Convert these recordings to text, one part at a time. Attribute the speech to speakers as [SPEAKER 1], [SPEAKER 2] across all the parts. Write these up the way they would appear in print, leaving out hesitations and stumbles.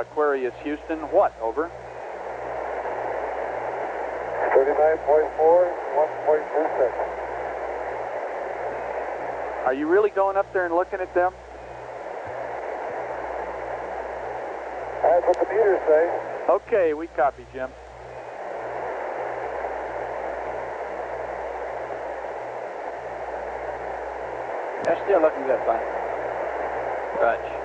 [SPEAKER 1] Aquarius Houston. What? Over.
[SPEAKER 2] 39.4, 1.26.
[SPEAKER 1] Are you really going up there and looking at them?
[SPEAKER 2] That's what the meters say.
[SPEAKER 1] Okay, we copy, Jim.
[SPEAKER 3] They're still looking good, bud. Touch.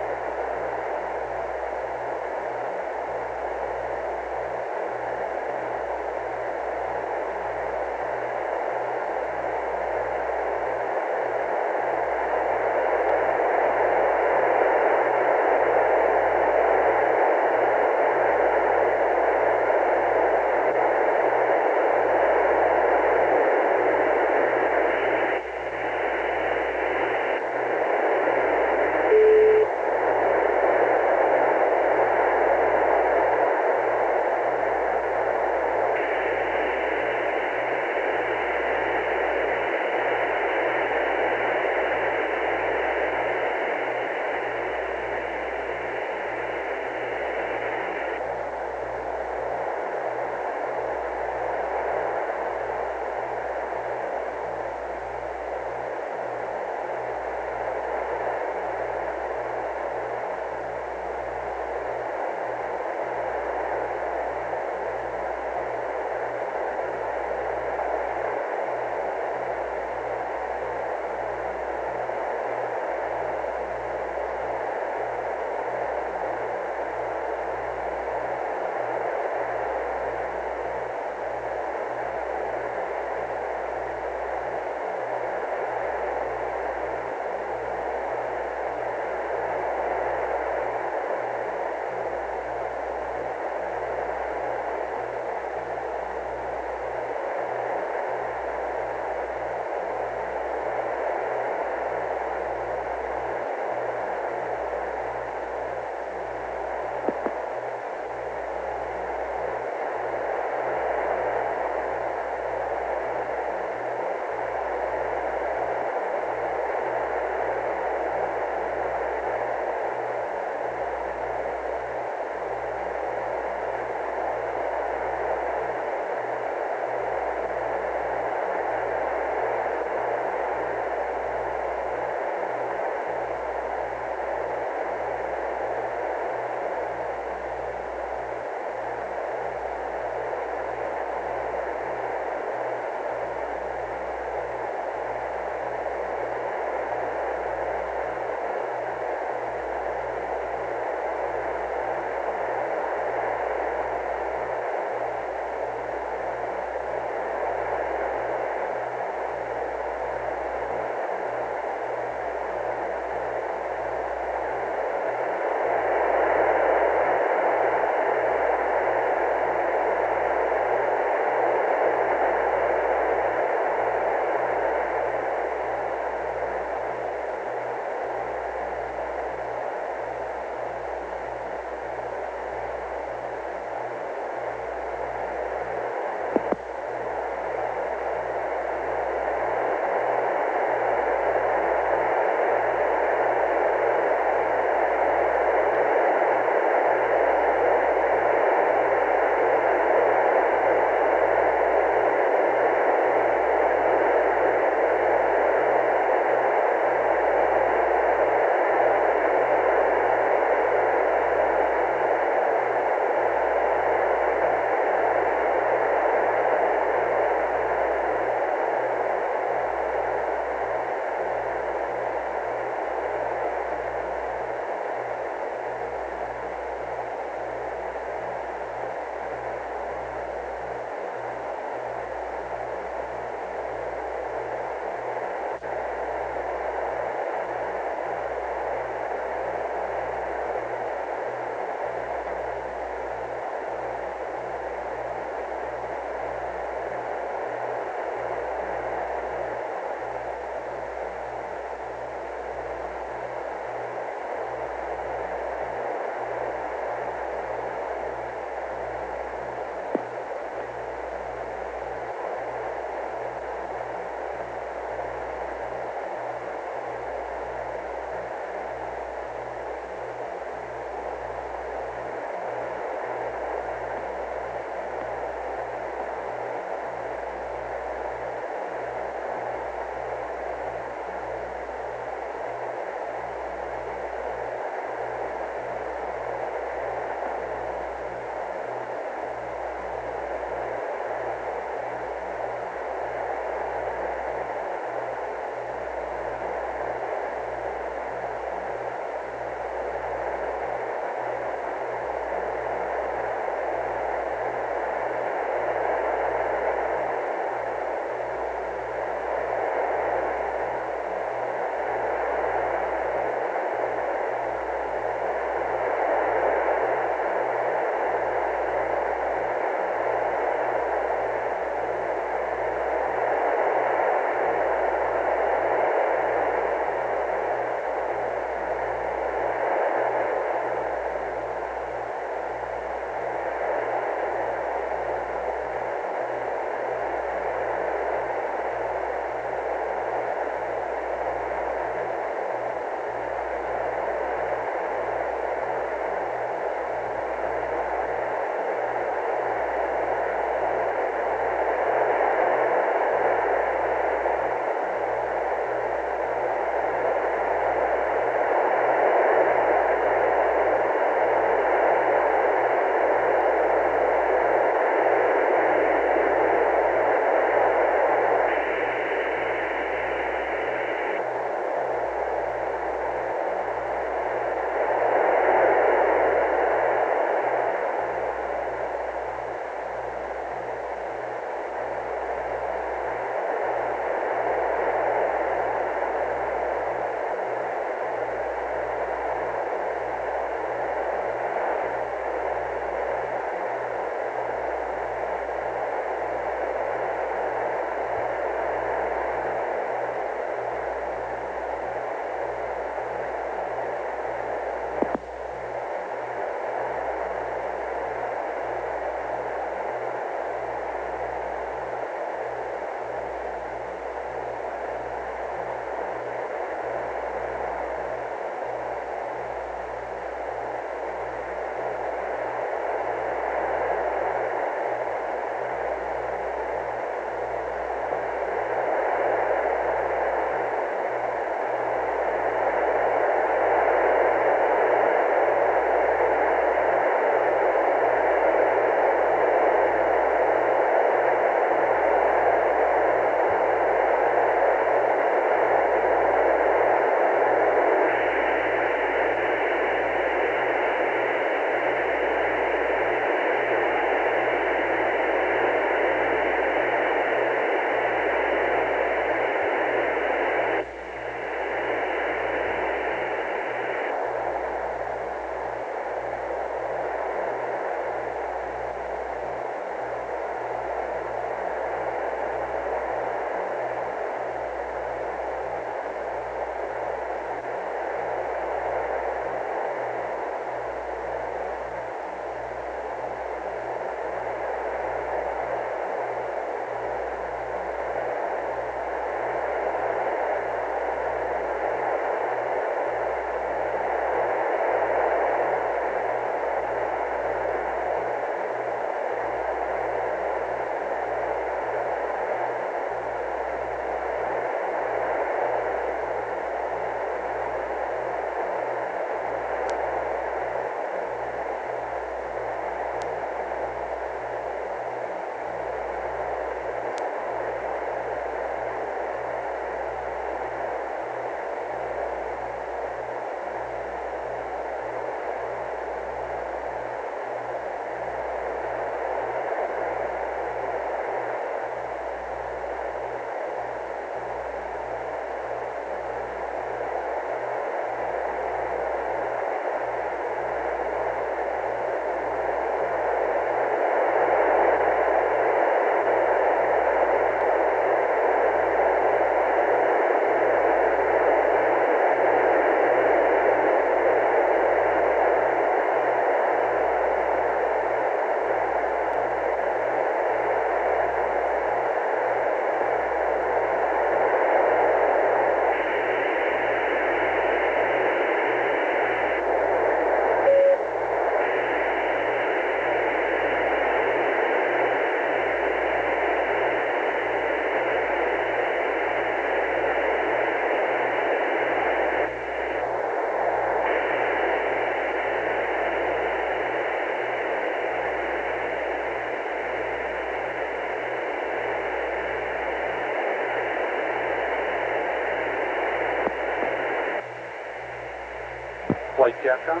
[SPEAKER 1] Flight Capcom.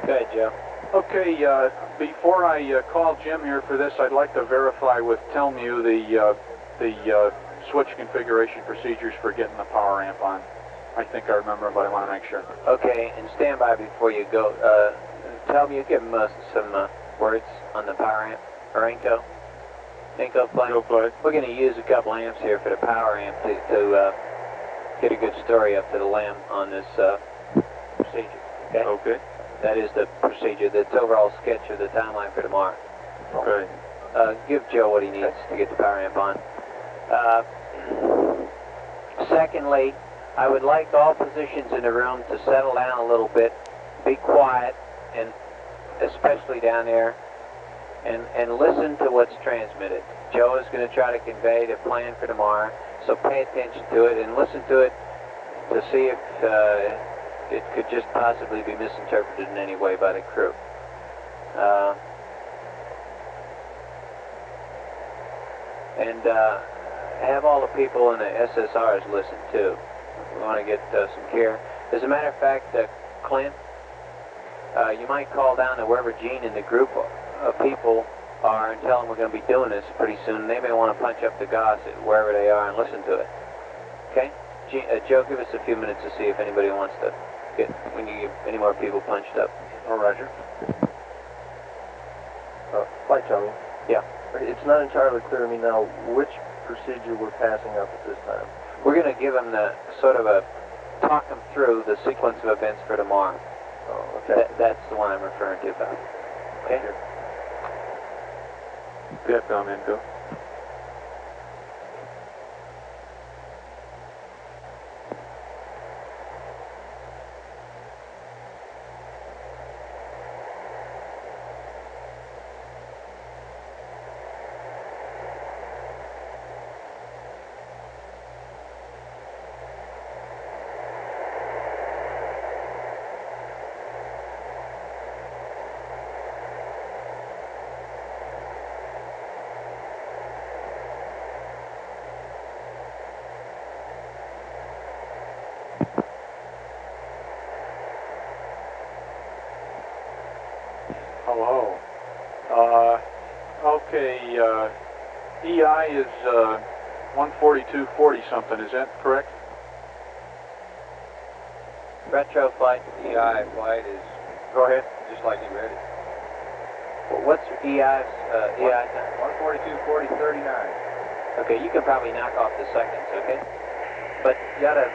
[SPEAKER 3] Go ahead, Joe.
[SPEAKER 1] Okay, before I call Jim here for this, I'd like to verify with Telmu the switch configuration procedures for getting the power amp on. I think I remember, but I want to make sure.
[SPEAKER 3] Okay, and stand by before you go. Tell me, give him some words on the power amp. Or Inco. Inco play.
[SPEAKER 1] Go play.
[SPEAKER 3] We're going to use a couple amps here for the power amp to get a good story up to the lamb on this procedure. Okay?
[SPEAKER 1] Okay.
[SPEAKER 3] That is the procedure, the overall sketch of the timeline for tomorrow.
[SPEAKER 1] Okay.
[SPEAKER 3] Give Joe what he needs to get the power amp on. Secondly, I would like all positions in the room to settle down a little bit, be quiet, and especially down there, and listen to what's transmitted. Joe is going to try to convey the plan for tomorrow, so pay attention to it and listen to it to see if it could just possibly be misinterpreted in any way by the crew. And have all the people in the SSRs listen too. We want to get some care. As a matter of fact, Clint, you might call down to wherever Gene and the group of people are and tell them we're going to be doing this pretty soon. They may want to punch up the goss at wherever they are and listen to it. Okay? Joe, give us a few minutes to see if anybody wants to get, when you get any more people punched up.
[SPEAKER 1] Oh, Roger.
[SPEAKER 4] Flight Tommy.
[SPEAKER 3] Yeah.
[SPEAKER 4] It's not entirely clear to me now which procedure we're passing up at this time.
[SPEAKER 3] We're going to give them the sort of talk them through the sequence of events for tomorrow.
[SPEAKER 4] Oh, okay.
[SPEAKER 3] That's the one I'm referring to, Bob. Okay?
[SPEAKER 1] Capcom Inco. Hello. Okay, EI is 142.40 something, is that correct?
[SPEAKER 3] Retro flight.
[SPEAKER 5] EI flight is
[SPEAKER 1] Go ahead.
[SPEAKER 5] just like you read it.
[SPEAKER 3] What's EI's EI time?
[SPEAKER 5] 142.40.39.
[SPEAKER 3] Okay, you can probably knock off the seconds, okay? But you gotta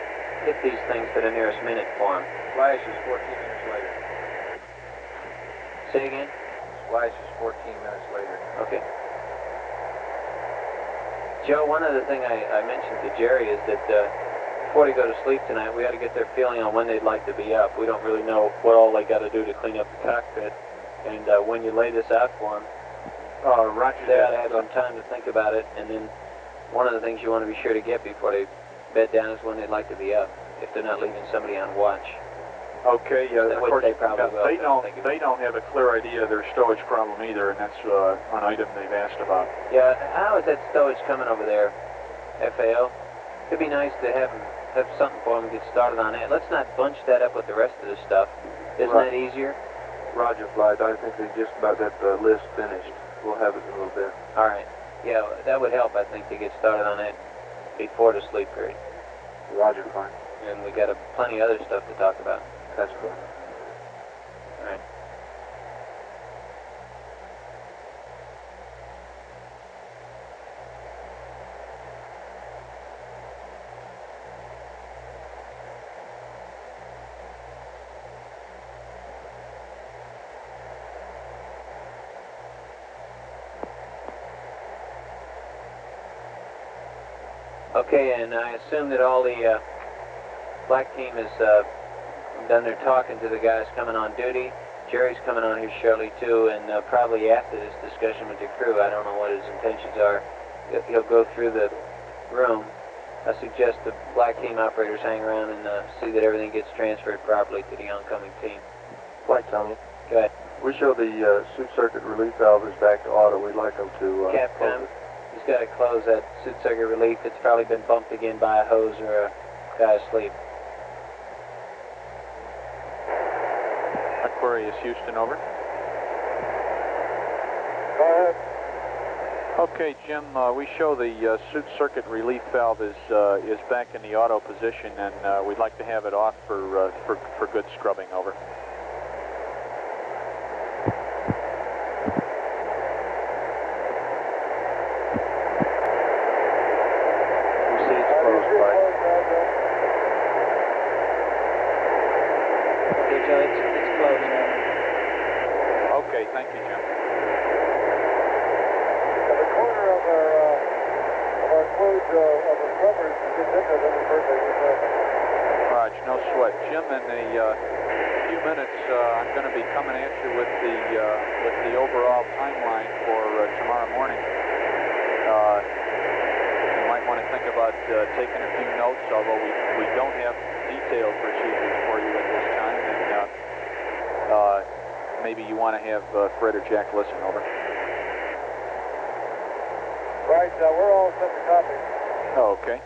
[SPEAKER 3] hit these things to the nearest minute for them.
[SPEAKER 5] Splash is 14 minutes later.
[SPEAKER 3] Say again?
[SPEAKER 5] Splash is 14 minutes later.
[SPEAKER 3] Okay. Joe, one other thing I mentioned to Jerry is that before they go to sleep tonight, we ought to get their feeling on when they'd like to be up. We don't really know what all they got to do to clean up the cockpit. And when you lay this out for them,
[SPEAKER 1] Roger
[SPEAKER 3] they ought to
[SPEAKER 1] that.
[SPEAKER 3] have some time to think about it. And then one of the things you want to be sure to get before they bed down is when they'd like to be up, if they're not leaving somebody on watch.
[SPEAKER 1] Okay, of
[SPEAKER 3] Which
[SPEAKER 1] course,
[SPEAKER 3] they probably will,
[SPEAKER 1] they
[SPEAKER 3] don't think of
[SPEAKER 1] they don't have a clear idea of their stowage problem either, and that's an item they've asked about.
[SPEAKER 3] Yeah, how is that stowage coming over there, FAO? It'd be nice to have something for them to get started on that. Let's not bunch that up with the rest of the stuff. Isn't
[SPEAKER 4] Right.
[SPEAKER 3] that easier?
[SPEAKER 4] Roger, Flight. I think they just about got the list finished. We'll have it in a little bit.
[SPEAKER 3] All right. Yeah, that would help, I think, to get started on that before the sleep period.
[SPEAKER 4] Roger, fine.
[SPEAKER 3] And we got plenty of other stuff to talk about.
[SPEAKER 4] That's good.
[SPEAKER 3] All right. Okay, and I assume that all the black team has done their talking to the guys coming on duty. Jerry's coming on here shortly too, and probably after this discussion with the crew, I don't know what his intentions are. He'll go through the room. I suggest the black team operators hang around and see that everything gets transferred properly to the oncoming team.
[SPEAKER 4] Flight, Tommy.
[SPEAKER 3] Go ahead.
[SPEAKER 4] We show the suit circuit relief valve is back to auto. We'd like them to
[SPEAKER 3] Capcom, he's got to close that suit circuit relief. It's probably been bumped again by a hose or a guy asleep.
[SPEAKER 1] Aquarius Houston, over.
[SPEAKER 2] Go ahead.
[SPEAKER 1] Okay, Jim, we show the circuit relief valve is back in the auto position, and we'd like to have it off for good scrubbing, over.
[SPEAKER 3] Closed, Bud. Okay, Joe, it's closed now.
[SPEAKER 1] Okay, thank you, Jim.
[SPEAKER 2] At the corner of our closed of the covers, gets into the birthday.
[SPEAKER 1] Raj, no sweat. Jim, in a few minutes, I'm going to be coming at you with the overall timeline for tomorrow morning. You might want to think about taking a few notes, although we don't have detailed procedures for you at this time, and maybe you want to have Fred or Jack listen, over.
[SPEAKER 2] Right, we're all set to copy.
[SPEAKER 1] Oh, okay.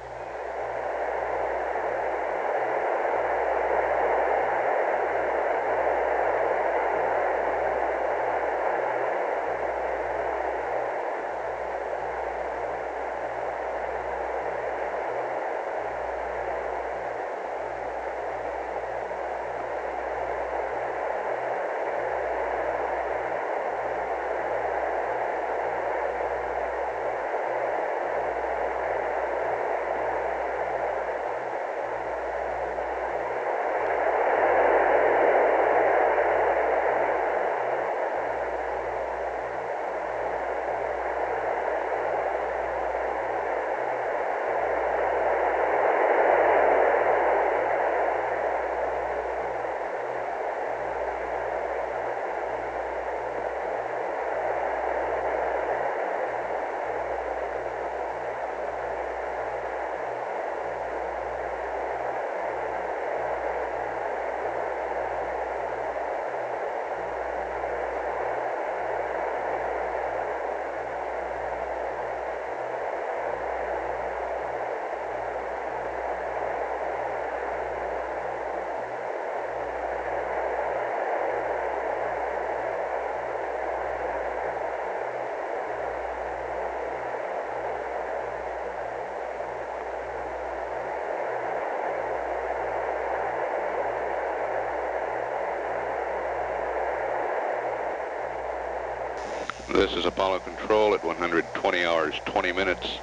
[SPEAKER 6] This is Apollo Control at 120 hours, 20 minutes.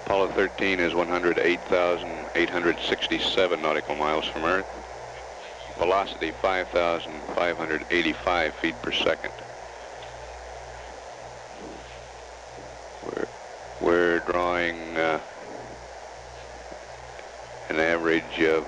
[SPEAKER 6] Apollo 13 is 108,867 nautical miles from Earth. Velocity 5,585 feet per second. We're drawing an average of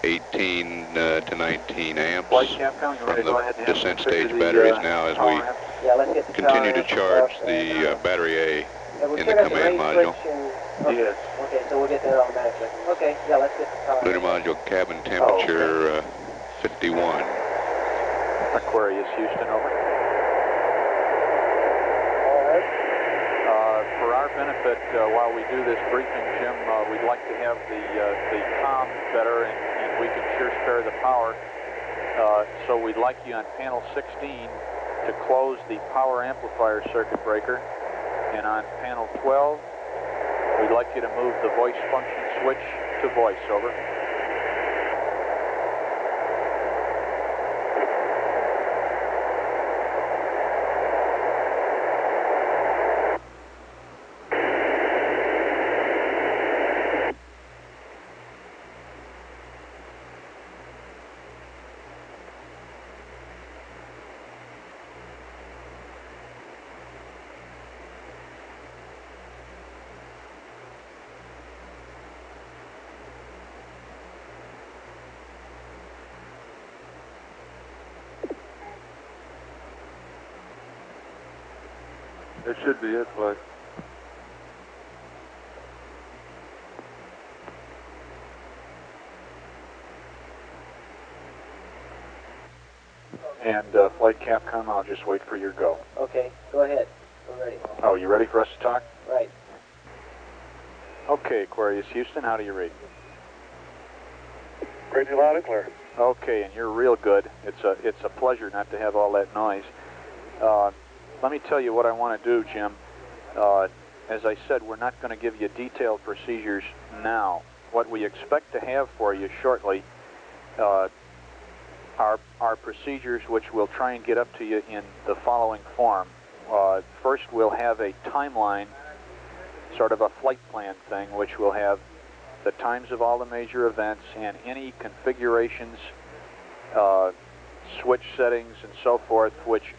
[SPEAKER 6] 18 to 19 amps
[SPEAKER 1] Flight Capcom, you ready
[SPEAKER 6] from
[SPEAKER 1] to go
[SPEAKER 6] the
[SPEAKER 1] ahead and have
[SPEAKER 6] descent
[SPEAKER 1] configure
[SPEAKER 6] stage
[SPEAKER 1] the,
[SPEAKER 6] batteries now as
[SPEAKER 1] power
[SPEAKER 6] we
[SPEAKER 1] amp?
[SPEAKER 3] Yeah, let's get the
[SPEAKER 6] continue
[SPEAKER 3] power
[SPEAKER 6] to
[SPEAKER 3] amp
[SPEAKER 6] charge
[SPEAKER 3] up,
[SPEAKER 6] the battery A
[SPEAKER 3] and we
[SPEAKER 6] in the
[SPEAKER 3] triggered
[SPEAKER 6] command
[SPEAKER 3] raise
[SPEAKER 6] module.
[SPEAKER 3] switch and, okay.
[SPEAKER 1] Yes.
[SPEAKER 3] Okay, so we'll get that automatically. Okay, yeah, let's get the power
[SPEAKER 6] Lunar
[SPEAKER 3] amp.
[SPEAKER 6] module cabin
[SPEAKER 1] okay.
[SPEAKER 6] temperature 51.
[SPEAKER 1] Aquarius Houston, over.
[SPEAKER 2] Go ahead.
[SPEAKER 1] For our benefit, while we do this briefing, Jim, we'd like to have the comm better, and we can sure spare the power. So we'd like you on panel 16 to close the power amplifier circuit breaker, and on panel 12, we'd like you to move the voice function switch to voice, over.
[SPEAKER 4] That should be it, Flight.
[SPEAKER 1] And Flight Capcom, I'll just wait for your go.
[SPEAKER 3] Okay, go ahead. We're ready.
[SPEAKER 1] Oh, you ready for us to talk?
[SPEAKER 3] Right.
[SPEAKER 1] Okay, Aquarius Houston, how do you read?
[SPEAKER 2] Read you loud and clear.
[SPEAKER 1] Okay, and you're real good. It's a pleasure not to have all that noise. Let me tell you what I want to do, Jim. As I said, we're not going to give you detailed procedures now. What we expect to have for you shortly are procedures which we'll try and get up to you in the following form. First, we'll have a timeline, sort of a flight plan thing, which will have the times of all the major events and any configurations, switch settings, and so forth, which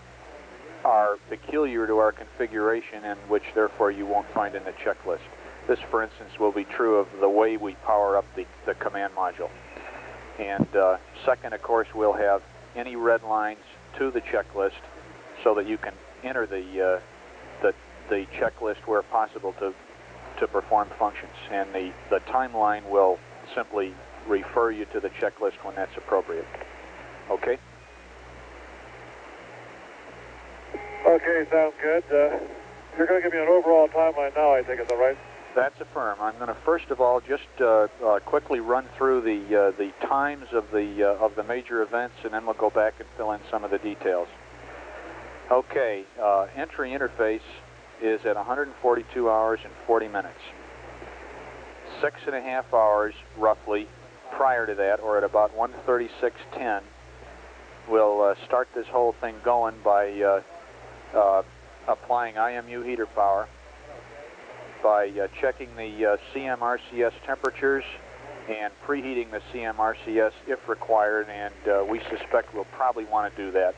[SPEAKER 1] are peculiar to our configuration and which therefore you won't find in the checklist. This, for instance, will be true of the way we power up the command module. And second, of course, we'll have any red lines to the checklist so that you can enter the checklist where possible to perform functions. And the timeline will simply refer you to the checklist when that's appropriate. Okay?
[SPEAKER 2] Okay, sounds good. You're going to give me an overall timeline now, I think, is that right?
[SPEAKER 1] That's affirmed. I'm going to first of all just quickly run through the times of the major events, and then we'll go back and fill in some of the details. Okay, entry interface is at 142 hours and 40 minutes. 6.5 hours, roughly, prior to that, or at about 1:36:10, we'll start this whole thing going by applying IMU heater power, by checking the CMRCS temperatures and preheating the CMRCS if required, and we suspect we'll probably want to do that.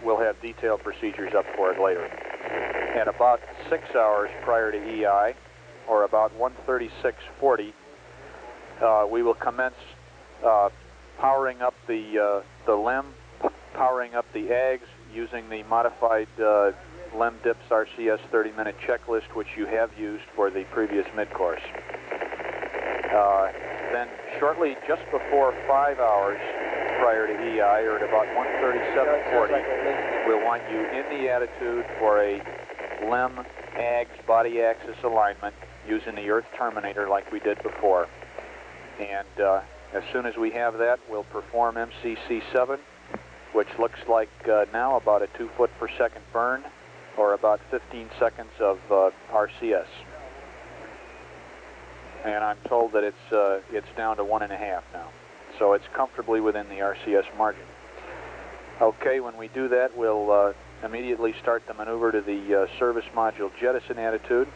[SPEAKER 1] We'll have detailed procedures up for it later. At about 6 hours prior to EI, or about 1:36:40, we will commence powering up the LEM, powering up the AGS using the modified LEM DIPS RCS 30-minute checklist, which you have used for the previous mid-course. Then shortly just before 5 hours prior to EI, or at about 1:37:40, we'll want you in the attitude for a LEM AGS body axis alignment using the Earth terminator like we did before. And as soon as we have that, we'll perform MCC7, which looks like now about a 2 foot per second burn, or about 15 seconds of RCS. And I'm told that it's down to 1.5 now. So it's comfortably within the RCS margin. Okay, when we do that, we'll immediately start the maneuver to the service module jettison attitude,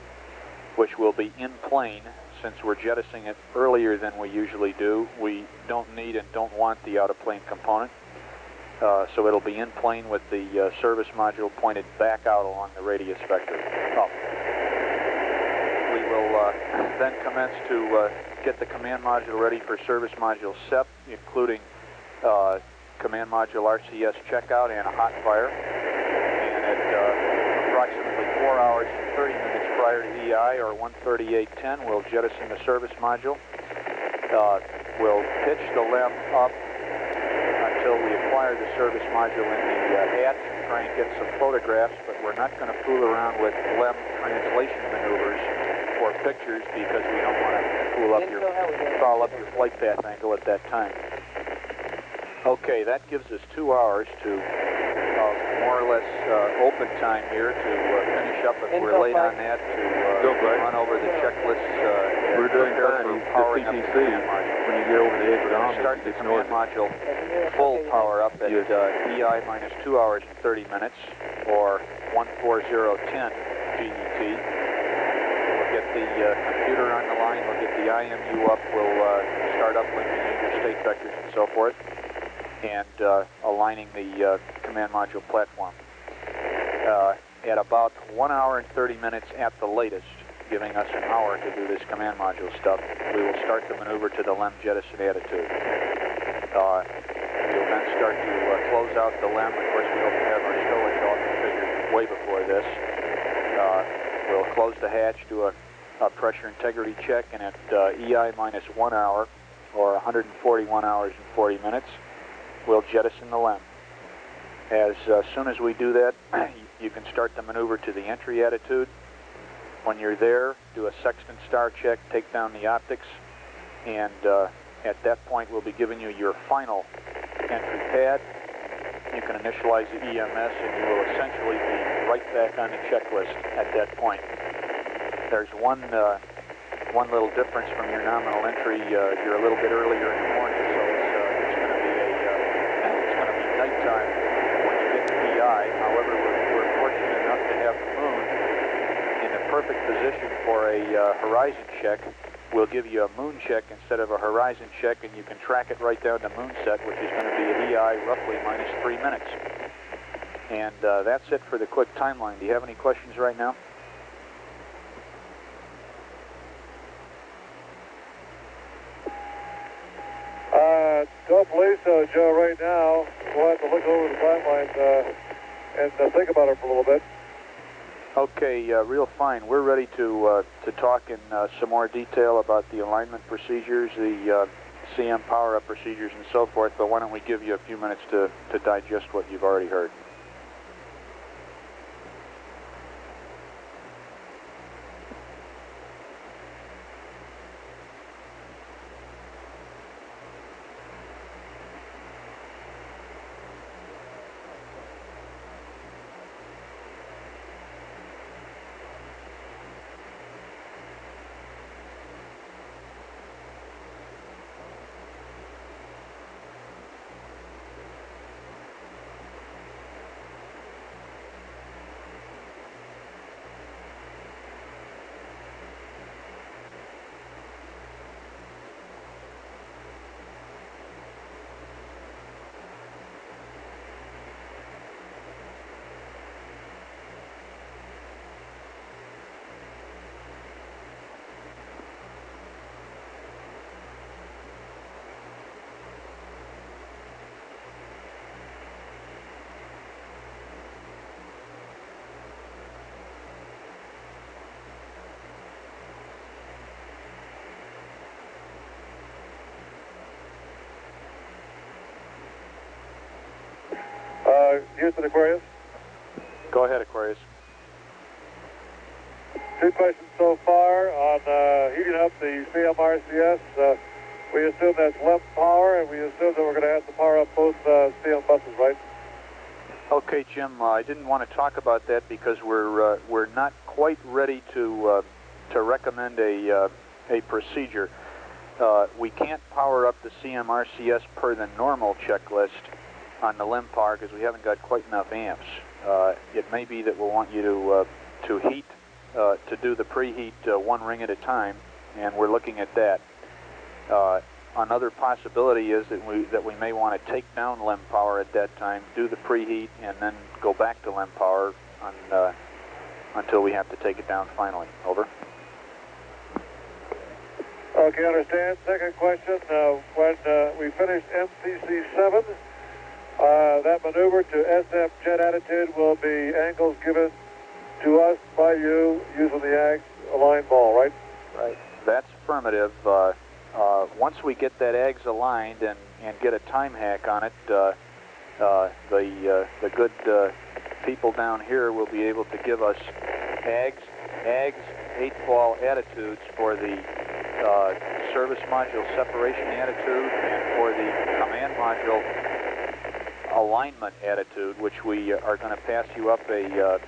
[SPEAKER 1] which will be in plane. Since we're jettisoning it earlier than we usually do, we don't need and don't want the out-of-plane component. So it'll be in plane with the service module pointed back out along the radius vector. We will then commence to get the command module ready for service module SEP, including command module RCS checkout and a hot fire. And at approximately 4 hours and 30 minutes prior to EI, or 1:38:10, we'll jettison the service module. We'll pitch the LEM up until we acquire the service module in the hatch and try and get some photographs, but we're not going to fool around with LEM translation maneuvers or pictures because we don't want to foul up your flight path angle at that time. Okay, that gives us 2 hours to more or less open time here to finish up if we're late on that, to run over the checklists.
[SPEAKER 4] We're doing fine.
[SPEAKER 1] For
[SPEAKER 4] He's
[SPEAKER 1] powering up
[SPEAKER 4] the
[SPEAKER 1] the
[SPEAKER 4] CTC.
[SPEAKER 1] command module.
[SPEAKER 4] When you get over the edge of the
[SPEAKER 1] We're going
[SPEAKER 4] arm,
[SPEAKER 1] to start the
[SPEAKER 4] it's
[SPEAKER 1] command module full power up at EI minus 2 hours and 30 minutes, or 1:40:10 GET. We'll get the computer on the line, we'll get the IMU up, we'll start uplinking your state vectors and so forth, and aligning the command module platform. At about 1 hour and 30 minutes at the latest, giving us an hour to do this command module stuff, we will start the maneuver to the LEM jettison attitude. We'll then start to close out the LEM. Of course, we hope to have our stowage all configured way before this. We'll close the hatch, do a pressure integrity check, and at EI minus 1 hour, or 141 hours and 40 minutes, we'll jettison the LEM. As soon as we do that, you can start the maneuver to the entry attitude. When you're there, do a sextant star check, take down the optics, and At that point, we'll be giving you your final entry pad. You can initialize the EMS, and you will essentially be right back on the checklist at that point. There's one little difference from your nominal entry. You're a little bit earlier in the morning, so it's going to be nighttime when you get to PI. However, we're fortunate enough to have the moon in the perfect position for a horizon check. We'll give you a moon check instead of a horizon check, and you can track it right down to moon set, which is going to be at EI roughly minus 3 minutes. And that's it for the quick timeline. Do you have any questions right now?
[SPEAKER 2] Don't believe so, Joe, right now. We'll have to look over the timeline and think about it for a little bit.
[SPEAKER 1] Okay, real fine. We're ready to talk in some more detail about the alignment procedures, the CM power-up procedures, and so forth, but why don't we give you a few minutes to digest what you've already heard.
[SPEAKER 2] Houston, Aquarius.
[SPEAKER 1] Go ahead, Aquarius.
[SPEAKER 2] 2 questions so far on heating up the CMRCS. We assume that's LEM power, and we assume that we're going to have to power up both CM buses, right?
[SPEAKER 1] Okay, Jim. I didn't want to talk about that because we're not quite ready to recommend a procedure. We can't power up the CMRCS per the normal checklist on the LEM power because we haven't got quite enough amps. It may be that we'll want you to heat, to do the preheat 1 ring at a time, and we're looking at that. Another possibility is that we may want to take down LEM power at that time, do the preheat, and then go back to LEM power until we have to take it down finally. Over.
[SPEAKER 2] Okay, understand. Second question, when we finished MCC 7, that maneuver to SM jet attitude will be angles given to us by you using the AGS aligned ball, right?
[SPEAKER 1] Right. That's affirmative. Once we get that AGS aligned and get a time hack on it, the good people down here will be able to give us AGS 8-ball attitudes for the service module separation attitude and for the command module alignment attitude, which we are going to pass you up a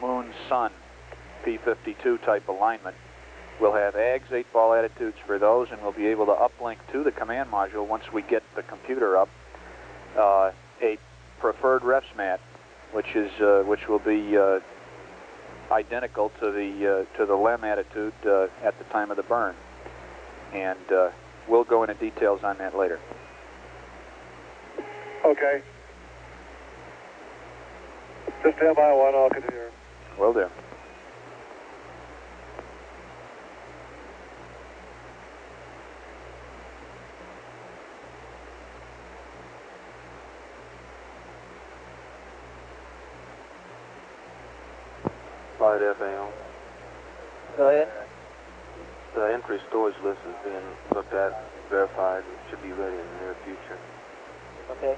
[SPEAKER 1] moon-sun P52 type alignment. We'll have AGS 8-ball attitudes for those, and we'll be able to uplink to the command module once we get the computer up a preferred refs mat, which will be identical to the LEM attitude at the time of the burn, and we'll go into details on that later.
[SPEAKER 2] Okay. Just stand by one, I'll continue.
[SPEAKER 1] Will do.
[SPEAKER 4] Flight FAO.
[SPEAKER 3] Go ahead.
[SPEAKER 4] The entry storage list is being looked at, verified, and should be ready in the near future.
[SPEAKER 3] Okay.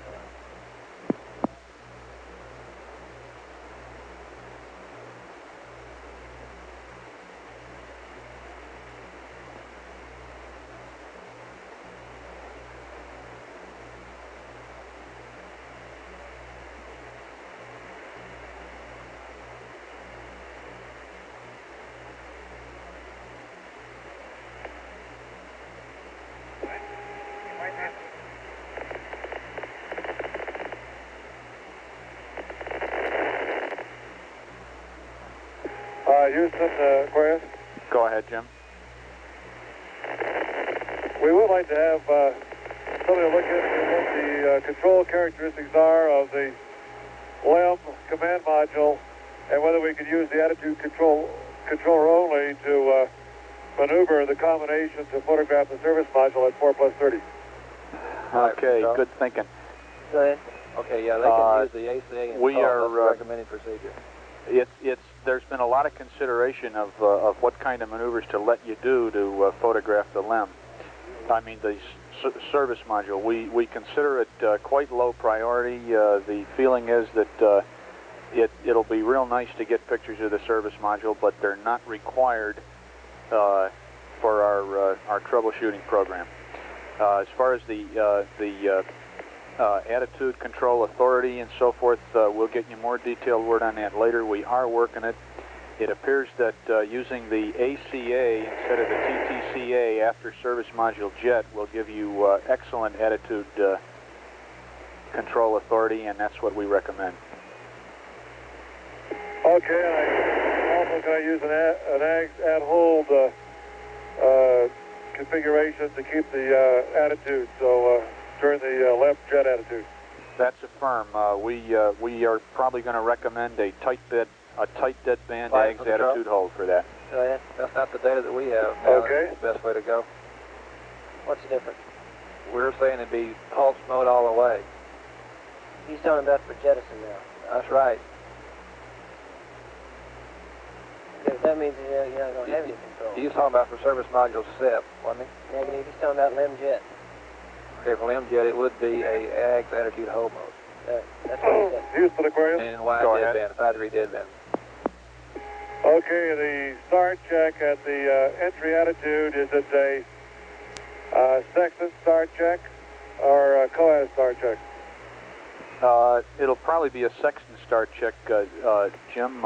[SPEAKER 2] Houston, Aquarius.
[SPEAKER 1] Go ahead, Jim.
[SPEAKER 2] We would like to have somebody look into what the control characteristics are of the LEM command module and whether we could use the attitude controller only to maneuver the combination to photograph the service module at 4+30.
[SPEAKER 1] Okay, good thinking.
[SPEAKER 3] Go ahead.
[SPEAKER 5] Okay, yeah, they can use the ACA and
[SPEAKER 1] we
[SPEAKER 5] call.
[SPEAKER 1] are,
[SPEAKER 5] That's the recommended procedure.
[SPEAKER 1] There's been a lot of consideration of what kind of maneuvers to let you do to photograph the LEM. I mean, the service module. We consider it quite low priority. The feeling is that it'll be real nice to get pictures of the service module, but they're not required for our troubleshooting program. As far as the attitude control authority and so forth, we'll get you more detailed word on that later. We are working it. It appears that using the ACA instead of the TTCA after service module jet will give you excellent attitude control authority, and that's what we recommend.
[SPEAKER 2] Okay, and also can I use an add-hold configuration to keep the attitude, so during the left jet attitude?
[SPEAKER 1] That's affirm. We are probably going to recommend a tight dead band
[SPEAKER 5] Flight
[SPEAKER 1] AGS attitude hold for that.
[SPEAKER 3] Go ahead.
[SPEAKER 5] That's not the data that we have. Now,
[SPEAKER 2] Okay.
[SPEAKER 5] That's the best way to go.
[SPEAKER 3] What's the difference?
[SPEAKER 5] We're saying it'd be pulse mode all the way.
[SPEAKER 3] He's talking about for jettison now.
[SPEAKER 5] That's right.
[SPEAKER 3] That means you're not going to have any control.
[SPEAKER 5] He was talking about for service module SIP, wasn't he?
[SPEAKER 3] Negative. He's talking about LEM jet.
[SPEAKER 5] Okay, for LEM-jet, it would be a AGS attitude hold mode.
[SPEAKER 3] That's what he said.
[SPEAKER 2] Houston, Aquarius.
[SPEAKER 5] And wide
[SPEAKER 1] Go ahead.
[SPEAKER 5] deadband, 5-degree deadband.
[SPEAKER 2] Okay, the start check at the entry attitude, is it a sextant start check or a coas start check?
[SPEAKER 1] It'll probably be a sextant start check, Jim.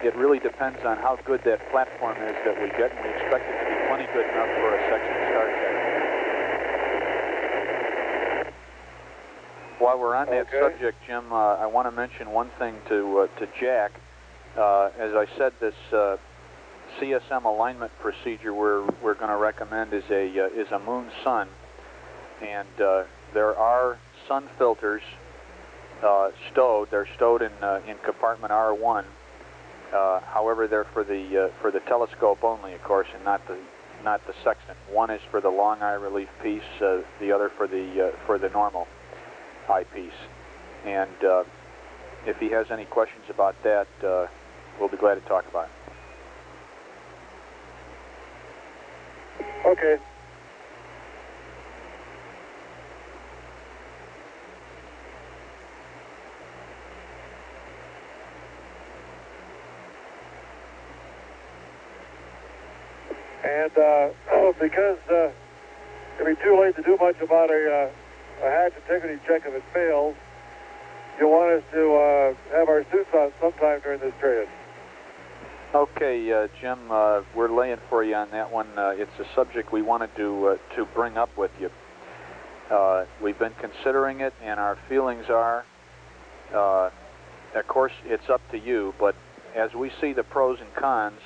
[SPEAKER 1] It really depends on how good that platform is that we get, and we expect it to be plenty good enough for a sextant start check. While we're on that subject, Jim, I want to mention one thing to Jack. As I said, this CSM alignment procedure we're going to recommend is a moon sun, and there are sun filters stowed. They're stowed in compartment R1. However, they're for the telescope only, of course, and not the sextant. One is for the long eye relief piece, the other for the normal eyepiece. And if he has any questions about that, we'll be glad to talk about it.
[SPEAKER 2] Okay. And because it'd be too late to do much about a hatch integrity check if it fails, you'll want us to have our suits on sometime during this period.
[SPEAKER 1] Okay, Jim, we're laying for you on that one. It's a subject we wanted to bring up with you. We've been considering it, and our feelings are, of course, it's up to you, but as we see the pros and cons,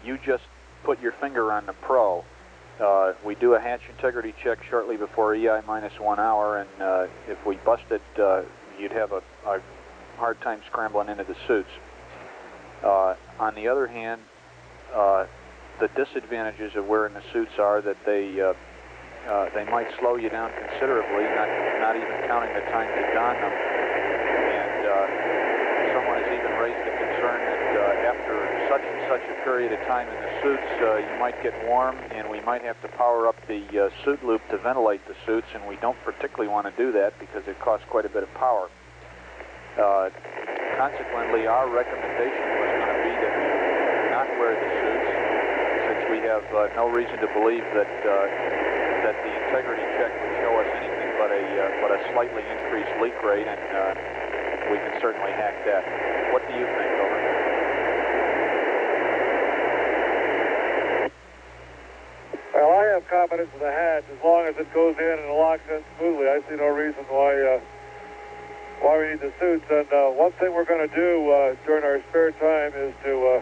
[SPEAKER 1] you just put your finger on the pro. We do a hatch integrity check shortly before EI minus 1 hour, and if we busted, you'd have a hard time scrambling into the suits. On the other hand, the disadvantages of wearing the suits are that they might slow you down considerably, not even counting the time to don them. And someone has even raised the concern that after such and such a period of time in the suits, you might get warm, and we might have to power up the suit loop to ventilate the suits, and we don't particularly want to do that because it costs quite a bit of power. Consequently, our recommendation was going to be that you not wear the suits, since we have no reason to believe that the integrity check would show us anything but a slightly increased leak rate, and we can certainly hack that. What do you think, over?
[SPEAKER 2] Well, I have confidence in the hatch as long as it goes in and it locks in smoothly. I see no reason why we need the suits. And one thing we're going to do during our spare time is to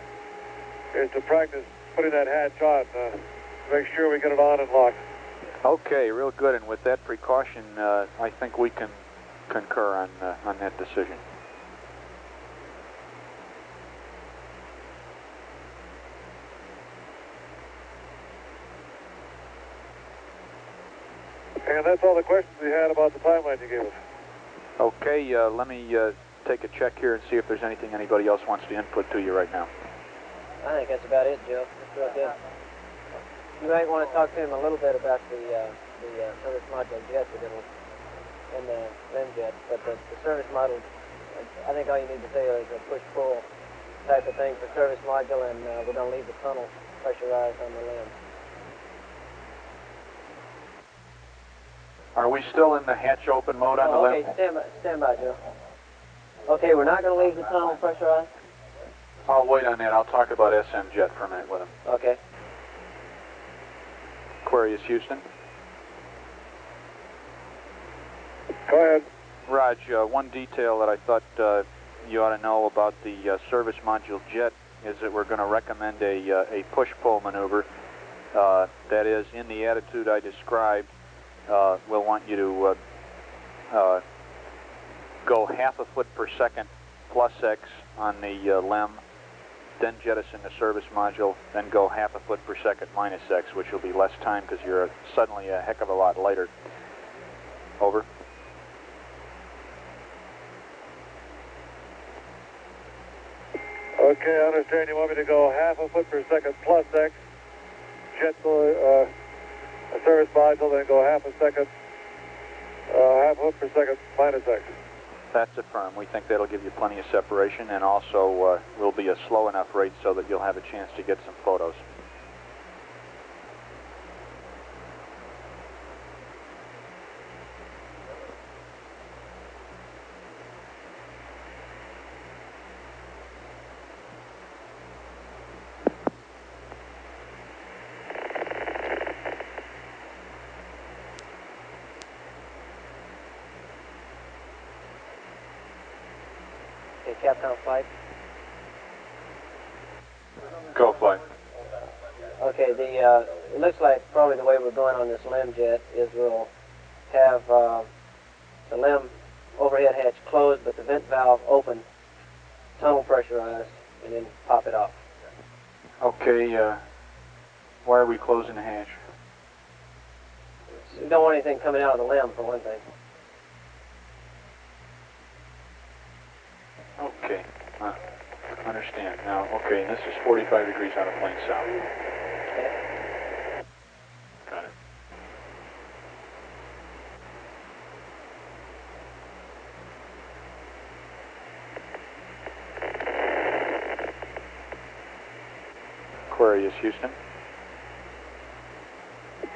[SPEAKER 2] is to practice putting that hatch on, make sure we get it on and locked.
[SPEAKER 1] Okay, real good. And with that precaution, I think we can concur on that decision.
[SPEAKER 2] And that's all the questions we had about the timeline you gave us.
[SPEAKER 1] Okay, let me take a check here and see if there's anything anybody else wants to input to you right now.
[SPEAKER 3] I think that's about it, Joe. That's real good. You might want to talk to him a little bit about the service module jet and the LEM jet, but the service module, I think all you need to say is a push-pull type of thing for service module, and we're going to leave the tunnel pressurized on the LEM.
[SPEAKER 1] Are we still in the hatch open mode on the
[SPEAKER 3] Okay,
[SPEAKER 1] LEM?
[SPEAKER 3] stand by, Joe. Okay, we're not going to leave the tunnel pressurized?
[SPEAKER 1] I'll wait on that. I'll talk about SM Jet for a minute with him.
[SPEAKER 3] Okay.
[SPEAKER 1] Aquarius Houston.
[SPEAKER 2] Go ahead.
[SPEAKER 1] Raj, one detail that I thought you ought to know about the service module jet is that we're going to recommend a push-pull maneuver. That is, in the attitude I described, we'll want you to go half a foot per second plus X on the LEM, then jettison the service module, then go half a foot per second minus X, which will be less time because you're suddenly a heck of a lot lighter. Over.
[SPEAKER 2] Okay, I understand you want me to go half a foot per second plus X, jet the service module, then go half a foot per second minus X.
[SPEAKER 1] That's affirmed. We think that'll give you plenty of separation, and also will be a slow enough rate so that you'll have a chance to get some photos.
[SPEAKER 3] Okay, Capcom flight.
[SPEAKER 1] Go flight.
[SPEAKER 3] Okay, it looks like probably the way we're going on this LEM jet is we'll have the LEM overhead hatch closed, but the vent valve open, tunnel pressurized, and then pop it off.
[SPEAKER 1] Okay, why are we closing the hatch?
[SPEAKER 3] So we don't want anything coming out of the LEM, for one thing.
[SPEAKER 1] Okay, understand. Now, okay, this is 45 degrees out of plane south. Got it. Aquarius Houston.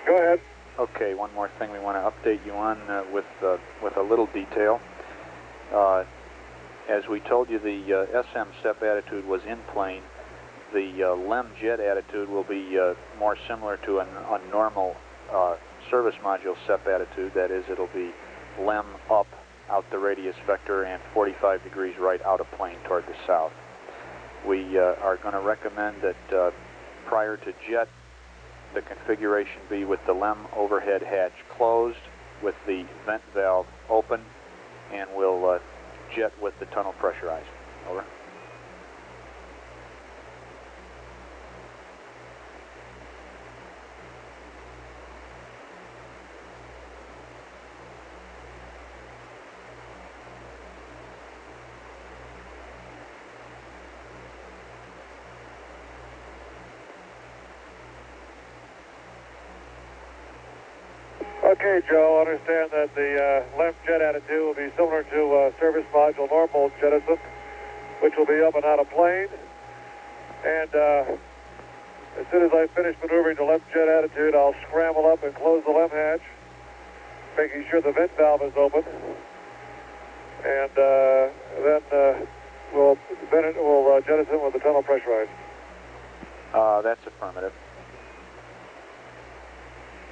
[SPEAKER 2] Go ahead.
[SPEAKER 1] Okay, one more thing we want to update you on with a little detail. As we told you, the SM step attitude was in plane. The LEM jet attitude will be more similar to a normal service module step attitude. That is, it'll be LEM up out the radius vector and 45 degrees right out of plane toward the south. We are going to recommend that prior to jet, the configuration be with the LEM overhead hatch closed, with the vent valve open, and we'll jet with the tunnel pressurized. Over.
[SPEAKER 2] Okay, Joe, understand that the LEM jet attitude will be similar to service module normal jettison, which will be up and out of plane. And as soon as I finish maneuvering the LEM jet attitude, I'll scramble up and close the LEM hatch, making sure the vent valve is open. And then we'll jettison with the tunnel pressurized.
[SPEAKER 1] That's affirmative.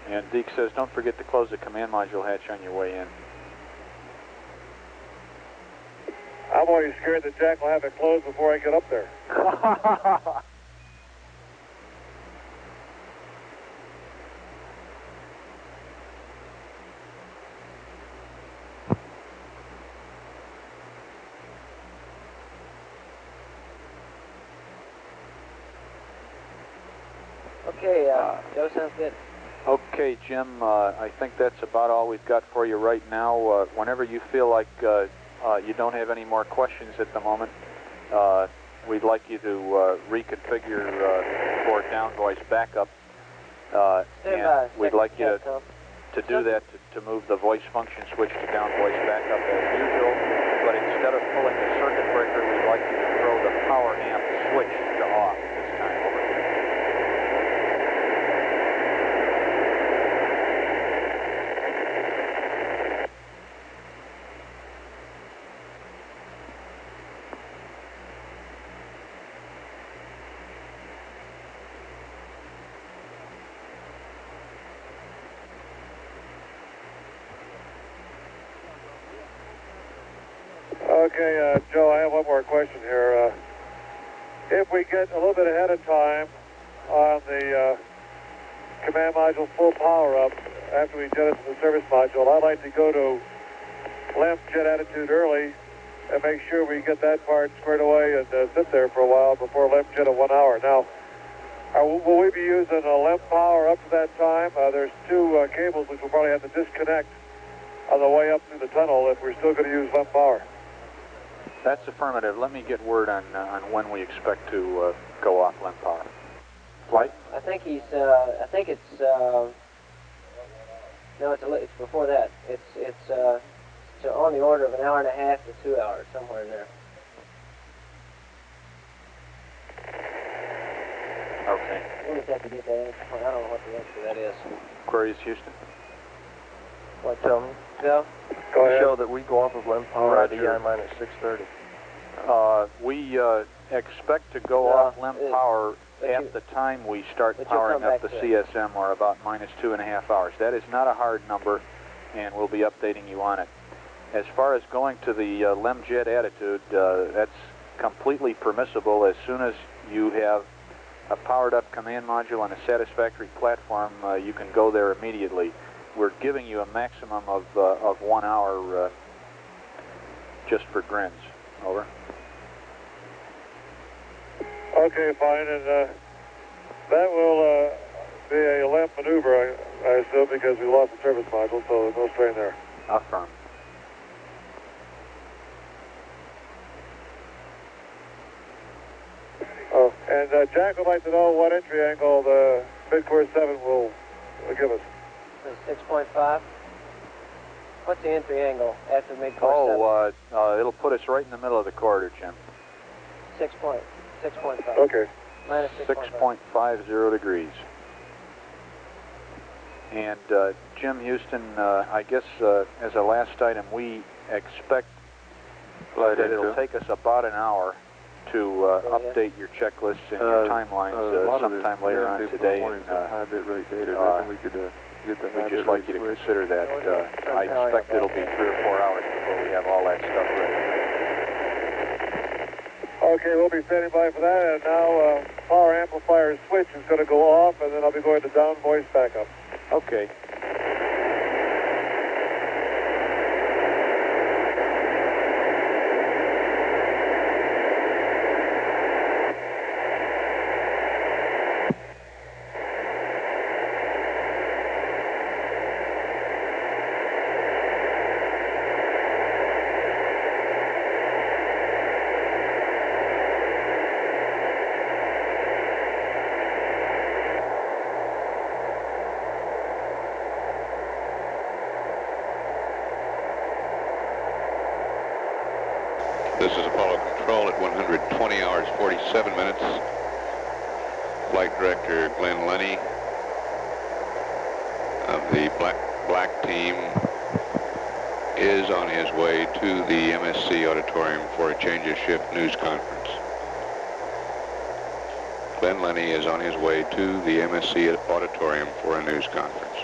[SPEAKER 1] And Deke says, don't forget to close the command module hatch on your way in.
[SPEAKER 2] I'm always scared that Jack will have it closed before I get up there.
[SPEAKER 3] Okay, Joe, sounds good.
[SPEAKER 1] Okay, Jim, I think that's about all we've got for you right now. Whenever you feel like you don't have any more questions at the moment, we'd like you to reconfigure for down voice backup. And we'd like you to do that to move the voice function switch to down voice backup as usual. But instead of pulling the circuit breaker, we'd like you to throw the power amp switch to off this time. Over.
[SPEAKER 2] Okay, Joe, I have one more question here. If we get a little bit ahead of time on the command module full power up after we jet it to the service module, I'd like to go to LEM jet attitude early and make sure we get that part squared away and sit there for a while before LEM jet at 1 hour. Now, will we be using a LEM power up to that time? There's two cables which we'll probably have to disconnect on the way up through the tunnel if we're still going to use LEM power.
[SPEAKER 1] That's affirmative. Let me get word on when we expect to go off LEM power. Flight?
[SPEAKER 3] I think he's. I think it's. No, it's before that. It's on the order of an hour and a half to 2 hours, somewhere in there.
[SPEAKER 1] Okay.
[SPEAKER 3] We'll just have to get that answer. I don't know what the answer to that is.
[SPEAKER 1] Queries, Houston?
[SPEAKER 5] What, tell me?
[SPEAKER 3] Bill?
[SPEAKER 2] Go ahead.
[SPEAKER 5] Show that we go off of LEM power at EI minus 630.
[SPEAKER 1] We expect to go
[SPEAKER 3] No,
[SPEAKER 1] off LEM power
[SPEAKER 3] but
[SPEAKER 1] at
[SPEAKER 3] you-
[SPEAKER 1] the time we start
[SPEAKER 3] but you'll
[SPEAKER 1] powering
[SPEAKER 3] come
[SPEAKER 1] up
[SPEAKER 3] back
[SPEAKER 1] the
[SPEAKER 3] to it.
[SPEAKER 1] CSM, or about minus 2.5 hours. That is not a hard number, and we'll be updating you on it. As far as going to the LEM jet attitude, that's completely permissible. As soon as you have a powered up command module on a satisfactory platform, you can go there immediately. We're giving you a maximum of 1 hour just for grins. Over.
[SPEAKER 2] Okay, fine, and that will be a LEM maneuver, I assume, because we lost the service module, so there's no strain there.
[SPEAKER 1] Affirm.
[SPEAKER 2] Oh, and Jack would like to know what entry angle the mid-course 7 will give us.
[SPEAKER 3] 6.5. What's the entry angle after mid-course
[SPEAKER 1] 7? It'll put us right in the middle of the corridor, Jim.
[SPEAKER 3] 6.5.
[SPEAKER 2] Okay.
[SPEAKER 3] Minus 6.5.
[SPEAKER 1] 6.50 degrees. And Jim, Houston, I guess as a last item, we expect that it'll take us about an hour to update your checklists and your timelines sometime later on today. And,
[SPEAKER 4] high bit rate data. I think we could get the high
[SPEAKER 1] we'd just
[SPEAKER 4] bit
[SPEAKER 1] like
[SPEAKER 4] rate
[SPEAKER 1] you to
[SPEAKER 4] switch.
[SPEAKER 1] consider that. I expect it'll be 3 or 4 hours before we have all that stuff ready.
[SPEAKER 2] Okay, we'll be standing by for that, and now power amplifier switch is going to go off, and then I'll be going to down voice backup.
[SPEAKER 1] Okay.
[SPEAKER 6] This is Apollo Control at 120 hours 47 minutes. Flight Director Glenn Lenny of the Black team is on his way to the MSC auditorium for a change of shift news conference. Glenn Lenny is on his way to the MSC auditorium for a news conference.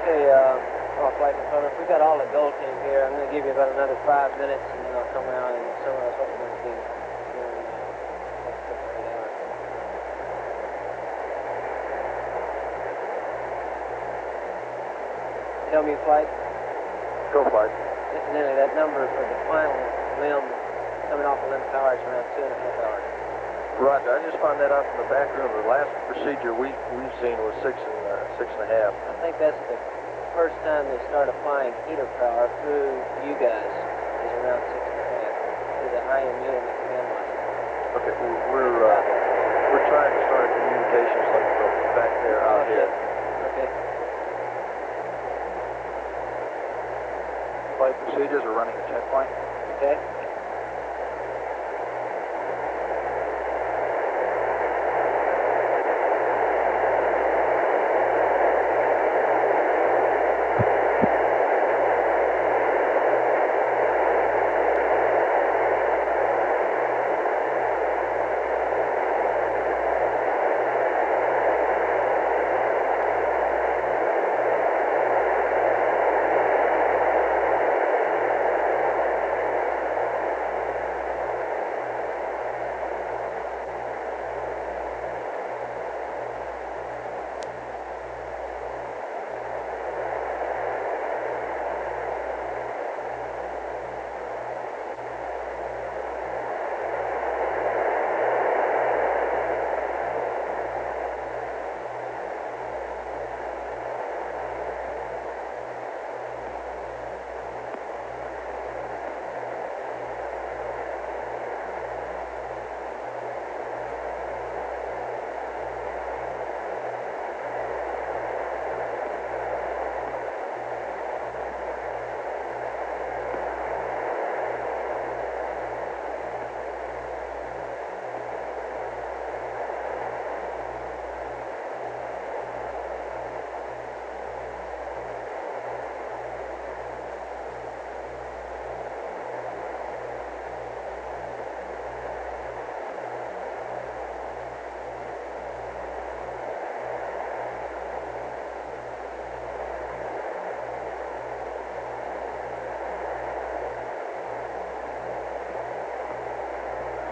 [SPEAKER 3] Okay, Flight Controller, if we got all the gold team here, I'm going to give you about another 5 minutes, and then I'll come around and summarize what we're going to do during the next couple of 8 hours. Tell me, Flight.
[SPEAKER 5] Go, Flight.
[SPEAKER 3] Incidentally, that number for the final limb coming off the limb power is around 2.5 hours.
[SPEAKER 5] Roger, I just found that out from the back room. The last procedure we've seen was 6.5.
[SPEAKER 3] I think that's the first time they start applying heater power through you guys is around 6.5 to the high-end unit in the command line.
[SPEAKER 5] Okay, we're trying to start communications like from back there out here.
[SPEAKER 3] Okay.
[SPEAKER 5] Flight procedures are running a checkpoint.
[SPEAKER 3] Okay.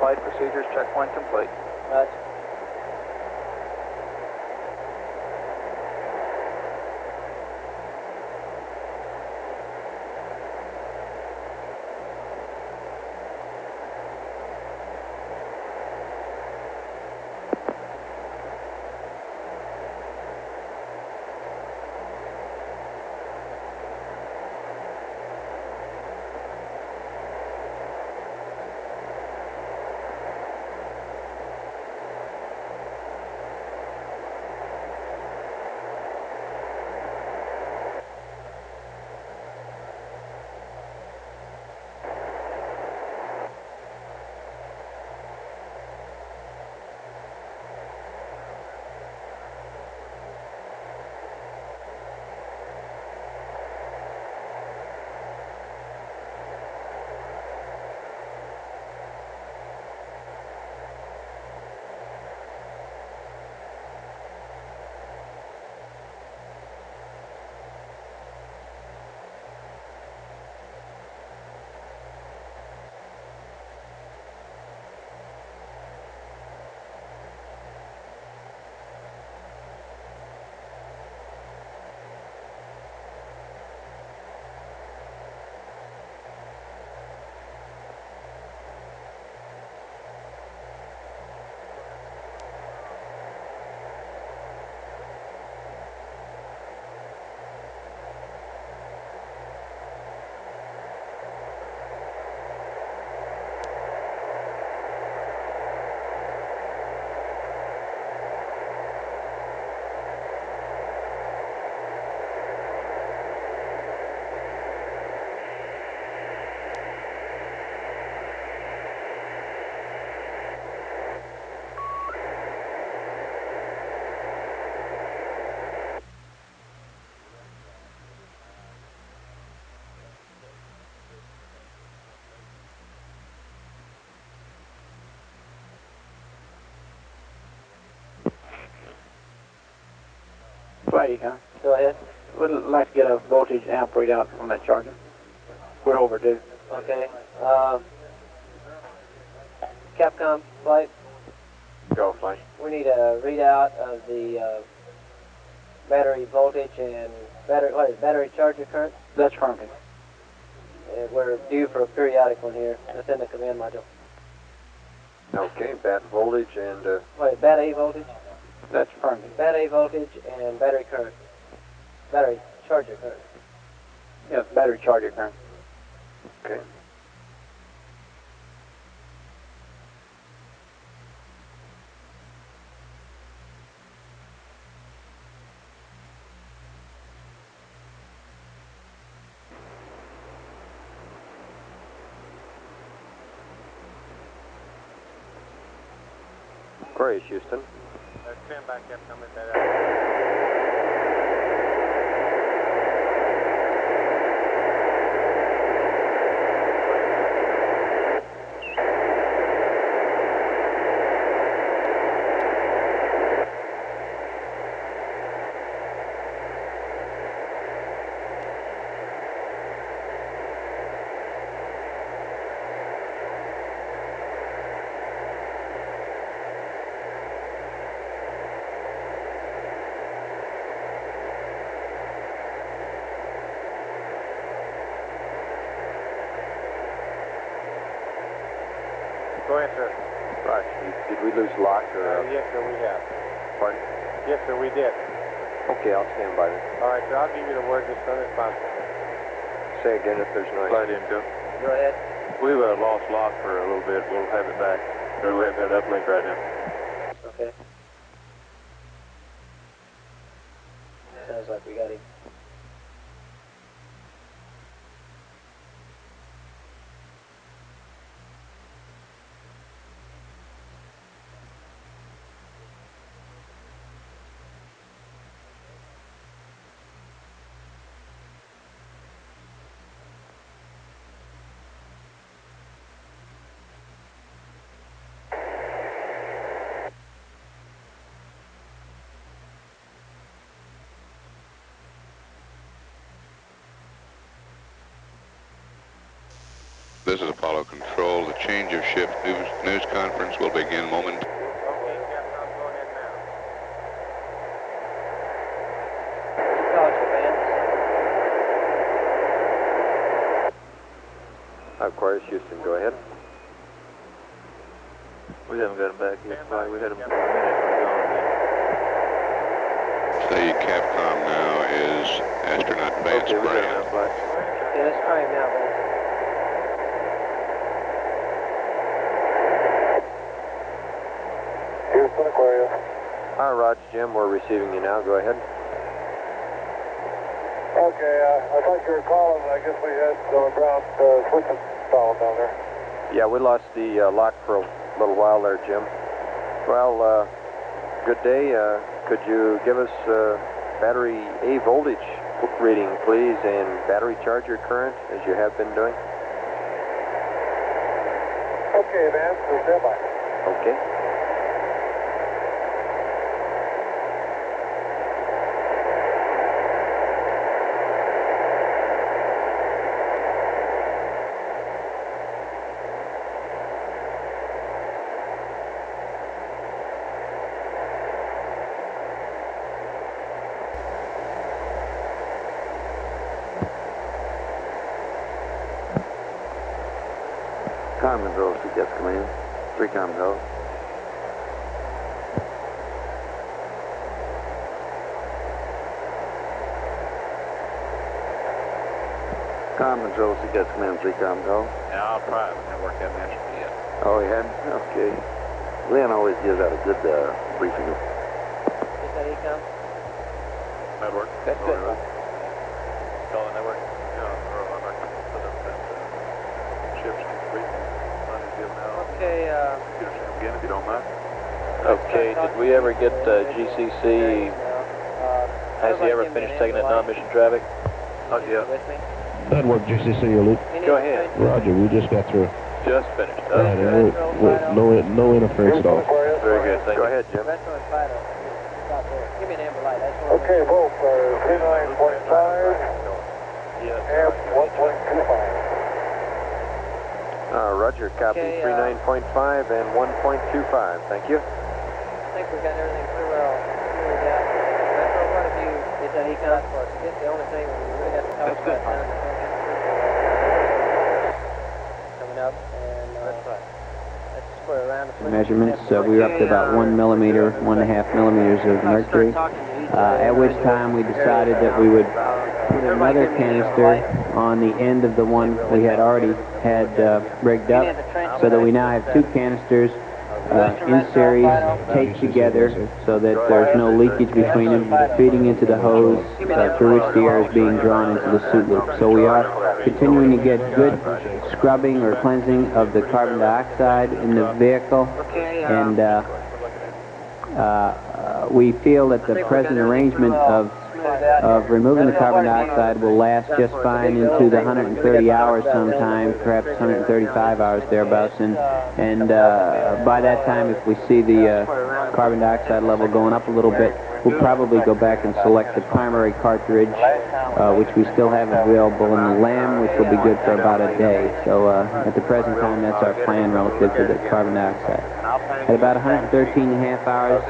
[SPEAKER 5] Flight procedures checkpoint complete.
[SPEAKER 3] Roger.
[SPEAKER 7] Flight Econ.
[SPEAKER 3] Go ahead. We'd like to get a voltage amp readout from that charger. We're overdue.
[SPEAKER 7] Okay. Capcom flight.
[SPEAKER 5] Go, flight.
[SPEAKER 7] We need a readout of the battery voltage and battery charger current.
[SPEAKER 3] That's firming.
[SPEAKER 7] We're due for a periodic one here. That's in the command module.
[SPEAKER 5] Okay, bat voltage and,
[SPEAKER 7] Bat A voltage.
[SPEAKER 3] That's firming.
[SPEAKER 7] Bat A voltage and battery current. Battery charger current.
[SPEAKER 3] Yes, battery charger current.
[SPEAKER 5] okay. Aquarius, Houston.
[SPEAKER 4] Stand back, Capcom, at that. Go ahead, sir.
[SPEAKER 5] Right. Did we lose lock or?
[SPEAKER 4] Yes, sir, we have.
[SPEAKER 5] Pardon?
[SPEAKER 4] Yes, sir, we did.
[SPEAKER 5] Okay, I'll stand by then.
[SPEAKER 4] All right, sir, I'll give you the word as soon as possible.
[SPEAKER 5] Say again if there's noise.
[SPEAKER 4] Flight in, go.
[SPEAKER 7] Go ahead.
[SPEAKER 4] We've lost lock for a little bit. We'll have it back. We have that uplink right now.
[SPEAKER 7] Okay. Sounds like we got him.
[SPEAKER 6] This is Apollo Control. The change of shift news conference will begin momentarily.
[SPEAKER 4] Okay, Capcom, go ahead now.
[SPEAKER 7] College advance.
[SPEAKER 5] Aquarius, Houston, go ahead.
[SPEAKER 4] We haven't got him back yet. We had him for a minute. We're gone then.
[SPEAKER 6] The Capcom now is astronaut Vance
[SPEAKER 4] Okay, we got him
[SPEAKER 6] Brand.
[SPEAKER 4] now, Flight.
[SPEAKER 7] Yeah, let's try him now, man.
[SPEAKER 2] Houston, Aquarius.
[SPEAKER 5] Hi, Roger, Jim. We're receiving you now. Go ahead.
[SPEAKER 2] Okay, I thought you were calling. I guess we had ground switches installed down there.
[SPEAKER 5] Yeah, we lost the lock for a little while there, Jim. Well, good day. Could you give us battery A voltage reading, please, and battery charger current, as you have been doing?
[SPEAKER 2] Okay, man, so stand by.
[SPEAKER 5] Okay.
[SPEAKER 8] Comm control, suggest command. 3 comm control. Comm control, suggest command. 3 comm control.
[SPEAKER 4] Yeah, I'll try it. I haven't worked that naturally yet.
[SPEAKER 8] Oh, you hadn't? Okay. Lynn always gives out a good briefing.
[SPEAKER 7] Is that ECOM?
[SPEAKER 4] Network.
[SPEAKER 7] That's good.
[SPEAKER 4] Call the network. Yeah, or I'd like to put up that ships briefing.
[SPEAKER 7] Okay,
[SPEAKER 4] Get us again if you don't mind.
[SPEAKER 5] Okay, did we ever get GCC? Has he ever finished taking that non-mission traffic?
[SPEAKER 4] Not yet.
[SPEAKER 7] with me?
[SPEAKER 9] Network GCC, Luke.
[SPEAKER 5] Go ahead.
[SPEAKER 9] Roger, we just got through.
[SPEAKER 5] Just finished.
[SPEAKER 9] Right, and no interference at all.
[SPEAKER 5] Very good. Thank you. Go ahead, Jim.
[SPEAKER 7] Retro and Fido. stop there. Give me an amber light. That's what
[SPEAKER 2] Okay, both 39.5 and 1.25.
[SPEAKER 5] Roger, copy
[SPEAKER 7] Okay,
[SPEAKER 5] 39.5 and 1.25. Thank you.
[SPEAKER 7] I think we got everything pretty well figured out. Retro, what have you did that econ for us? I guess the only thing we really got to talk about now is coming up, and let's square around the
[SPEAKER 10] measurements. We were up to about 1 millimeter, 1.5 millimeters of mercury, at which time we decided that we would put another canister on the end of the one we had already had rigged up, so that we now have two canisters in series, taped together, so that there's no leakage between them, feeding into the hose through which the air is being drawn into the suit loop. So we are continuing to get good scrubbing or cleansing of the carbon dioxide in the vehicle, and we feel that the present arrangement of removing the carbon dioxide will last just fine into the 130 hours sometime, perhaps 135 hours thereabouts, and by that time, if we see the carbon dioxide level going up a little bit, we'll probably go back and select the primary cartridge, which we still have available in the LAM, which will be good for about a day. So at the present time, that's our plan relative to the carbon dioxide. At about 113.5 hours,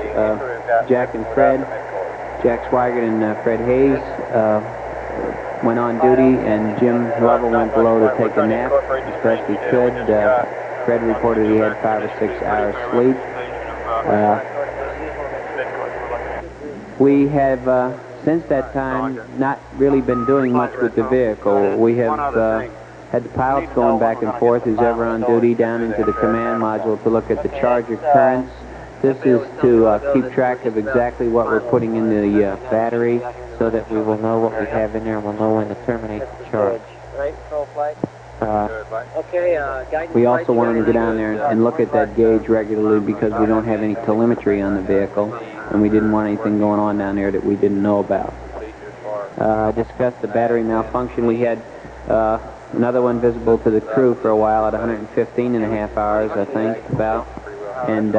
[SPEAKER 10] Jack and Fred, Jack Swigert and Fred Hayes went on duty, and Jim Lovell went below to take a nap as best he could. Fred reported he had 5 or 6 hours sleep. We have, since that time, not really been doing much with the vehicle. We have had the pilots going back and forth, who's ever on duty, down into the command module to look at the charger currents. This is to keep track of exactly what we're putting in the battery, so that we will know what we have in there and we'll know when to terminate the charge. We also want them to go down there and look at that gauge regularly, because we don't have any telemetry on the vehicle, and we didn't want anything going on down there that we didn't know about. I discussed the battery malfunction. We had another one visible to the crew for a while at 115.5 hours, I think, about, and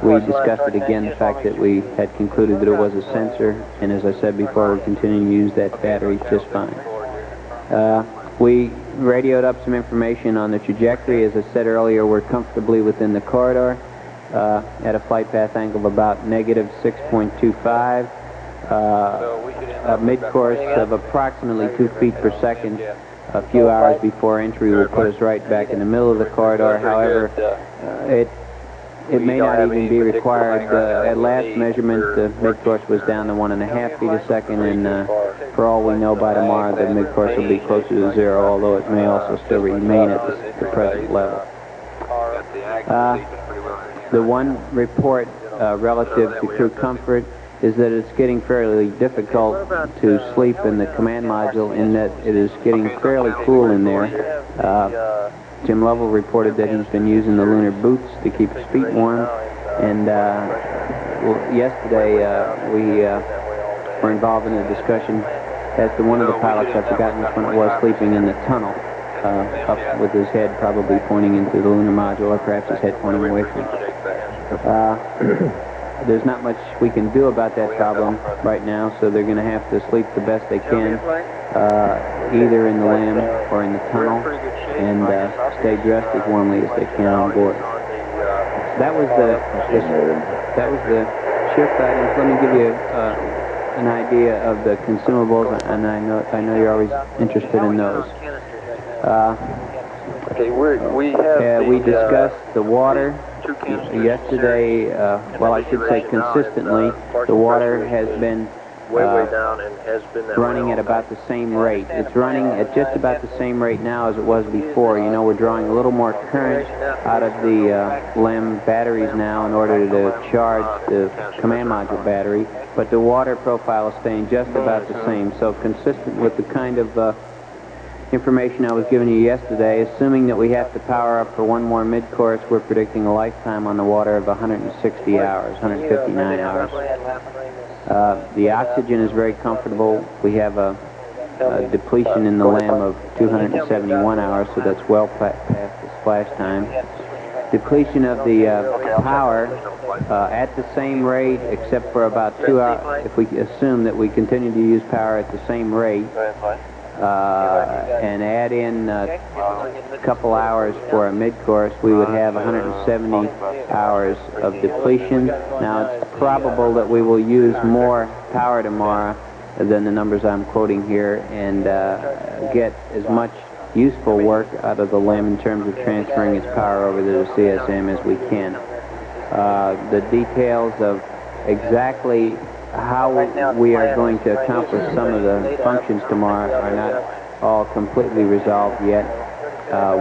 [SPEAKER 10] we discussed it again, the fact that we had concluded that it was a sensor, and as I said before, we're continuing to use that battery just fine. We radioed up some information on the trajectory. As I said earlier, we're comfortably within the corridor at a flight path angle of about negative 6.25, a mid-course of approximately 2 feet per second. A few hours before entry will put us right back in the middle of the corridor. However, it may not even be required. At last measurement, the mid-course was down to 1.5 feet a second, and for all we know, by tomorrow, the mid-course will be closer to 0, although it may also still remain at the present level. The one report relative to crew comfort is that it's getting fairly difficult to sleep in the command module, in that it is getting fairly cool in there. Jim Lovell reported that he's been using the lunar boots to keep his feet warm, and yesterday we were involved in a discussion as to one of the pilots, I've forgotten which one it was, sleeping in the tunnel, up with his head probably pointing into the lunar module, or perhaps his head pointing away from it. There's not much we can do about that problem right now, so they're going to have to sleep the best they can, either in the LAM or in the tunnel, and stay dressed as warmly as they can on board. That was the shift items. Let me give you an idea of the consumables, and I know you're always interested in those. We discussed the water. Yesterday, well, I should say consistently, the water has been running at about the same rate. It's running at just about the same rate now as it was before. You know, we're drawing a little more current out of the LEM batteries now in order to charge the command module battery, but the water profile is staying just about the same. So consistent with the kind of information I was giving you yesterday, assuming that we have to power up for one more mid-course, we're predicting a lifetime on the water of 160 hours, 159 hours. The oxygen is very comfortable. We have a depletion in the LAM of 271 hours, so that's well past the splash time. depletion of the power at the same rate, except for about 2 hours, if we assume that we continue to use power at the same rate, and add in a couple hours for a mid-course, we would have 170 hours of depletion. Now, it's probable that we will use more power tomorrow than the numbers I'm quoting here, and get as much useful work out of the LEM in terms of transferring its power over to the CSM as we can. The details of exactly how we are going to accomplish some of the functions tomorrow are not all completely resolved yet.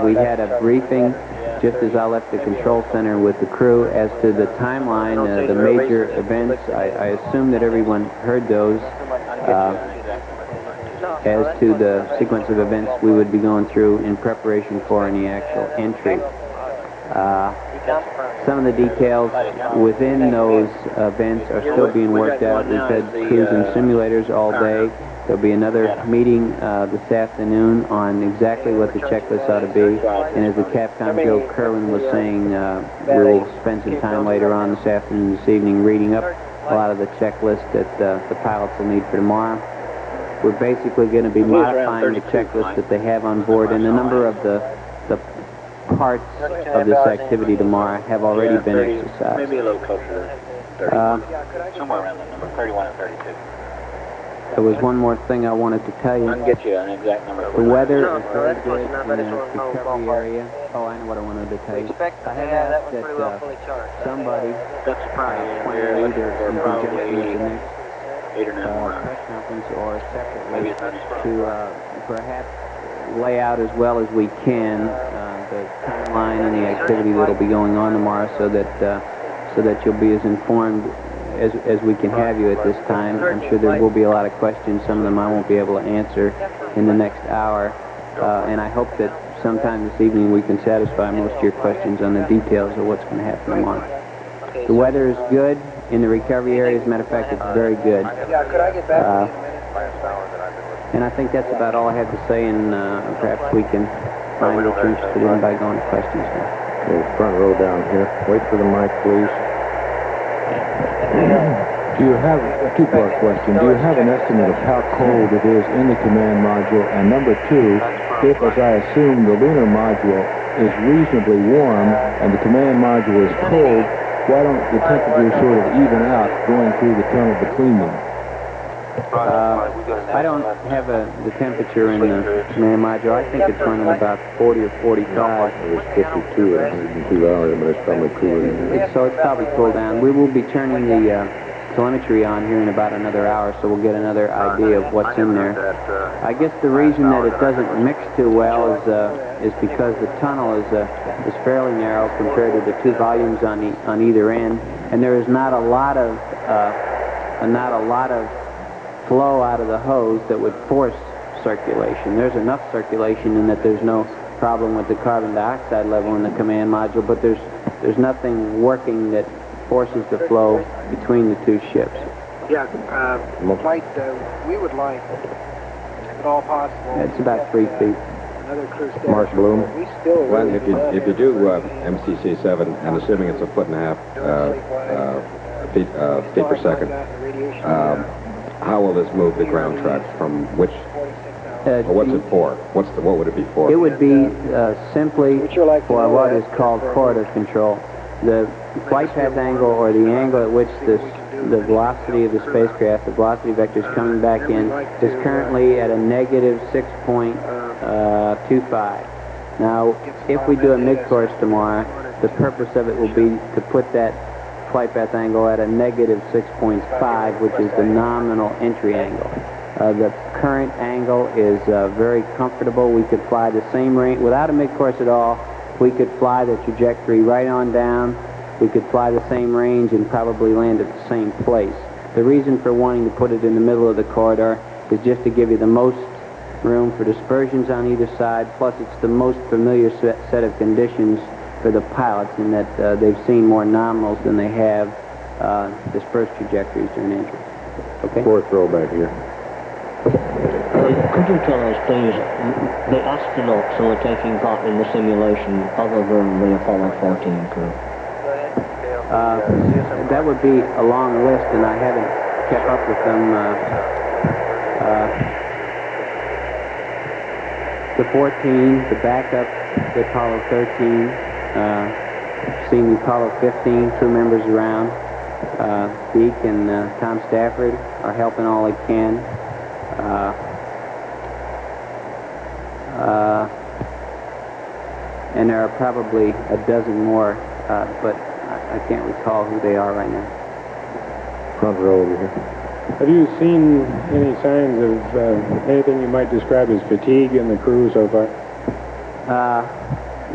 [SPEAKER 10] We had a briefing just as I left the control center with the crew as to the timeline, the major events. I assume that everyone heard those. As to the sequence of events we would be going through in preparation for any actual entry. Some of the details within those events are still being worked out. We've had crews in simulators all day. There'll be another meeting this afternoon on exactly what the checklist ought to be. And as the Capcom Joe Kerwin was saying, we will spend some time later on this afternoon, this evening, reading up a lot of the checklist that the pilots will need for tomorrow. We're basically going to be modifying the checklist that they have on board, and a number of the parts of this activity tomorrow have already been exercised.
[SPEAKER 8] Maybe a little closer to 30. Somewhere around that number, 31 and 32.
[SPEAKER 10] There was one more thing I wanted to tell you.
[SPEAKER 8] I can get you an exact number.
[SPEAKER 10] The weather is very good in the recovery area. Oh, I know what I wanted to tell you. I had asked that somebody either in conjunction with the next
[SPEAKER 8] 8 or 9 more
[SPEAKER 10] press conference or separately to perhaps lay out as well as we can the timeline and the activity that will be going on tomorrow, so that you'll be as informed as we can have you at this time. I'm sure there will be a lot of questions. Some of them I won't be able to answer in the next hour, and I hope that sometime this evening we can satisfy most of your questions on the details of what's going to happen tomorrow. The weather is good in the recovery area. As a matter of fact, it's very good. And I think that's about all I have to say, and perhaps we can find what you're interested in by going to questions now.
[SPEAKER 9] Okay, front row down here. Wait for the mic, please. Do you have a two-part question? Do you have an estimate of how cold it is in the command module? And number two, if, as I assume, the lunar module is reasonably warm and the command module is cold, why don't the temperatures sort of even out going through the tunnel between them?
[SPEAKER 10] I don't have the temperature in the command module. I think it's running about 40 or 45.
[SPEAKER 9] It was 52 at 102 hours, but it's probably cooler.
[SPEAKER 10] So it's probably cooled down. We will be turning the telemetry on here in about another hour, so we'll get another idea of what's in there. I guess the reason that it doesn't mix too well is because the tunnel is fairly narrow compared to the two volumes on either end, and there is not a lot of flow out of the hose that would force circulation. There's enough circulation in that there's no problem with the carbon dioxide level in the command module, but there's nothing working that forces the flow between the two ships.
[SPEAKER 11] Yeah, we would like, if at all possible,
[SPEAKER 10] It's about 3 feet.
[SPEAKER 11] another crew staff.
[SPEAKER 9] Mark Bloom.
[SPEAKER 11] We still
[SPEAKER 12] Well,
[SPEAKER 11] really
[SPEAKER 12] if you do MCC7, and assuming it's a 1.5 feet per second, how will this move the ground tracks from which? Or what's it for? What would it be for?
[SPEAKER 10] It would be simply for what is called corridor control. The flight path angle, or the angle at which the velocity of the spacecraft, the velocity vector is coming back in, is currently at a negative 6.25. Now, if we do a mid-course tomorrow, the purpose of it will be to put that flight path angle at a negative 6.5, which is the nominal entry angle. The current angle is very comfortable. We could fly the same range without a mid-course at all. We could fly the trajectory right on down. We could fly the same range and probably land at the same place. The reason for wanting to put it in the middle of the corridor is just to give you the most room for dispersions on either side, plus it's the most familiar set of conditions for the pilots in that they've seen more nominals than they have dispersed trajectories during entry. Okay?
[SPEAKER 9] Fourth row back here.
[SPEAKER 13] Could you tell us, please, the astronauts who are taking part in the simulation other than the Apollo 14 crew?
[SPEAKER 10] That would be a long list, and I haven't kept up with them. The 14, the backup, the Apollo 13, seeing the Apollo 15 crew members around. Deke and Tom Stafford are helping all they can. And there are probably a dozen more, but I can't recall who they are right now.
[SPEAKER 9] Front row over here.
[SPEAKER 14] Have you seen any signs of anything you might describe as fatigue in the crew so far?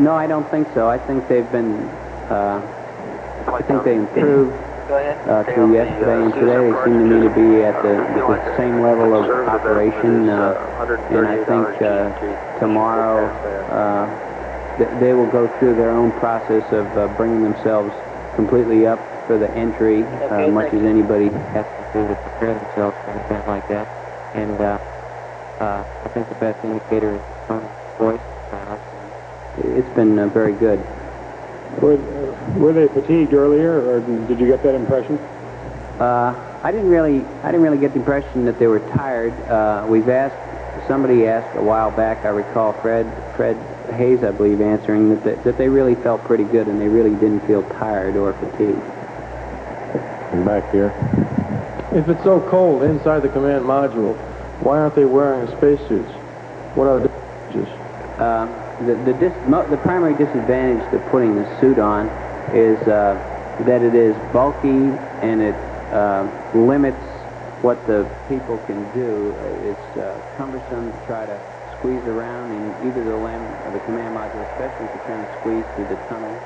[SPEAKER 10] No, I don't think so. I think they've been, I think they improved through yesterday and today. They seem to me to be at the same level of operation, and I think tomorrow they will go through their own process of bringing themselves completely up for the entry, much as anybody has to do to prepare themselves for an event like that. And I think the best indicator is the voice. It's been very good.
[SPEAKER 14] Were they fatigued earlier, or did you get that impression?
[SPEAKER 10] I didn't really get the impression that they were tired. Somebody asked a while back, I recall Fred Hayes, I believe, answering that they really felt pretty good and they really didn't feel tired or fatigued.
[SPEAKER 9] And back here.
[SPEAKER 15] If it's so cold inside the command module, why aren't they wearing spacesuits? What are the advantages?
[SPEAKER 10] The primary disadvantage to putting the suit on is that it is bulky and it limits what the people can do. It's cumbersome to try to squeeze around in either the LEM or the command module, especially if you're trying to squeeze through the tunnel.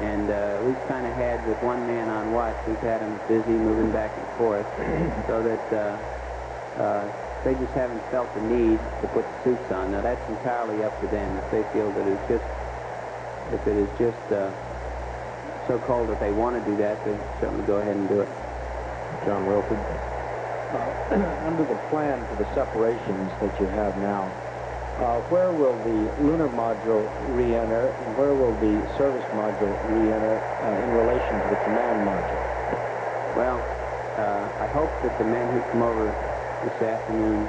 [SPEAKER 10] And we've kind of had, with one man on watch, we've had him busy moving back and forth, so that they just haven't felt the need to put the suits on. Now that's entirely up to them. If they feel that if it is just so cold that they want to do that, they certainly go ahead and do it.
[SPEAKER 9] John Wilford. Under the plan for the separations that you have now, where will the lunar module re-enter and where will the service module re-enter in relation to the command module?
[SPEAKER 10] Well, I hope that the men who come over this evening,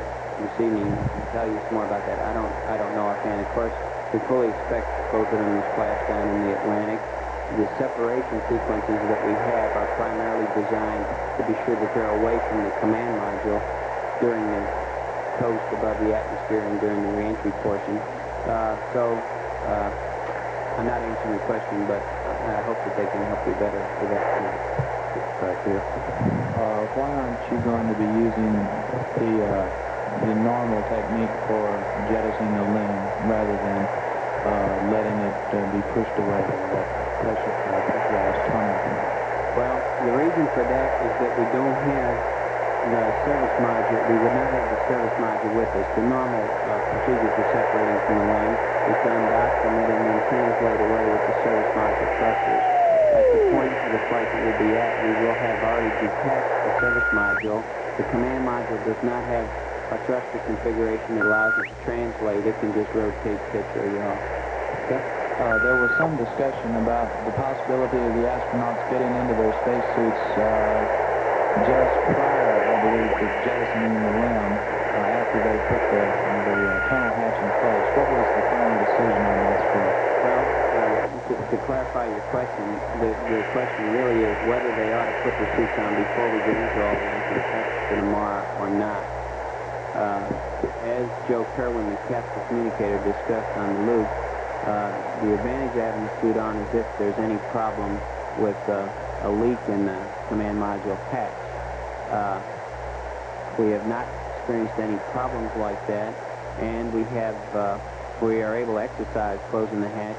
[SPEAKER 10] can tell you some more about that. I don't know offhand. Of course, we fully expect both of them to splash down in the Atlantic. The separation sequences that we have are primarily designed to be sure that they're away from the command module during the coast above the atmosphere and during the reentry portion. I'm not answering your question, but I hope that they can help you better with that.
[SPEAKER 9] Back here.
[SPEAKER 16] Why aren't you going to be using the normal technique for jettisoning the LEM rather than letting it be pushed away by that pressurized tunnel?
[SPEAKER 10] Well, the reason for that is that we don't have the service module. We would not have the service module with us. The normal procedure for separating from the LEM is done documented and then translated away with the service module thrusters. At the point of the flight that we'll be at, we will have already detached the service module. The command module does not have a thruster configuration that allows it to translate. It can just rotate, pitch, or yaw.
[SPEAKER 16] Okay. There was some discussion about the possibility of the astronauts getting into their spacesuits just prior, I believe, to jettisoning the LEM after they put the tunnel hatch in place. What was the final decision on that score?
[SPEAKER 10] Well, to clarify your question, the question really is whether they ought to put the suits on before we get into all the engine tests for tomorrow or not. As Joe Kerwin, the capsule communicator, discussed on the loop, the advantage of having the suit on is if there's any problem with a leak in the command module hatch. We have not experienced any problems like that, and we are able to exercise closing the hatch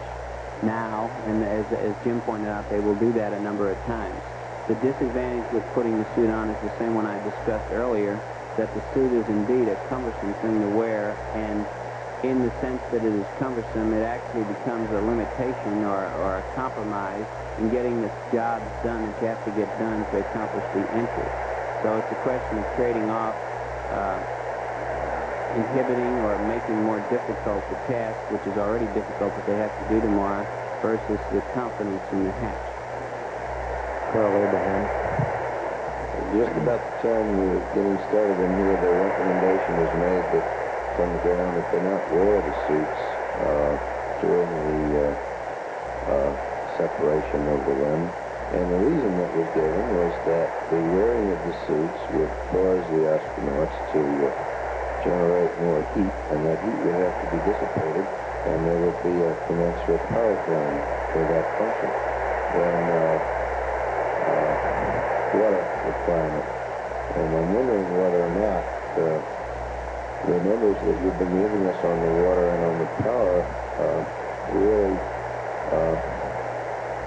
[SPEAKER 10] now, and as Jim pointed out, they will do that a number of times. The disadvantage with putting the suit on is the same one I discussed earlier, that the suit is indeed a cumbersome thing to wear, and in the sense that it is cumbersome, it actually becomes a limitation or a compromise in getting the jobs done that you have to get done to accomplish the entry. So it's a question of trading off inhibiting or making more difficult the task, which is already difficult that they have to do tomorrow, versus the confidence in the hatch?
[SPEAKER 5] Carl Abraham.
[SPEAKER 17] Just about the time we were getting started in here, the recommendation was made that from the ground that they not wear the suits during the separation of the limb. And the reason that was given was that the wearing of the suits would cause the astronauts to generate more heat, and that heat would have to be dissipated, and there would be a commensurate power drain for that function. Then water requirement. And I'm wondering whether or not the numbers that you've been giving us on the water and on the power really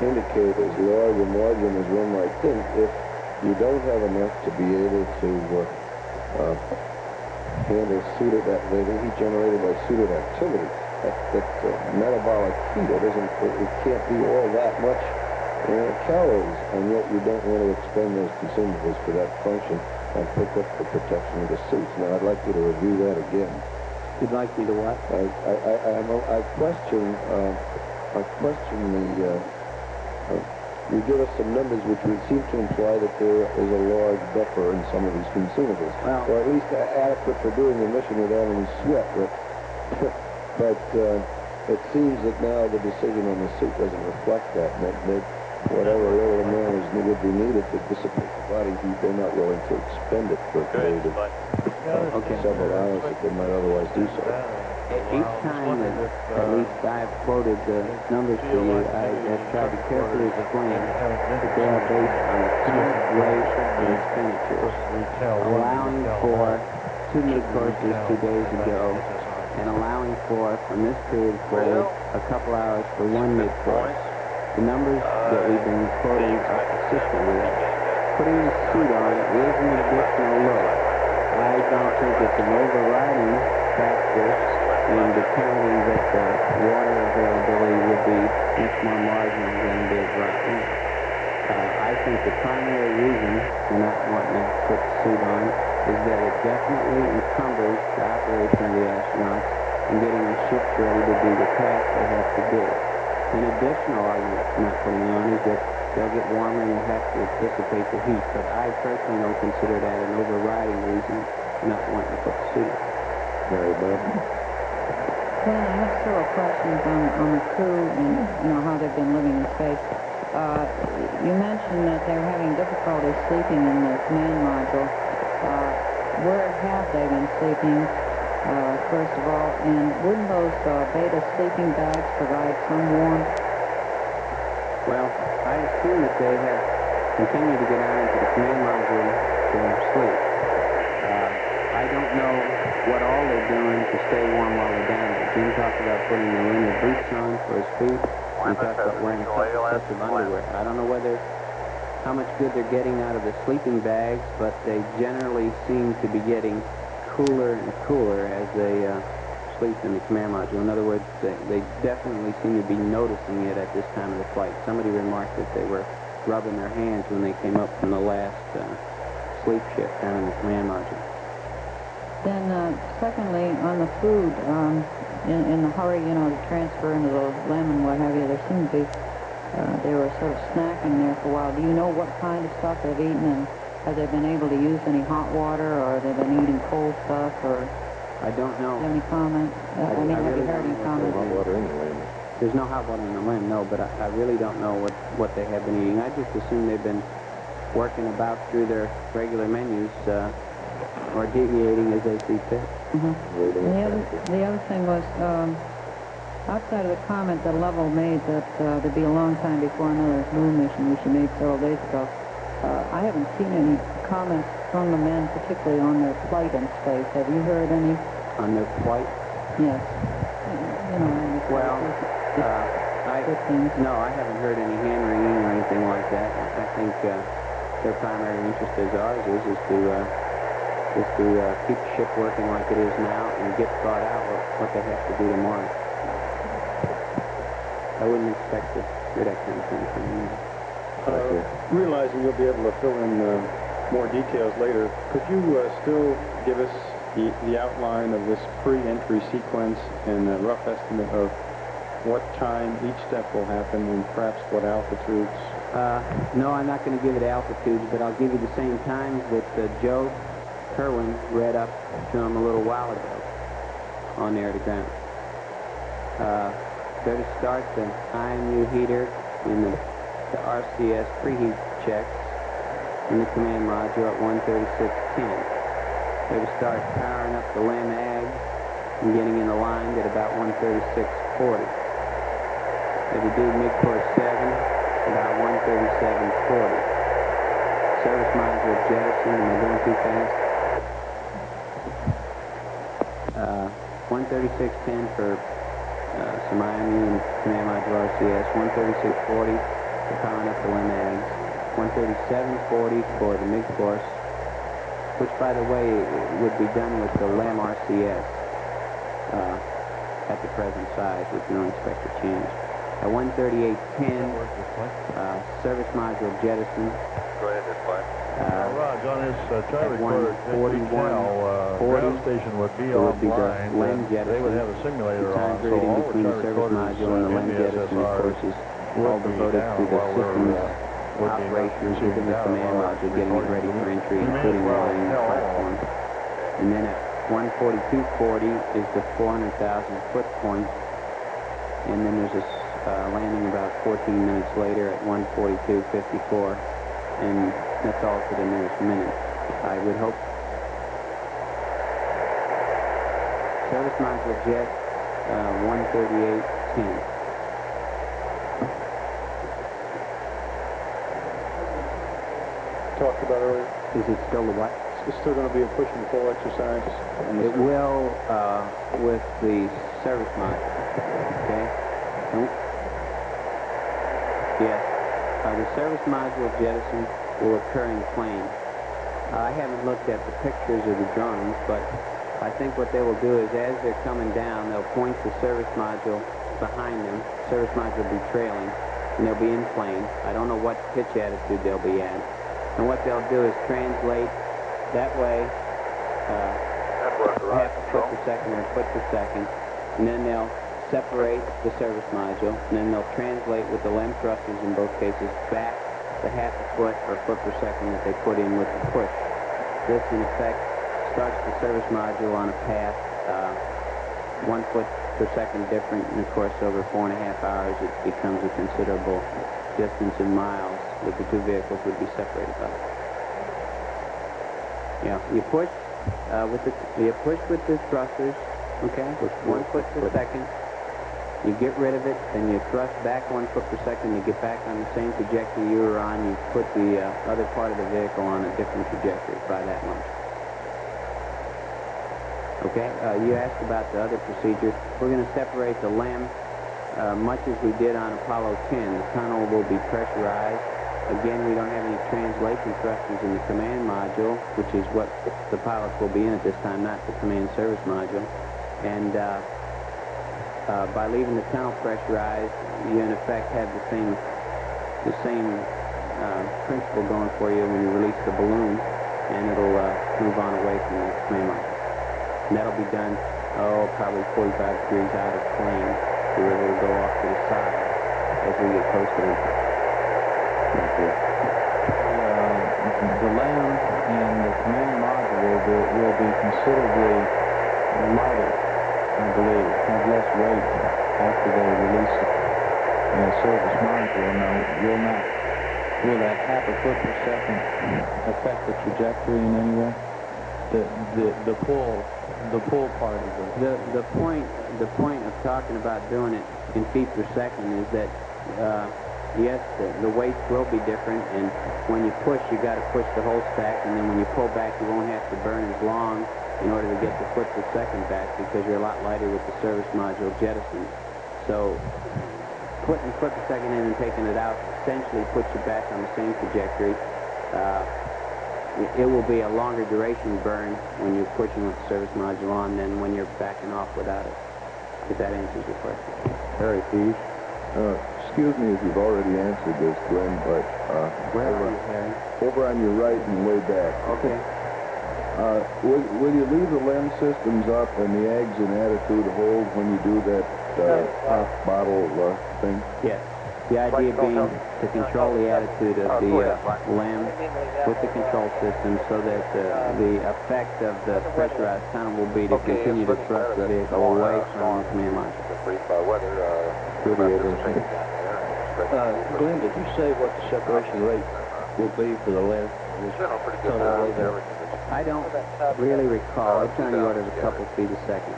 [SPEAKER 17] indicate as large a margin as one might think if you don't have enough to be able to handle suited the heat generated by suited activity. That metabolic heat, it can't be all that much calories, and yet you don't want to expend those consumables for that function and pick up the protection of the suits. Now, I'd like you to review that again.
[SPEAKER 10] You'd like me to what?
[SPEAKER 17] I question the. You give us some numbers which would seem to imply that there is a large buffer in some of these consumables, or at least adequate for doing the mission without any sweat. But it seems that now the decision on the suit doesn't reflect that, and that whatever little amount would be needed to dissipate the body heat, they're not willing to expend it for a period of several hours that they might otherwise do so.
[SPEAKER 10] Each time that at least I've quoted the numbers to you, I have tried to carefully explain that they are based on the current rate of expenditures, allowing for 2 mid-courses 2 days ago, and allowing for, from this period forward, a couple hours for 1 mid-course. The numbers that we've been quoting are consistent with that. Putting the suit on is an additional load. I don't think it's an overriding factor in determining that the water availability would be much more marginal than it is right now. I think the primary reason for not wanting to put the suit on is that it definitely encumbers the operation of the astronauts in getting the ships ready to do the task they have to do. An additional argument for not putting it on is that they'll get warmer and they'll have to dissipate the heat, but I personally don't consider that an overriding reason for not wanting to put the suit on.
[SPEAKER 17] Mary Beth?
[SPEAKER 18] Well, I have several questions on the crew and how they've been living in space. You mentioned that they're having difficulty sleeping in the command module. Where have they been sleeping, first of all, and wouldn't those beta sleeping bags provide some warmth?
[SPEAKER 10] Well, I assume that they have continued to get on into the command module to sleep. I don't know what all they're doing to stay warm while they're down there. Jim talked about putting the linen boots on for his feet. He talked about wearing a couple sets of underwear. I don't know how much good they're getting out of the sleeping bags, but they generally seem to be getting cooler and cooler as they sleep in the command module. In other words, they definitely seem to be noticing it at this time of the flight. Somebody remarked that they were rubbing their hands when they came up from the last sleep shift down in the command module.
[SPEAKER 18] Then, secondly, on the food, in the hurry, to transfer into the limb and what have you, there seemed to be, they were sort of snacking there for a while. Do you know what kind of stuff they've eaten, and have they been able to use any hot water, or have they been eating cold stuff, or?
[SPEAKER 10] I don't know.
[SPEAKER 18] Do you have any comment?
[SPEAKER 10] I
[SPEAKER 18] have
[SPEAKER 10] really
[SPEAKER 18] you heard any comment?
[SPEAKER 17] Hot water in the limb.
[SPEAKER 10] There's no hot water in the limb, no, but I really don't know what they have been eating. I just assume they've been working about through their regular menus, or deviating as they see fit.
[SPEAKER 18] Mm-hmm. The other thing was, outside of the comment that Lovell made that there'd be a long time before another moon mission, which he made several days ago, I haven't seen any comments from the men, particularly on their flight in space. Have you heard any?
[SPEAKER 10] On their flight?
[SPEAKER 18] Yes.
[SPEAKER 10] Well, no, I haven't heard any hand-wringing or anything like that. I think their primary interest, as ours is to keep the ship working like it is now and get thought out what they have to do tomorrow. I wouldn't expect to hear that kind of thing from them.
[SPEAKER 14] Realizing you'll be able to fill in more details later, could you still give us the outline of this pre-entry sequence and a rough estimate of what time each step will happen and perhaps what altitudes?
[SPEAKER 10] No, I'm not going to give it altitudes, but I'll give you the same times that Joe Kerwin read up to him a little while ago on air to ground. They're to start the IMU heater in the RCS preheat checks in the command module at 136.10. They're to start powering up the LEM ag and getting in the line at about 136.40. They're to do mid-course 7 about 137.40. Service module jettison, am I going too fast? 136.10 for some IMU and command module RCS, 136.40 for powering up the LEM ags, 137.40 for the mid-course, which, by the way, would be done with the LEM RCS at the present size, which we don't expect to change. At 138.10, service module jettison.
[SPEAKER 4] Go ahead, display.
[SPEAKER 19] Raj, on his chart recorder,
[SPEAKER 10] 41.40,
[SPEAKER 19] ground station would be offline.
[SPEAKER 10] The LEM jettison.
[SPEAKER 19] They would have a simulator
[SPEAKER 10] the time
[SPEAKER 19] on,
[SPEAKER 10] period
[SPEAKER 19] so
[SPEAKER 10] in
[SPEAKER 19] all
[SPEAKER 10] between the service module and the LEM jettison, of course, is all devoted to the system's operations within the command module, getting it ready for entry, including lining the platform. And then at 142.40 is the 400,000 foot point, and then there's a landing about 14 minutes later at 142.54, and that's all to the nearest minute. I would hope. Service module jet, 138.10.
[SPEAKER 14] Talked about earlier.
[SPEAKER 10] Is it still the what?
[SPEAKER 14] It's still going to be a push and pull exercise.
[SPEAKER 10] It will with the service module. Okay? Yes. The service module jettison will occur in plane. I haven't looked at the pictures of the drones, but I think what they will do is as they're coming down, they'll point the service module behind them. Service module will be trailing, and they'll be in plane. I don't know what pitch attitude they'll be at. And what they'll do is translate that way half a foot per second or a foot per second, and then they'll separate the service module, and then they'll translate with the LEM thrusters in both cases back the half a foot or a foot per second that they put in with the push. This, in effect, starts the service module on a path 1 foot per second different, and of course over 4.5 hours it becomes a considerable distance in miles that the two vehicles would be separated by. Yeah, you push with the thrusters, okay, with 1 foot per second. You get rid of it, then you thrust back 1 foot per second. You get back on the same trajectory you were on. You put the other part of the vehicle on a different trajectory by that much. Okay, you asked about the other procedure. We're going to separate the LEM much as we did on Apollo 10. The tunnel will be pressurized. Again, we don't have any translation thrusters in the command module, which is what the pilots will be in at this time, not the command service module. And by leaving the tunnel pressurized, you in effect have the same principle going for you when you release the balloon, and it'll move on away from the command module. And that'll be done, probably 45 degrees out of plane, so that it'll go off to the side as we get close to entry.
[SPEAKER 16] The LEM and the command module will be considerably lighter, I believe, have less weight after they release the service module. Now, will that half a foot per second affect the trajectory in any way? The pull part of
[SPEAKER 10] the point of talking about doing it in feet per second is that yes, the weights will be different, and when you push, you got to push the whole stack, and then when you pull back, you won't have to burn as long in order to get the foot per second back, because you're a lot lighter with the service module jettison. So putting foot per second in and taking it out essentially puts you back on the same trajectory. It will be a longer duration burn when you're pushing with the service module on than when you're backing off without it, if that answers your question.
[SPEAKER 17] Harry Pease. Excuse me if you've already answered this, Glenn, but
[SPEAKER 10] where are you, Harry?
[SPEAKER 17] Over on your right and way back.
[SPEAKER 10] Okay.
[SPEAKER 17] Will you leave the lens systems up and the eggs in attitude hold when you do that off bottle thing?
[SPEAKER 10] Yes. The idea being to control the attitude of the LEM with the control system so that the effect of the pressurized tunnel will be to continue to thrust the vehicle away from the command module.
[SPEAKER 5] Brief by weather.
[SPEAKER 8] Glenn, did you say what the separation rate will be for the lens?
[SPEAKER 10] I don't really recall. It's on the order of a couple feet a second.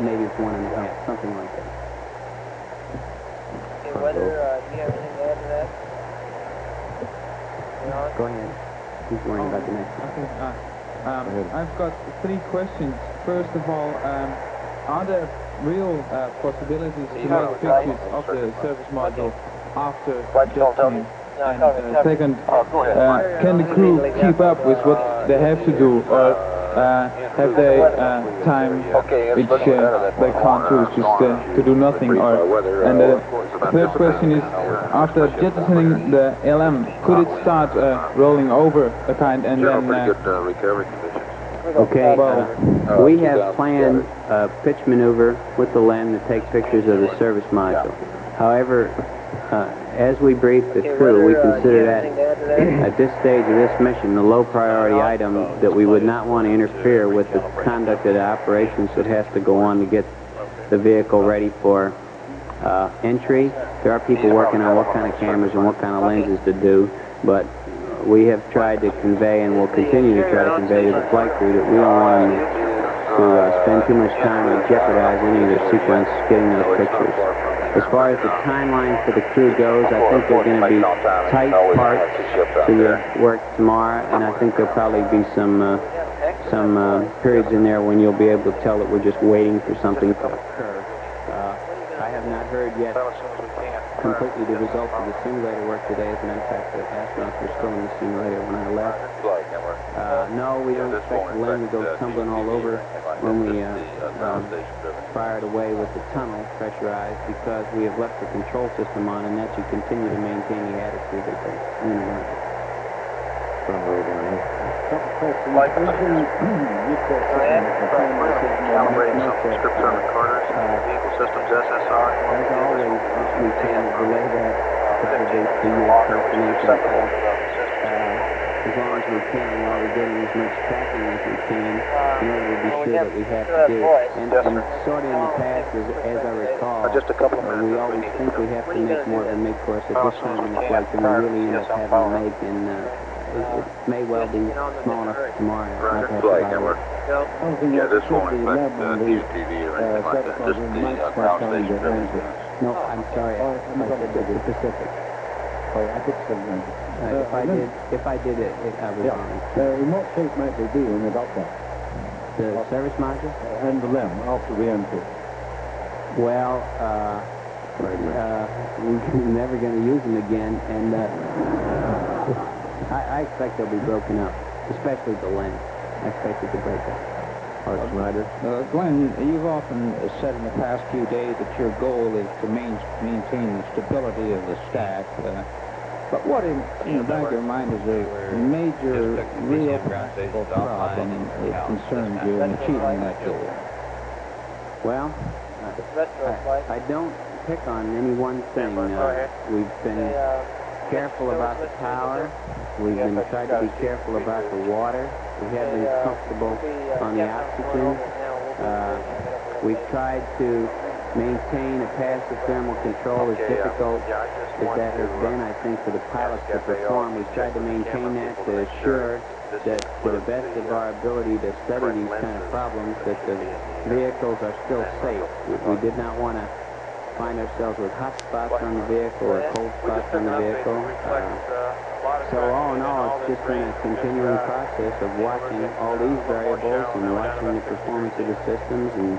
[SPEAKER 10] Maybe it's 1.5, something like that.
[SPEAKER 7] Okay, Weather, do you have anything to add to that?
[SPEAKER 10] Go ahead. He's worrying about the next one.
[SPEAKER 16] Okay. I've got 3 questions. First of all, are there real possibilities to make pictures of the service module after jettisoning? And second, can the crew keep up with what they have to do, or have they time which they can't use just to do nothing? And the third question is, after jettisoning the LM, could it start rolling over a kind and then...
[SPEAKER 5] recovery conditions.
[SPEAKER 10] Okay, we have planned a pitch maneuver with the LEM to take pictures of the service module. However, as we brief the crew, we consider that at this stage of this mission, the low priority item that we would not want to interfere with the conduct of the operations that has to go on to get the vehicle ready for entry. There are people working on what kind of cameras and what kind of lenses to do, but we have tried to convey and will continue to try to convey to the flight crew that we don't want them to spend too much time or jeopardize any of their sequence getting those pictures. As far as the timeline for the crew goes, I think they're going to be tight parts to the work tomorrow, and I think there'll probably be some periods in there when you'll be able to tell that we're just waiting for something to occur. I have not heard yet completely the results of the simulator work today. As a matter of fact, the astronauts were still in the simulator when I left. No, we don't expect the LEM to go tumbling all over when we fire it away with the tunnel pressurized, because we have left the control system on, and that should continue to maintain the attitude of the lunar module.
[SPEAKER 5] Calibrating some scripts on recorders, vehicle systems SSR.
[SPEAKER 10] As always, we can delay that probably 2 years post-announcement time. As long as we can, while we're getting as much tracking as we can, in order to be sure that we have to do. And sort of in the past, as I recall,
[SPEAKER 5] Just a couple of minutes.
[SPEAKER 10] we always think we have to make more of a MIG course at this time in the flight than we really end up having to make, and it may well be small enough tomorrow.
[SPEAKER 17] Yeah, this won't affect TV or anything like that. Just the ground station.
[SPEAKER 10] No, I'm sorry. I said the Pacific. If I did it, I was wrong.
[SPEAKER 17] In what shape might they be when they got that?
[SPEAKER 10] The service module?
[SPEAKER 17] And the LEM, after the entry.
[SPEAKER 10] Well, we're never going to use them again, and I expect they'll be broken up, especially the LEM. I expect it to break up.
[SPEAKER 9] Glenn, you've often said in the past few days that your goal is to maintain the stability of the stack. But what in the back of your mind is a major, real practical problem that concerns you in achieving that goal?
[SPEAKER 10] Well, I don't pick on any one thing. We've been careful about the power. We've been trying to be careful about the water. We have been comfortable on the oxygen. We've tried to maintain a passive thermal control, as difficult as that has been, I think, for the pilots to perform. We've tried to maintain that to assure that, to the best of our ability to study these kind of problems, that the vehicles are still safe. We did not want to find ourselves with hot spots on the vehicle or cold spots on the vehicle. So all in all, it's just been a continuing process of watching all these variables and watching the performance of the systems and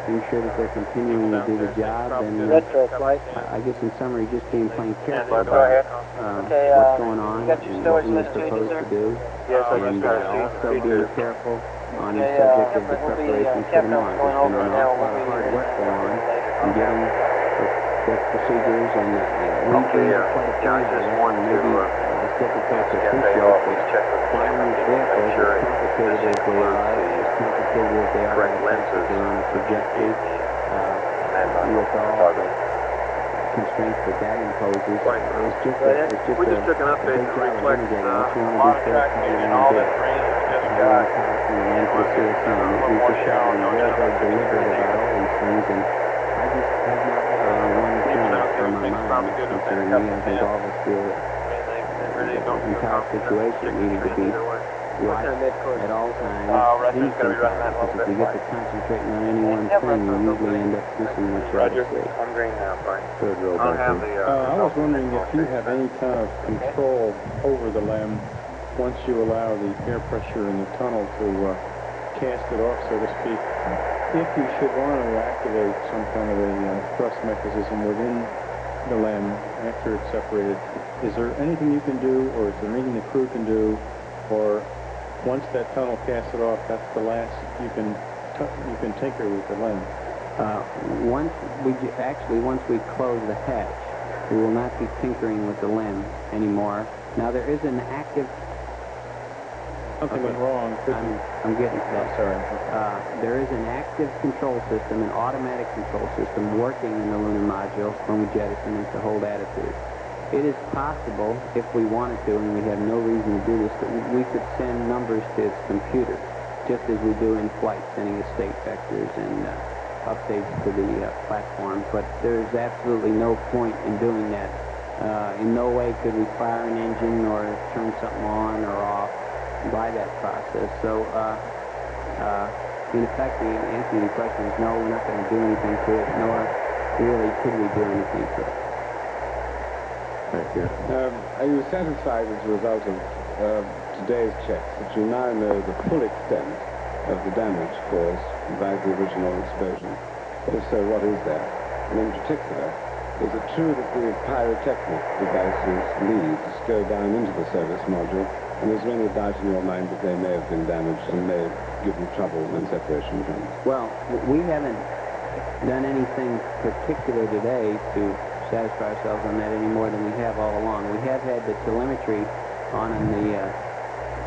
[SPEAKER 10] being sure that they're continuing to do the job. And I guess in summary, just being plain careful about what's going on and what we are supposed to do, and also being careful on the subject of the preparations for tomorrow. There's been an awful lot of hard work going on in getting the procedures, and we've been quite a fan of that, and maybe it's difficult to appreciate, but
[SPEAKER 5] check with the
[SPEAKER 10] flying these vehicles,
[SPEAKER 5] sure
[SPEAKER 10] as complicated as they are, as complicated as they are,
[SPEAKER 5] correct
[SPEAKER 10] the fact that
[SPEAKER 5] lenses
[SPEAKER 10] they're on a trajectory, with all the constraints that imposes, it's just
[SPEAKER 5] we just took an update
[SPEAKER 10] big
[SPEAKER 5] that
[SPEAKER 10] job of
[SPEAKER 5] reflects
[SPEAKER 10] integrating what you
[SPEAKER 5] a
[SPEAKER 10] want
[SPEAKER 5] lot
[SPEAKER 10] to
[SPEAKER 5] of
[SPEAKER 10] do first, how you
[SPEAKER 5] tracking and
[SPEAKER 10] want
[SPEAKER 5] all
[SPEAKER 10] to do
[SPEAKER 5] this
[SPEAKER 10] it.
[SPEAKER 5] rain that we just
[SPEAKER 10] How you want
[SPEAKER 5] got.
[SPEAKER 10] to tie it from the lens to the CSM.
[SPEAKER 5] A little
[SPEAKER 10] We've
[SPEAKER 5] more
[SPEAKER 10] just got to be
[SPEAKER 5] shallow,
[SPEAKER 10] very,
[SPEAKER 5] just
[SPEAKER 10] very
[SPEAKER 5] about
[SPEAKER 10] deliberate about all these things, and I just have not had any one thing
[SPEAKER 5] People don't
[SPEAKER 10] on
[SPEAKER 5] seem
[SPEAKER 10] my
[SPEAKER 5] to think
[SPEAKER 10] mind
[SPEAKER 5] probably good within a
[SPEAKER 10] concerning me.
[SPEAKER 5] couple
[SPEAKER 10] I think all of us feel that
[SPEAKER 5] They really don't
[SPEAKER 10] the
[SPEAKER 5] feel
[SPEAKER 10] entire
[SPEAKER 5] confident
[SPEAKER 10] situation
[SPEAKER 5] sticking
[SPEAKER 10] needed to
[SPEAKER 5] trends
[SPEAKER 10] be
[SPEAKER 5] either way.
[SPEAKER 10] watched at all times,
[SPEAKER 5] Redmond's going to be running that a
[SPEAKER 10] because
[SPEAKER 5] little
[SPEAKER 10] if you
[SPEAKER 5] bit
[SPEAKER 10] get to concentrating on any one thing, you usually end up missing what you ought to see.
[SPEAKER 5] I'm green now, Brian.
[SPEAKER 17] Third row
[SPEAKER 5] I'll
[SPEAKER 17] back
[SPEAKER 5] have
[SPEAKER 17] here.
[SPEAKER 5] the...
[SPEAKER 14] I was wondering if you have any kind of control over the LEM once you allow the air pressure in the tunnel to cast it off, so to speak. If you should want to activate some kind of a thrust mechanism within the LEM after it's separated, is there anything you can do, or is there anything the crew can do, or once that tunnel casts it off, that's the last you can tinker with the LEM?
[SPEAKER 10] Once we close the hatch, we will not be tinkering with the LEM anymore. Now there is an active...
[SPEAKER 14] Something went wrong.
[SPEAKER 10] I'm getting to that.
[SPEAKER 14] Sorry.
[SPEAKER 10] There is an active control system, an automatic control system working in the lunar module when we jettison it to hold attitude. It is possible, if we wanted to, and we have no reason to do this, that we could send numbers to its computer, just as we do in flight, sending us state vectors and updates to the platform. But there's absolutely no point in doing that. In no way could we fire an engine or turn something on or off by that process. So, in effect, the answer to your question is no, we're not going to do anything to it, nor really could we do anything to it.
[SPEAKER 17] Back here.
[SPEAKER 20] Are you satisfied as a result of today's checks that you now know the full extent of the damage caused by the original explosion? If so, what is that? And in particular, is it true that the pyrotechnic devices leads go down into the service module, and is there any doubt in your mind that they may have been damaged and may have given trouble when separation comes?
[SPEAKER 10] Well, we haven't done anything particular today to satisfy ourselves on that any more than we have all along. We have had the telemetry on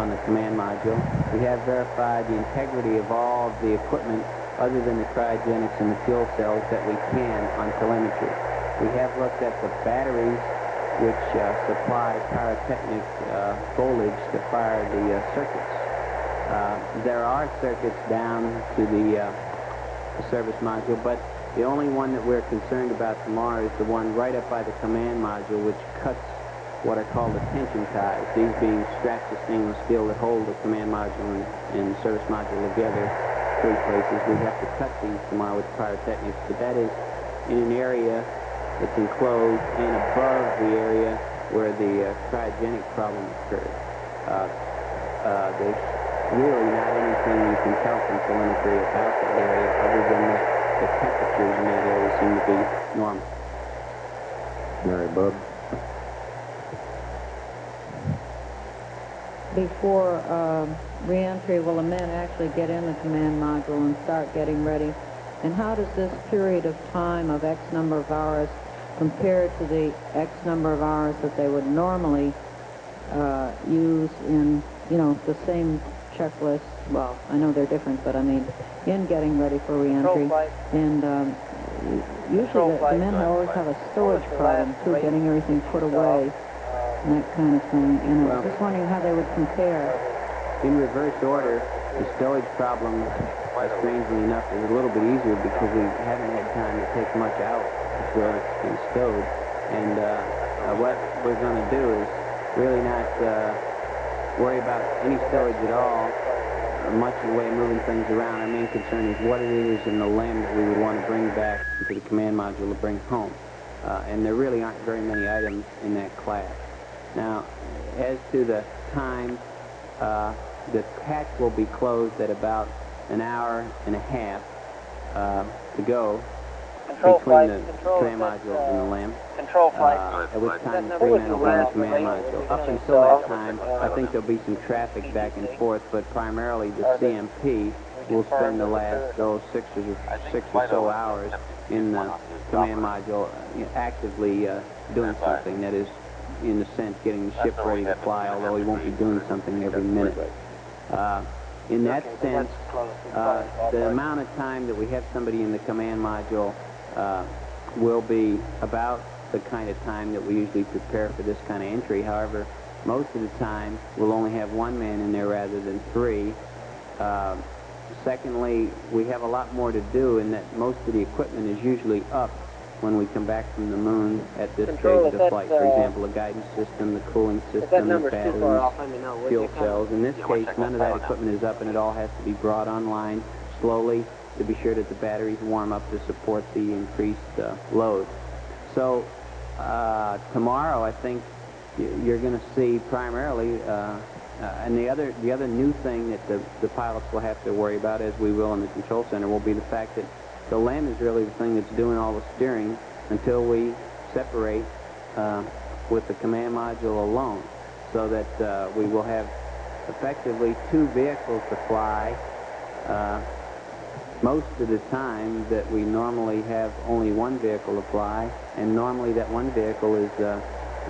[SPEAKER 10] the command module. We have verified the integrity of all of the equipment other than the cryogenics and the fuel cells that we can on telemetry. We have looked at the batteries which supply pyrotechnic voltage to fire the circuits. There are circuits down to the service module, but the only one that we're concerned about tomorrow is the one right up by the command module, which cuts what are called the tension ties, these being straps of stainless steel that hold the command module and service module together 3 places. We have to cut these tomorrow with pyrotechnics, but that is in an area that's enclosed and above the area where the cryogenic problem occurred. There's really not anything you can tell from telemetry about that area other than that the temperatures in that area seem to be normal.
[SPEAKER 17] All right, Bob.
[SPEAKER 18] Before re-entry, will the men actually get in the command module and start getting ready? And how does this period of time of X number of hours compare to the X number of hours that they would normally use in, the same checklist? Well, I know they're different, but I mean, in getting ready for re-entry. And usually the men always have a storage problem, too, getting everything put away and that kind of thing. And I was just wondering how they would compare.
[SPEAKER 10] In reverse order, the stowage problem, strangely enough, is a little bit easier because we haven't had time to take much out before it's been stowed. And what we're going to do is really not worry about any stowage at all, much in the way of moving things around. Our main concern is what it is in the LEM that we would want to bring back to the command module to bring home. And there really aren't very many items in that class. Now, as to the time, the hatch will be closed at about an hour and a half to go between the command module and the LEM. At which time the 3 men will be in the command module. Up until that time, I think there'll be some traffic back and forth, but primarily the CMP will spend the last 6 or so hours in the command module actively doing something, that is, in a sense, getting the ship ready to fly, although he won't be doing something every minute. In that sense, the amount of time that we have somebody in the command module will be about the kind of time that we usually prepare for this kind of entry. However, most of the time, we'll only have one man in there rather than three. Secondly, we have a lot more to do in that most of the equipment is usually up when we come back from the moon at this
[SPEAKER 7] Control,
[SPEAKER 10] stage of the flight. For example, the guidance system, the cooling system, the batteries, fuel cells. In this case, none of that equipment is up, and it all has to be brought online slowly to be sure that the batteries warm up to support the increased load. So tomorrow, I think you're going to see primarily, and the other new thing that the pilots will have to worry about, as we will in the control center, will be the fact that the LEM is really the thing that's doing all the steering until we separate with the command module alone, so that we will have effectively two vehicles to fly most of the time that we normally have only one vehicle to fly, and normally that one vehicle is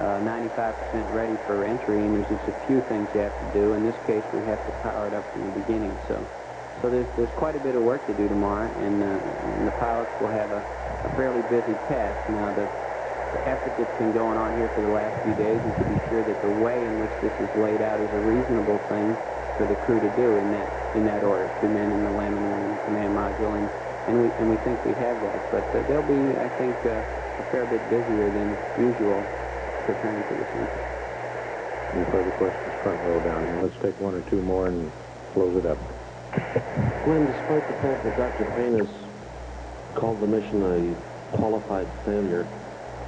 [SPEAKER 10] 95% ready for entry, and there's just a few things you have to do. In this case, we have to power it up from the beginning. So there's quite a bit of work to do tomorrow, and the pilots will have a fairly busy task. Now, the effort that's been going on here for the last few days is to be sure that the way in which this is laid out is a reasonable thing for the crew to do in that order. 2 men in the LEM and 1 in the command module, and we think we have that. But they'll be, I think, a fair bit busier than usual preparing for this entry.
[SPEAKER 9] Any further questions? Front row down here. Let's take 1 or 2 more and close it up.
[SPEAKER 21] Glenn, despite the fact that Dr. Payne has called the mission a qualified failure,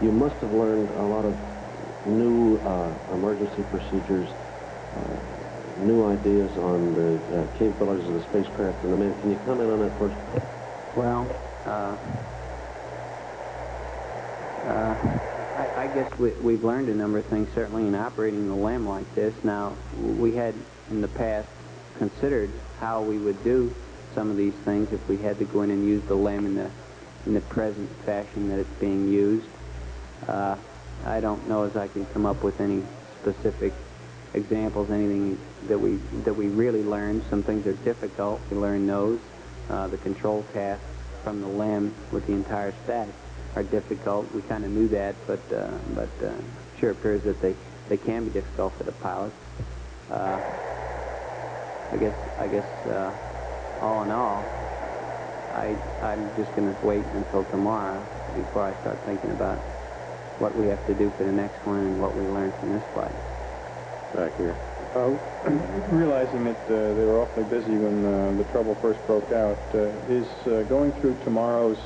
[SPEAKER 21] you must have learned a lot of new emergency procedures, new ideas on the capabilities of the spacecraft and the man. Can you comment on that first?
[SPEAKER 10] Well, I guess we've learned a number of things, certainly in operating the LEM like this. Now, we had in the past considered how we would do some of these things if we had to go in and use the LEM in the present fashion that it's being used. I don't know as I can come up with any specific examples, anything that we really learned. Some things are difficult. We learned those. The control tasks from the LEM with the entire stack are difficult. We kind of knew that, but sure appears that they can be difficult for the pilots. I guess all in all, I'm just going to wait until tomorrow before I start thinking about what we have to do for the next one and what we learned from this flight.
[SPEAKER 9] Back here.
[SPEAKER 14] Realizing that they were awfully busy when the trouble first broke out, is going through tomorrow's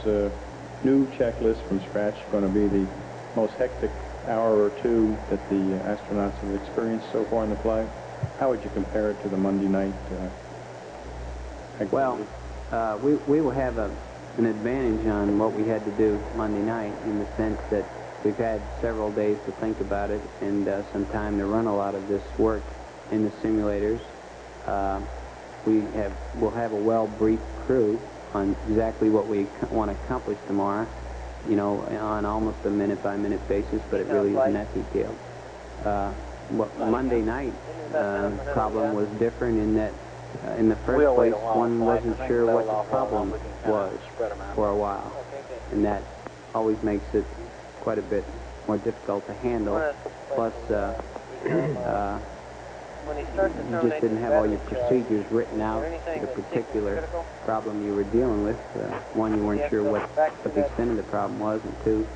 [SPEAKER 14] new checklist from scratch going to be the most hectic hour or two that the astronauts have experienced so far in the flight? How would you compare it to the Monday night activity?
[SPEAKER 10] Well, we will have an advantage on what we had to do Monday night in the sense that we've had several days to think about it and some time to run a lot of this work in the simulators. We'll have a well-briefed crew on exactly what we want to accomplish tomorrow, you know, on almost a minute-by-minute basis, but it really isn't that detailed. Monday night problem was different in that in the first place, one wasn't sure what the problem was for a while, and that always makes it quite a bit more difficult to handle. Plus, you just didn't have all your procedures written out for the particular problem you were dealing with. One, you weren't sure what the extent of the problem was, and two,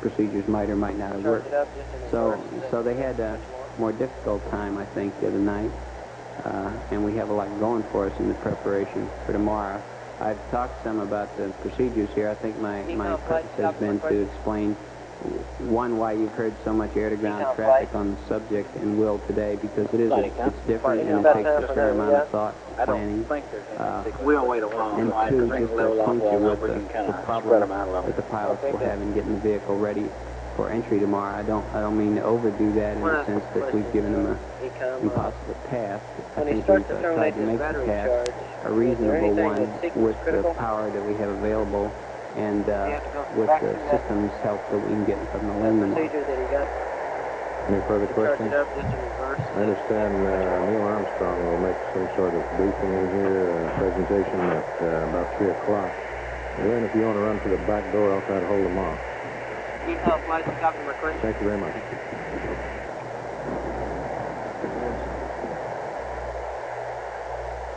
[SPEAKER 10] procedures might or might not have worked. So they had a more difficult time, I think, the other night, and we have a lot going for us in the preparation for tomorrow. I've talked some about the procedures here. I think my purpose has been to explain, one, why you've heard so much air-to-ground traffic on the subject and will today, because it's different and it takes a fair amount of thought and planning. And two, just to acquaint you with the problem that the pilots will have in getting the vehicle ready for entry tomorrow. I don't mean to overdo that in the sense that we've given them an impossible task. I think we've tried to make the task a reasonable one with the power that we have available and with the system's help that we can get from the landing model.
[SPEAKER 7] Procedure that he got.
[SPEAKER 9] Any further
[SPEAKER 7] He charged
[SPEAKER 9] questions?
[SPEAKER 7] it up just in reverse.
[SPEAKER 9] I understand Neil Armstrong will make some sort of briefing in here, presentation at about 3 o'clock. Glenn, if you want to run to the back door, I'll try to hold them off.
[SPEAKER 7] Flight, copy my question.
[SPEAKER 9] Thank you very much.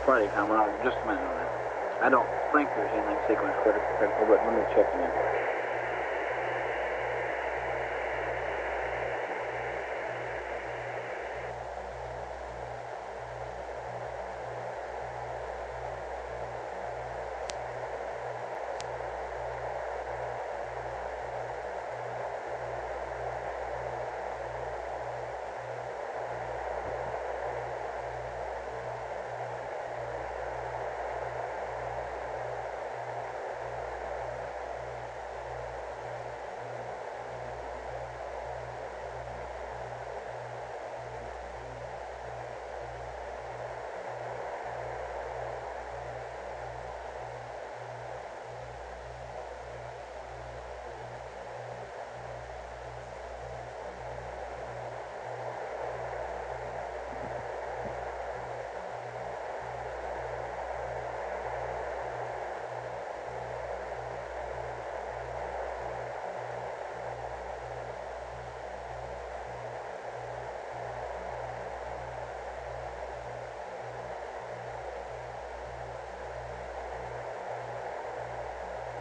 [SPEAKER 8] Friday, Commodore, just a minute on that. I don't think there's anything sequence critical, but let me check that.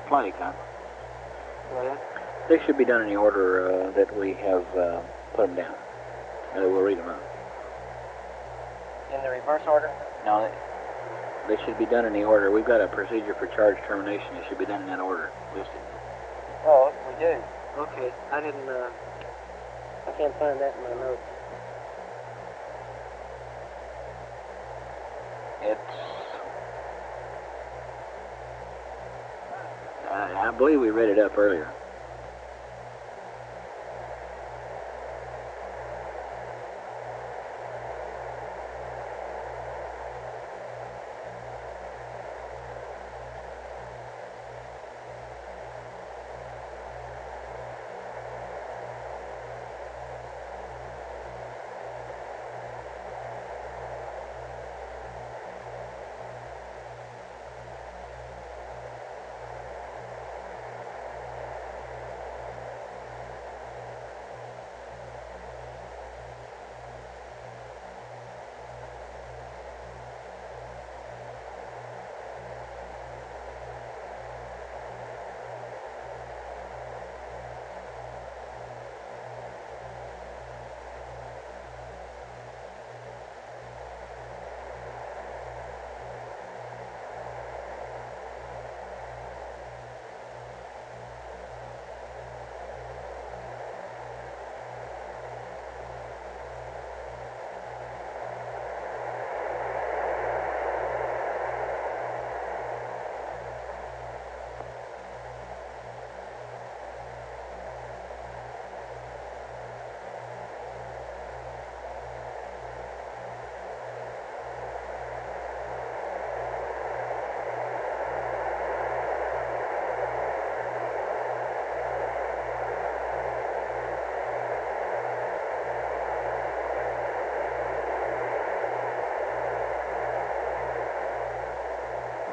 [SPEAKER 8] Plenty, Con.
[SPEAKER 7] Go ahead.
[SPEAKER 8] They should be done in the order that we have put them down. And we'll read them out.
[SPEAKER 7] In the reverse order?
[SPEAKER 8] No, they should be done in the order. We've got a procedure for charge termination. It should be done in that order listed.
[SPEAKER 7] Oh, we do? Okay. I didn't, I can't find that in my notes.
[SPEAKER 8] I believe we read it up earlier.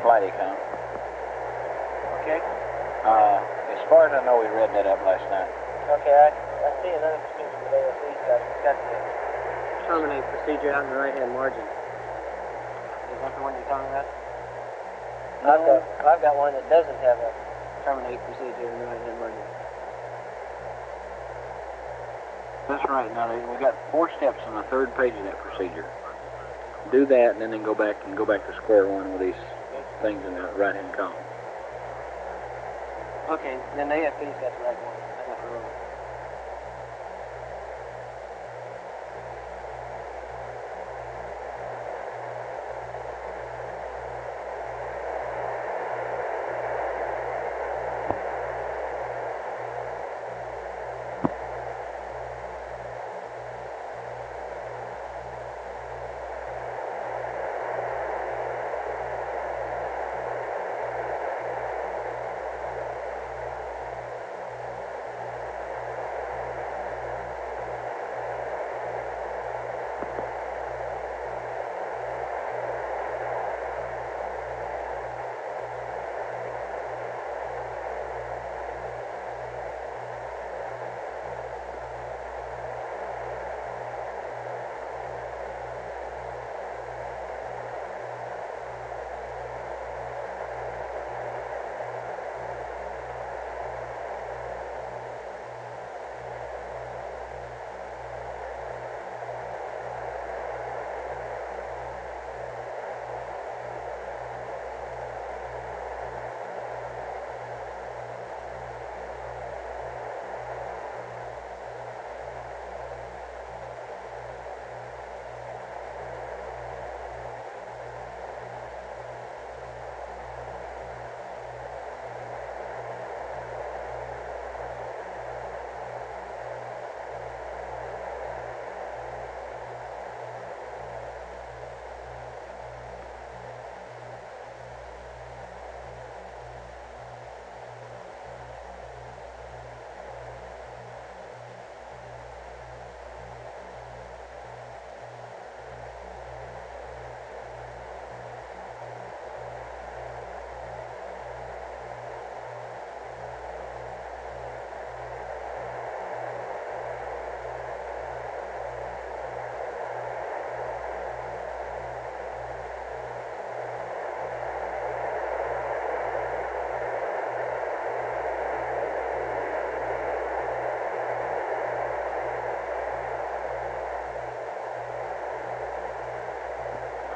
[SPEAKER 8] Flight Econ.
[SPEAKER 7] Okay.
[SPEAKER 8] As far as I know, we read that up last night.
[SPEAKER 7] Okay, I see another procedure with AFE's got. It's got the terminate procedure out in the right-hand margin. Is that the one you're talking about?
[SPEAKER 8] No.
[SPEAKER 7] I've got one that doesn't have a terminate procedure in the right-hand margin.
[SPEAKER 8] That's right. Now we got 4 steps on the 3rd page of that procedure. Do that, and then go back to square one with these things in the right-hand column.
[SPEAKER 7] Okay, then the AFP's got the right one. I got the wrong.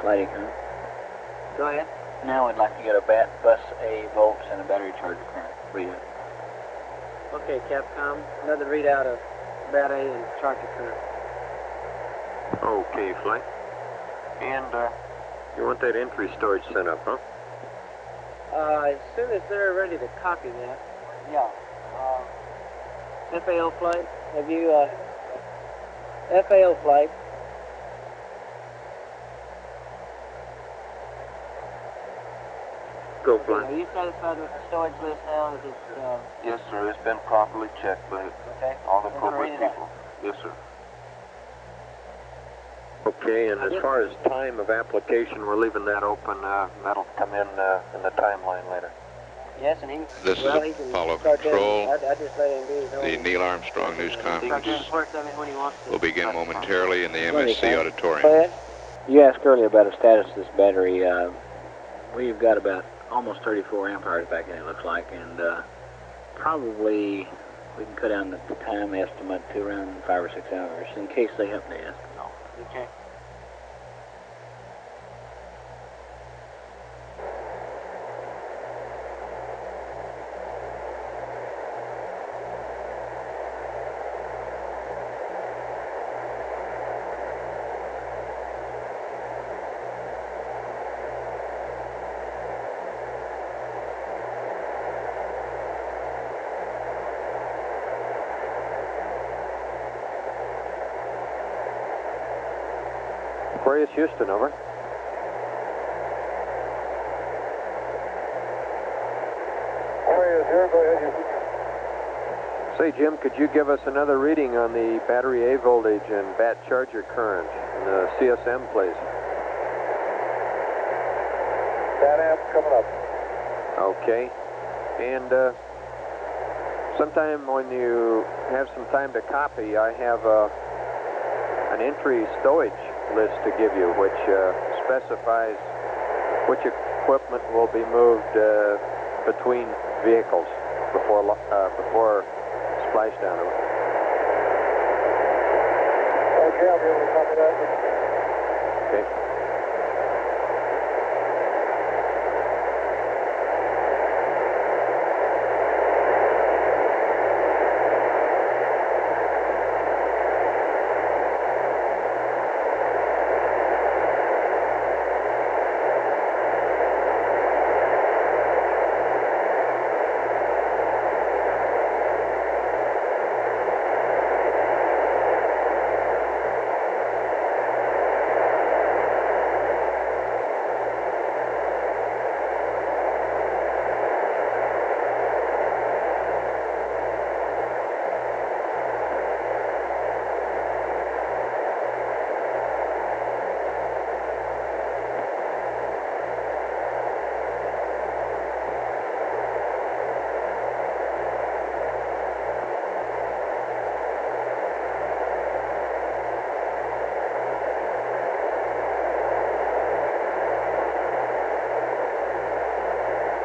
[SPEAKER 8] Lady, huh? Go ahead. Now we'd like to get a bus A volts and a battery charger current readout.
[SPEAKER 7] Okay, Capcom, another readout of bat A and charger current.
[SPEAKER 5] Okay, Flight. And you want that entry storage set up, huh?
[SPEAKER 7] As soon as they're ready to copy that, yeah. FAO flight, have you, FAO flight.
[SPEAKER 5] Go,
[SPEAKER 7] Okay,
[SPEAKER 5] Flight.
[SPEAKER 7] are you satisfied with the storage list now? Is it,
[SPEAKER 5] Yes, sir. It's been properly checked by all the
[SPEAKER 7] We're gonna
[SPEAKER 5] appropriate
[SPEAKER 7] read it
[SPEAKER 5] people. Yes, sir. Okay, and as far as time of application, we're leaving that open. That'll come in the timeline later.
[SPEAKER 7] Yes, and he,
[SPEAKER 6] This is
[SPEAKER 7] well, he can
[SPEAKER 6] Apollo
[SPEAKER 7] start
[SPEAKER 6] Control.
[SPEAKER 7] doing, I just let him do his own.
[SPEAKER 6] The Neil Armstrong News
[SPEAKER 7] Start doing
[SPEAKER 6] Conference
[SPEAKER 7] parts of it when he wants to.
[SPEAKER 6] will begin momentarily in the
[SPEAKER 8] Plenty of
[SPEAKER 6] MSC
[SPEAKER 8] time.
[SPEAKER 6] auditorium.
[SPEAKER 8] Go ahead. You asked earlier about the status of this battery. We've got about almost 34 amp hours back in it, looks like, and probably we can cut down the time estimate to around 5 or 6 hours in case they happen to ask.
[SPEAKER 7] Okay.
[SPEAKER 5] Aquarius Houston, over.
[SPEAKER 2] Aquarius here, go ahead, Houston.
[SPEAKER 5] Say, Jim, could you give us another reading on the battery A voltage and bat charger current and the CSM, please?
[SPEAKER 2] That amp's coming up.
[SPEAKER 5] Okay. And sometime when you have some time to copy, I have an entry stowage list to give you, which specifies which equipment will be moved between vehicles before splashdown.
[SPEAKER 2] Okay, I'll be able to copy that.
[SPEAKER 5] Okay.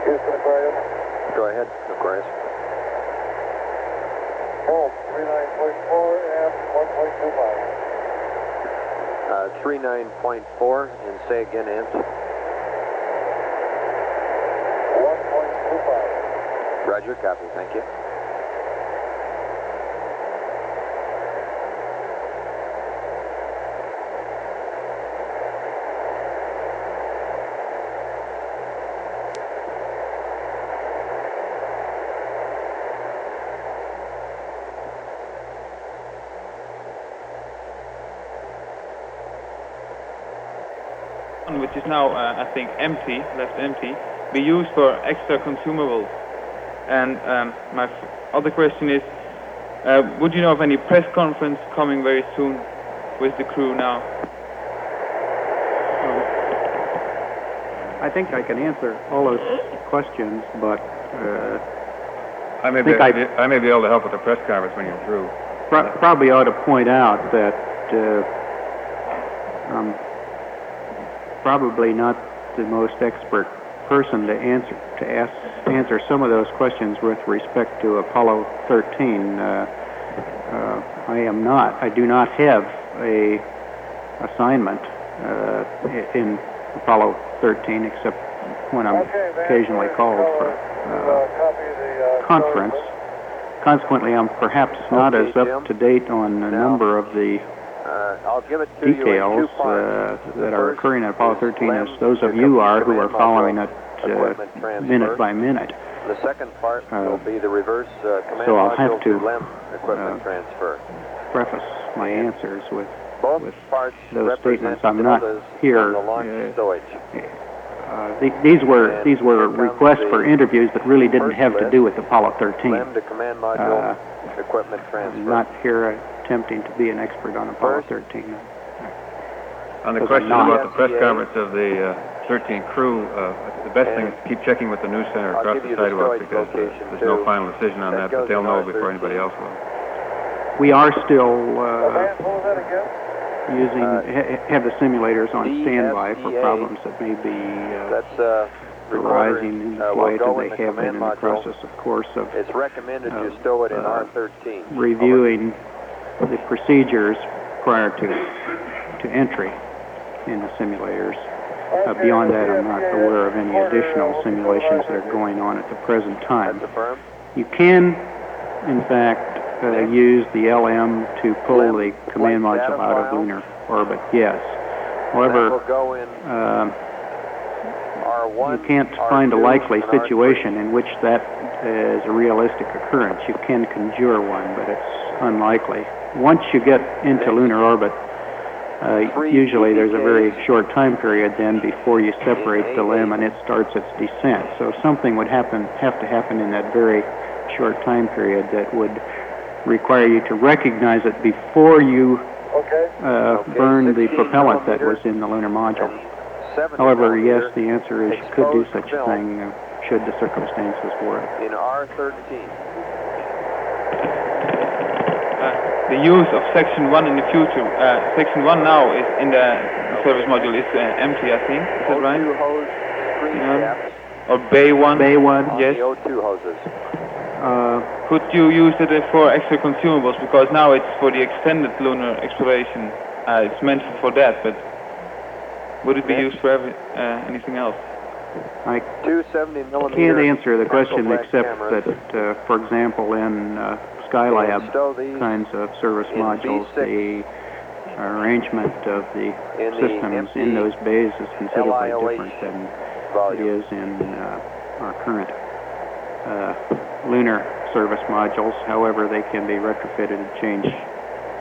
[SPEAKER 2] Houston, Aquarius.
[SPEAKER 5] Go ahead, Aquarius.
[SPEAKER 2] Boom, 39.4 and 1.25.
[SPEAKER 5] 39.4, and say again, amps.
[SPEAKER 2] 1.25.
[SPEAKER 5] Roger, copy, thank you.
[SPEAKER 1] Which is now, I think, empty, left empty, be used for extra consumables. And my other question is, would you know of any press conference coming very soon with the crew now?
[SPEAKER 22] I think I can answer all those questions, but
[SPEAKER 19] I may be able to help with the press conference when you're through.
[SPEAKER 22] Probably ought to point out that probably not the most expert person to answer some of those questions with respect to Apollo 13. I am not. I do not have a assignment in Apollo 13, except when I'm occasionally called for conference. Consequently, I'm perhaps not as up to date on a number of the
[SPEAKER 5] I'll give it to
[SPEAKER 22] details
[SPEAKER 5] you in 2 parts.
[SPEAKER 22] that are occurring at Apollo 13 as those of you are who are following it minute by minute.
[SPEAKER 5] The second part will be the reverse command
[SPEAKER 22] so I'll
[SPEAKER 5] module
[SPEAKER 22] have to
[SPEAKER 5] LEM equipment transfer.
[SPEAKER 22] Preface my answers with
[SPEAKER 5] Both parts
[SPEAKER 22] those
[SPEAKER 5] represent
[SPEAKER 22] statements. I'm not here.
[SPEAKER 5] the launch stowage.
[SPEAKER 22] These were requests for interviews that really didn't have to do with Apollo 13.
[SPEAKER 5] LEM to command module equipment transfer.
[SPEAKER 22] I'm not here attempting to be an expert on Apollo 13.
[SPEAKER 19] On the question about the press conference of the 13 crew, the best thing is to keep checking with the news center across the sidewalk because there's no final decision on that, but they'll know before anybody else will.
[SPEAKER 22] We are still have the simulators on standby for problems that may be arising in flight, and they have been in the process, of course, of
[SPEAKER 5] it's recommended you stow it in R13.
[SPEAKER 22] Reviewing the procedures prior to entry in the simulators. Beyond that, I'm not aware of any additional simulations that are going on at the present time. You can, in fact, use the LM to pull the command module out of lunar orbit, yes. However, you can't find a likely situation in which that is a realistic occurrence. You can conjure one, but it's unlikely. Once you get into lunar orbit, usually there's a very short time period then before you separate the LEM and it starts its descent. So something would have to happen in that very short time period that would require you to recognize it before you burn the propellant that was in the lunar module. However, yes, the answer is you could do such a thing should the circumstances warrant.
[SPEAKER 5] In R13.
[SPEAKER 1] The use of Section 1 in the future. Section 1 now is in the service module is empty, I think. Is that right?
[SPEAKER 5] O2 hose, 3 caps.
[SPEAKER 1] Or Bay 1?
[SPEAKER 22] Bay 1.
[SPEAKER 1] Yes.
[SPEAKER 5] The O2 hoses.
[SPEAKER 1] Could you use it for extra consumables? Because now it's for the extended lunar exploration. It's meant for that, but would it be used for anything else?
[SPEAKER 22] I
[SPEAKER 5] 270 millimeter
[SPEAKER 22] can't answer the question except
[SPEAKER 5] cameras.
[SPEAKER 22] that, for example, in Skylab kinds of service modules, the arrangement of the systems in those bays is considerably different than it is in our current lunar service modules. However, they can be retrofitted and changed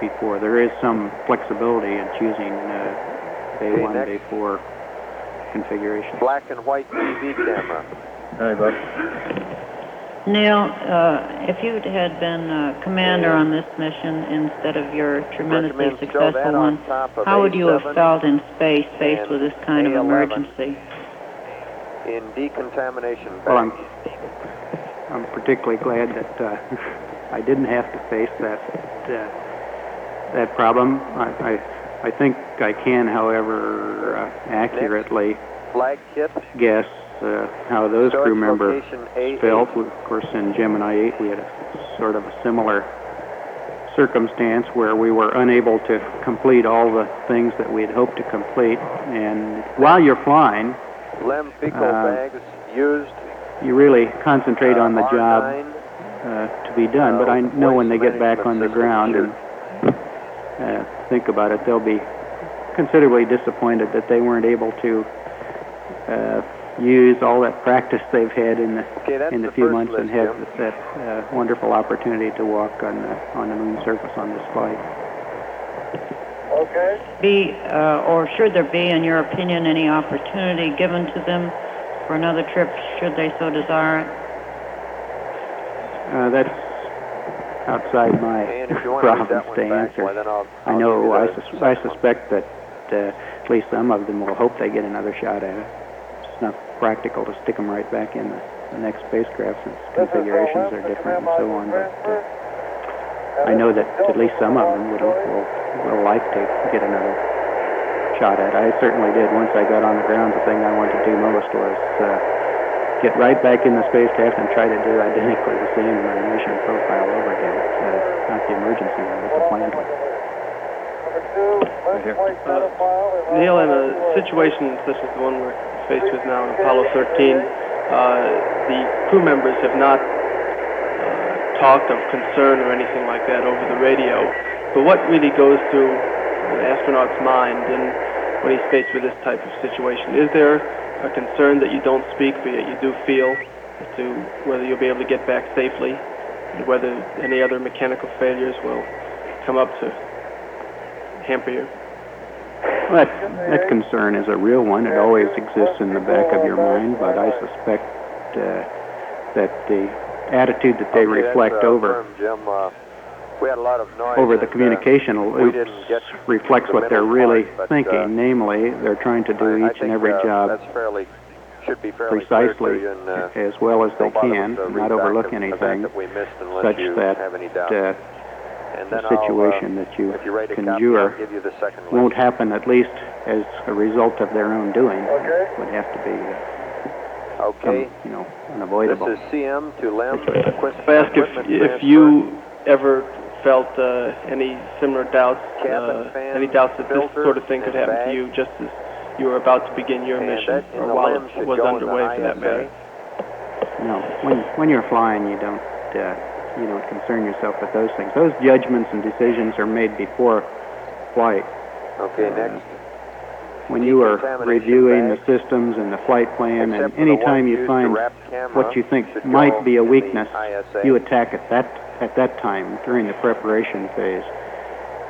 [SPEAKER 22] before. There is some flexibility in choosing Bay 1, Bay 4 configuration.
[SPEAKER 5] Black and white TV camera.
[SPEAKER 19] All right, Bob.
[SPEAKER 18] Neil, if you had been commander on this mission instead of your tremendously successful one, how would you have felt in space faced with this kind of emergency?
[SPEAKER 5] In decontamination bags.
[SPEAKER 22] Well, I'm particularly glad that I didn't have to face that problem. I think I can, however, accurately guess how those crew members felt. Of course, in Gemini 8, we had a sort of a similar circumstance where we were unable to complete all the things that we had hoped to complete. And while you're flying,
[SPEAKER 5] LEM fecal bags used.
[SPEAKER 22] You really concentrate on the job to be done. But I know when they get back on the ground and think about it, they'll be considerably disappointed that they weren't able to use all that practice they've had in the few months and have that wonderful opportunity to walk on the moon surface on this flight.
[SPEAKER 18] Or should there be, in your opinion, any opportunity given to them for another trip, should they so desire it?
[SPEAKER 22] That's outside my province to answer. I know, I suspect that at least some of them will hope they get another shot at it. It's not practical to stick them right back in the next spacecraft since configurations are different and so on, but I know that at least some of them will like to get another shot at it. I certainly did. Once I got on the ground, the thing I wanted to do most was get right back in the spacecraft and try to do identically the same mission profile over again. Not the emergency one, but the planned one.
[SPEAKER 3] Neil, in a situation such as the one we're faced with now in Apollo 13, the crew members have not talked of concern or anything like that over the radio. But what really goes through an astronaut's mind when he's faced with this type of situation? Is there a concern that you don't speak, but yet you do feel as to whether you'll be able to get back safely, and whether any other mechanical failures will come up to hamper you?
[SPEAKER 22] Well, that concern is a real one. It always exists in the back of your mind, but I suspect that the attitude that they reflect over
[SPEAKER 5] we had a lot of noise
[SPEAKER 22] over the communication loops reflects what they're really thinking. Namely, they're trying to do each and every job precisely as well as they can, not overlook anything, such that the situation that you conjure won't happen, at least as a result of their own doing. It would have to be unavoidable.
[SPEAKER 5] This is CM to LEM.
[SPEAKER 3] I ask if you ever felt any similar doubts, any doubts that this sort of thing could happen to you just as you were about to begin your mission, or while it was underway for that matter?
[SPEAKER 22] No. When you're flying, you don't concern yourself with those things. Those judgments and decisions are made before flight.
[SPEAKER 5] Okay, next.
[SPEAKER 22] When you are reviewing the systems and the flight plan, and any time you find what you think might be a weakness, you attack it at that time during the preparation phase.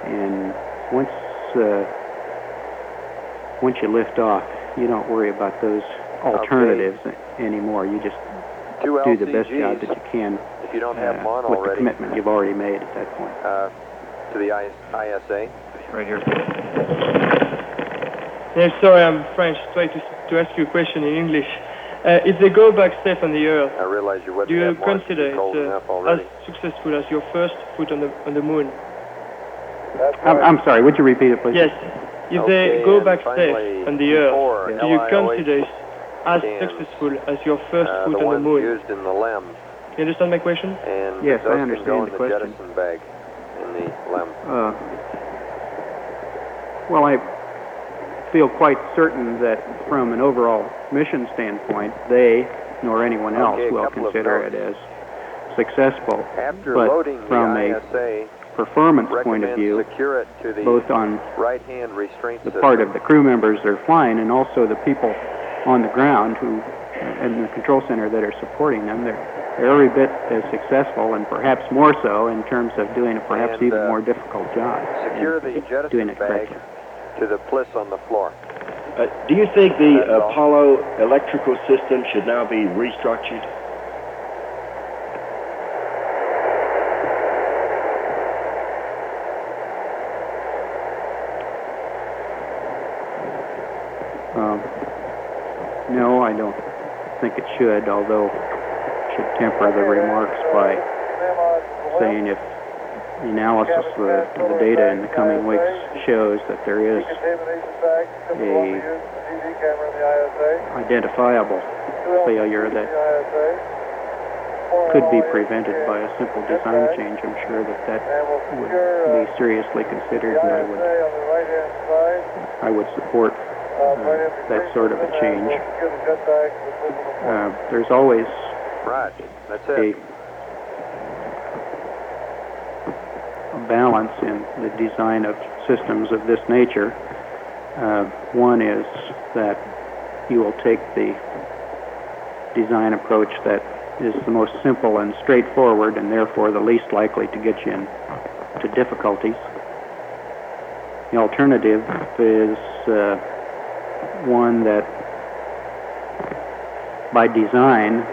[SPEAKER 22] And once you lift off, you don't worry about those alternatives anymore. You just do the best job that you can
[SPEAKER 5] if you don't have mono
[SPEAKER 22] with the
[SPEAKER 5] already.
[SPEAKER 22] commitment you've already made at that point.
[SPEAKER 5] To the ISA.
[SPEAKER 22] Right here.
[SPEAKER 11] Yes, sorry, I'm French. Try to ask you a question in English. If they go back safe on the Earth,
[SPEAKER 5] I realize you
[SPEAKER 11] do you consider it as successful as your first foot on the moon?
[SPEAKER 22] I'm sorry, would you repeat it, please?
[SPEAKER 11] Yes. If they go back safe on the Earth, do you consider it as successful as your first foot on the moon?
[SPEAKER 5] Used in the LEM.
[SPEAKER 11] You understand my question?
[SPEAKER 5] And
[SPEAKER 22] yes, I
[SPEAKER 5] go
[SPEAKER 22] understand
[SPEAKER 5] in
[SPEAKER 22] the question.
[SPEAKER 5] Jettison bag in the LEM.
[SPEAKER 22] Well, I feel quite certain that from an overall mission standpoint, they nor anyone else will consider it as successful.
[SPEAKER 5] After
[SPEAKER 22] but
[SPEAKER 5] loading
[SPEAKER 22] from
[SPEAKER 5] the
[SPEAKER 22] a
[SPEAKER 5] ISA,
[SPEAKER 22] performance point of view,
[SPEAKER 5] secure it to the
[SPEAKER 22] both on
[SPEAKER 5] right-hand restraint
[SPEAKER 22] the
[SPEAKER 5] system.
[SPEAKER 22] part of the crew members that are flying and also the people on the ground who and the control center that are supporting them, they're every bit as successful, and perhaps more so in terms of doing a perhaps even more difficult job.
[SPEAKER 5] Secure the jettison bag to the plis on the floor.
[SPEAKER 23] Do you think the Apollo electrical system should now be restructured?
[SPEAKER 22] No, I don't think it should, although it should temper the remarks by saying if the analysis of the data in the coming weeks shows that there is a identifiable failure that could be prevented by a simple design change, I'm sure that would be seriously considered, and I would support that sort of a change. There's always a balance in the design of systems of this nature. One is that you will take the design approach that is the most simple and straightforward and therefore the least likely to get you into difficulties. The alternative is one that by design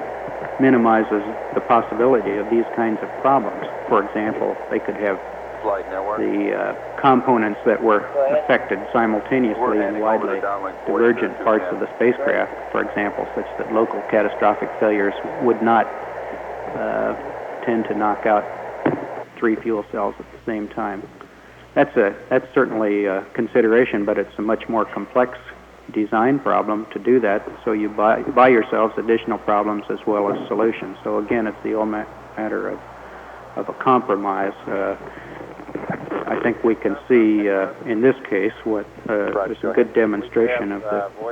[SPEAKER 22] minimizes the possibility of these kinds of problems. For example, they could have the components that were affected simultaneously in widely divergent parts of the spacecraft, for example, such that local catastrophic failures would not tend to knock out 3 fuel cells at the same time. That's certainly a consideration, but it's a much more complex design problem to do that, so you buy yourselves additional problems as well as solutions. So again, it's the old matter of a compromise. I think we can see in this case what is a good demonstration of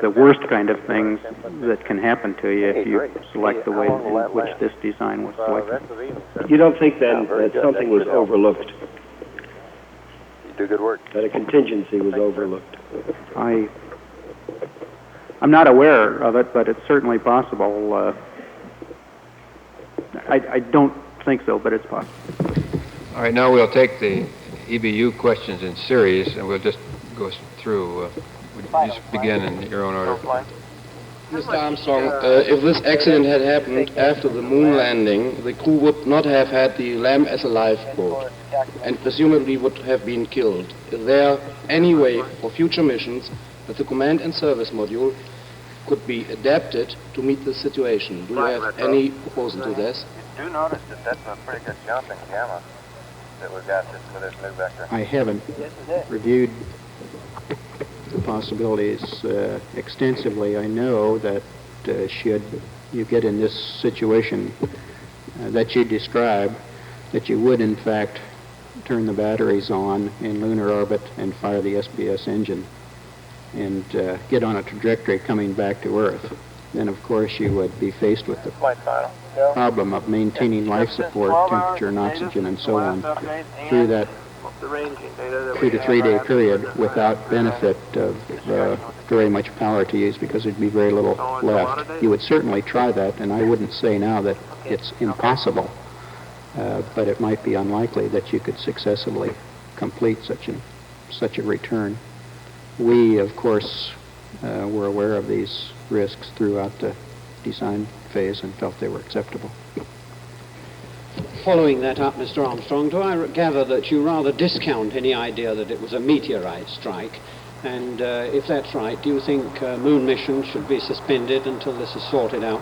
[SPEAKER 22] the worst kind of things that can happen to you if you select the way in which this design was selected.
[SPEAKER 23] You don't think then that something was overlooked?
[SPEAKER 5] You do good work.
[SPEAKER 23] That a contingency was overlooked?
[SPEAKER 22] I'm not aware of it, but it's certainly possible. I don't think so, but it's possible.
[SPEAKER 12] All right, now we'll take the EBU questions in series, and we'll just go through. Would you just begin in your own order?
[SPEAKER 13] Mr. Armstrong, if this accident had happened after the moon landing, the crew would not have had the LAM as a lifeboat, and presumably would have been killed. Is there any way for future missions that the command and service module could be adapted to meet this situation? Do you have any proposal to this?
[SPEAKER 5] You do notice that that's a pretty good jump in gamma that we've got with this new vector.
[SPEAKER 22] I haven't reviewed the possibilities extensively. I know that should you get in this situation that you describe, that you would in fact turn the batteries on in lunar orbit and fire the SPS engine and get on a trajectory coming back to Earth. Then of course you would be faced with the problem of maintaining life support, temperature and oxygen and so on through that 2 to 3 day period without benefit of very much power to use, because there'd be very little left. You would certainly try that, and I wouldn't say now that it's impossible, but it might be unlikely that you could successfully complete such a return. We, of course, were aware of these risks throughout the design phase and felt they were acceptable.
[SPEAKER 15] Following that up, Mr. Armstrong, do I gather that you rather discount any idea that it was a meteorite strike? And if that's right, do you think moon missions should be suspended until this is sorted out?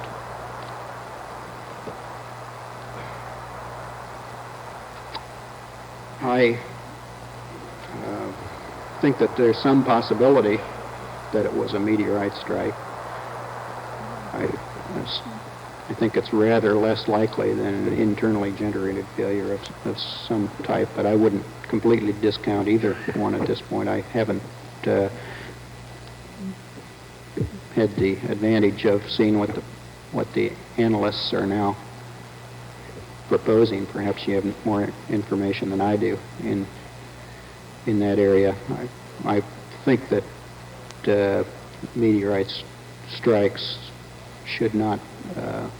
[SPEAKER 22] I think that there's some possibility that it was a meteorite strike. I think it's rather less likely than an internally generated failure of some type, but I wouldn't completely discount either one at this point. I haven't had the advantage of seeing what the analysts are now proposing. Perhaps you have more information than I do in that area. I think that meteorite strikes should not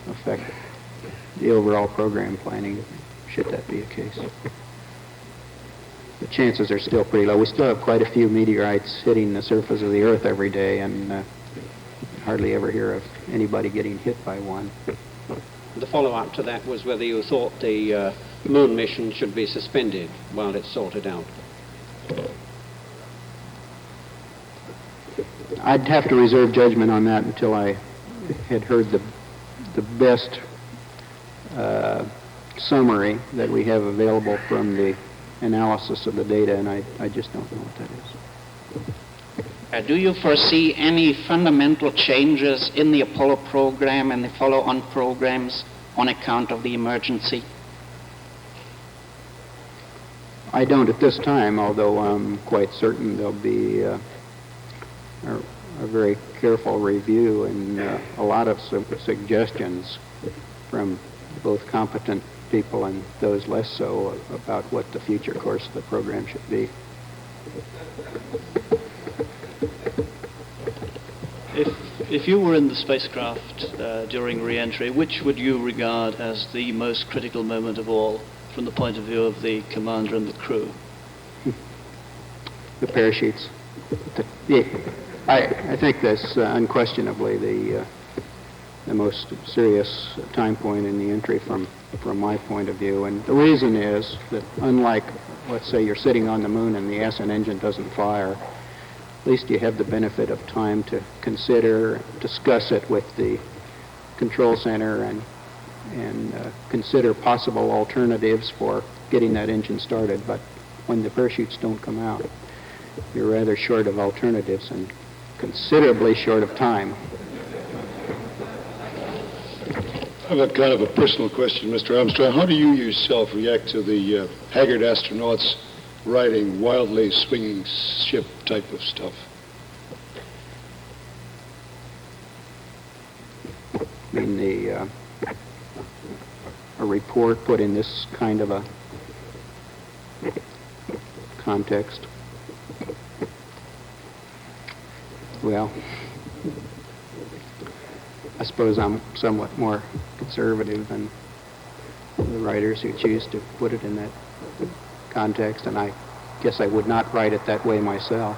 [SPEAKER 22] affect the overall program planning, should that be the case. The chances are still pretty low. We still have quite a few meteorites hitting the surface of the Earth every day, and hardly ever hear of anybody getting hit by one.
[SPEAKER 15] The follow-up to that was whether you thought the moon mission should be suspended while it's sorted out.
[SPEAKER 22] I'd have to reserve judgment on that until I had heard the best summary that we have available from the analysis of the data, and I just don't know what that is.
[SPEAKER 24] Do you foresee any fundamental changes in the Apollo program and the follow-on programs on account of the emergency?
[SPEAKER 22] I don't at this time, although I'm quite certain there'll be a very careful review and a lot of suggestions from both competent people and those less so about what the future course of the program should be.
[SPEAKER 25] If you were in the spacecraft during re-entry, which would you regard as the most critical moment of all from the point of view of the commander and the crew?
[SPEAKER 22] The parachutes. I think that's unquestionably the most serious time point in the entry from my point of view. And the reason is that unlike, let's say, you're sitting on the moon and the ascent engine doesn't fire, at least you have the benefit of time to consider, discuss it with the control center and consider possible alternatives for getting that engine started. But when the parachutes don't come out, you're rather short of alternatives and considerably short of time.
[SPEAKER 26] I've got kind of a personal question, Mr. Armstrong. How do you yourself react to the haggard astronauts riding, wildly swinging ship type of stuff?
[SPEAKER 22] In the a report put in this kind of a context. Well, I suppose I'm somewhat more conservative than the writers who choose to put it in that context, and I guess I would not write it that way myself.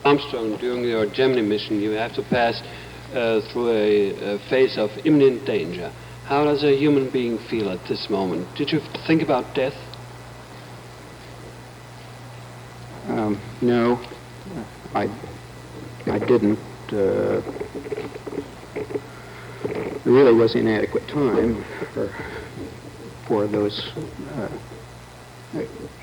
[SPEAKER 15] Armstrong, during your Gemini mission, you have to pass through a phase of imminent danger. How does a human being feel at this moment? Did you think about death?
[SPEAKER 22] No, I didn't. There really was inadequate time for those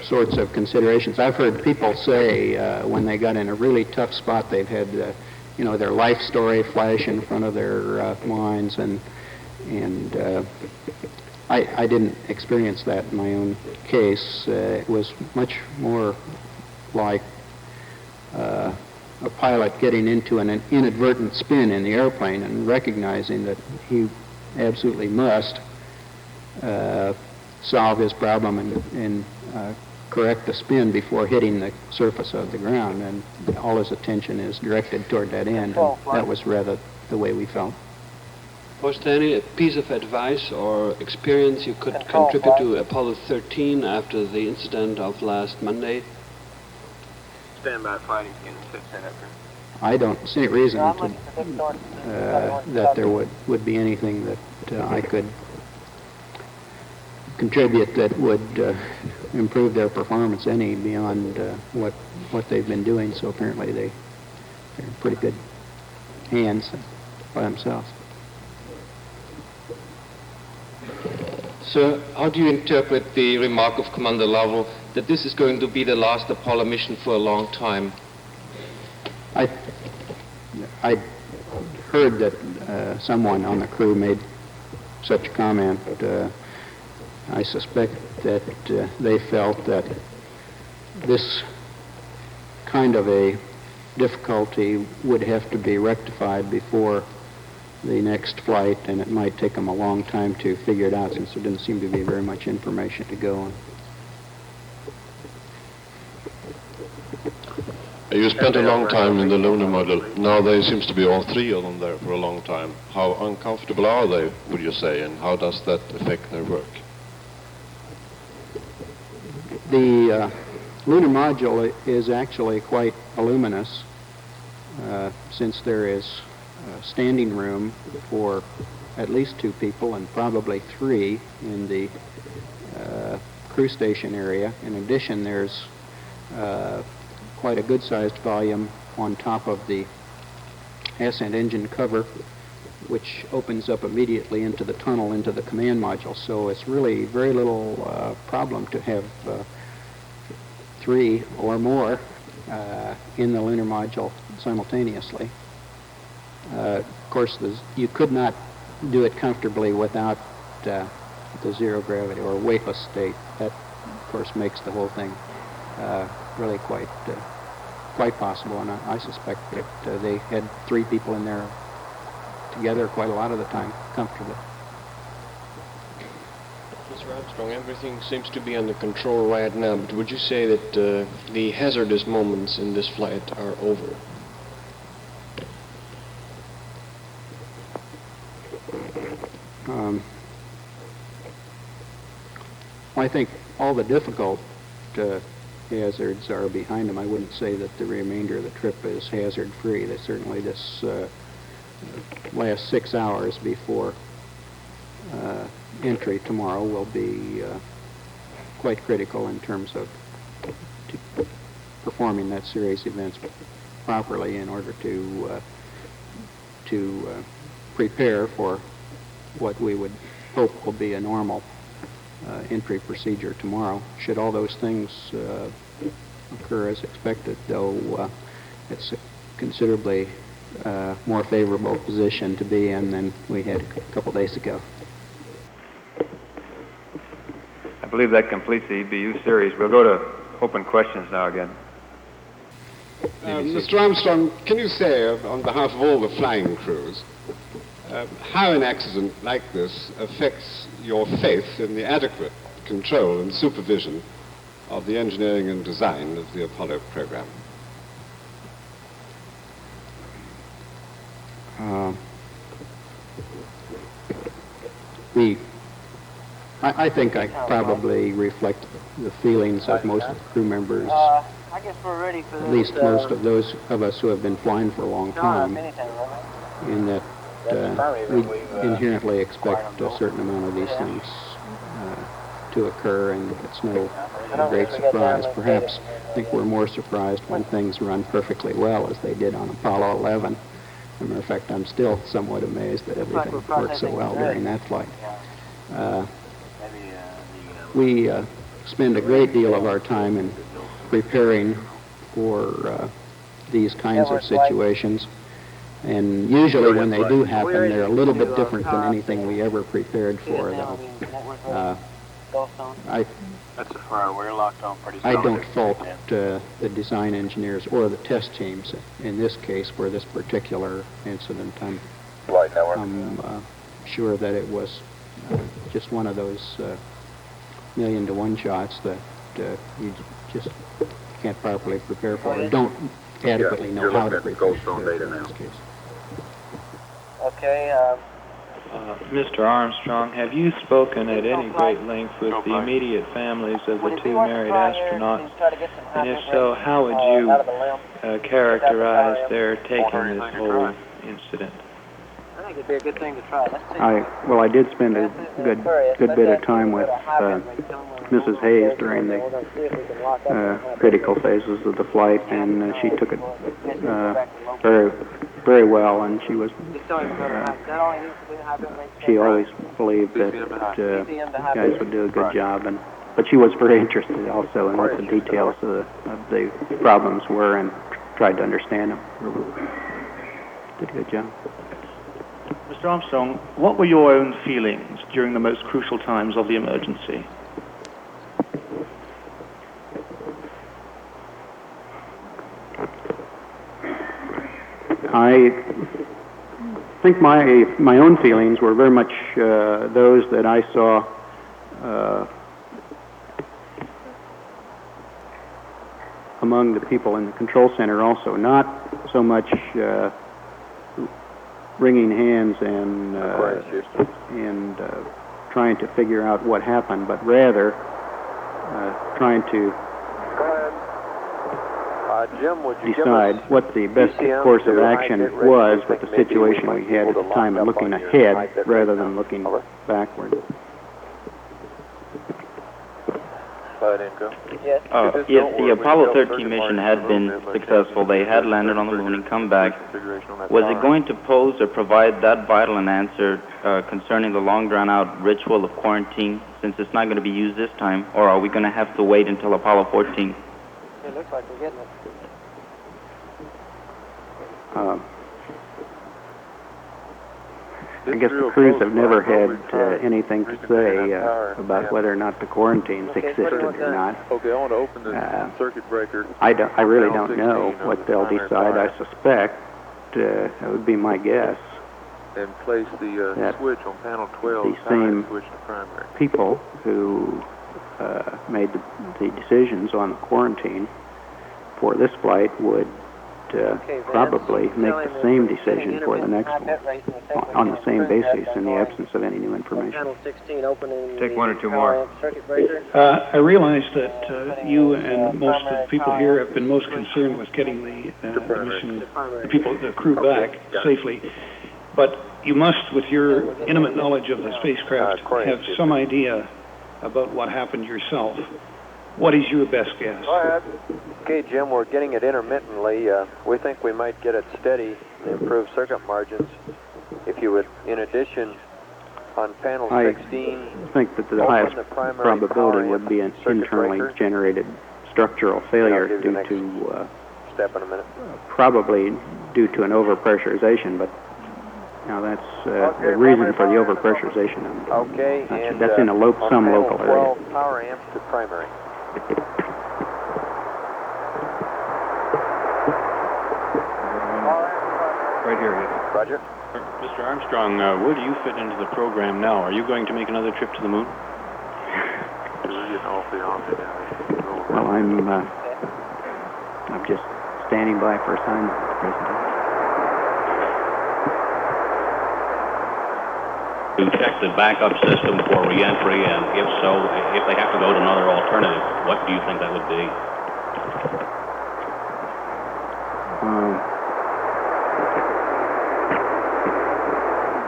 [SPEAKER 22] sorts of considerations. I've heard people say when they got in a really tough spot, they've had their life story flash in front of their minds, and I didn't experience that in my own case. It was much more like a pilot getting into an inadvertent spin in the airplane and recognizing that he absolutely must solve his problem and correct the spin before hitting the surface of the ground, and all his attention is directed toward that end. And that was rather the way we felt.
[SPEAKER 15] Was there any piece of advice or experience you could contribute to Apollo 13 after the incident of last Monday?
[SPEAKER 5] Stand by fighting in 5th Senator.
[SPEAKER 22] I don't see any reason to, that there would be anything that I could contribute that would improve their performance any beyond what they've been doing. So apparently they're in pretty good hands by themselves.
[SPEAKER 13] Sir, how do you interpret the remark of Commander Lovell that this is going to be the last Apollo mission for a long time?
[SPEAKER 22] I heard that someone on the crew made such a comment. I suspect that they felt that this kind of a difficulty would have to be rectified before the next flight, and it might take them a long time to figure it out since there didn't seem to be very much information to go on.
[SPEAKER 4] You spent a long time in the lunar module. Now there seems to be all three of them there for a long time. How uncomfortable are they, would you say, and how does that affect their work?
[SPEAKER 22] The lunar module is actually quite voluminous since there is standing room for at least 2 people and probably 3 in the crew station area. In addition, there's quite a good-sized volume on top of the ascent engine cover, which opens up immediately into the tunnel into the command module. So it's really very little problem to have 3 or more in the lunar module simultaneously. Of course, you could not do it comfortably without the zero gravity or weightless state. That, of course, makes the whole thing really quite possible, and I suspect that they had 3 people in there together quite a lot of the time, comfortably.
[SPEAKER 13] Mr. Armstrong, everything seems to be under control right now, but would you say that the hazardous moments in this flight are over?
[SPEAKER 22] I think all the difficult hazards are behind them. I wouldn't say that the remainder of the trip is hazard-free. Certainly this last 6 hours before entry tomorrow will be quite critical in terms of performing that series of events properly in order to prepare for what we would hope will be a normal entry procedure tomorrow. Should all those things occur as expected, though, it's a considerably more favorable position to be in than we had a couple days ago.
[SPEAKER 19] believe that completes the EBU series. We'll go to open questions now again.
[SPEAKER 26] Mr. Armstrong, can you say, on behalf of all the flying crews, how an accident like this affects your faith in the adequate control and supervision of the engineering and design of the Apollo program?
[SPEAKER 23] I think I probably reflect the feelings of most of the crew members,
[SPEAKER 7] I guess we're ready for
[SPEAKER 23] at least most of those of us who have been flying for a long time, in that we inherently expect a certain amount of these things to occur, and it's no great surprise. Perhaps I think we're more surprised when things run perfectly well, as they did on Apollo 11. As a matter of fact, I'm still somewhat amazed that everything worked so well during that flight. We spend a great deal of our time in preparing for these kinds of situations, and usually when they do happen, they're a little bit different than anything we ever prepared for, though. I don't fault the design engineers or the test teams in this case for this particular incident. I'm sure that it was just one of those million-to-one shots that you just can't properly prepare for, or don't adequately know how to prepare for in this case.
[SPEAKER 7] Okay.
[SPEAKER 1] Mr. Armstrong, have you spoken at any great length with the immediate families of the two married astronauts? And if so, how would you characterize their taking this whole incident?
[SPEAKER 7] I think it'd be a good thing to try. Let's see.
[SPEAKER 22] Well, I did spend a good bit of time with Mrs. Hayes during the critical phases of the flight, and she took it very well, and she was she always believed that guys would do a good job, but she was very interested also in what the details of the problems were and tried to understand them. Did a good job.
[SPEAKER 10] Mr. Armstrong, what were your own feelings during the most crucial times of the emergency?
[SPEAKER 22] I think my own feelings were very much those that I saw among the people in the control center also, not so much wringing hands and trying to figure out what happened, but rather trying to decide what the best course of action was with the situation we had at the time, and looking ahead rather than looking backward.
[SPEAKER 7] Yes.
[SPEAKER 14] Yes, the Apollo 13 mission had been successful. They had landed on the moon and come back. Was it going to pose or provide that vital an answer concerning the long drawn-out ritual of quarantine, since it's not going to be used this time, or are we going to have to wait until Apollo 14?
[SPEAKER 7] It looks like we're getting it.
[SPEAKER 22] I guess the crews have never had anything to say about whether or not the quarantines existed or not.
[SPEAKER 2] Okay, I want to open the circuit breaker.
[SPEAKER 22] I really don't know what they'll decide. I suspect, that would be my guess,
[SPEAKER 2] And place the switch on panel 12.
[SPEAKER 22] The same
[SPEAKER 2] switch to primary.
[SPEAKER 22] people who made the decisions on the quarantine for this flight would probably make the same decision for the next one on the same basis in the absence of any new information.
[SPEAKER 7] Panel 16 opening.
[SPEAKER 19] Take one or two more.
[SPEAKER 7] Circuit breaker.
[SPEAKER 22] I realize that you and most of the people here have been most concerned with getting the crew back safely, but you must, with your intimate knowledge of the spacecraft, have some idea about what happened yourself. What is your best guess?
[SPEAKER 5] Okay, Jim, we're getting it intermittently. We think we might get it steady, improve circuit margins. If you would, in addition, on panel 16,
[SPEAKER 22] I think that the highest probability would be an internally generated structural failure due to
[SPEAKER 5] step in a minute.
[SPEAKER 22] Probably due to an overpressurization, but Now that's the reason for the overpressurization.
[SPEAKER 5] Okay, and
[SPEAKER 22] that's in a some
[SPEAKER 5] panel
[SPEAKER 22] local
[SPEAKER 5] 12
[SPEAKER 22] area.
[SPEAKER 5] power amps to primary.
[SPEAKER 19] Right here, yes.
[SPEAKER 5] Roger.
[SPEAKER 6] Mr. Armstrong, where do you fit into the program now? Are you going to make another trip to the moon?
[SPEAKER 22] Well, I'm just standing by for assignment at the present time.
[SPEAKER 9] To check the backup system for re-entry, and if so, if they have to go to another alternative, what do you think that would be?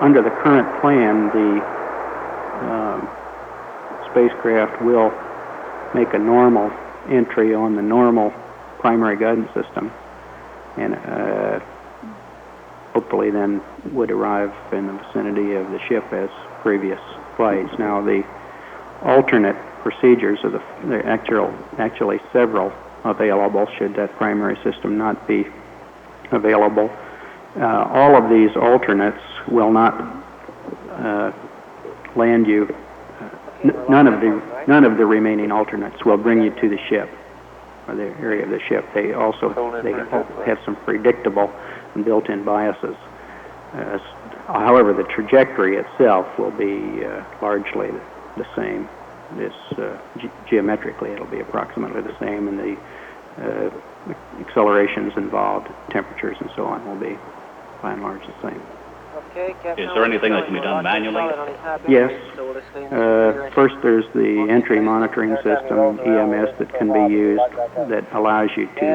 [SPEAKER 22] Under the current plan, the spacecraft will make a normal entry on the normal primary guidance system, and hopefully then would arrive in the vicinity of the ship as previous flights. Now, the alternate procedures of there are actually several available should that primary system not be available. All of these alternates will not land you. None of the remaining alternates will bring you to the ship or the area of the ship. They have some predictable and built-in biases. However, the trajectory itself will be largely the same. Geometrically, it'll be approximately the same, and the accelerations involved, temperatures, and so on will be by and large the same.
[SPEAKER 7] Okay,
[SPEAKER 9] Is there anything that can be done manually?
[SPEAKER 22] Yes. First, there's the entry monitoring system, EMS, that can be used that allows you to,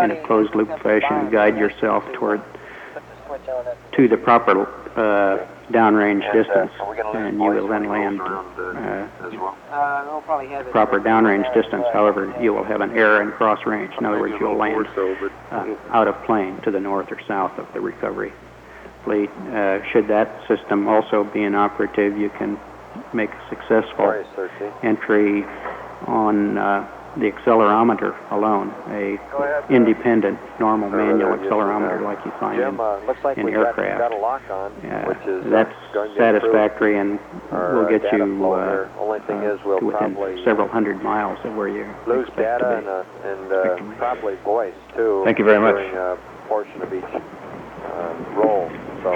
[SPEAKER 22] in a closed-loop fashion, guide yourself to the proper downrange distance, and you will then land proper downrange distance. However, you will have an error in cross range. In other words, you'll land out of plane to the north or south of the recovery fleet. Should that system also be inoperative, you can make a successful entry on the accelerometer alone, a independent, normal manual accelerometer like you find in aircraft. That's satisfactory and will get you to within several hundred miles of where you
[SPEAKER 5] lose
[SPEAKER 22] expect
[SPEAKER 5] data
[SPEAKER 22] to be.
[SPEAKER 5] and probably voice too.
[SPEAKER 19] Thank you very much.
[SPEAKER 5] During a portion of each roll, so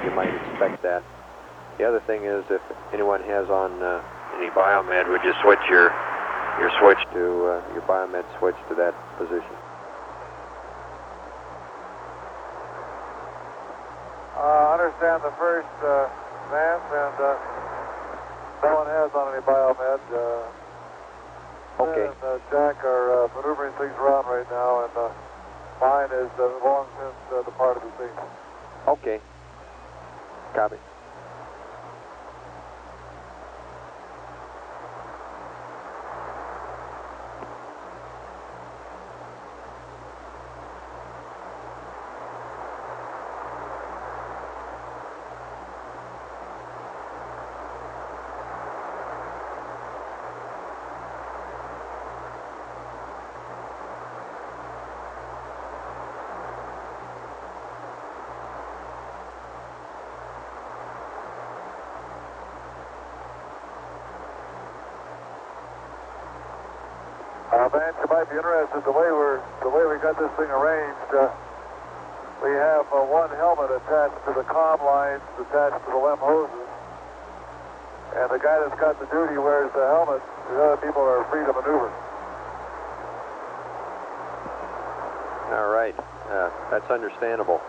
[SPEAKER 5] you might expect that. The other thing is, if anyone has on any biomed, would you switch your switch to your biomed switch to that position?
[SPEAKER 2] Understand the first, Vance, and no one has on any biomed.
[SPEAKER 5] Okay.
[SPEAKER 2] And Jack are maneuvering things around right now, and mine is long since departed the scene.
[SPEAKER 5] Okay. Copy.
[SPEAKER 2] Vance, you might be interested the way we got this thing arranged. We have one helmet attached to the comm lines, attached to the LEM hoses, and the guy that's got the duty wears the helmet. The other people are free to maneuver.
[SPEAKER 5] All right. That's understandable.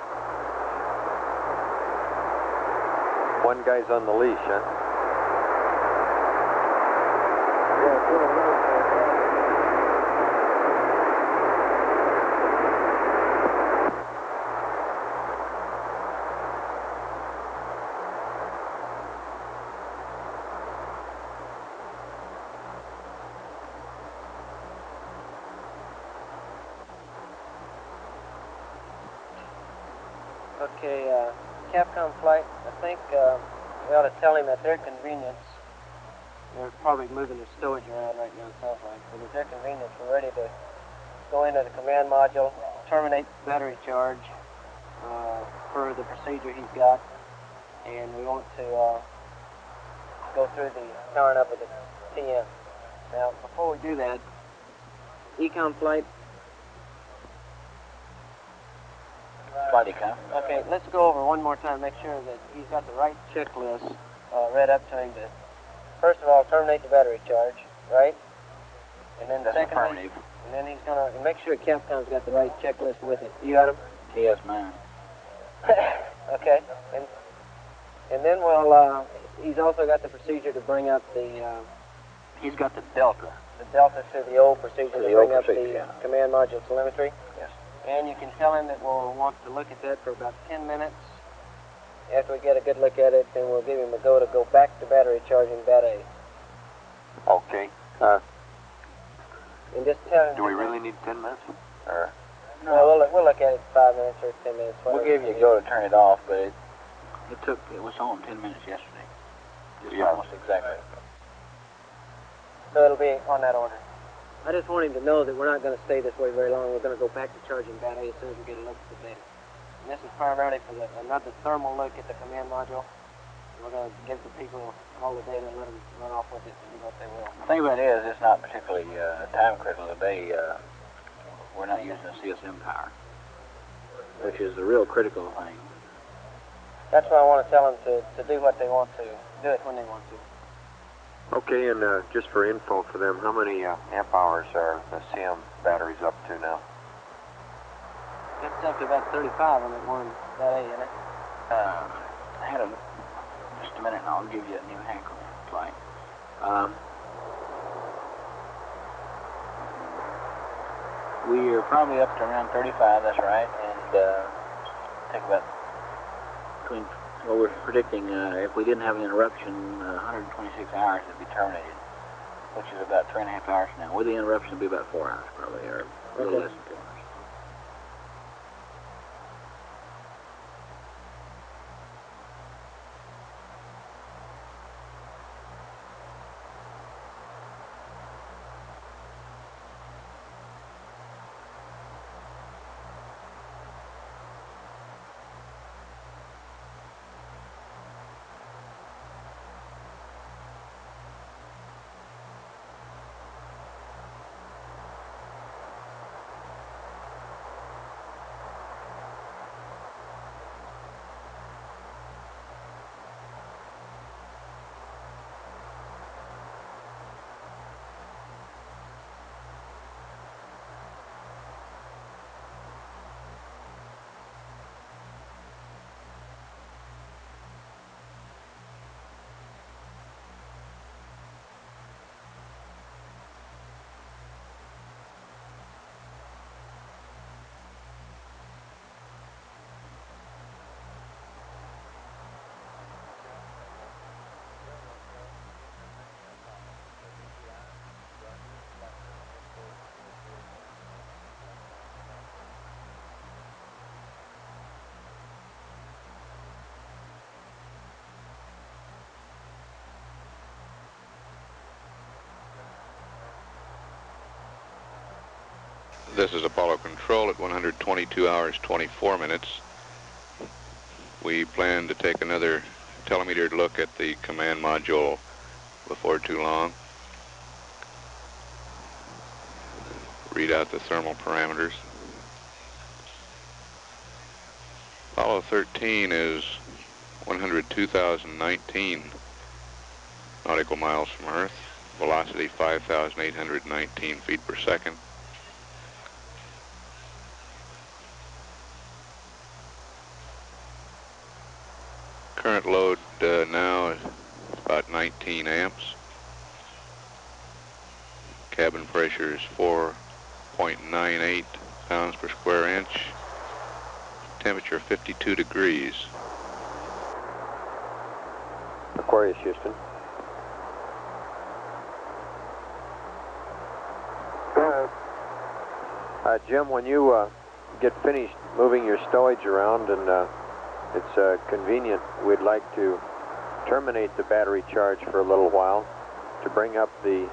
[SPEAKER 5] One guy's on the leash, huh?
[SPEAKER 7] Okay, Capcom flight, I think we ought to tell him at their convenience. They're probably moving their stowage around right now, sounds like. But at their convenience, we're ready to go into the command module, terminate battery charge per the procedure he's got, and we want to go through the powering up of the TM. Now, before we do that, econ flight.
[SPEAKER 8] Flight econ.
[SPEAKER 7] Okay, let's go over one more time, make sure that he's got the right checklist read up to him to, first of all, terminate the battery charge, right? And then secondly, and then he's going to make sure Capcom's got the right checklist with it. You got him?
[SPEAKER 8] Yes, ma'am.
[SPEAKER 7] Okay, and then we'll, he's also got the procedure to bring up the,
[SPEAKER 8] he's got the Delta.
[SPEAKER 7] The Delta to the old procedure to bring up the
[SPEAKER 8] yeah.
[SPEAKER 7] command module telemetry.
[SPEAKER 8] Yes.
[SPEAKER 7] And you can tell him that we'll want to look at that for about 10 minutes. After we get a good look at it, then we'll give him a go to go back to battery charging Bat A.
[SPEAKER 5] Okay.
[SPEAKER 7] And just tell him...
[SPEAKER 5] Do we really need 10 minutes? Or?
[SPEAKER 7] No, we'll look at it 5 minutes or 10 minutes.
[SPEAKER 8] We'll give you a go to turn it off, but it was on 10 minutes yesterday. Just almost exactly.
[SPEAKER 7] So it'll be on that order. I just want him to know that we're not going to stay this way very long. We're going to go back to charging Bat A as soon as we get a look at the data. And this is primarily for another thermal look at the command module. We're going to give the people all the data and let them run off with it and do what they will.
[SPEAKER 8] The thing about it is, it's not particularly time critical today. We're not using the CSM power, which is the real critical thing.
[SPEAKER 7] That's why I want to tell them to do what they want to, do it when they want to.
[SPEAKER 5] Okay, and just for info for them, how many amp hours are the CM batteries up to now?
[SPEAKER 7] That's up to about 35 on that one Bat A, isn't it?
[SPEAKER 8] Hang on just a minute and I'll give you a new Hankel flight. We are probably up to around 35, that's right, and take about between, well, we're predicting if we didn't have an interruption, 126 hours it'd be terminated, which is about 3.5 hours now. With the interruption, it'd be about 4 hours probably, or a little less than 4 hours.
[SPEAKER 16] This is Apollo Control at 122 hours 24 minutes. We plan to take another telemetered look at the command module before too long. Read out the thermal parameters. Apollo 13 is 102,019 nautical miles from Earth, velocity 5,819 feet per second. Current load now is about 19 amps. Cabin pressure is 4.98 pounds per square inch. Temperature 52 degrees.
[SPEAKER 5] Aquarius, Houston. Jim, when you get finished moving your stowage around and it's convenient, we'd like to terminate the battery charge for a little while to bring up the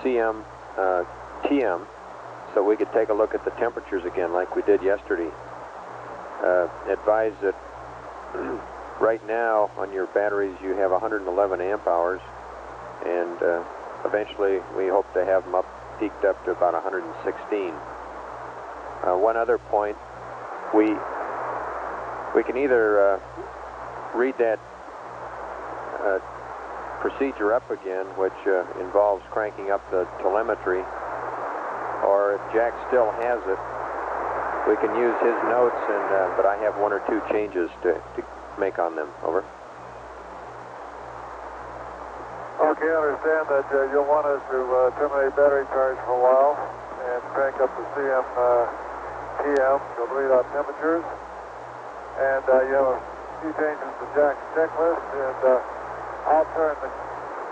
[SPEAKER 5] CM TM so we could take a look at the temperatures again like we did yesterday. Advise that Right now, on your batteries, you have 111 amp hours, and eventually we hope to have them peaked up to about 116. One other point, we can either read that procedure up again, which involves cranking up the telemetry, or if Jack still has it, we can use his notes, but I have one or two changes to make on them. Over.
[SPEAKER 2] Okay, I understand that you'll want us to terminate battery charge for a while and crank up the CM PM to bleed out temperatures. And you have a few changes to Jack's checklist, and I'll turn the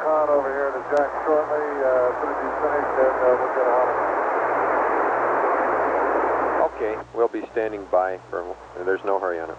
[SPEAKER 2] con over here to Jack shortly. As soon as he's finished, and we'll get on it.
[SPEAKER 5] Okay, we'll be standing by. There's no hurry on it.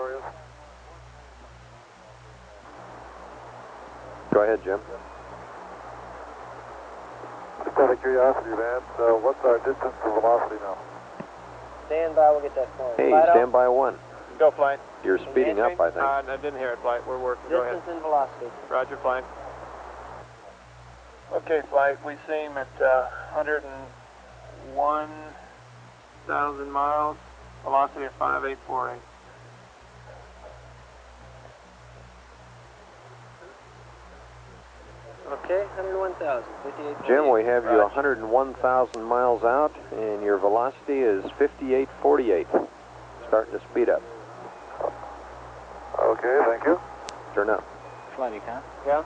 [SPEAKER 2] Aquarius.
[SPEAKER 5] Go ahead, Jim.
[SPEAKER 2] Just out of curiosity, Vance, what's our distance to velocity now?
[SPEAKER 7] Stand by, we'll get that for you.
[SPEAKER 5] Hey,
[SPEAKER 7] Flight
[SPEAKER 5] stand by 1.
[SPEAKER 3] Go, flight.
[SPEAKER 5] You're speeding up, I think.
[SPEAKER 3] I didn't hear it, flight. We're working. Go ahead.
[SPEAKER 7] Distance and velocity.
[SPEAKER 3] Roger, flight. Okay, flight. We seem at 101,000 miles. Velocity of 5848.
[SPEAKER 7] Okay, 101,000, 58.
[SPEAKER 5] Jim, we have you 101,000 miles out, and your velocity is 5848. Starting to speed up.
[SPEAKER 2] Okay, thank you.
[SPEAKER 5] Turn up.
[SPEAKER 8] Flight econ.
[SPEAKER 7] Yeah?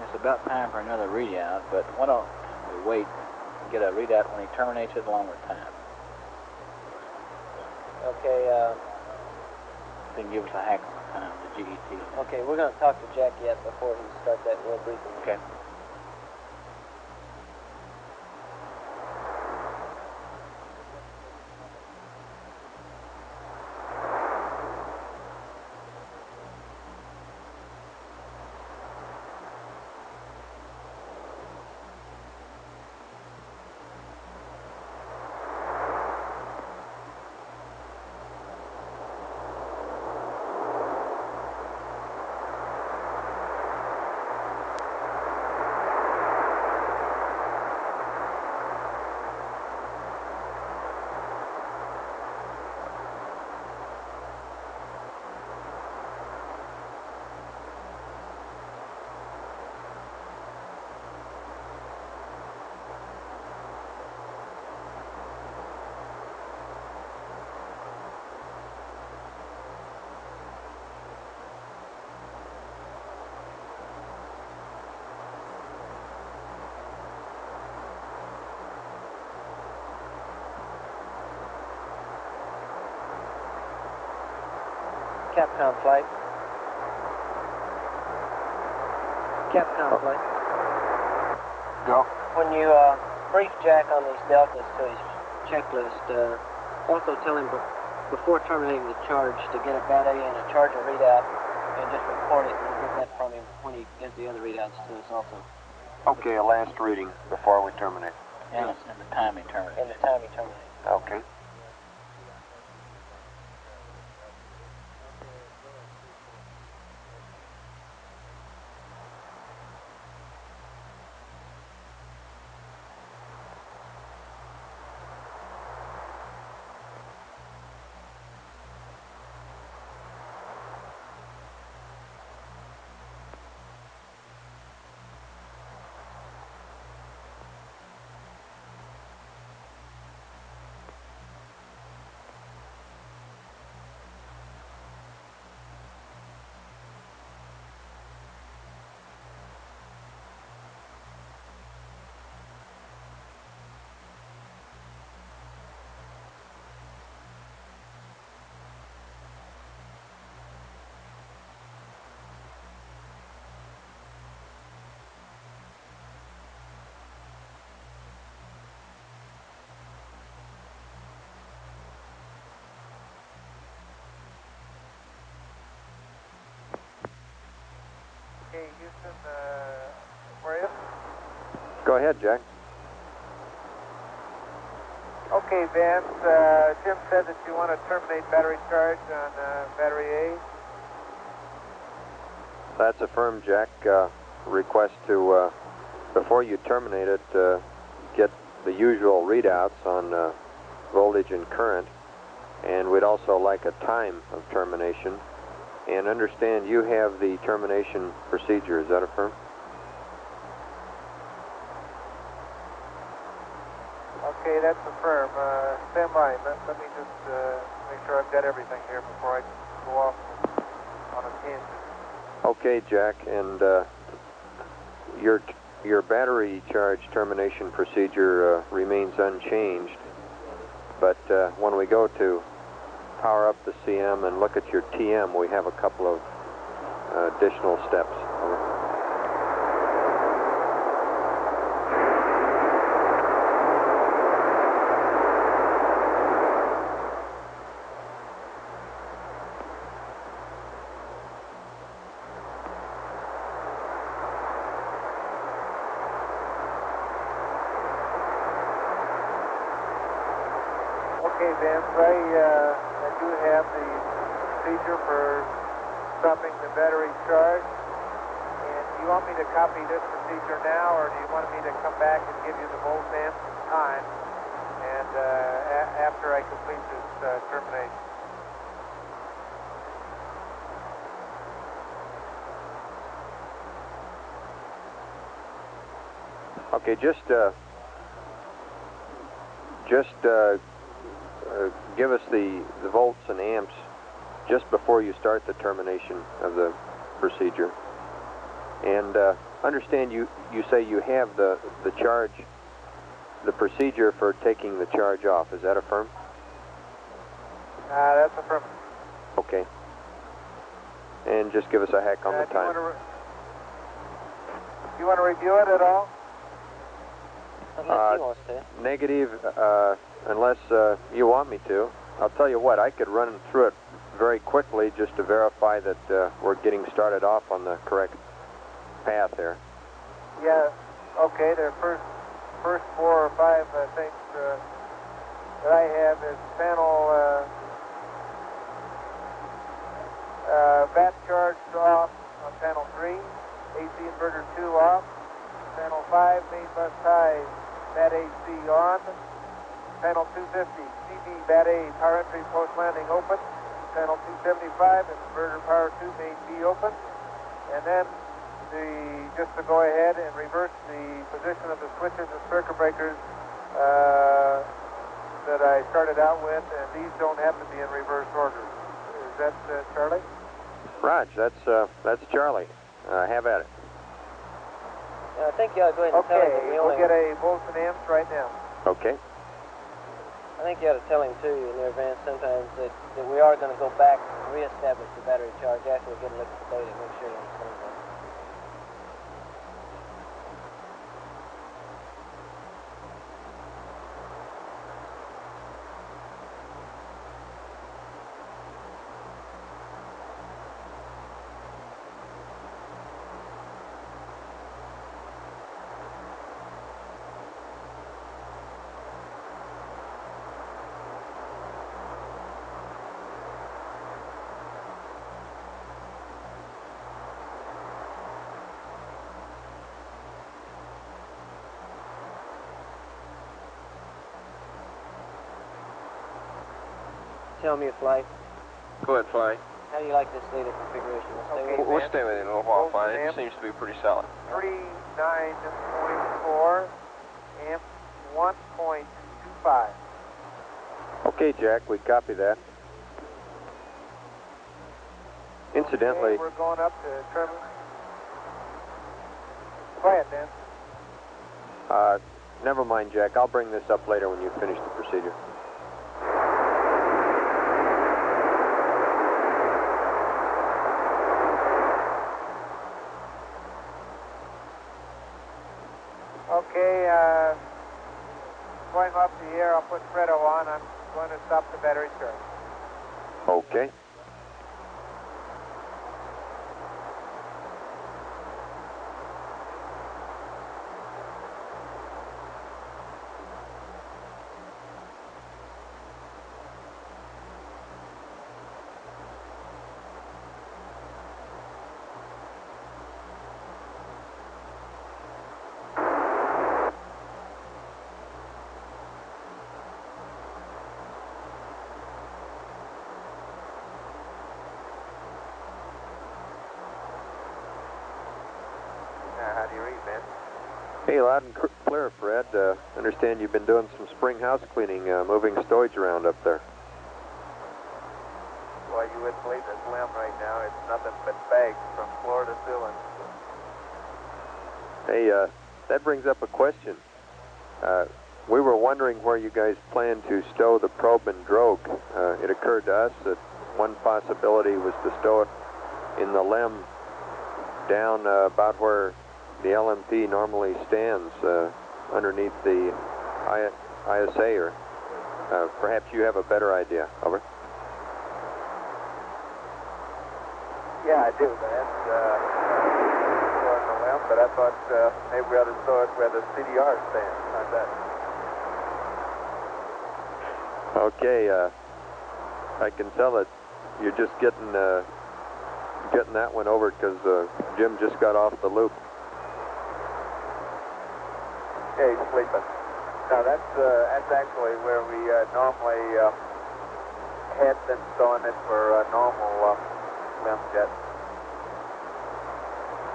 [SPEAKER 8] It's about time for another readout, but why don't we wait and get a readout when he terminates it along with time?
[SPEAKER 7] Okay,
[SPEAKER 8] Then give us a hack on the time, the GET.
[SPEAKER 7] okay, we're going to talk to Jack yet before he starts that real briefing.
[SPEAKER 8] Okay.
[SPEAKER 7] Capcom flight. Capcom flight.
[SPEAKER 5] Go.
[SPEAKER 7] When you brief Jack on these deltas to his checklist, also tell him before terminating the charge to get a bad A and a charger readout and just report it and get that from him when he gives the other readouts to us also.
[SPEAKER 5] Okay, a last reading before we terminate.
[SPEAKER 8] And the time he terminates.
[SPEAKER 7] And the time he terminates.
[SPEAKER 5] Okay.
[SPEAKER 2] Okay, Houston, Aquarius.
[SPEAKER 5] Go ahead, Jack.
[SPEAKER 2] Okay, Vance, Jim said that you want to terminate battery charge on battery A.
[SPEAKER 5] That's affirmed, Jack. Request to, before you terminate it, get the usual readouts on voltage and current. And we'd also like a time of termination. And understand you have the termination procedure. Is that affirmed?
[SPEAKER 2] Okay, that's affirmed. Stand by. Let me just make sure I've got everything here before I go off on a tangent.
[SPEAKER 5] Okay, Jack, and your battery charge termination procedure remains unchanged. But when we go to power up the CM and look at your TM, we have a couple of additional steps.
[SPEAKER 2] Okay, Vince, I do have the procedure for stopping the battery charge. And do you want me to copy this procedure now, or do you want me to come back and give you the volt amps and time, and after I complete this termination?
[SPEAKER 5] Okay, just give us the volts and amps just before you start the termination of the procedure. And understand you say you have the charge, the procedure for taking the charge off. Is that affirmed?
[SPEAKER 2] That's affirmed.
[SPEAKER 5] Okay. And just give us a hack on the time.
[SPEAKER 2] Do you want to review it at all?
[SPEAKER 7] Unless he wants to.
[SPEAKER 5] Negative, unless you want me to. I'll tell you what, I could run through it very quickly just to verify that we're getting started off on the correct path there.
[SPEAKER 2] Yeah, okay, the first 4 or 5 things that I have is panel bat charge off on panel 3, AC inverter 2 off, panel 5, main bus high, bat AC on, panel 250, CD bat A, power entry post landing open, panel 275, inverter power 2, main B open, and then just to go ahead and reverse the position of the switches and circuit breakers that I started out with, and these don't have to be in reverse order. Is that Charlie?
[SPEAKER 5] Raj, that's Charlie. Have at it.
[SPEAKER 7] Yeah, I think you ought to go ahead and tell him that we
[SPEAKER 2] we'll get a volts and amps right now.
[SPEAKER 5] Okay.
[SPEAKER 7] I think you ought to tell him too in advance sometimes that we are going to go back and reestablish the battery charge after we get a look at the data, make sure he understands that. Tell me, Fly.
[SPEAKER 3] Go ahead, Fly.
[SPEAKER 7] How do you like this data configuration?
[SPEAKER 3] We'll stay with it a little while, Fly. It seems to be pretty solid.
[SPEAKER 2] 39.4 amp 1.25.
[SPEAKER 5] Okay, Jack, we copy that. Incidentally,
[SPEAKER 2] okay, we're going up to terminal. Quiet, Dan.
[SPEAKER 5] never mind, Jack. I'll bring this up later when you finish the procedure.
[SPEAKER 2] Okay, going off the air, I'll put Fredo on. I'm going to stop the battery charge.
[SPEAKER 5] Okay.
[SPEAKER 2] How do you read, man?
[SPEAKER 5] Hey, loud and clear, Fred. Understand you've been doing some spring house cleaning, moving stowage around up there.
[SPEAKER 2] Well, you wouldn't believe this limb right now. It's nothing but bags from floor to ceiling.
[SPEAKER 5] Hey, that brings up a question. We were wondering where you guys plan to stow the probe and drogue. It occurred to us that one possibility was to stow it in the limb down about where the LMP normally stands, underneath the ISA, or perhaps you have a better idea. Over.
[SPEAKER 2] Yeah, I do, man. Stow in the limb, but I thought maybe we ought to stow it where the CDR stands. How's that?
[SPEAKER 5] Okay, I can tell that you're just getting that one over because Jim just got off the loop.
[SPEAKER 2] Okay, sleeping. Now that's actually where we normally had been stowing it for normal LEM jets.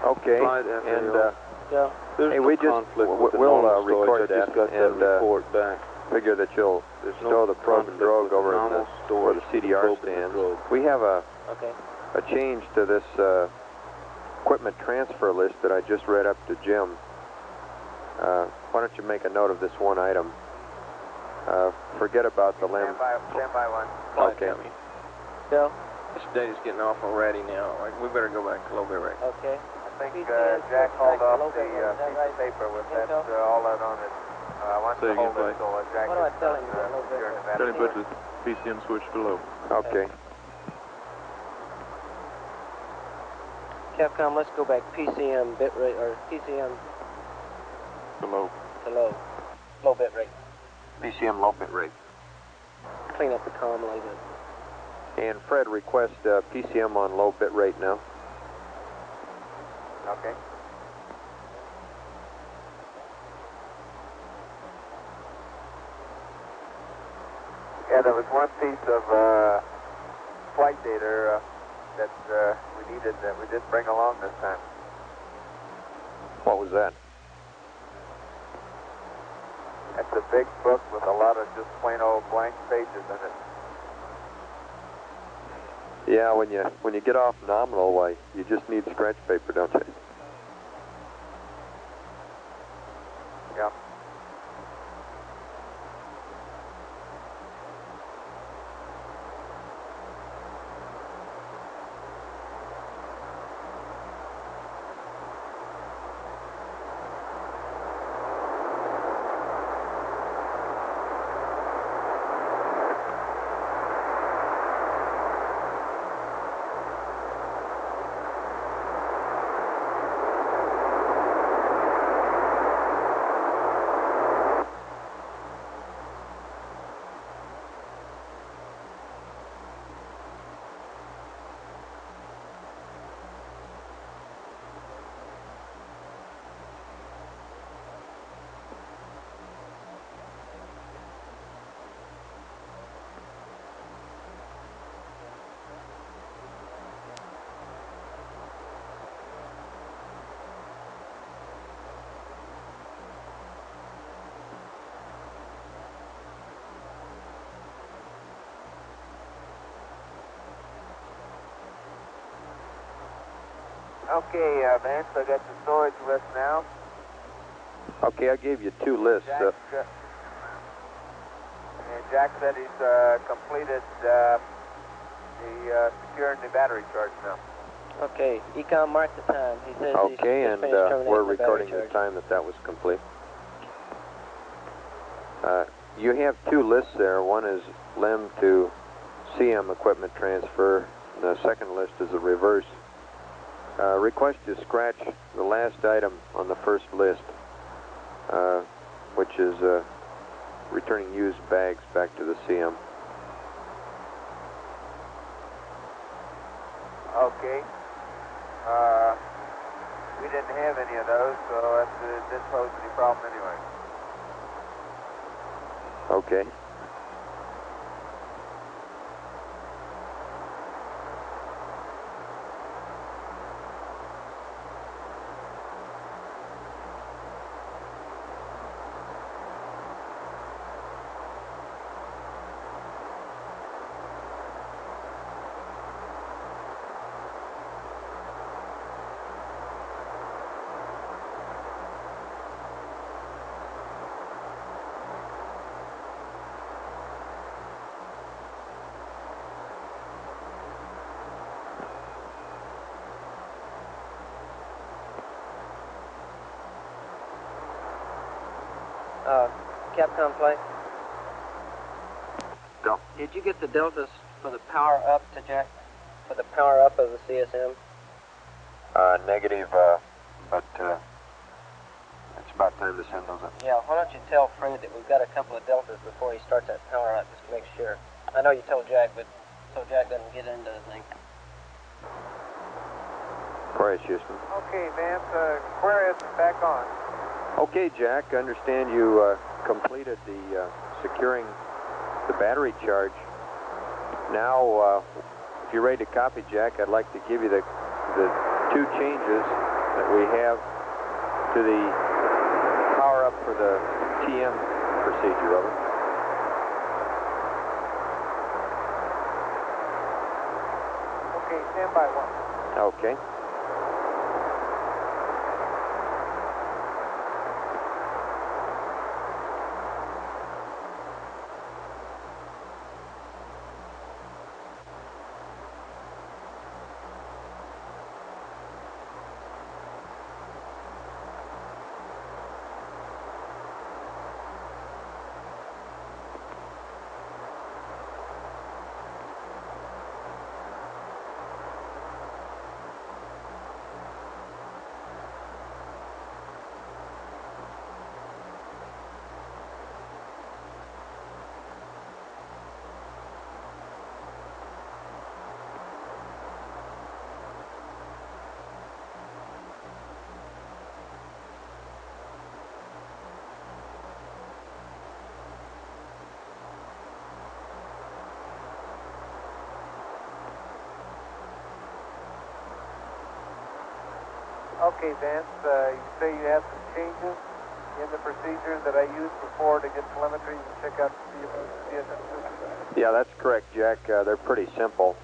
[SPEAKER 5] Okay, and hey, we just we'll record that and report back. Figure that you'll stow the probe and drogue over in where the CDR stands. We have a change to this equipment transfer list that I just read up to Jim. Why don't you make a note of this one item? Forget about the LEM.
[SPEAKER 2] Stand by one.
[SPEAKER 5] Okay.
[SPEAKER 7] Bill?
[SPEAKER 3] This data's getting awful ratty now. We better go back to low bit rate.
[SPEAKER 7] Okay.
[SPEAKER 2] I think Jack hauled off the piece of paper with that all that on it. I want to hold it so Jack
[SPEAKER 7] What do I tell him?
[SPEAKER 2] Charlie Butcher's PCM switch below.
[SPEAKER 5] Okay.
[SPEAKER 7] Capcom, let's go back PCM bit rate, or PCM
[SPEAKER 2] To low.
[SPEAKER 7] Low bit rate.
[SPEAKER 5] PCM low bit rate.
[SPEAKER 7] Clean up the comm a little bit.
[SPEAKER 5] And Fred, request PCM on low bit rate now.
[SPEAKER 2] Okay. Yeah, there was one piece of flight data that we needed that we didn't bring along this time.
[SPEAKER 5] What was that?
[SPEAKER 2] It's a big book with a lot of just plain old blank pages in it.
[SPEAKER 5] Yeah, when you get off nominal, why you just need scratch paper, don't you?
[SPEAKER 2] Yeah. Okay, Vance, I got the storage list now.
[SPEAKER 5] Okay, I gave you two lists.
[SPEAKER 2] And Jack said he's completed the securing the battery charge now.
[SPEAKER 7] Okay, Econ, mark the time. He says
[SPEAKER 5] okay,
[SPEAKER 7] he's
[SPEAKER 5] and
[SPEAKER 7] finished terminating
[SPEAKER 5] we're
[SPEAKER 7] the battery
[SPEAKER 5] recording the
[SPEAKER 7] charge.
[SPEAKER 5] time that was complete. You have two lists there. One is LEM to CM equipment transfer. The second list is a reverse. Request to scratch the last item on the first list, which is returning used bags back to the CM.
[SPEAKER 2] Okay. We didn't have any of those, so it didn't pose any problem anyway.
[SPEAKER 5] Okay.
[SPEAKER 7] Capcom flight?
[SPEAKER 5] Go.
[SPEAKER 7] Did you get the deltas for the power up to Jack? For the power up of the CSM?
[SPEAKER 5] Negative, but it's about enough time to send those up.
[SPEAKER 7] Yeah, why don't you tell Fred that we've got a couple of deltas before he starts that power up, just to make sure. I know you told Jack, but so Jack doesn't get into the thing.
[SPEAKER 5] Aquarius, Houston.
[SPEAKER 2] Okay, Vance, Aquarius is back on.
[SPEAKER 5] Okay, Jack, I understand you completed the securing the battery charge. Now, if you're ready to copy, Jack, I'd like to give you the two changes that we have to the power up for the TM procedure. Over.
[SPEAKER 2] Okay, stand by one.
[SPEAKER 5] Okay.
[SPEAKER 2] Okay, Vance, you say you have some changes in the procedures that I used before to get telemetry and check out the CSM system?
[SPEAKER 5] Yeah, that's correct, Jack. They're pretty simple.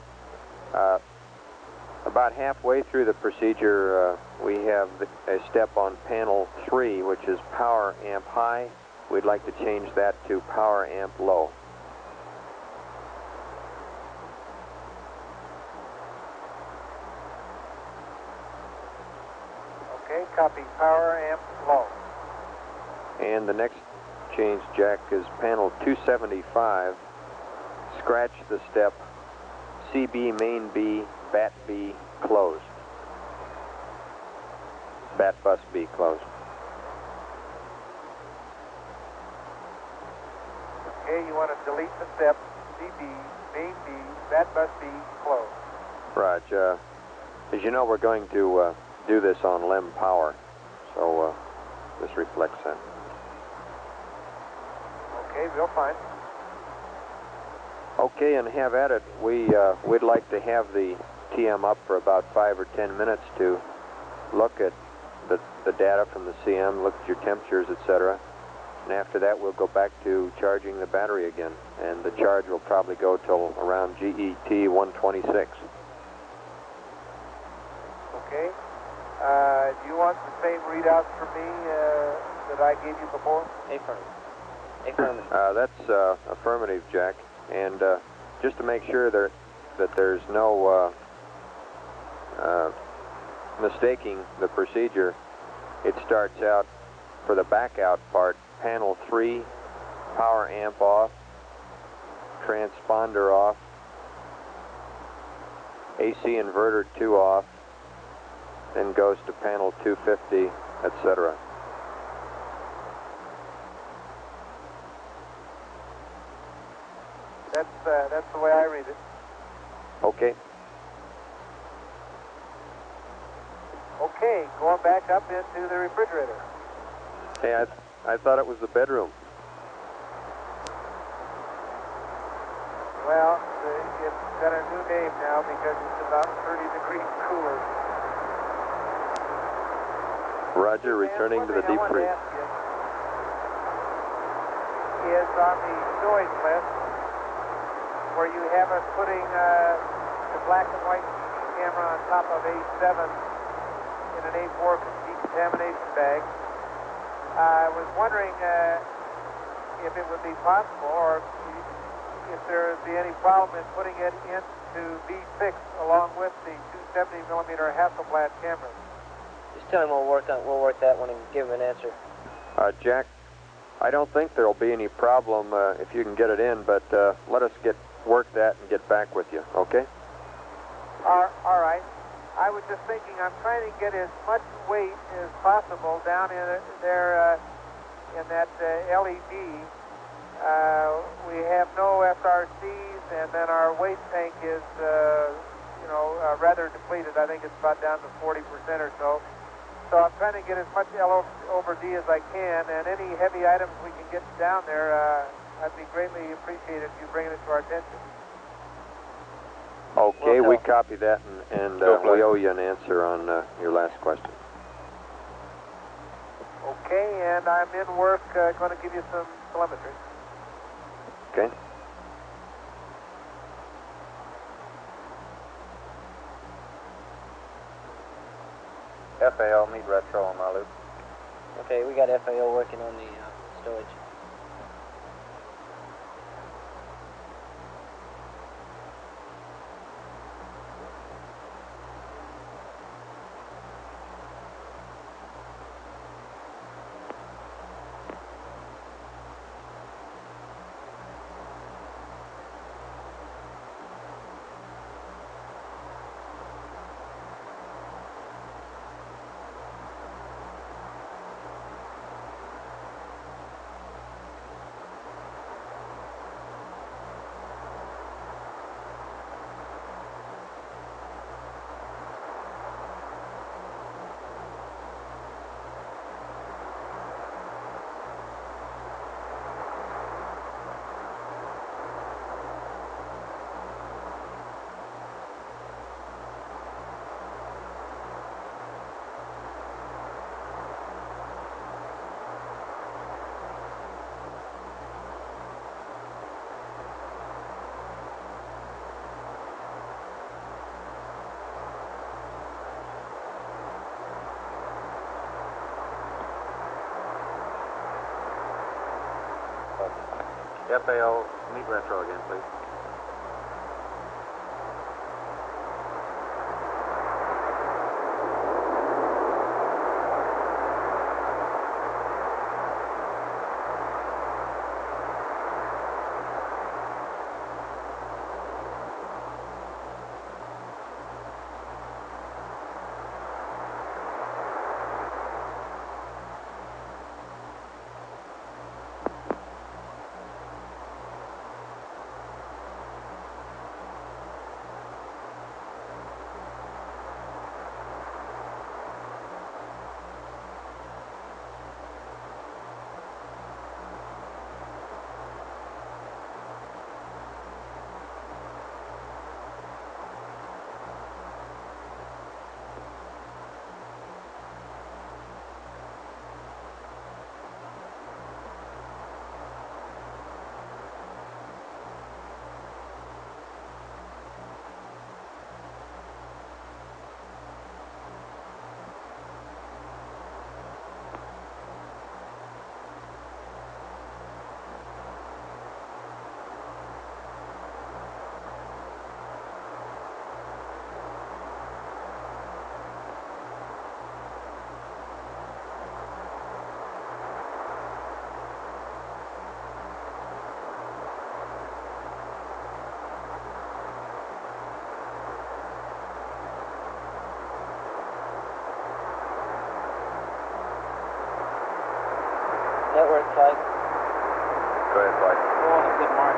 [SPEAKER 5] About halfway through the procedure, we have a step on panel 3, which is power amp high. We'd like to change that to power amp low.
[SPEAKER 2] Okay, copy, power amp low.
[SPEAKER 5] And the next change, Jack, is panel 275. Scratch the step CB main B, bat B closed. Bat bus B closed.
[SPEAKER 2] Okay, you want to delete the step CB main B, bat bus B closed.
[SPEAKER 5] Raj, as you know, we're going to do this on LEM power, so this reflects that.
[SPEAKER 2] Okay, real fine.
[SPEAKER 5] Okay, and have at it. We'd like to have the TM up for about 5 or 10 minutes to look at the data from the CM, look at your temperatures, etc. And after that, we'll go back to charging the battery again. And the charge will probably go till around GET 126.
[SPEAKER 2] Okay. Do you want the same readouts from me that I gave you before?
[SPEAKER 7] Affirmative.
[SPEAKER 5] That's affirmative, Jack. And just to make sure that there's no mistaking the procedure, it starts out for the back out part, panel 3, power amp off, transponder off, AC inverter 2 off, then goes to panel 250, etc.
[SPEAKER 2] That's the way I read it.
[SPEAKER 5] Okay.
[SPEAKER 2] Okay, going back up into the refrigerator.
[SPEAKER 5] Hey, I thought it was the bedroom.
[SPEAKER 2] Well, it's got a new name now because it's about 30 degrees cooler.
[SPEAKER 5] Roger, returning to the deep freeze.
[SPEAKER 2] Is on the stowage list where you have us putting the black and white camera on top of A7 in an A4 decontamination bag. I was wondering if it would be possible, or if there would be any problem in putting it into B6 along with the 270mm Hasselblad cameras.
[SPEAKER 7] Just tell him we'll work that one and give him an answer.
[SPEAKER 5] Jack, I don't think there'll be any problem if you can get it in, but let us work that and get back with you, okay?
[SPEAKER 2] All right. I was just thinking I'm trying to get as much weight as possible down in there in that LED. We have no FRCs, and then our waste tank is, rather depleted. I think it's about down to 40% or so. So I'm trying to get as much L over D as I can, and any heavy items we can get down there, I'd be greatly appreciated if you bring it to our attention.
[SPEAKER 5] Okay, we copy that, and we owe you an answer on your last question.
[SPEAKER 2] Okay, and I'm in work, going to give you some telemetry.
[SPEAKER 5] Okay.
[SPEAKER 7] FAO, meet retro on my loop. Okay, we got FAO working on the stowage.
[SPEAKER 5] FAO, meet retro again, please.
[SPEAKER 7] Network flight.
[SPEAKER 5] Go ahead, flight.
[SPEAKER 7] Oh, a good mark.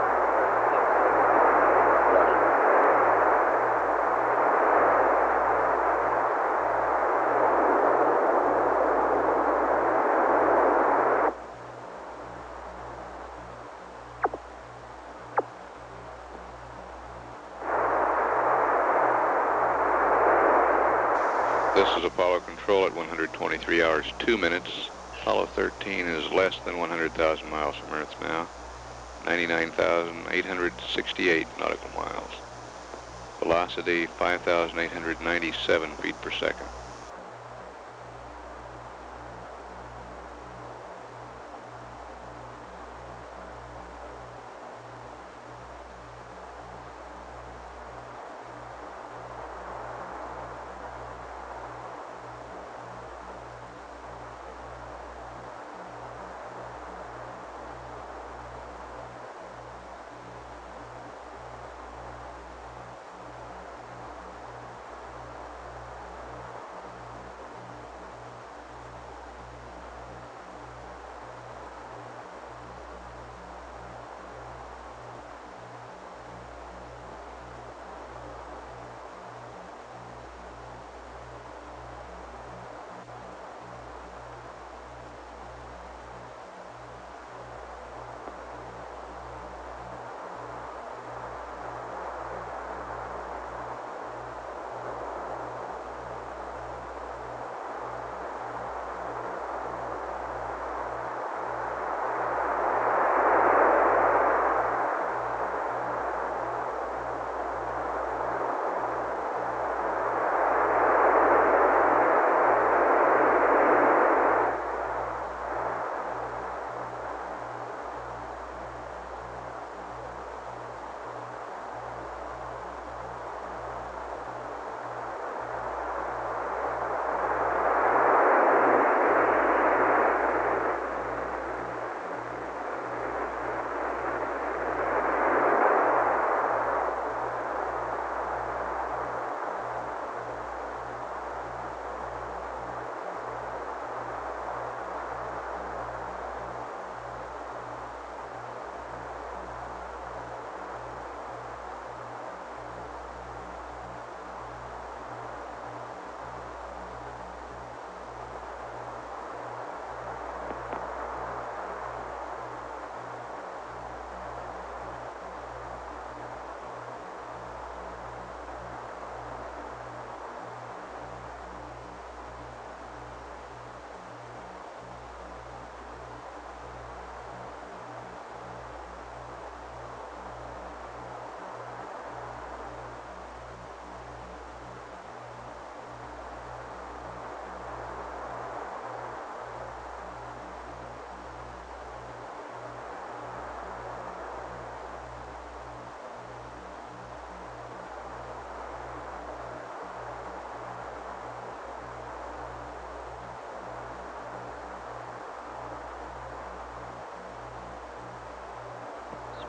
[SPEAKER 16] This is Apollo Control at 123 hours 2 minutes. Apollo 13 is less than 100,000 miles from Earth now. 99,868 nautical miles. Velocity 5,897 feet per second.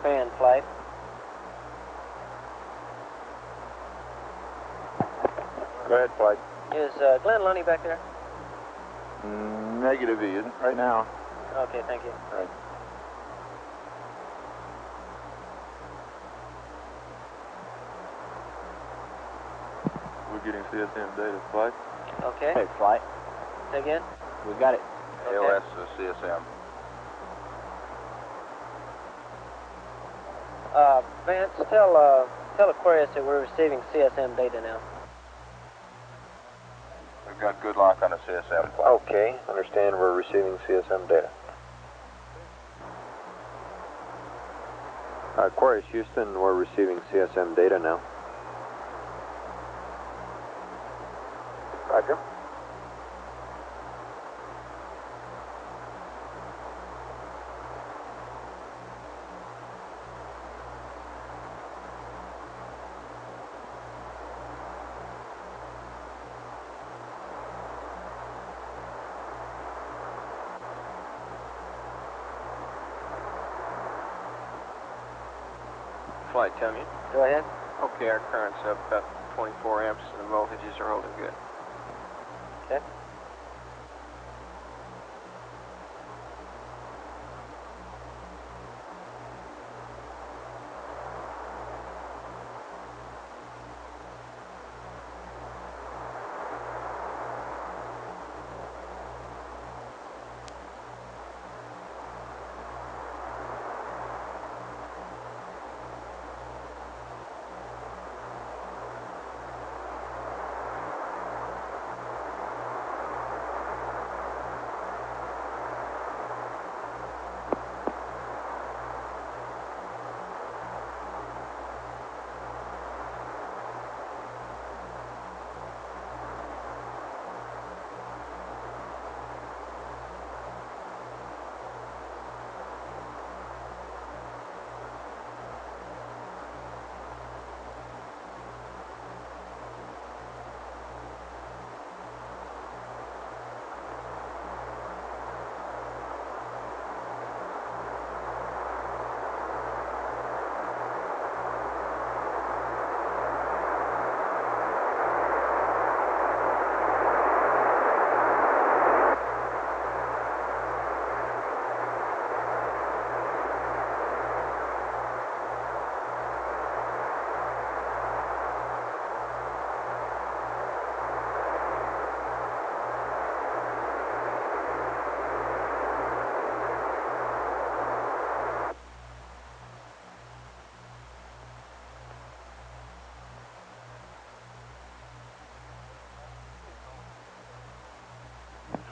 [SPEAKER 7] fan flight.
[SPEAKER 5] Go ahead, flight.
[SPEAKER 7] Is Glenn Lundy back there?
[SPEAKER 5] Negative, he isn't right now.
[SPEAKER 7] Okay, thank you.
[SPEAKER 5] All right.
[SPEAKER 11] We're getting CSM data, flight.
[SPEAKER 7] Okay.
[SPEAKER 8] Hey, flight.
[SPEAKER 7] Say again?
[SPEAKER 8] We got it.
[SPEAKER 5] AOS CSM.
[SPEAKER 7] Vance, tell Aquarius that we're receiving CSM data now.
[SPEAKER 5] We've got good lock on the CSM. Okay, understand we're receiving CSM data. Aquarius Houston, we're receiving CSM data now. Roger.
[SPEAKER 3] Flight, tell me.
[SPEAKER 7] Go ahead.
[SPEAKER 3] Okay, our current's up about 24 amps and the voltages are holding good.
[SPEAKER 7] Okay.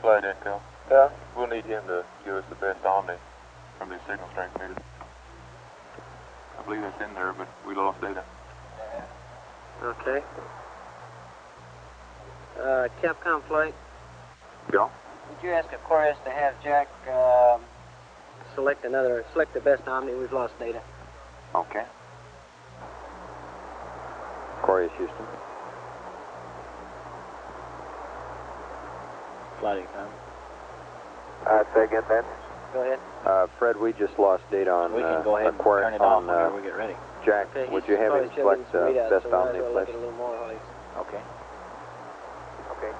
[SPEAKER 11] Flight Echo.
[SPEAKER 5] Yeah?
[SPEAKER 11] We'll need him to give us the best omni from these signal strength meters. I believe that's in there, but we lost data.
[SPEAKER 7] Okay. Capcom flight.
[SPEAKER 5] Go.
[SPEAKER 7] Would you ask Aquarius to have Jack select the best omni? We've lost data.
[SPEAKER 5] Okay. Aquarius Houston.
[SPEAKER 8] Flight income.
[SPEAKER 5] Say again, Ben.
[SPEAKER 7] Go ahead.
[SPEAKER 5] Fred, we just lost data on
[SPEAKER 8] We can go ahead and
[SPEAKER 5] Aquarius
[SPEAKER 8] turn it off
[SPEAKER 5] on
[SPEAKER 8] whenever we get ready.
[SPEAKER 5] Jack.
[SPEAKER 7] Okay,
[SPEAKER 5] Would you have him select best omni,
[SPEAKER 7] so
[SPEAKER 5] please?
[SPEAKER 7] look at a little more while he's...
[SPEAKER 8] Okay.
[SPEAKER 5] Okay.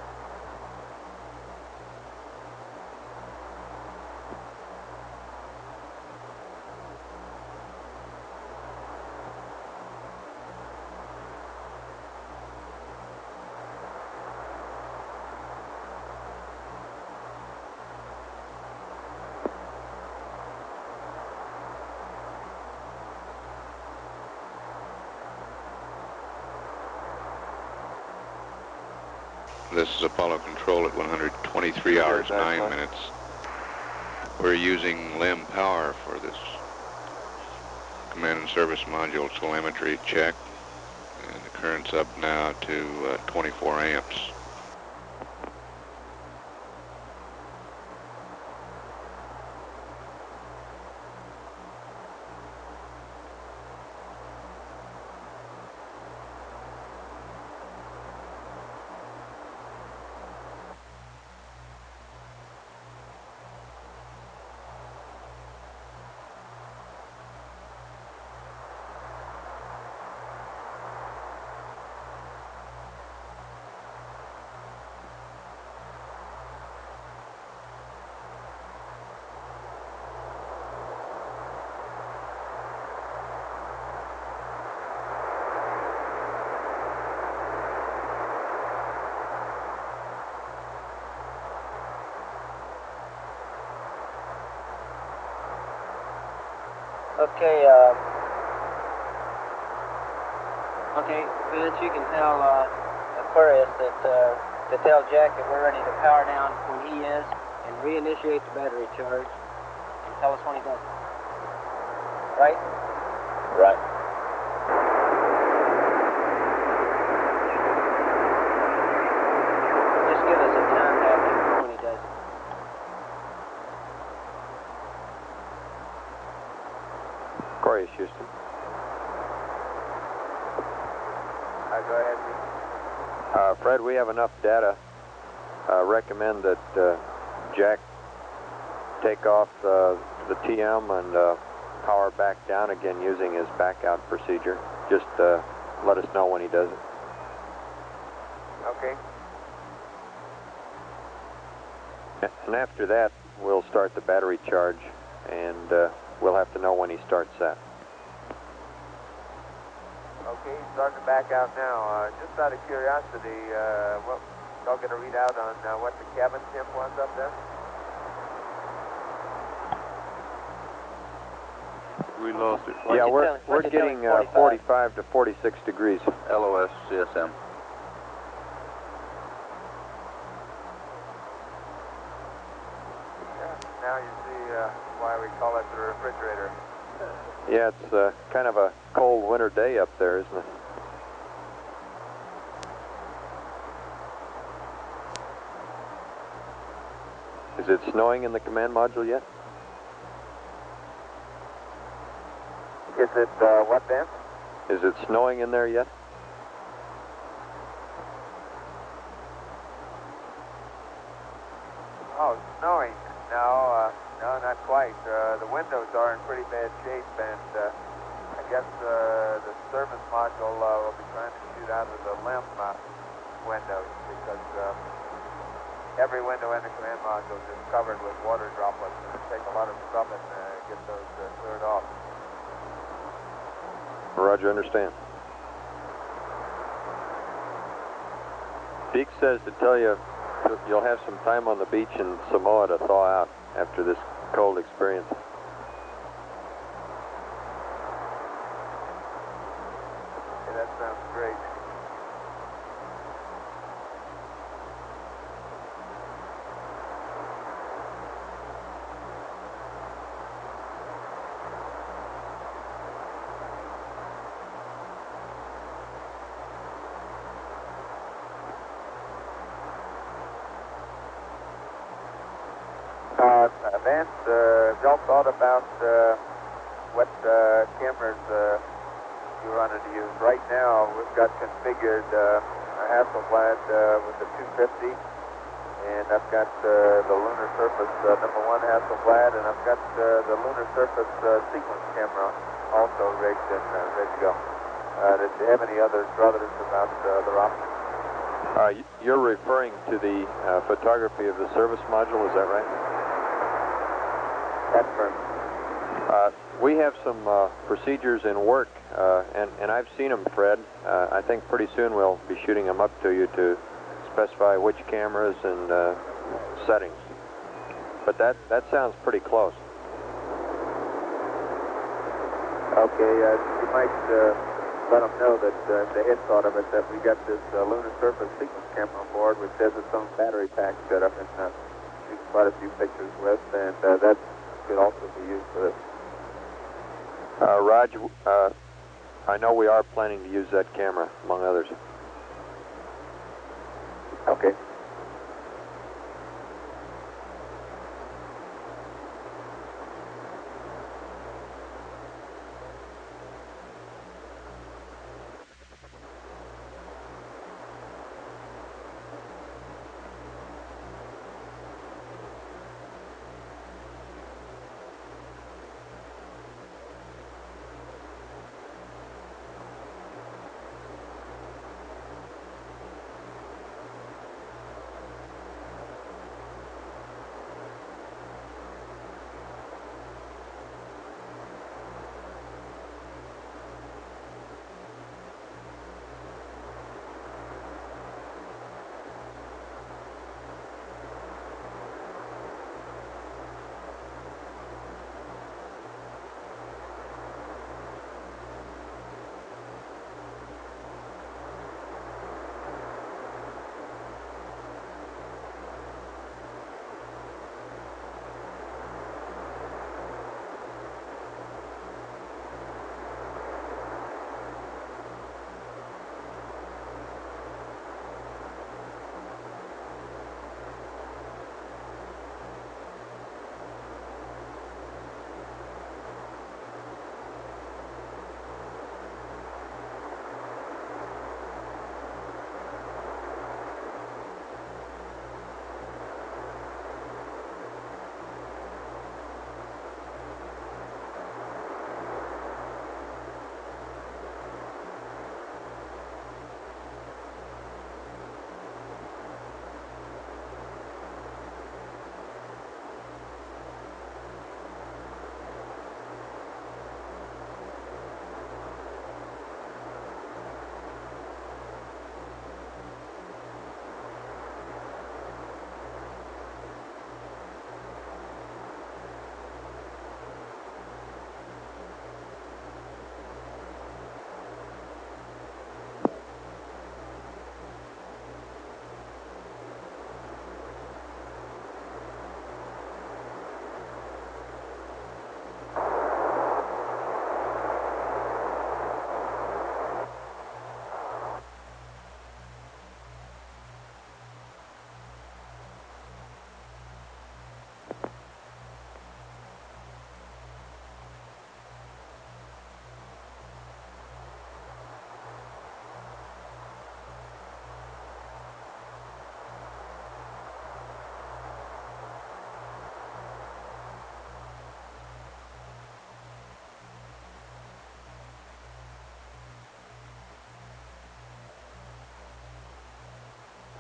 [SPEAKER 16] This is Apollo Control at 123 hours, 9 minutes. We're using LEM power for this command and service module telemetry check. And the current's up now to 24 amps.
[SPEAKER 7] Okay, okay, Vince, you can tell Aquarius that to tell Jack that we're ready to power down when he is and reinitiate the battery charge and tell us when he does it. Right?
[SPEAKER 8] Right.
[SPEAKER 7] Just give us a time after when he does it.
[SPEAKER 5] Aquarius, Houston.
[SPEAKER 11] Go ahead.
[SPEAKER 5] Fred, we have enough data. Recommend that Jack take off the TM and power back down again using his back out procedure. Just let us know when he does it.
[SPEAKER 11] Okay.
[SPEAKER 5] And after that, we'll start the battery charge, and we'll have to know when he starts that.
[SPEAKER 11] Okay, he's starting to back out now. Just out of curiosity, what y'all get a readout on what the cabin temp was up there?
[SPEAKER 19] We lost it.
[SPEAKER 5] Yeah, we're getting 45 to 46 degrees.
[SPEAKER 3] LOS CSM.
[SPEAKER 11] Now you see why we call it the refrigerator.
[SPEAKER 5] Yeah, it's kind of a cold winter day up there, isn't it? Is it snowing in the command module yet?
[SPEAKER 11] Is it what, Ben?
[SPEAKER 5] Is it snowing in there yet?
[SPEAKER 11] Oh, snowing. No, no, not quite. The windows are in pretty bad shape, and I guess the service module will be trying to shoot out of the LEM windows because every window in the command module is just covered with water droplets, and it takes a lot of scrubbing to get those cleared off.
[SPEAKER 5] Roger, understand. Deke says to tell you you'll have some time on the beach in Samoa to thaw out after this cold experience.
[SPEAKER 11] Yeah, that sounds great. Vance, y'all thought about what cameras you wanted to use? Right now, we've got configured a Hasselblad with the 250, and I've got the lunar surface #1 Hasselblad, and I've got the lunar surface sequence camera also rigged and ready to go. Did you have any other druthers about other options?
[SPEAKER 5] You're referring to the photography of the service module, is that right?
[SPEAKER 11] That's correct.
[SPEAKER 5] We have some procedures in work, and I've seen them, Fred. I think pretty soon we'll be shooting them up to you to specify which cameras and settings. But that sounds pretty close.
[SPEAKER 11] Okay, you might let them know that if they had thought of it, that we got this lunar surface sequence camera on board, which has its own battery pack set up and shoot quite a few pictures with, and that could also be used for this.
[SPEAKER 5] Roger, I know we are planning to use that camera, among others.
[SPEAKER 11] Okay.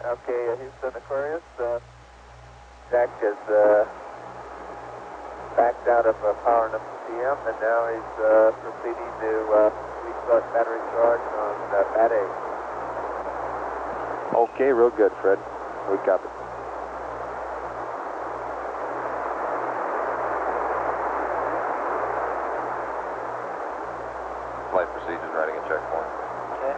[SPEAKER 11] Okay, Houston Aquarius. Jack is backed out of power enough to PM, and now he's proceeding to restart battery charge on Bat A.
[SPEAKER 5] Okay, real good, Fred. We copy.
[SPEAKER 3] Flight procedures writing a checkpoint.
[SPEAKER 7] Okay.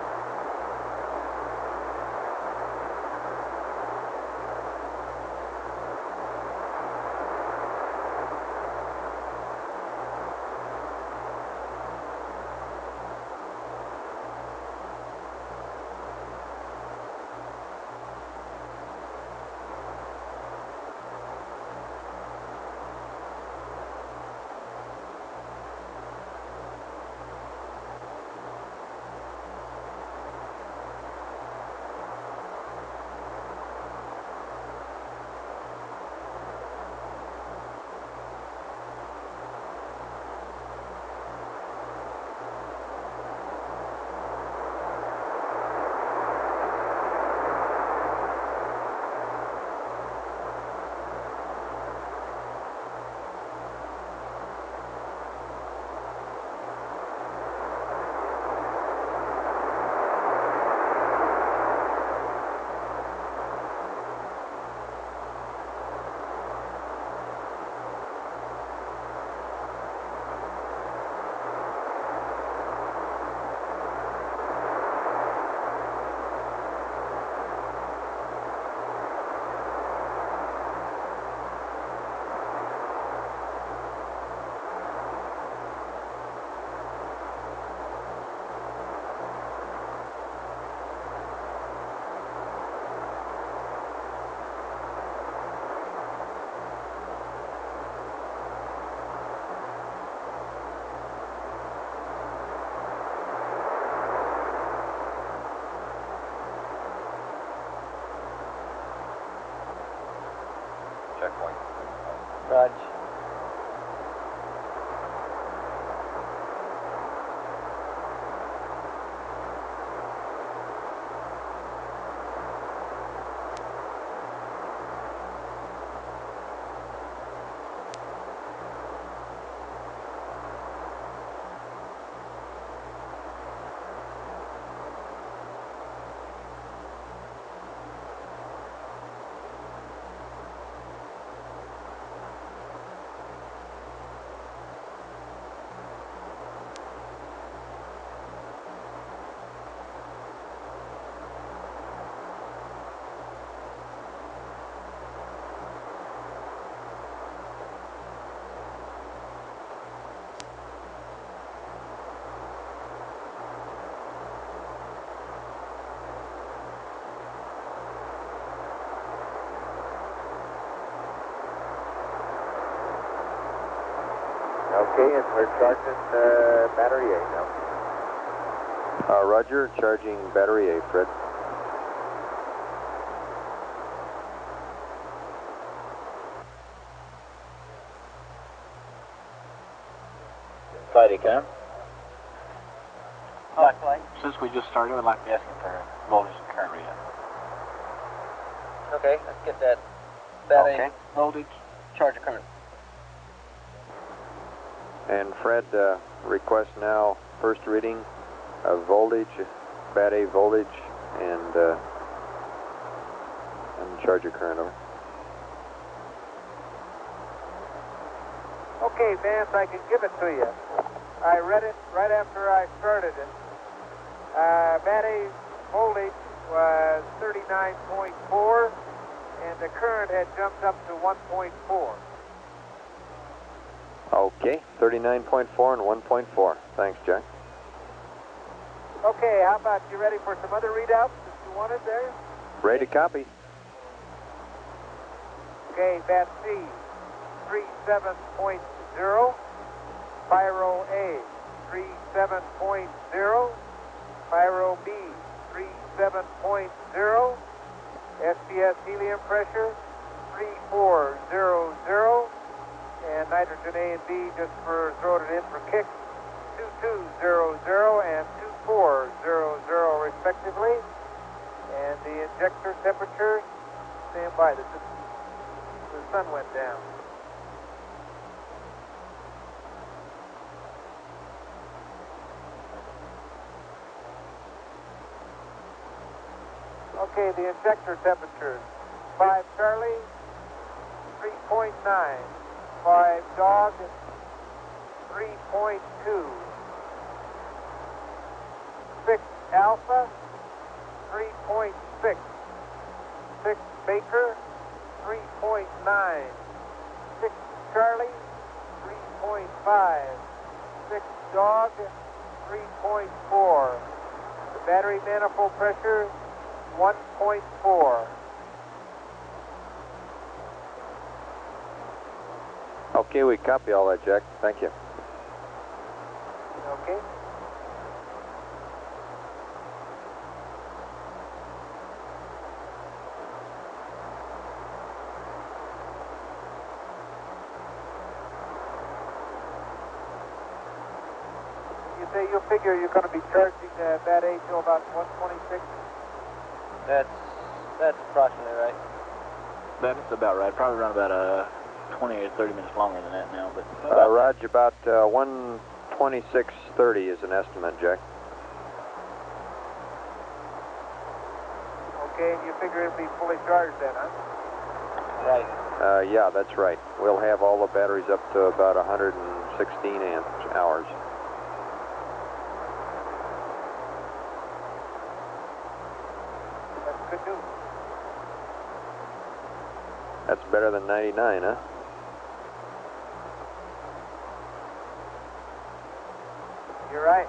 [SPEAKER 3] Checkpoint.
[SPEAKER 7] Raj.
[SPEAKER 11] Okay, and we're charging battery A now.
[SPEAKER 5] Roger, charging battery A, Fred.
[SPEAKER 8] Friday, Cam.
[SPEAKER 7] Hot light.
[SPEAKER 8] Since we just started, I'd like to ask you for voltage and current readout.
[SPEAKER 7] Okay, let's get that battery.
[SPEAKER 8] Okay, voltage, charge of current.
[SPEAKER 5] And Fred, request now first reading of voltage, Bat A voltage, and charge of current, over.
[SPEAKER 2] Okay, Vance, I can give it to you. I read it right after I started it. Bat A voltage was 39.4, and the current had jumped up to 1.4.
[SPEAKER 5] Okay, 39.4 and 1.4. Thanks, Jack.
[SPEAKER 2] Okay, how about you ready for some other readouts that you wanted there?
[SPEAKER 5] Ready to copy.
[SPEAKER 2] Okay, Bat C, 37.0. Pyro A, 37.0. Pyro B, 37.0. SPS helium pressure, 3400. And nitrogen A and B, just for throwing it in for kicks, 2200 and 2400 respectively. And the injector temperatures, stand by. The sun went down. Okay, the injector temperatures, 5 Charlie, 3.9, 5 Dog, 3.2, 6 Alpha, 3.6, 6 Baker, 3.9, 6 Charlie, 3.5, 6 Dog, 3.4. The battery manifold pressure, 1.4.
[SPEAKER 5] Okay, we copy all that, Jack. Thank you.
[SPEAKER 2] Okay. You say you figure you're going to be charging that A till about 126?
[SPEAKER 8] That's approximately right. That's about right. Probably around about 20 or 30 minutes longer than that now, but
[SPEAKER 5] Raj, about 1:26:30 is an estimate, Jack.
[SPEAKER 2] Okay, and you figure it'll be fully charged then, huh?
[SPEAKER 8] Right.
[SPEAKER 5] Yeah, that's right. We'll have all the batteries up to about 116 amp hours.
[SPEAKER 2] That's good news.
[SPEAKER 5] That's better than 99, huh?
[SPEAKER 2] You're right.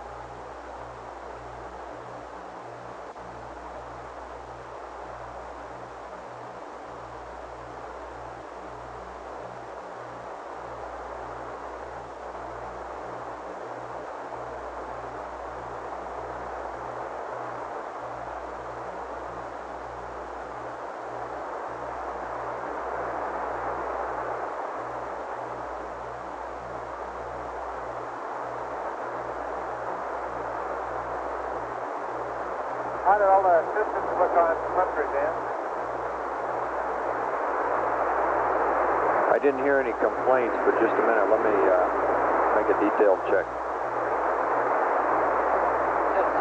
[SPEAKER 2] How did all the systems look on Monterey, Dan?
[SPEAKER 5] I didn't hear any complaints, but just a minute. Let me make a detailed check.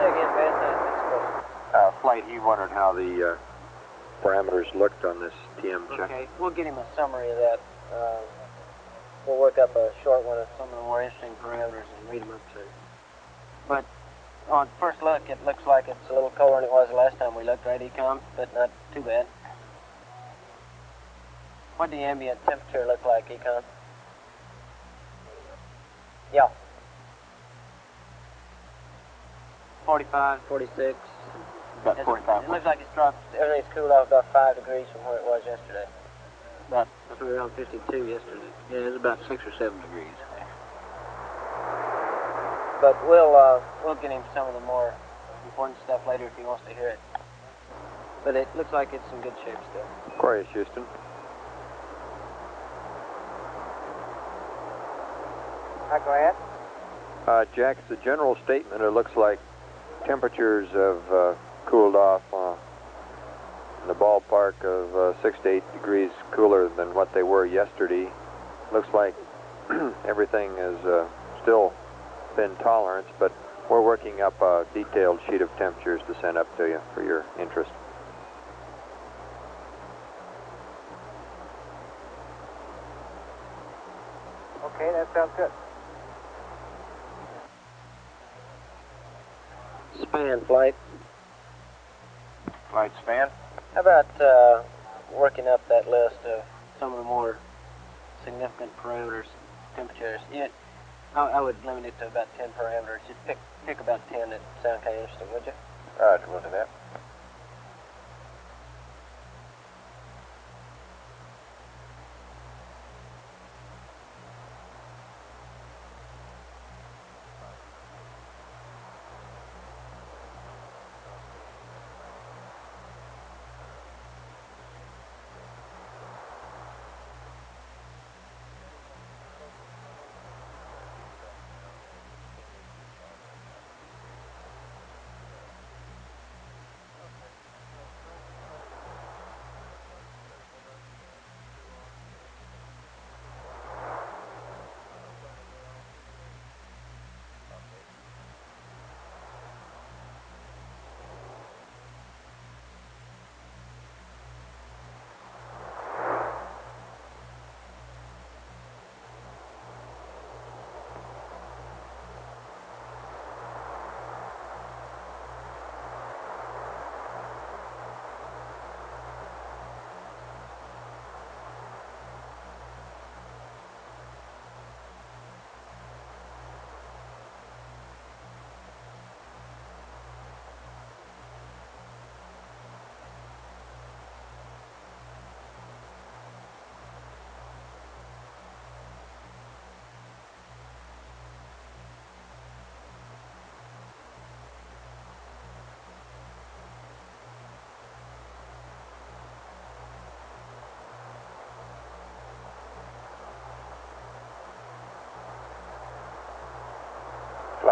[SPEAKER 7] Say again, Ben.
[SPEAKER 5] Flight, he wondered how the parameters looked on this TM check.
[SPEAKER 7] Okay, we'll get him a summary of that. We'll work up a short one of some of the more interesting parameters and read them up to. But on first look, it looks like it's a little colder than it was the last time we looked, right, Ecom? But not too bad. What did the ambient temperature look like, Ecom? Yeah. 45, 46.
[SPEAKER 8] About 45.
[SPEAKER 7] It looks like it's dropped, everything's cooled off about 5 degrees from where it was yesterday.
[SPEAKER 8] About,
[SPEAKER 7] We were around 52 yesterday.
[SPEAKER 8] yeah, it's about 6 or 7 degrees.
[SPEAKER 7] But we'll get him some of the more important stuff later if he wants to hear it. But it looks like it's in good shape still.
[SPEAKER 5] Aquarius, Houston.
[SPEAKER 2] Go ahead.
[SPEAKER 5] Jack, it's a general statement. It looks like temperatures have cooled off in the ballpark of 6 to 8 degrees cooler than what they were yesterday. Looks like everything is still within tolerance, but we're working up a detailed sheet of temperatures to send up to you for your interest.
[SPEAKER 2] Okay, that sounds good.
[SPEAKER 7] Span flight.
[SPEAKER 5] Flight span?
[SPEAKER 7] How about working up that list of some of the more significant parameters, temperatures? I would limit it to about 10 parameters. Just pick about 10 that sound kind of interesting, would you?
[SPEAKER 5] Roger, we'll do that.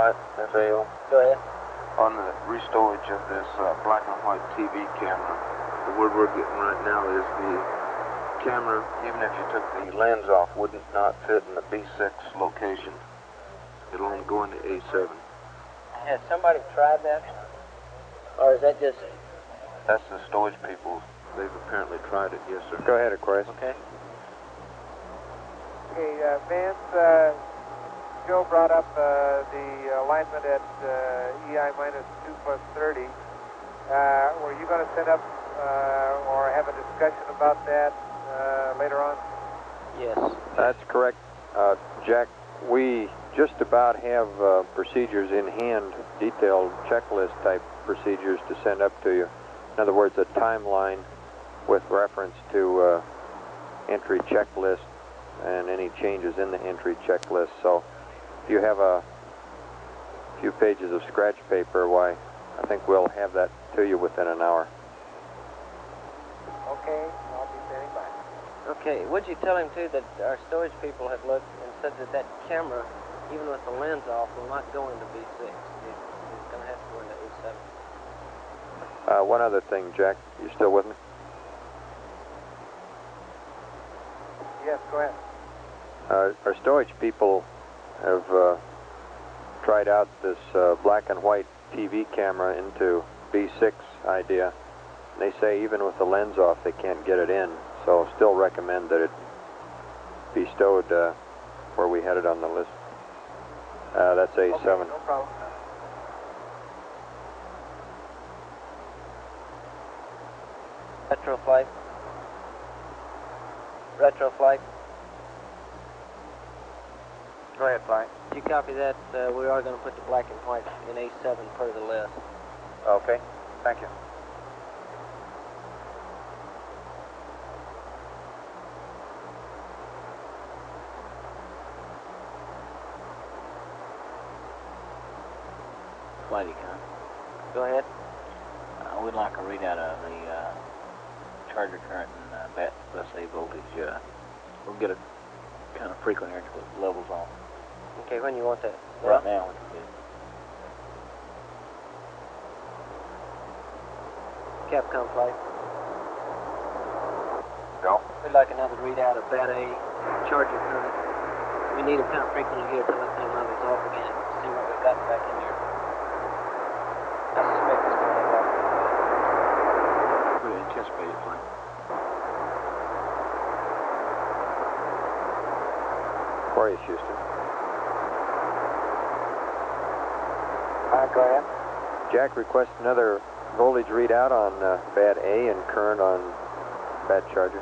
[SPEAKER 5] Flight, FAO.
[SPEAKER 7] Go ahead.
[SPEAKER 5] On the restorage of this black and white TV camera, the word we're getting right now is the camera, even if you took the lens off, wouldn't not fit in the B6 location. It'll only go into A7.
[SPEAKER 7] Has somebody tried that? Or is that just...
[SPEAKER 5] That's the storage people. They've apparently tried it, yes, sir. Go ahead, Aquarius.
[SPEAKER 7] Okay.
[SPEAKER 2] Okay, Vance, Joe brought up the alignment at EI minus 2 plus 30. Were you going to set up or have a discussion about that later on?
[SPEAKER 7] Yes.
[SPEAKER 5] That's correct, Jack. We just about have procedures in hand, detailed checklist type procedures to send up to you. In other words, a timeline with reference to entry checklist and any changes in the entry checklist. So if you have a few pages of scratch paper, why, I think we'll have that to you within an hour.
[SPEAKER 2] Okay, I'll be standing by.
[SPEAKER 7] Okay, would you tell him, too, that our storage people have looked and said that that camera, even with the lens off, will not go into B6. It's going to have to go into A7.
[SPEAKER 5] One other thing, Jack. You still with me?
[SPEAKER 2] Yes, go ahead.
[SPEAKER 5] Our storage people have tried out this black and white TV camera into B6 idea. They say even with the lens off, they can't get it in. So still recommend that it be stowed where we had it on the list. That's A7.
[SPEAKER 2] Okay, no problem.
[SPEAKER 7] Retroflight. Retroflight.
[SPEAKER 5] Go ahead, Flight.
[SPEAKER 7] Did you copy that? We are going to put the black and white in A7 per the list.
[SPEAKER 5] Okay, thank you.
[SPEAKER 8] Flight econ.
[SPEAKER 7] Go ahead.
[SPEAKER 8] We'd like a readout of the charger current and bus A voltage. We'll get a kind of frequent interval levels on.
[SPEAKER 7] Okay, when you want that?
[SPEAKER 8] Right now, we can get it.
[SPEAKER 7] Capcom flight.
[SPEAKER 5] Go.
[SPEAKER 7] We'd like another readout of bat A charger current. We need them kind of frequently here till that thing levels off again. See what we've got back in here. I suspect it's going to end up.
[SPEAKER 8] We anticipated flight.
[SPEAKER 5] Aquarius, Houston.
[SPEAKER 2] Go ahead.
[SPEAKER 5] Jack requests another voltage readout on bat A and current on bat charger.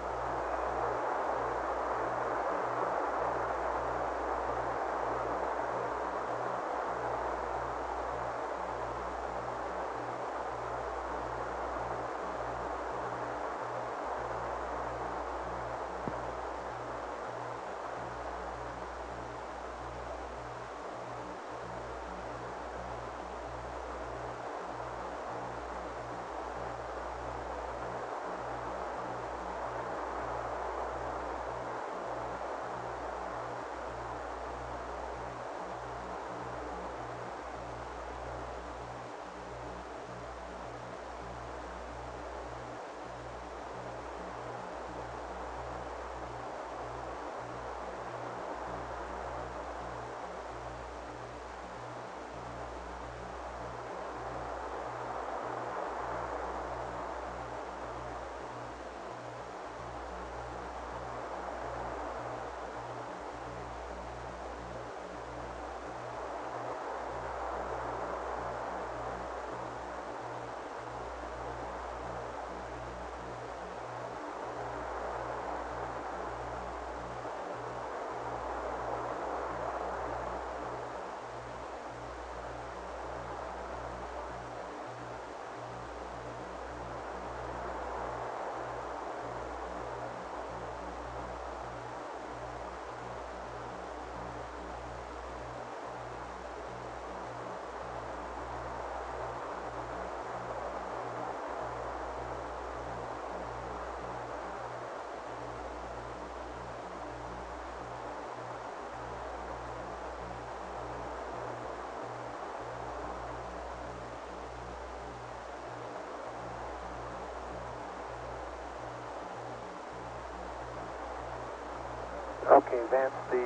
[SPEAKER 2] Okay, Vance, the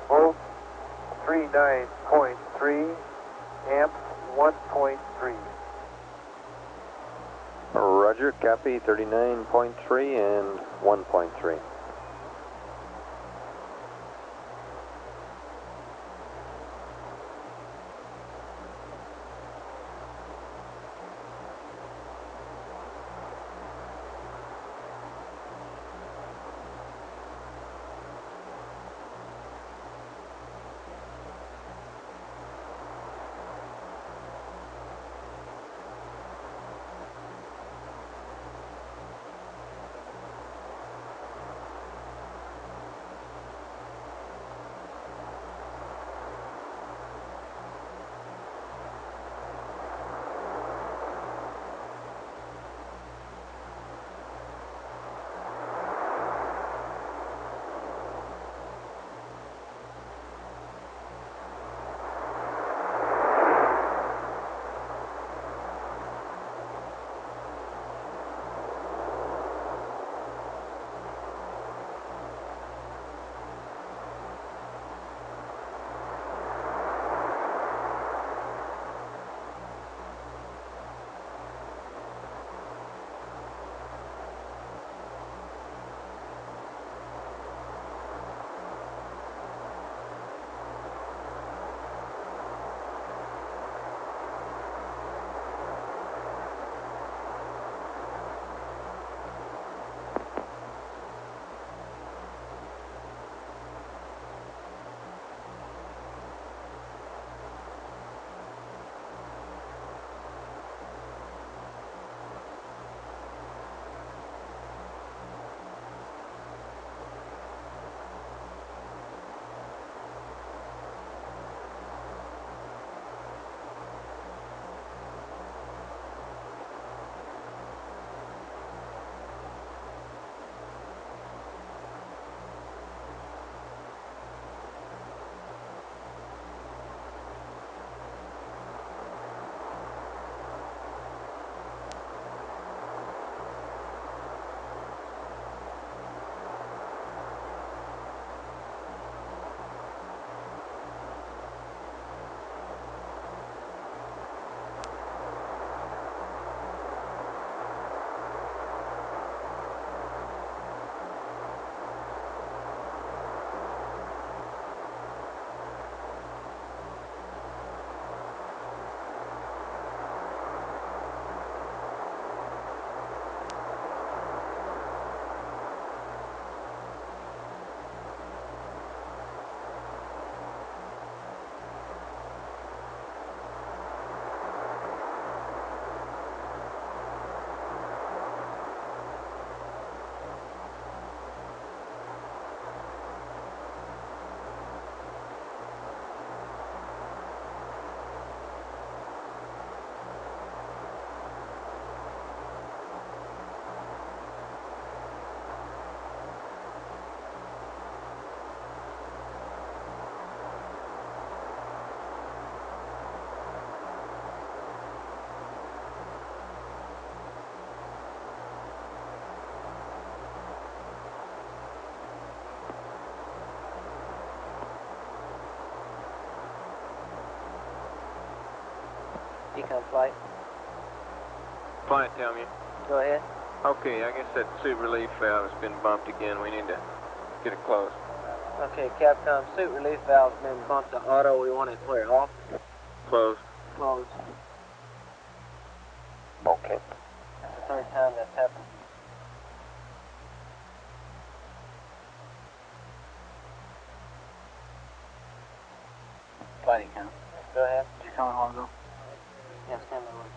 [SPEAKER 2] volt 39.3, amp 1.3.
[SPEAKER 5] Roger, copy 39.3 and 1.3.
[SPEAKER 7] Decon flight.
[SPEAKER 3] Flight, tell me.
[SPEAKER 7] Go ahead.
[SPEAKER 3] Okay, I guess that suit relief valve has been bumped again. We need to get it closed.
[SPEAKER 7] Okay, Capcom, suit relief valve's been bumped to auto. We want it where? Off?
[SPEAKER 3] Closed.
[SPEAKER 7] Closed.
[SPEAKER 5] Okay.
[SPEAKER 7] That's the third time that's happened.
[SPEAKER 8] Flight account.
[SPEAKER 7] Go ahead.
[SPEAKER 8] Did you tell me how long ago?
[SPEAKER 7] Yeah, stand by one.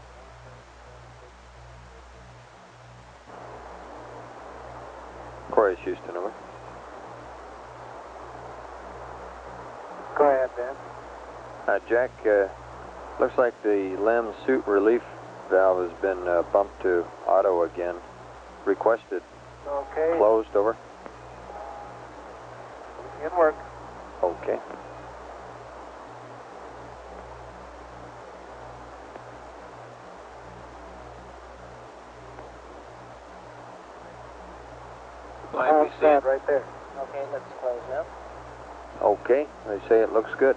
[SPEAKER 5] Corey's Houston, over.
[SPEAKER 2] Go ahead, Ben.
[SPEAKER 5] Jack, looks like the LEM suit relief valve has been bumped to auto again. Requested.
[SPEAKER 2] Okay.
[SPEAKER 5] Closed, over.
[SPEAKER 2] In work.
[SPEAKER 5] Okay.
[SPEAKER 2] Stand right there.
[SPEAKER 7] Okay, That's closed now.
[SPEAKER 5] Okay, they say it looks good.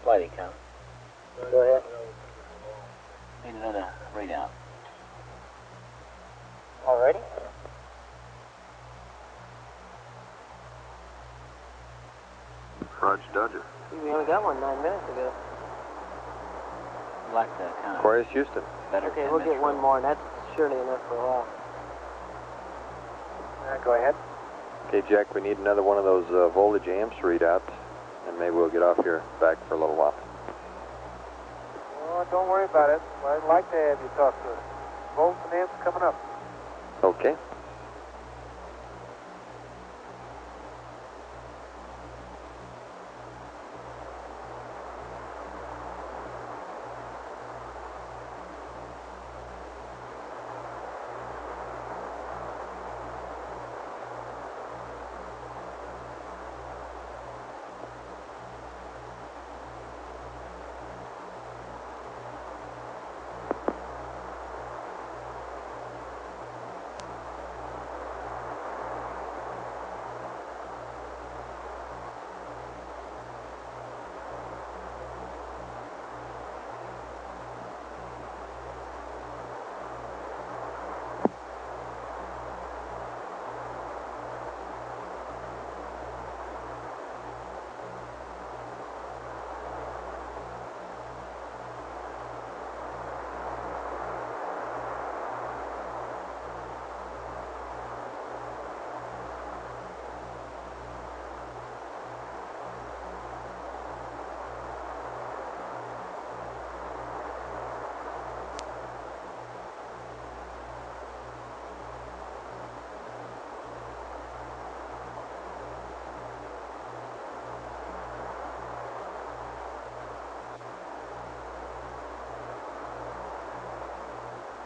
[SPEAKER 8] Flight count. Go ahead. Need another readout.
[SPEAKER 7] Already?
[SPEAKER 5] Roger, Dodger.
[SPEAKER 7] See, we only got one 9 minutes ago.
[SPEAKER 8] Like the kind of
[SPEAKER 5] Aquarius, Houston.
[SPEAKER 8] better.
[SPEAKER 7] Okay, we'll get one more, and that's surely enough for a while.
[SPEAKER 2] Go ahead.
[SPEAKER 5] Okay, Jack, we need another one of those voltage amps readouts, and maybe we'll get off here back for a little while.
[SPEAKER 2] Oh, don't worry about it. I'd like to have you talk to us. Volts and amps coming up.
[SPEAKER 5] Okay.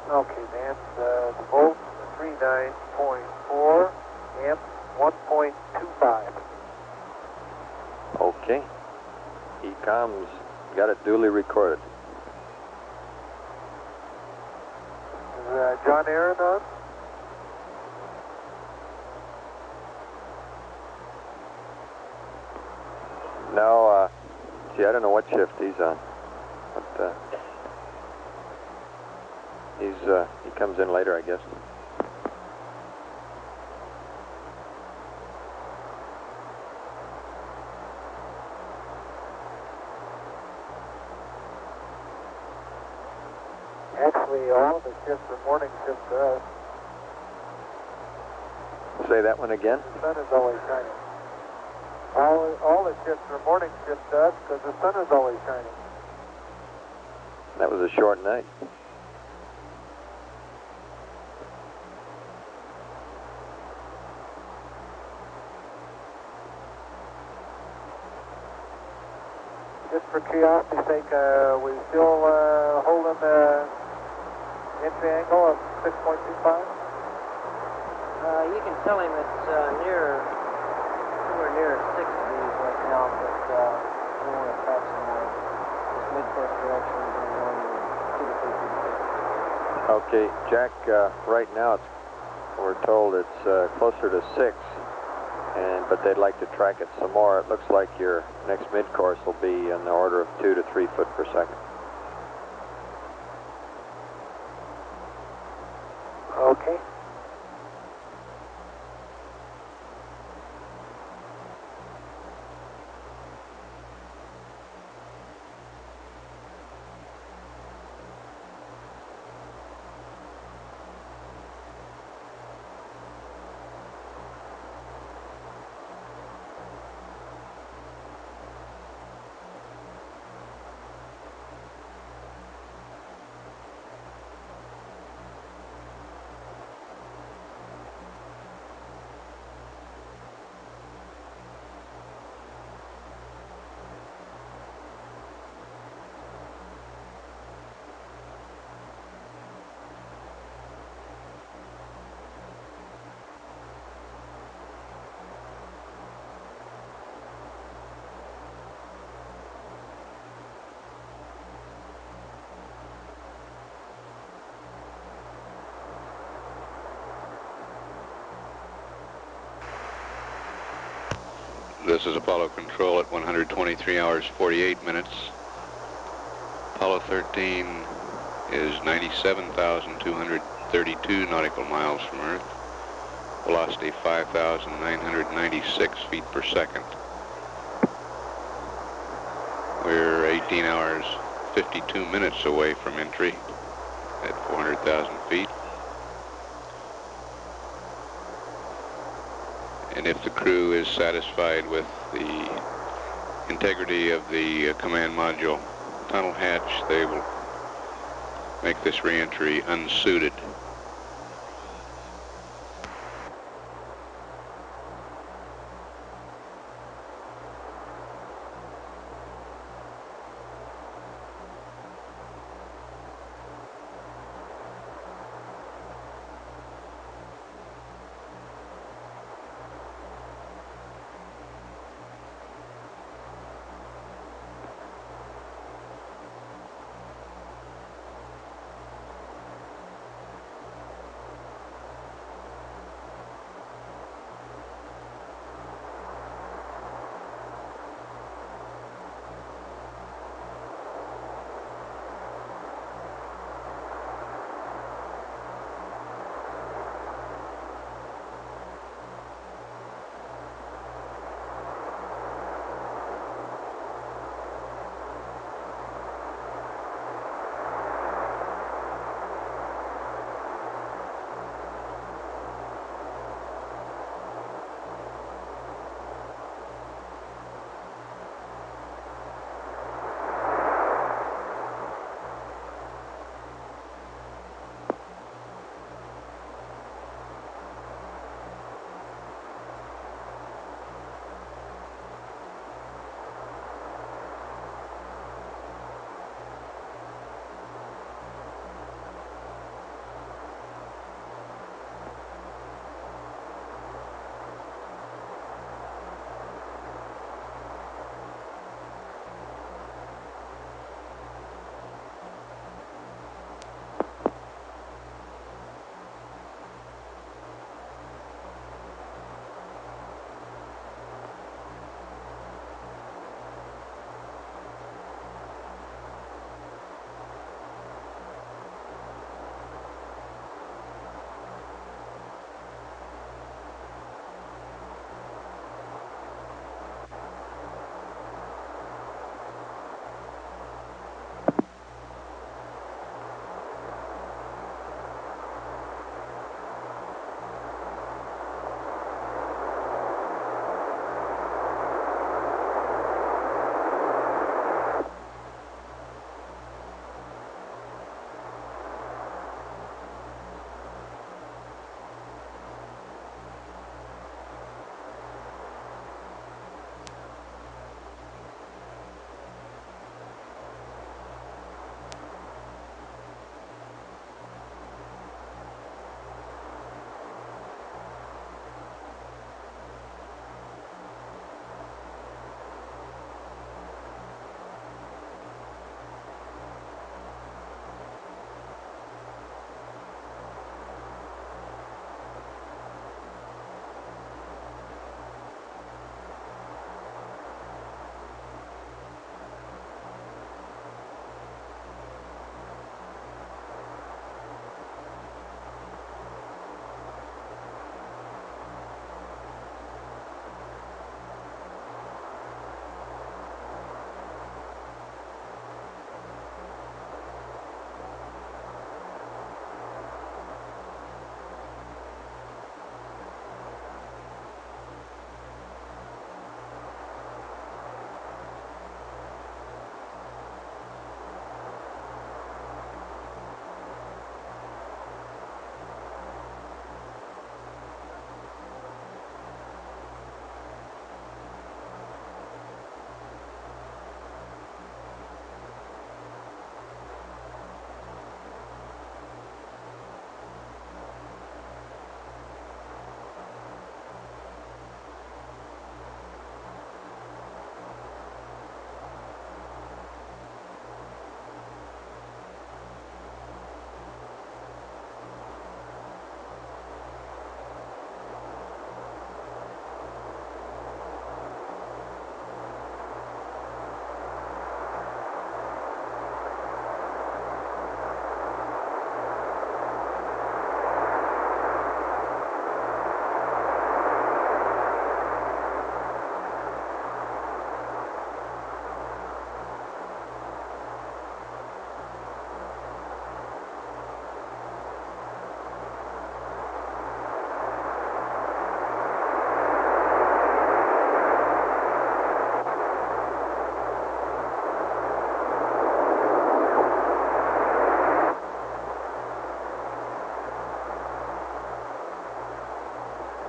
[SPEAKER 2] Okay, Vance, the volt, 39.4, amps, 1.25.
[SPEAKER 5] Okay. ECOM's got it duly recorded.
[SPEAKER 2] Is John Aaron on?
[SPEAKER 5] No, see, I don't know what shift he's on, but he comes in later, I guess.
[SPEAKER 2] Actually, all the shifts are morning shifts to us.
[SPEAKER 5] Say that one again.
[SPEAKER 2] The sun is always shining. All the shifts are morning shifts to us because the sun is always shining.
[SPEAKER 5] That was a short night.
[SPEAKER 2] Just for curiosity's sake, we still holding the entry angle of 6.25?
[SPEAKER 7] You can tell him it's somewhere near 6 degrees right now, but I don't want to pass him more. This mid-course direction is going on 2 to 3 feet.
[SPEAKER 5] Okay, Jack, right now we're told it's closer to 6, but they'd like to track it some more. It looks like your next mid-course will be in the order of 2 to 3 foot per second.
[SPEAKER 2] Okay.
[SPEAKER 16] This is Apollo Control at 123 hours 48 minutes. Apollo 13 is 97,232 nautical miles from Earth. Velocity 5,996 feet per second. We're 18 hours 52 minutes away from entry at 400,000 feet. And if the crew is satisfied with the integrity of the command module tunnel hatch, they will make this re-entry unsuited.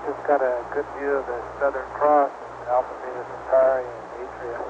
[SPEAKER 2] just got a good view of the Southern Cross, Alpha Beta Centauri, and Atria.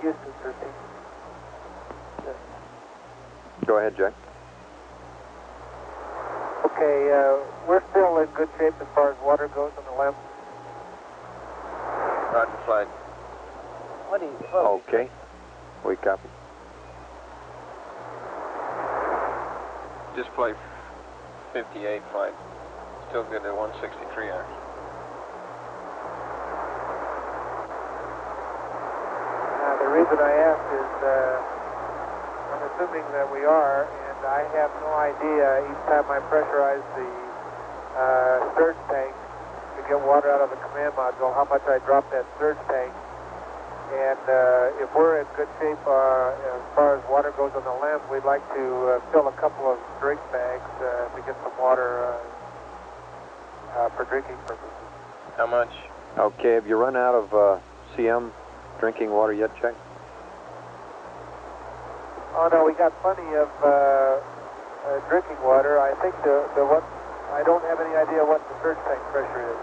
[SPEAKER 2] Houston 13.
[SPEAKER 5] Go ahead, Jack.
[SPEAKER 2] Okay, we're still in good shape as far as water goes on the LEM.
[SPEAKER 3] Roger, flight.
[SPEAKER 7] What do you...
[SPEAKER 5] Okay. We copy.
[SPEAKER 3] Display 58 flight. Still good at 163 hours.
[SPEAKER 2] The reason I ask is I'm assuming that we are, and I have no idea each time I pressurize the surge tank to get water out of the command module how much I drop that surge tank. And if we're in good shape as far as water goes on the LEM, we'd like to fill a couple of drink bags to get some water for drinking purposes.
[SPEAKER 3] How much?
[SPEAKER 5] Okay, have you run out of CM drinking water yet, Jack?
[SPEAKER 2] Oh no, we got plenty of drinking water. I think the what I don't have any idea what the surge tank pressure is.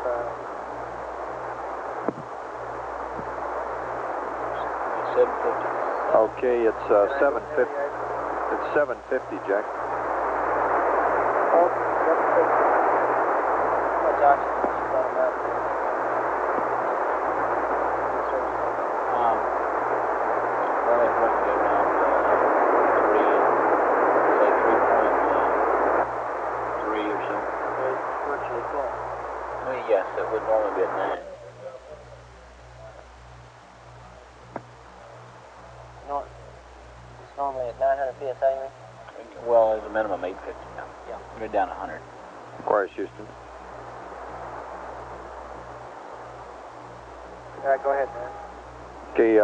[SPEAKER 7] 750.
[SPEAKER 5] Okay, it's 750. It's 750, Jack.
[SPEAKER 2] Oh, 750.
[SPEAKER 7] What's oxygen? What's you talking about? Well, it went to around 3 or so. It's virtually full. Well, yes, it would normally be at 9. No, it's normally at 900 psi, you mean? Well, there's a minimum 850 now. Yeah. We're down 100.
[SPEAKER 5] Aquarius, Houston.
[SPEAKER 2] Go ahead, man.
[SPEAKER 5] Okay,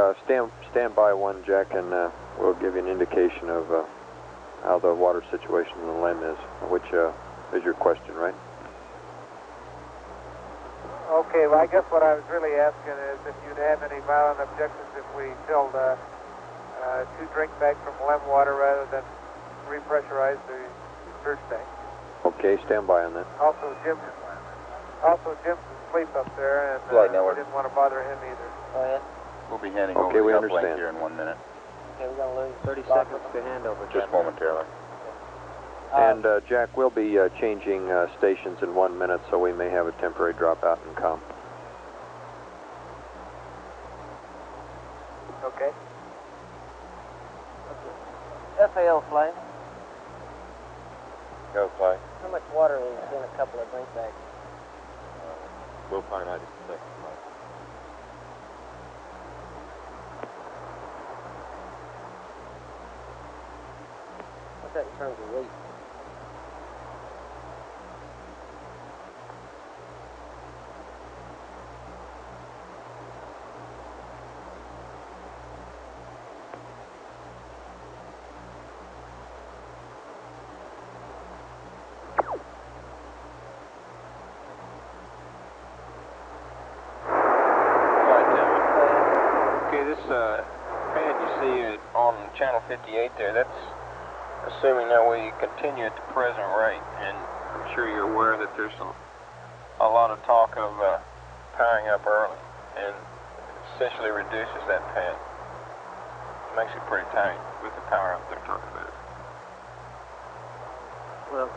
[SPEAKER 5] stand by one, Jack, and we'll give you an indication of how the water situation in the LEM is, which is your question, right?
[SPEAKER 2] Okay, well, I guess what I was really asking is if you'd have any violent objections if we filled 2 drink bags from LEM water rather than repressurize the surge tank.
[SPEAKER 5] Okay. Okay, stand by on that.
[SPEAKER 2] Also, Jim's asleep up there, and
[SPEAKER 5] Flight
[SPEAKER 2] we
[SPEAKER 5] network.
[SPEAKER 2] didn't want to bother him either.
[SPEAKER 7] Go ahead.
[SPEAKER 12] We'll be handing
[SPEAKER 5] Okay,
[SPEAKER 12] over
[SPEAKER 5] we
[SPEAKER 12] the
[SPEAKER 5] understand.
[SPEAKER 12] uplink here in 1 minute.
[SPEAKER 7] Okay, we're going to lose
[SPEAKER 5] 30
[SPEAKER 7] lock
[SPEAKER 5] seconds
[SPEAKER 7] with
[SPEAKER 5] to
[SPEAKER 7] them.
[SPEAKER 5] hand over.
[SPEAKER 12] Just momentarily.
[SPEAKER 5] And Jack, we'll be changing stations in 1 minute, so we may have a temporary dropout in comm.
[SPEAKER 2] Okay.
[SPEAKER 7] FAL flight.
[SPEAKER 12] Go fly.
[SPEAKER 7] How much water is in a couple of drink bags?
[SPEAKER 12] We'll find out in a second.
[SPEAKER 7] What's that in terms of weight?
[SPEAKER 3] Okay, this pad you see on channel 58 there, that's assuming that we continue at the present rate, and I'm sure you're aware that there's a lot of talk of powering up early, and essentially reduces that pad. Makes it pretty tight with the power up they're talking about.
[SPEAKER 7] Well,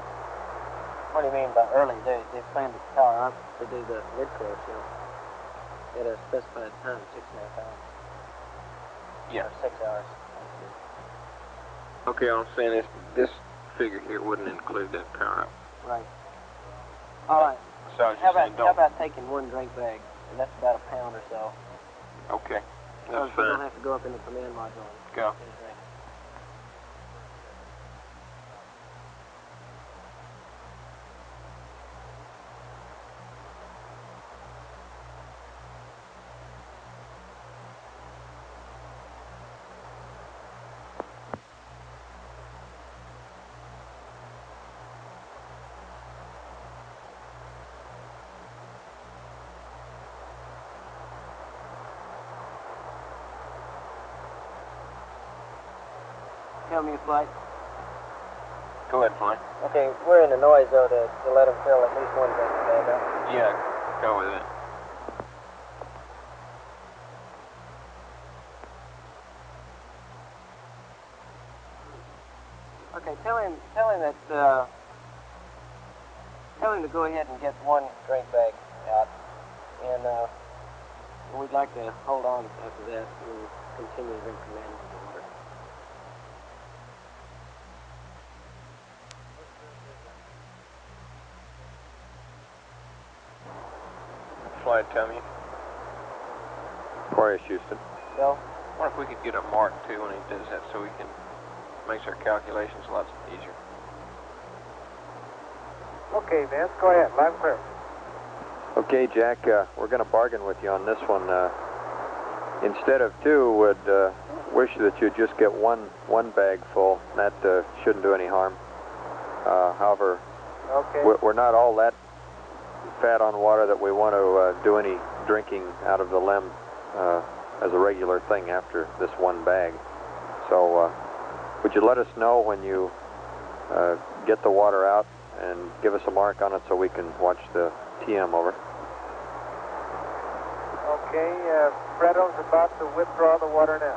[SPEAKER 7] what do you mean by early? They plan to power up to do the mid-course, you know, at a specified time, 6.5 hours.
[SPEAKER 3] Yeah.
[SPEAKER 7] Or 6 hours.
[SPEAKER 3] Okay, all I'm saying is this figure here wouldn't include that power up.
[SPEAKER 7] Right. All right.
[SPEAKER 3] So I was
[SPEAKER 7] How
[SPEAKER 3] just saying,
[SPEAKER 7] about taking one drink bag, and that's about a pound or so.
[SPEAKER 3] Okay,
[SPEAKER 7] Because
[SPEAKER 3] that's
[SPEAKER 7] we don't
[SPEAKER 3] fine.
[SPEAKER 7] have to go up in the command module. and
[SPEAKER 3] Go.
[SPEAKER 7] get a drink. Tell me a flight.
[SPEAKER 3] Go ahead, fine.
[SPEAKER 7] Okay, we're in the noise zone to let them fill at least one drink bag up.
[SPEAKER 3] Yeah, go with it.
[SPEAKER 7] Okay, tell him that tell him to go ahead and get one drink bag out, and we'd like to hold on after that and continue to drink command water.
[SPEAKER 3] Flight, tell me.
[SPEAKER 5] Aquarius, Houston.
[SPEAKER 7] Go.
[SPEAKER 3] I wonder if we could get a mark too when he does that, so we can makes our calculations a lot easier.
[SPEAKER 2] Okay, Vince, go ahead. Loud and clear.
[SPEAKER 5] Okay, Jack, we're going to bargain with you on this one. Instead of two, would wish that you just get one bag full. That shouldn't do any harm. However,
[SPEAKER 2] Okay.
[SPEAKER 5] we're not all that fat on water that we want to do any drinking out of the LEM as a regular thing after this one bag. So would you let us know when you get the water out and give us a mark on it so we can watch the TM over?
[SPEAKER 2] Okay, Fredo's about to withdraw the water now.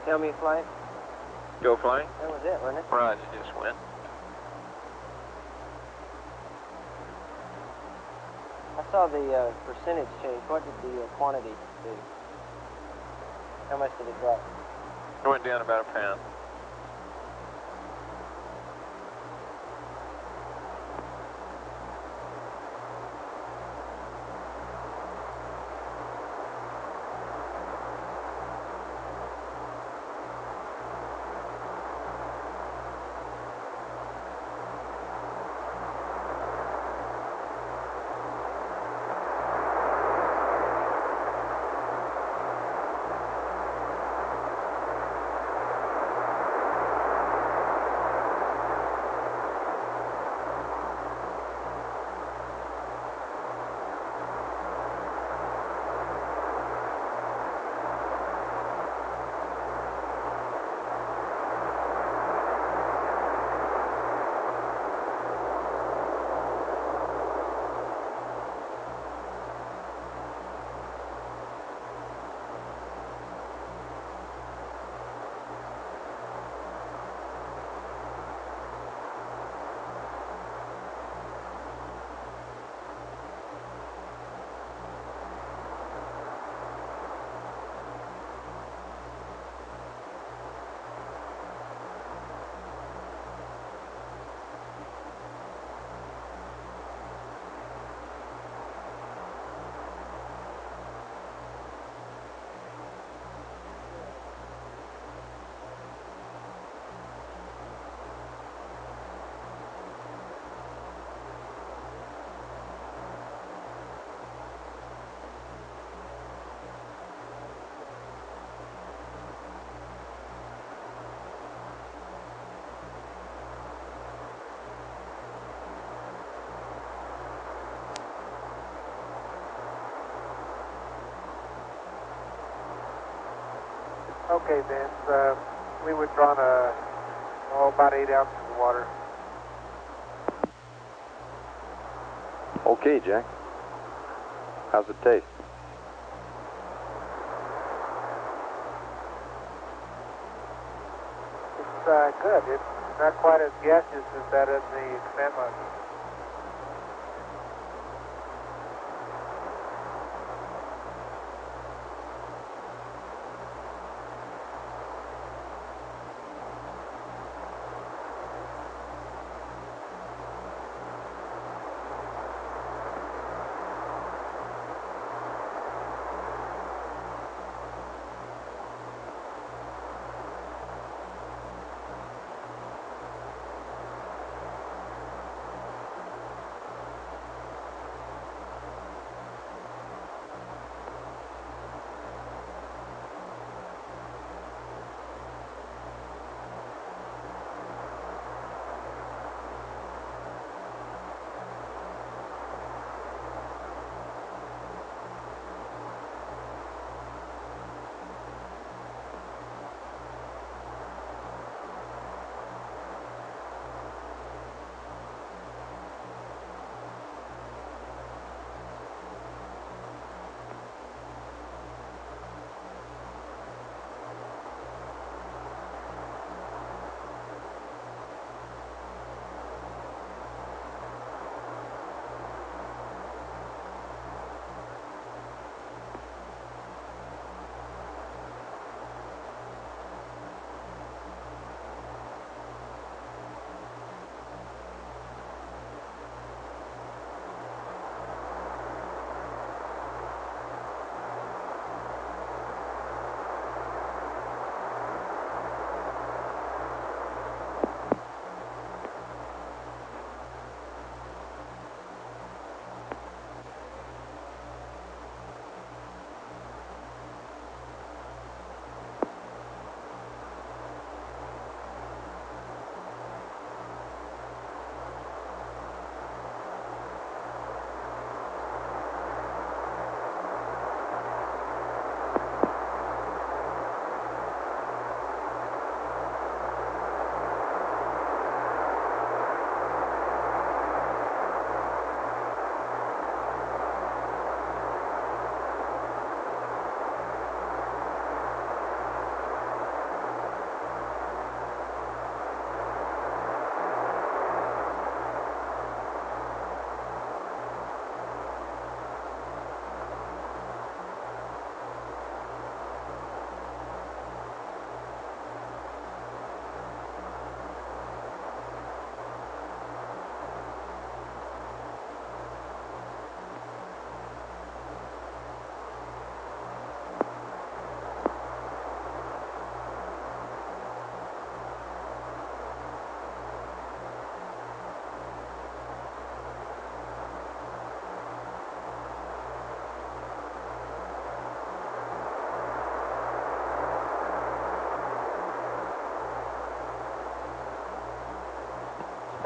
[SPEAKER 7] Tell me a flight.
[SPEAKER 3] Go flying?
[SPEAKER 7] That was it, wasn't it?
[SPEAKER 3] Right, it just went.
[SPEAKER 7] I saw the percentage change. What did the quantity do? How much did it drop?
[SPEAKER 3] It went down about a pound.
[SPEAKER 11] Okay, Vince, we would drawn about 8 ounces of water.
[SPEAKER 5] Okay, Jack. How's it taste?
[SPEAKER 11] It's good. It's not quite as gaseous as that in the command module.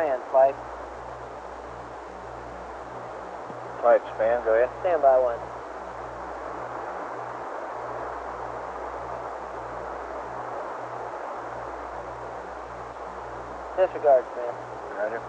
[SPEAKER 7] Span, flight.
[SPEAKER 8] Flight Span, go ahead.
[SPEAKER 7] Stand by 1. Disregard, Span.
[SPEAKER 8] Roger.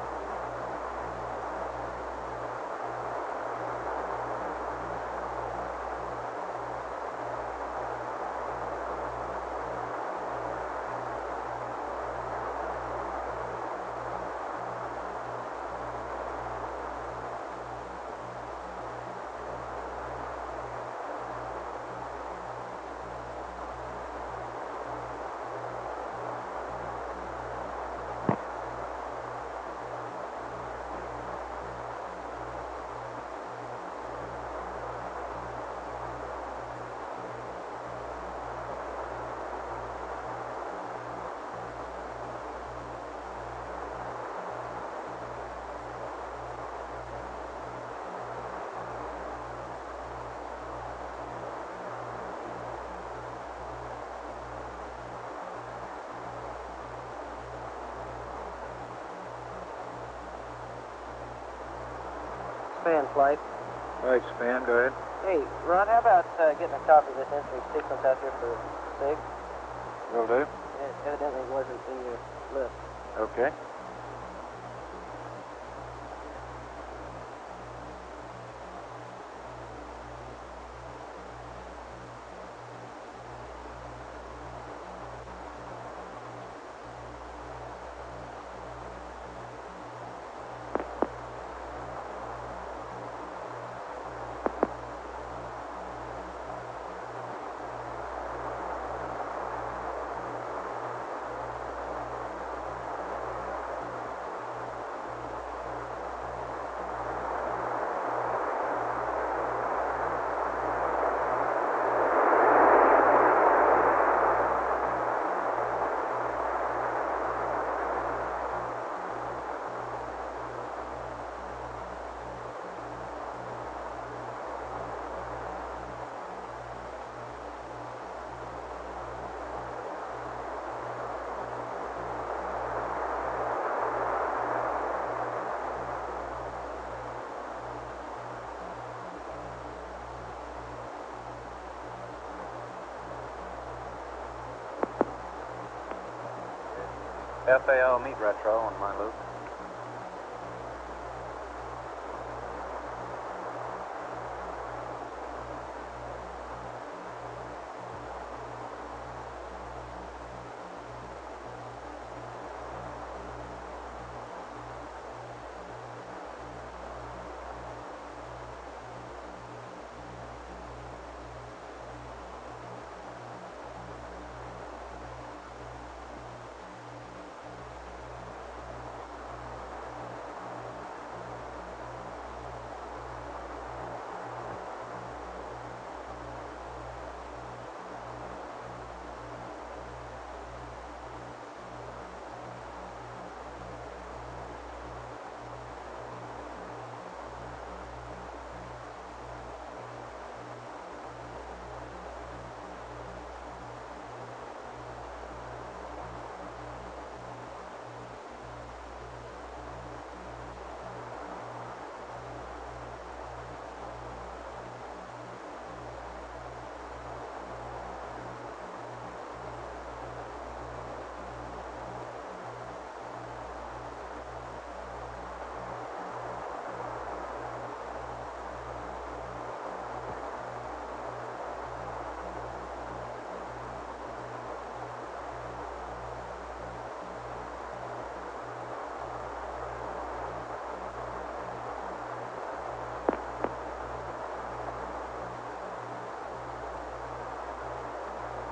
[SPEAKER 7] Span, flight.
[SPEAKER 8] Flight Span, go ahead.
[SPEAKER 7] Hey, Ron, how about getting a copy of this entry sequence out here for SIG?
[SPEAKER 8] Will do.
[SPEAKER 7] It evidently wasn't in your list.
[SPEAKER 8] Okay. FAO meet retro on my loop.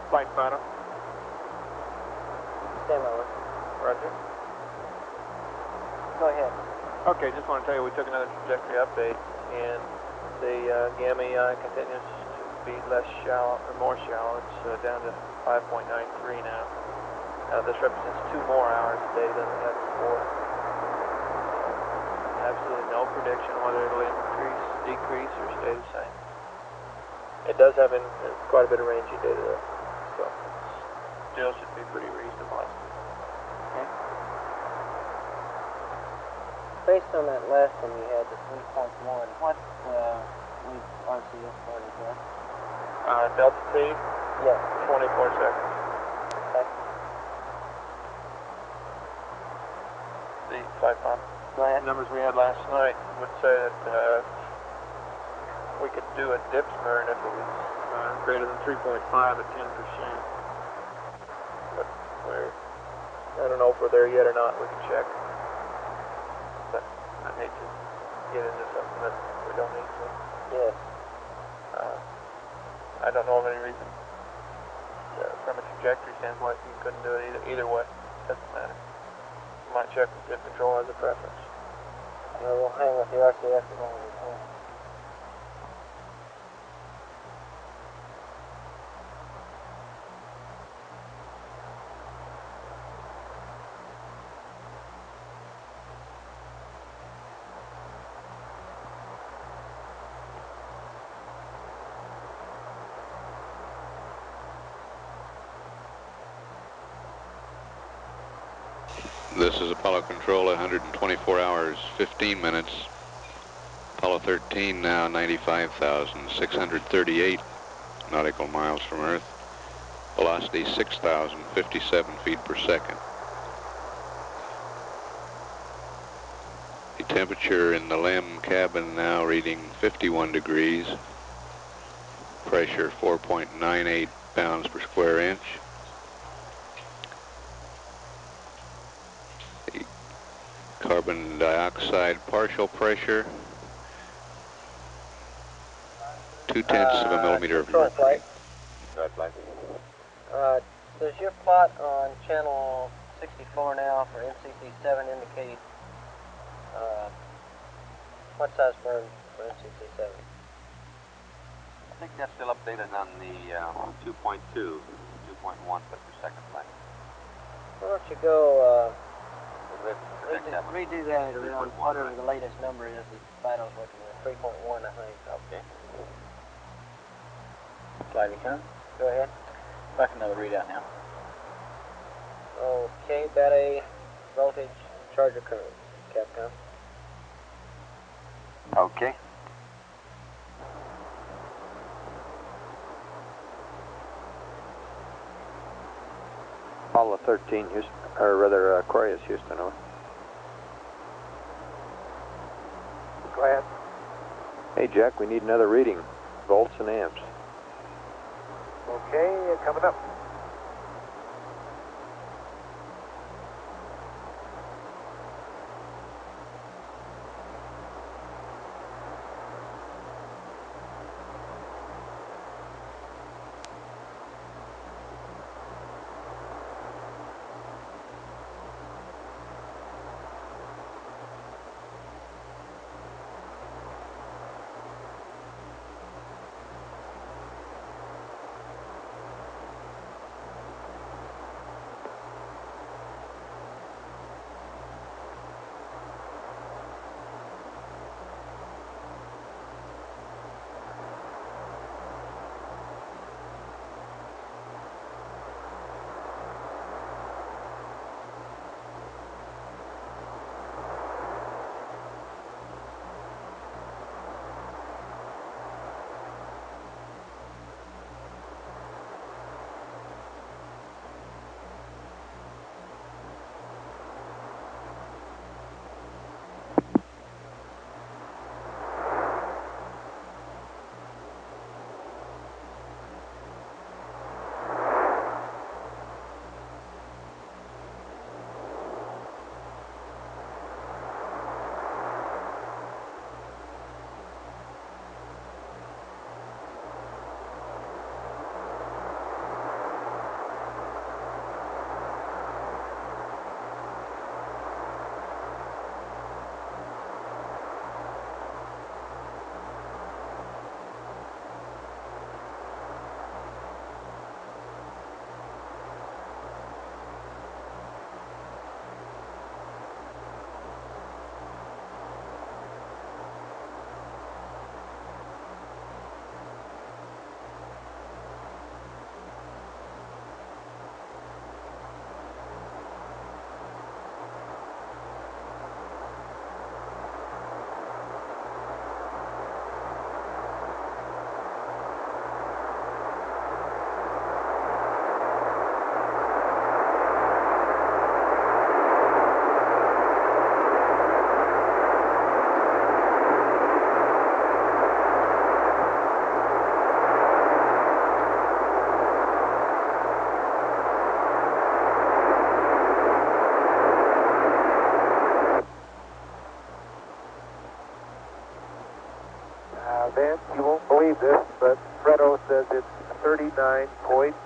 [SPEAKER 17] Flight final.
[SPEAKER 7] Stand by 1.
[SPEAKER 17] Roger.
[SPEAKER 7] Go ahead.
[SPEAKER 17] Okay, just want to tell you we took another trajectory update, and the gamma EI continues to be less shallow, or more shallow. It's down to 5.93 now. This represents 2 more hours of data than we had before. Absolutely no prediction whether it'll increase, decrease, or stay the same. It does have quite a bit of rangy data though, so still should be pretty reasonable.
[SPEAKER 7] Okay. based on that last one you had, the 3.1, what RCS point is that?
[SPEAKER 17] Delta T?
[SPEAKER 7] Yeah.
[SPEAKER 17] 24 seconds.
[SPEAKER 7] Okay.
[SPEAKER 17] The flight bomb.
[SPEAKER 7] Go ahead.
[SPEAKER 17] Numbers we had last night would say that we could do a dips burn if it was greater than 3.5 at 10%. But I don't know if we're there yet or not. We can check. But I'd hate to get into something that we don't need to.
[SPEAKER 7] Yes.
[SPEAKER 17] I don't know of any reason from a trajectory standpoint you couldn't do it either way. Doesn't matter. You might check with dip control as a preference.
[SPEAKER 7] We'll hang with the RCS as long as we can.
[SPEAKER 16] This is Apollo Control, 124 hours, 15 minutes. Apollo 13 now 95,638 nautical miles from Earth. Velocity 6,057 feet per second. The temperature in the LEM cabin now reading 51 degrees. Pressure 4.98 pounds per square inch. The carbon dioxide partial pressure 0.2 of a millimeter of mercury.
[SPEAKER 7] Does your plot on channel 64 now for MCC7 indicate what size burn for MCC7?
[SPEAKER 12] I think that's still updated on the 2.2, 2.1 foot per second flight.
[SPEAKER 7] Why don't you go redo that around whatever the latest number is the Fido's looking at, 3.1 I think.
[SPEAKER 12] Okay.
[SPEAKER 8] Sliding count.
[SPEAKER 7] Go ahead.
[SPEAKER 8] Back another readout now.
[SPEAKER 7] Okay, battery voltage, charger current, Capcom.
[SPEAKER 12] Okay.
[SPEAKER 5] Apollo 13, Houston, or rather Aquarius, Houston, over.
[SPEAKER 2] Go ahead.
[SPEAKER 5] Hey Jack, we need another reading, volts and amps.
[SPEAKER 2] Okay, coming up.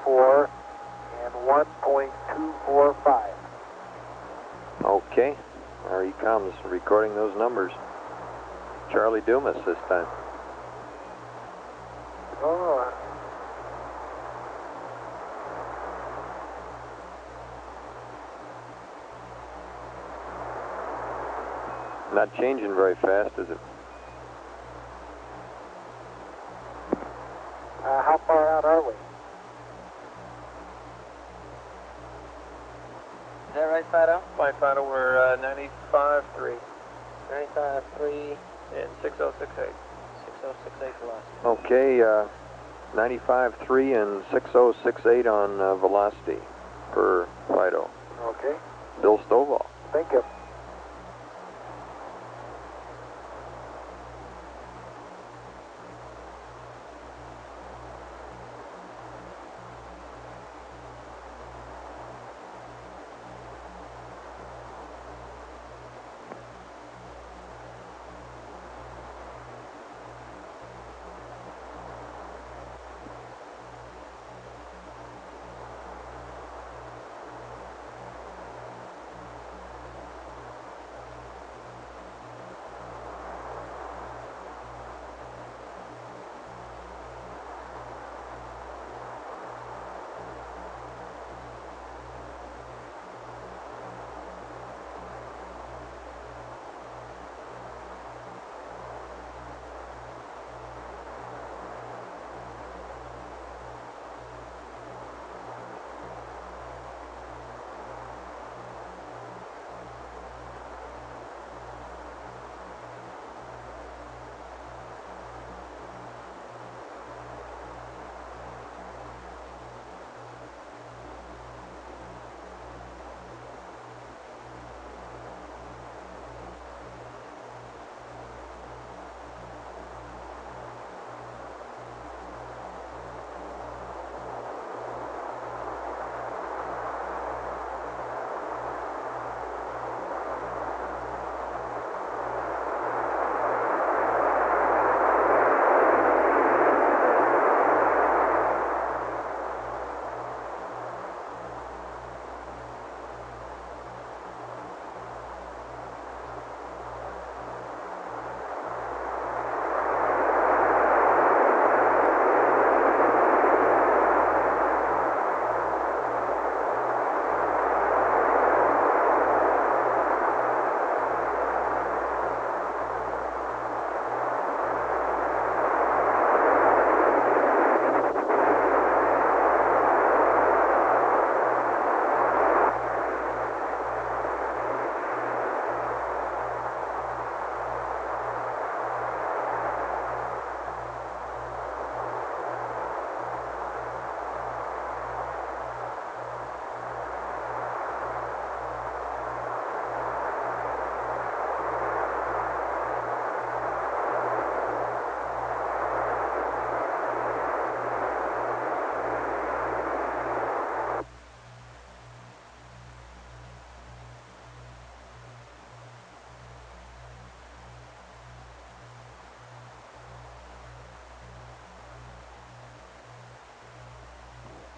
[SPEAKER 2] 1.214 and 1.245.
[SPEAKER 5] Okay, there he comes, recording those numbers. Charlie Dumas this time.
[SPEAKER 2] Oh,
[SPEAKER 5] Not changing very fast, is it?
[SPEAKER 2] how far out are we?
[SPEAKER 7] Is that right, Fido?
[SPEAKER 17] Flight Fido, we're 95.3
[SPEAKER 7] 95.3
[SPEAKER 17] and 6068.
[SPEAKER 7] 6068 velocity.
[SPEAKER 5] Okay, 95.3 and 6068 on velocity per Fido.
[SPEAKER 2] Okay.
[SPEAKER 5] Bill Stovall.
[SPEAKER 2] Thank you.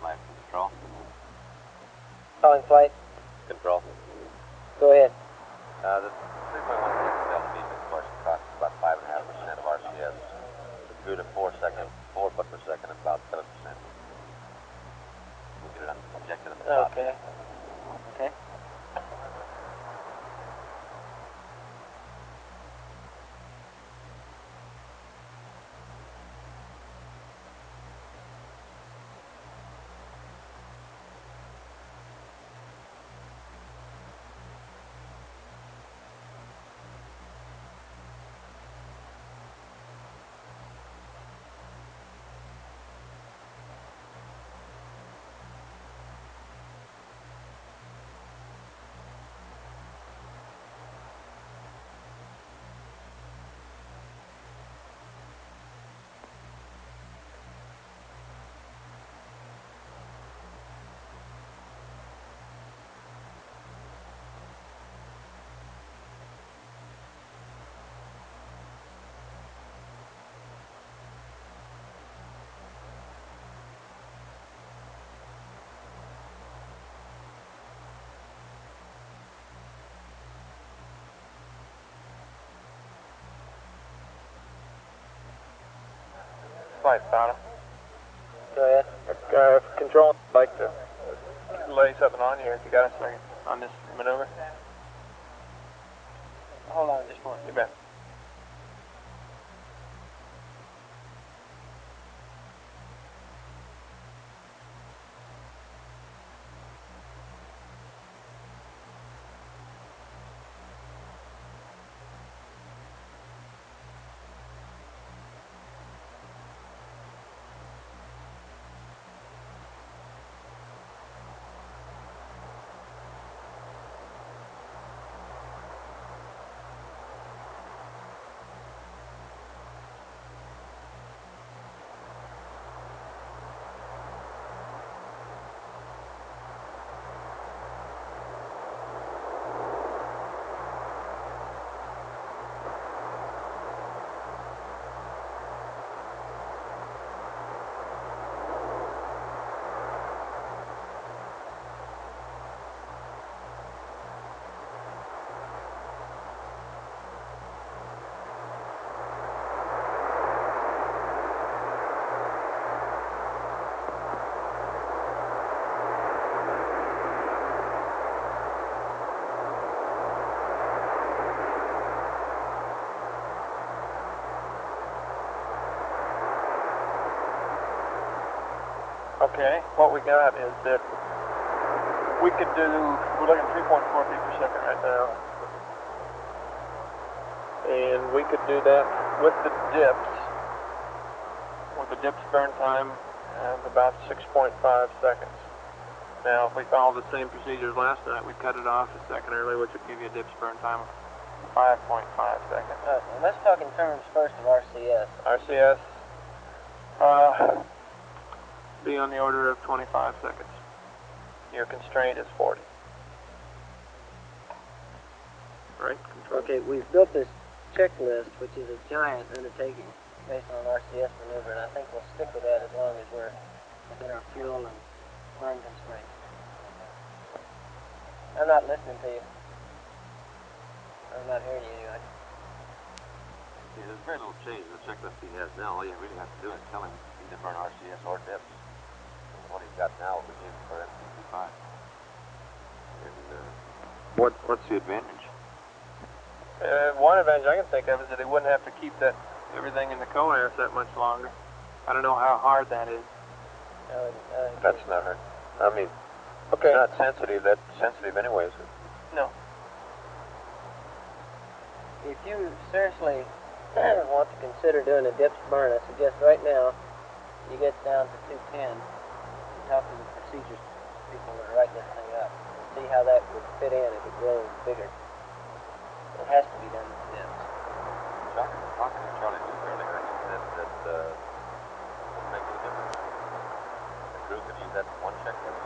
[SPEAKER 12] Life control.
[SPEAKER 7] Calling flight.
[SPEAKER 12] Control.
[SPEAKER 7] Go ahead.
[SPEAKER 12] The 3.16 Delta beam, of course, costs about 5.5% of RCS. The crude at 4 foot per second, about 7%. We'll get it injected on the top.
[SPEAKER 7] Okay. Okay.
[SPEAKER 17] flight, Tyler.
[SPEAKER 7] Go ahead.
[SPEAKER 17] Control, I'd like to lay something on you if you got a second on this maneuver.
[SPEAKER 7] Hold on just one.
[SPEAKER 17] You bet. Okay, what we got is that we could do, we're looking at 3.4 feet per second right now. And we could do that with the dips burn time of about 6.5 seconds. Now, if we followed the same procedures last night, we'd cut it off a second early, which would give you a dips burn time of 5.5 seconds.
[SPEAKER 7] Let's talk in terms first of RCS.
[SPEAKER 17] RCS, be on the order of 25 seconds. Your constraint is 40. Right? Control.
[SPEAKER 7] Okay, we've built this checklist, which is a giant undertaking based on RCS maneuver, and I think we'll stick with that as long as we're within our fuel and burn constraints. I'm not listening to you. I'm not hearing you anyway.
[SPEAKER 12] Yeah, there's very little change in the checklist he has now. All you really have to do is tell him either burn RCS or dips. What he's got now we gave for MCC5. And what's the advantage?
[SPEAKER 17] One advantage I can think of is that he wouldn't have to keep that everything in the coax that much longer. I don't know how hard that is.
[SPEAKER 5] That's not hard. I mean, okay, not sensitive. That's sensitive anyway, is it?
[SPEAKER 17] No.
[SPEAKER 7] If you seriously want to consider doing a dips burn, I suggest right now you get down to 210 and talk to the procedures people that are writing this thing up and see how that would fit in if it grows bigger. It has to be done with the dips.
[SPEAKER 12] Talking to Charlie Duke earlier, he said that it wouldn't make any difference. The crew could use that one checklist.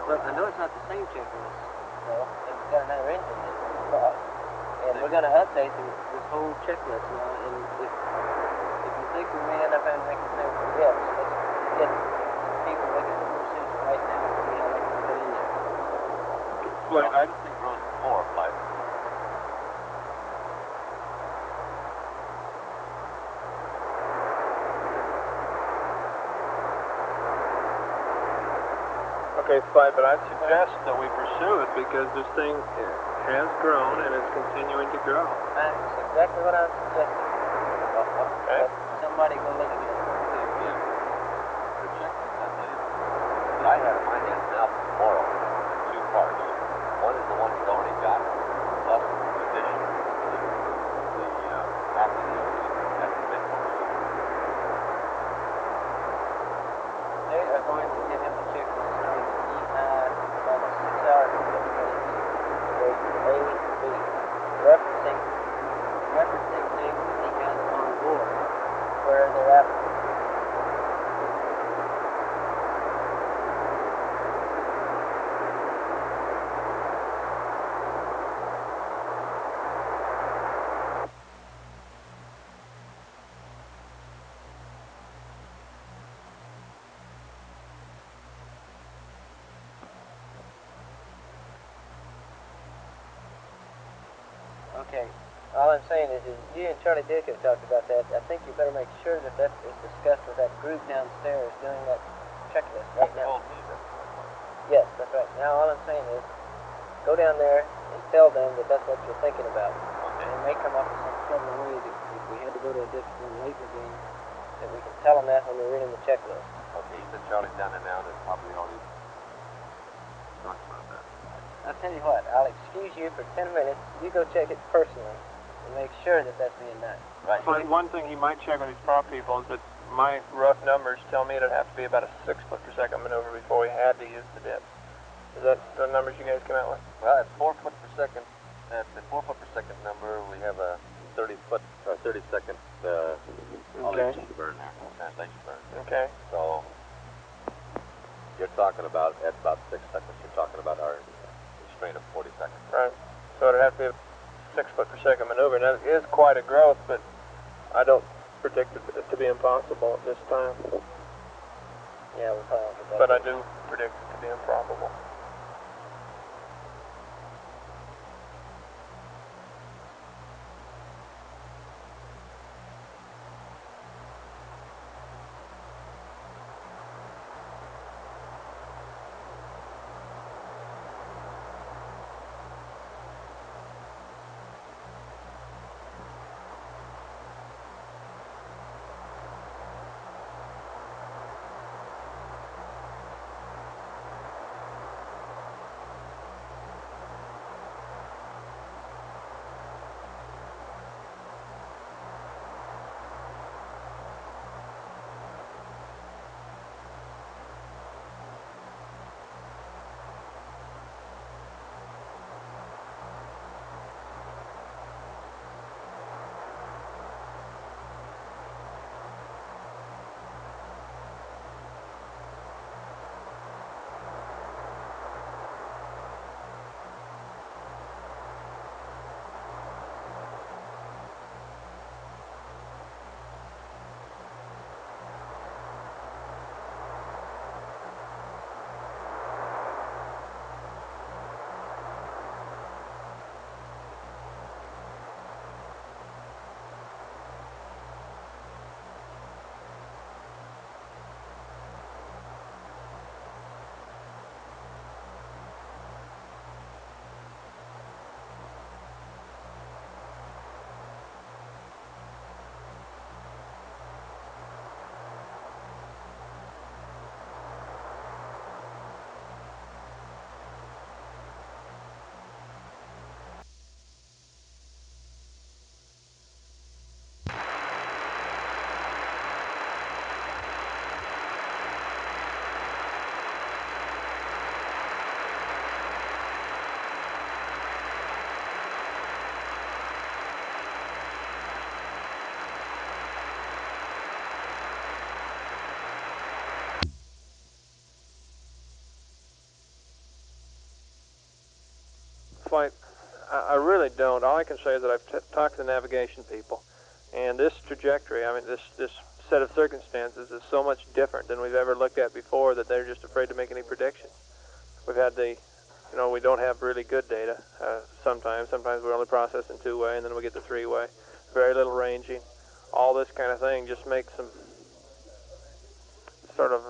[SPEAKER 7] Well, I know it's not the same checklist, though, and we've got another engine that we've bought. And we're going to update this whole checklist now, and if you think we may end up having to make the same for dips, let's get some people looking at the procedure right now and see how they can fit in there.
[SPEAKER 12] Well, I just think grows before flight.
[SPEAKER 17] Okay, Clyde, but I'd suggest that we pursue it because this thing has grown and it's continuing to grow.
[SPEAKER 7] That's exactly what I'm suggesting.
[SPEAKER 17] Okay.
[SPEAKER 7] Somebody go look at it.
[SPEAKER 12] The checklist, I tell you, that I have in my hands now for tomorrow, two parts. One is the one he's already got, plus the addition to the after the that's the big one.
[SPEAKER 7] They are going to give him a checklist starting at about 6 hours and 50 minutes. Goes from A to B, referencing things that he has on board where they're at. Okay, All I'm saying is you and Charlie Dick have talked about that. I think you better make sure that that is discussed with that group downstairs doing that checklist right now. Yes, that's right. Now all I'm saying is go down there and tell them that that's what you're thinking about. Okay. And it may come up with some clever way that if we had to go to a different one late in the game, that we can tell them that when we're reading the checklist.
[SPEAKER 12] Okay, you said Charlie's down there now. There's probably already talked about that.
[SPEAKER 7] I'll tell you what, I'll excuse you for 10 minutes. You go check it personally and make sure that that's being done.
[SPEAKER 17] Right. But one thing he might check with these prop people is that my rough numbers tell me it'd have to be about a 6 foot per second maneuver before we had to use the dip. Is that the numbers you guys came out with?
[SPEAKER 12] Well, at 4 foot per second, at the 4 foot per second number, we have a 30 second elevation burn there, translation burn.
[SPEAKER 17] Okay.
[SPEAKER 12] So you're talking about at about 6 seconds. You're talking about our restraint of 40 seconds.
[SPEAKER 17] Right. So it'd have to be a 6 foot per second maneuver. Now it is quite a growth, but I don't predict it to be impossible at this time.
[SPEAKER 7] Yeah, we'll probably get that.
[SPEAKER 17] But I do predict it to be improbable. Flight, I really don't. All I can say is that I've talked to the navigation people, and this trajectory, I mean, this set of circumstances is so much different than we've ever looked at before that they're just afraid to make any predictions. We've had we don't have really good data sometimes. Sometimes we only process in two-way, and then we get the three-way. Very little ranging. All this kind of thing just makes them sort of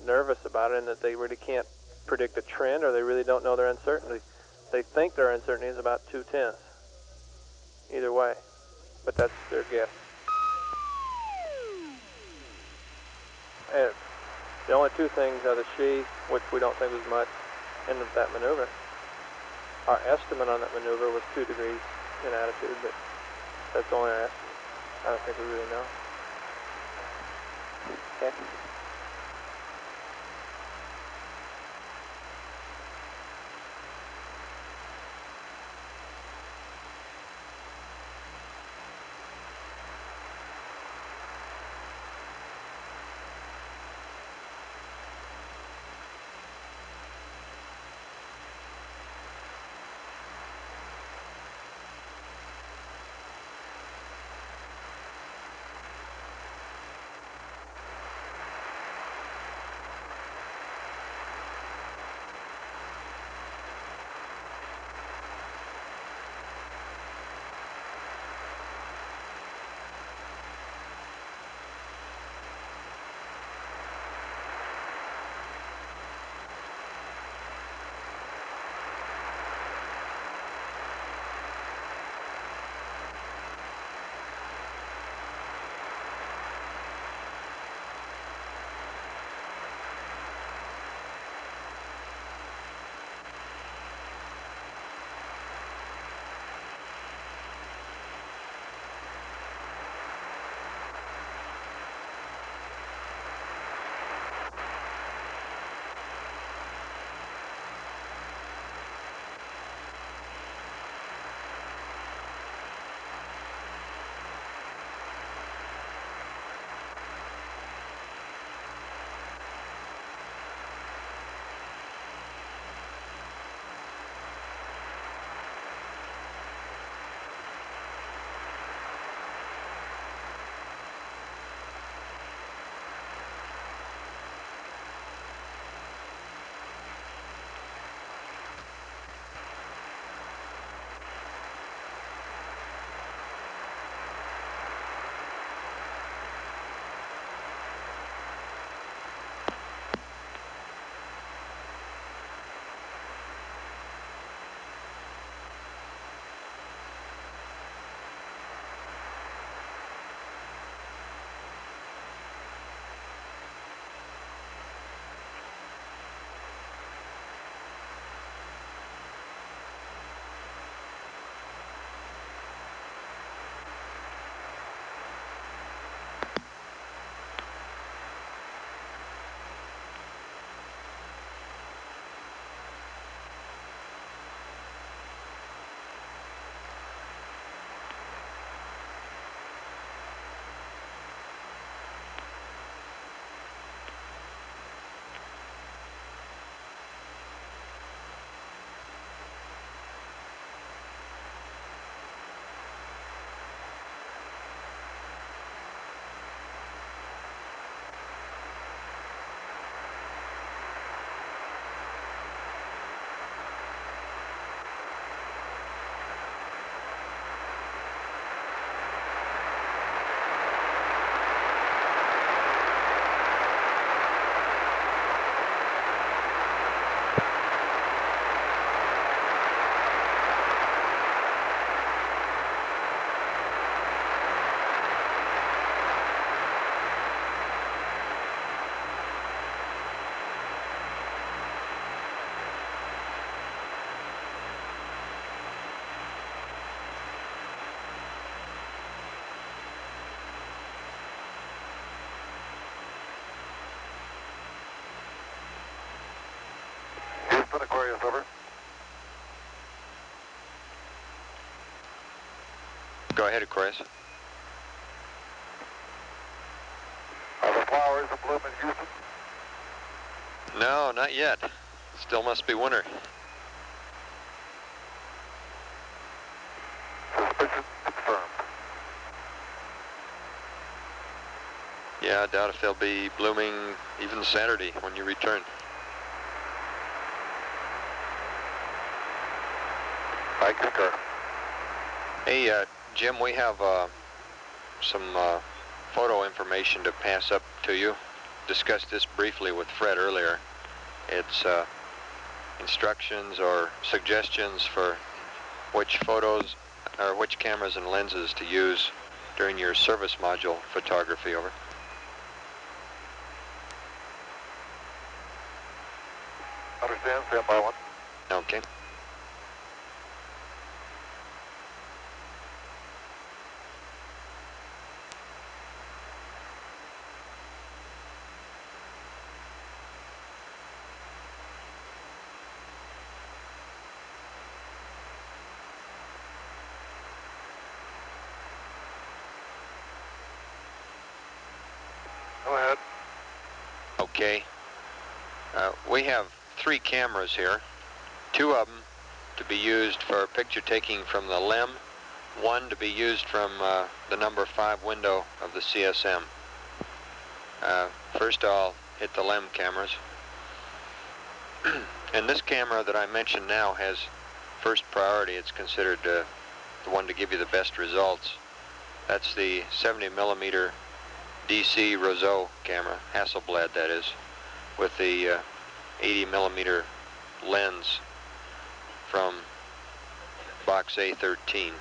[SPEAKER 17] nervous about it, and that they really can't predict a trend, or they really don't know their uncertainty. They think their uncertainty is about 2/10. Either way, but that's their guess. And the only two things are the she, which we don't think was much, and that maneuver. Our estimate on that maneuver was 2 degrees in attitude, but that's only our estimate. I don't think we really know. Okay.
[SPEAKER 5] Go ahead, Aquarius.
[SPEAKER 2] Are the flowers in bloom in Houston?
[SPEAKER 5] No, not yet. Still must be winter.
[SPEAKER 2] Suspicion confirmed.
[SPEAKER 5] Yeah, I doubt if they'll be blooming even Saturday when you return.
[SPEAKER 2] I concur.
[SPEAKER 5] Hey, Jim, we have some photo information to pass up to you. Discussed this briefly with Fred earlier. It's instructions or suggestions for which photos or which cameras and lenses to use during your service module photography. Over.
[SPEAKER 2] Understand, stand by one.
[SPEAKER 5] Okay.
[SPEAKER 2] Go ahead.
[SPEAKER 5] Okay. We have 3 cameras here. 2 of them to be used for picture taking from the LEM. 1 to be used from the number 5 window of the CSM. First I'll hit the LEM cameras. And this camera that I mentioned now has first priority. It's considered the one to give you the best results. That's the 70mm DC Roseau camera, Hasselblad that is, with the 80mm lens from box A13.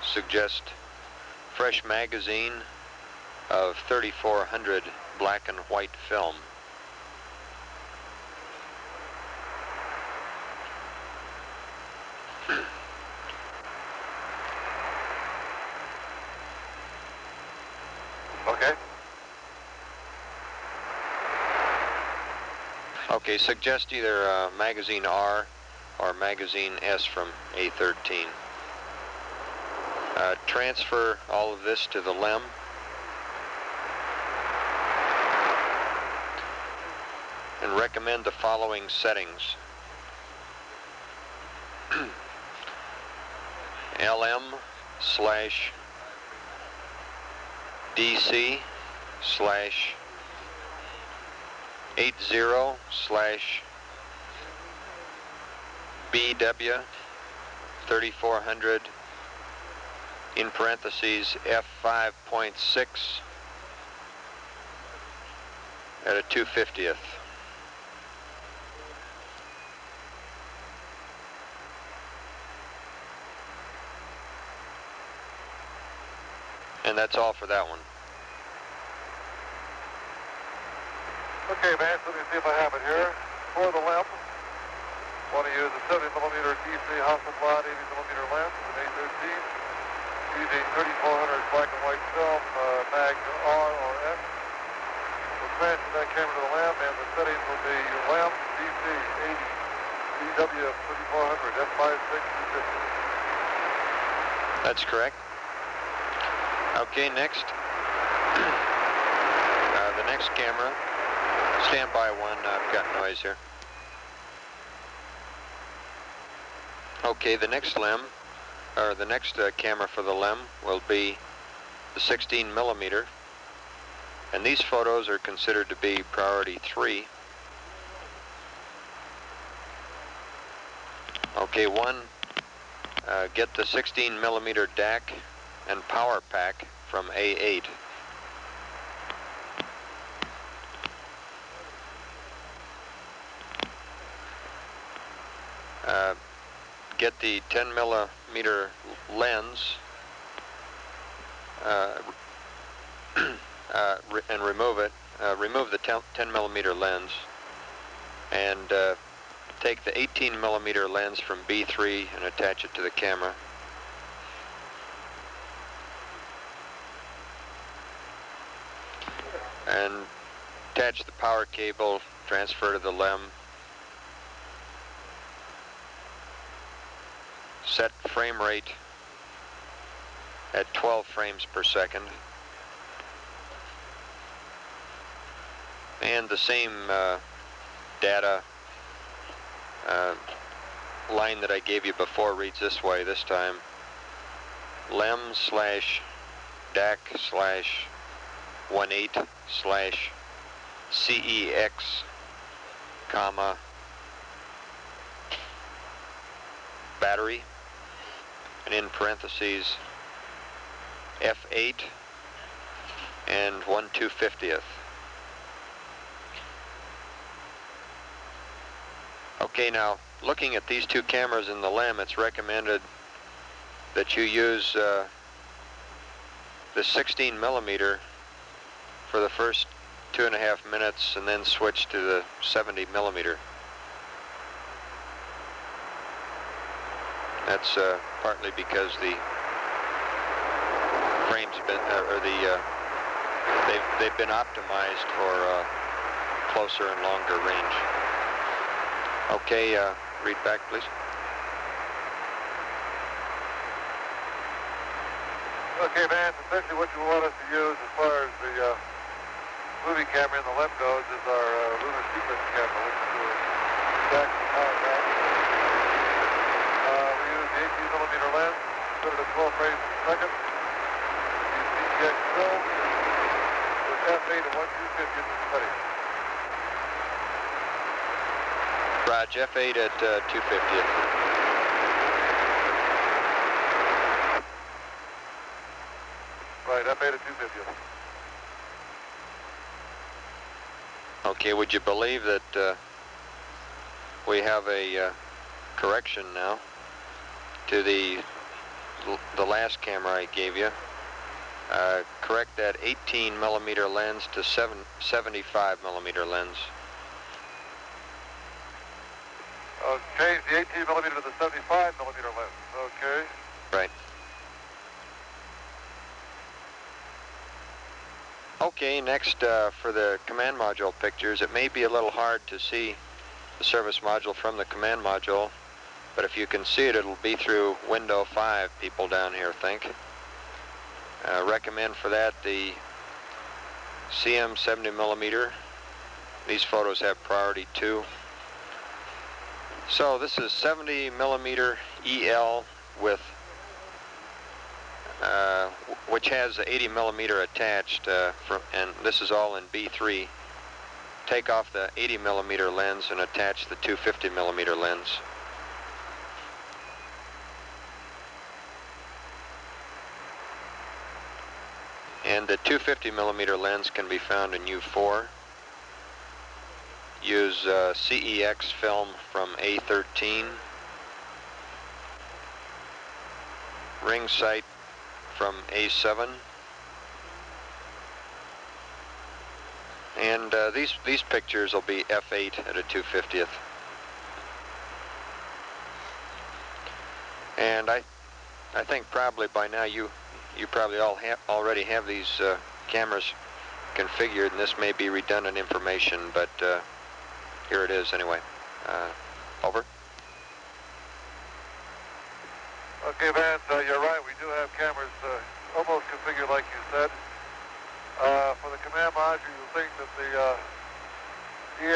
[SPEAKER 5] Suggest fresh magazine of 3400 black and white film.
[SPEAKER 2] Okay.
[SPEAKER 5] Okay, suggest either magazine R or magazine S from A13. Transfer all of this to the LEM. And recommend the following settings. LM/DC/80/BW 3400 in parentheses f5.6 at a 2/50th. And that's all for that one.
[SPEAKER 2] Okay, Vance, let me see if I have it here. For the LEM, want to use a 70mm DC Hasselblad 80mm lens with an A13 using 3400 black and white film, mag R or S. We'll transfer that camera to the LEM, and the settings will be LEM DC 80 BW 3400 f5.6 250.
[SPEAKER 5] That's correct. Okay, next. The next camera. Stand by one, I've got noise here. Okay, the next LEM, or the next camera for the LEM will be the 16mm. And these photos are considered to be priority 3. Okay, 1, get the 16mm DAC and power pack from A8. Get the 10mm lens and remove it. Remove the 10mm lens and take the 18mm lens from B3 and attach it to the camera. And attach the power cable, transfer to the LEM, set frame rate at 12 frames per second. And the same data line that I gave you before reads this way this time. lem slash DAC slash 18 slash CEX comma battery, and in parentheses F8 and 1/250th. Okay, now looking at these two cameras in the LEM, it's recommended that you use the 16 millimeter for the first 2.5 minutes and then switch to the 70 millimeter. That's partly because the frames been they've been optimized for closer and longer range. Okay, read back, please.
[SPEAKER 2] Okay, Vance, essentially what you want us to use as far as the movie camera in the LEM goes is our lunar sequence camera, which is exactly power back. We use the 18 millimeter lens, put it at 12 frames per second. Use CEX film with F8 at 1/250th of setting.
[SPEAKER 5] Roger, F8 at 250th.
[SPEAKER 2] Right, F8 at 250th.
[SPEAKER 5] Okay, would you believe that we have a correction now to the last camera I gave you. Correct that 18 millimeter lens to 75 millimeter lens.
[SPEAKER 2] Change the 18 millimeter to the 75 millimeter lens. Okay.
[SPEAKER 5] Right. Okay, next for the command module pictures, it may be a little hard to see the service module from the command module, but if you can see it, it'll be through window 5, people down here think. Recommend for that the CM 70 millimeter. These photos have priority 2. So this is 70 millimeter EL with which has 80 millimeter attached, and this is all in B3. Take off the 80 millimeter lens and attach the 250 millimeter lens. And the 250 millimeter lens can be found in U4. Use CEX film from A13. Ring sight from A7. And these pictures will be F8 at a 250th. And I think probably by now you probably all already have these cameras configured, and this may be redundant information, but here it is anyway. Over.
[SPEAKER 2] Okay, Vance, you're right. We do have cameras almost configured like you said. For the command module, you'll think that the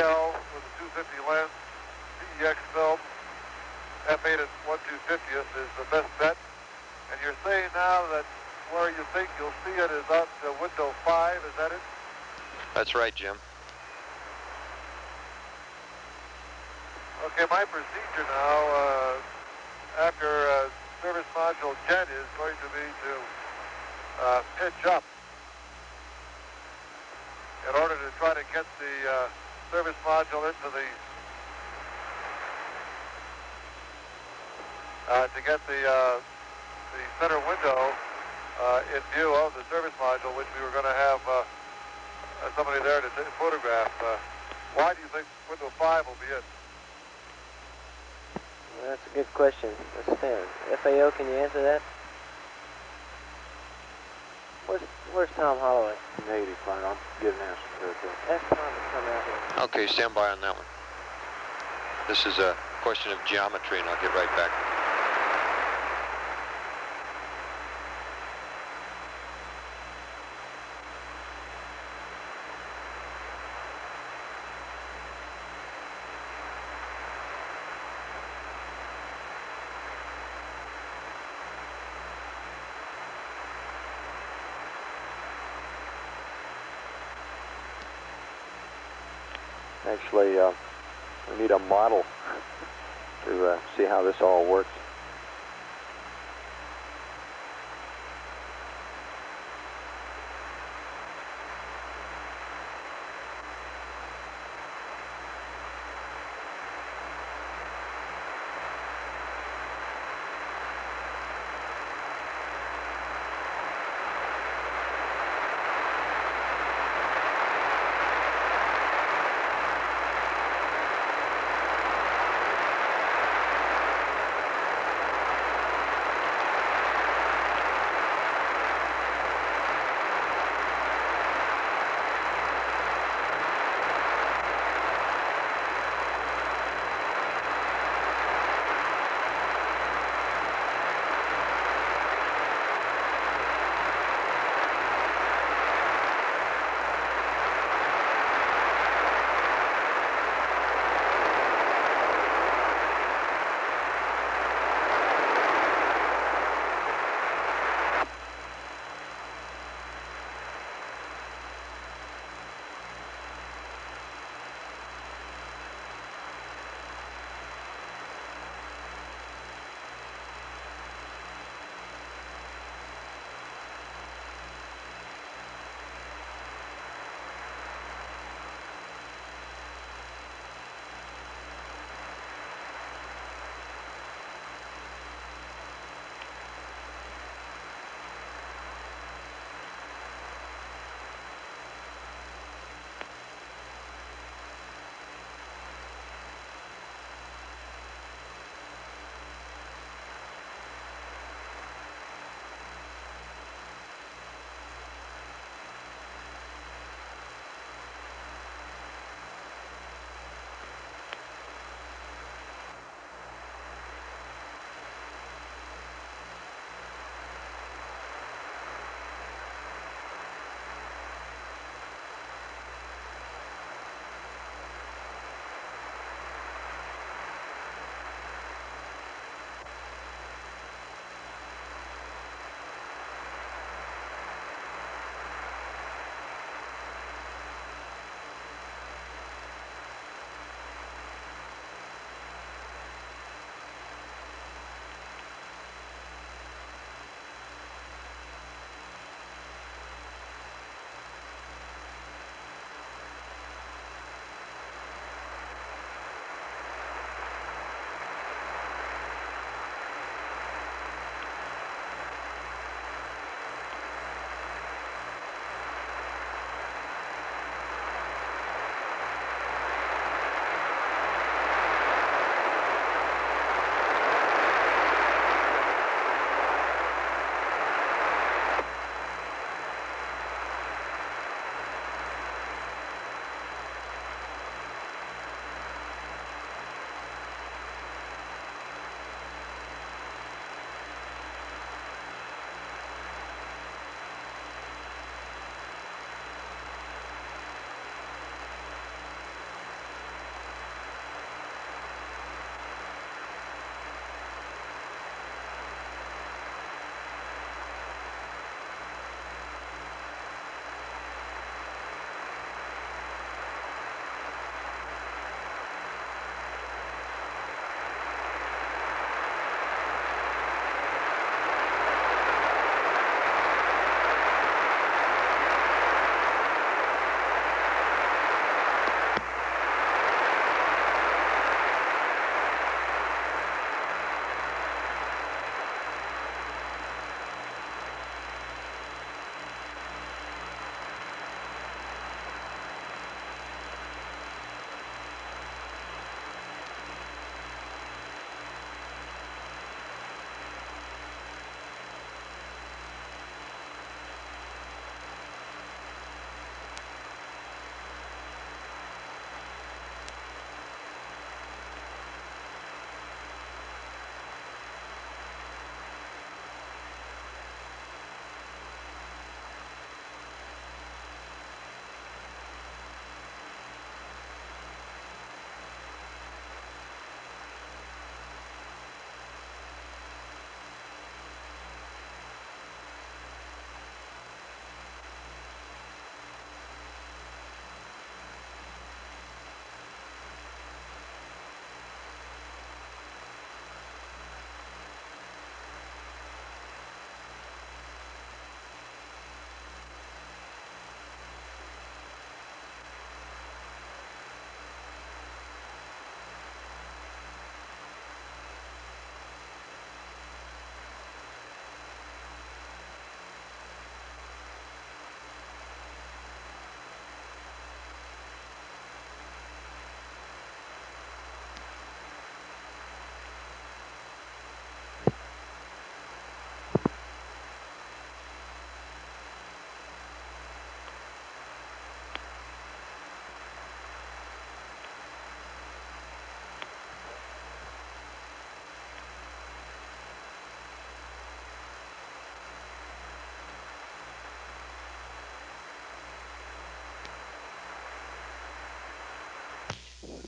[SPEAKER 2] EL with the 250 lens, CEX film, F8 at 1/250th is the best bet. And you're saying now that where you think you'll see it is out to window 5, is that it?
[SPEAKER 5] That's right, Jim.
[SPEAKER 2] Okay, my procedure now, after service module 10 is going to be to pitch up in order to try to get the service module into the center window in view of the service module, which we were going to have somebody there to photograph. Why do you think window 5 will be it?
[SPEAKER 7] Well, that's a good question. FAO, can you answer that? Where's Tom Holloway?
[SPEAKER 5] Negative, fine. I'll get an answer to it.
[SPEAKER 7] Ask Tom to come out here.
[SPEAKER 5] Okay, stand by on that one. This is a question of geometry, and I'll get right back. Actually, we need a model to see how this all works.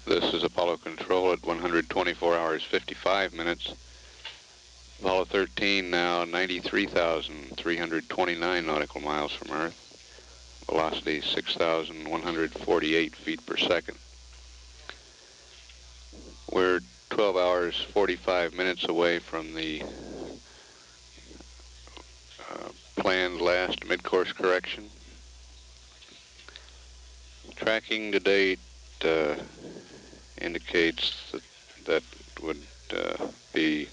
[SPEAKER 16] This is Apollo Control at 124 hours 55 minutes. Apollo 13 now 93,329 nautical miles from Earth. Velocity 6,148 feet per second. We're 12 hours 45 minutes away from the planned last mid-course correction. Tracking to date indicates that would be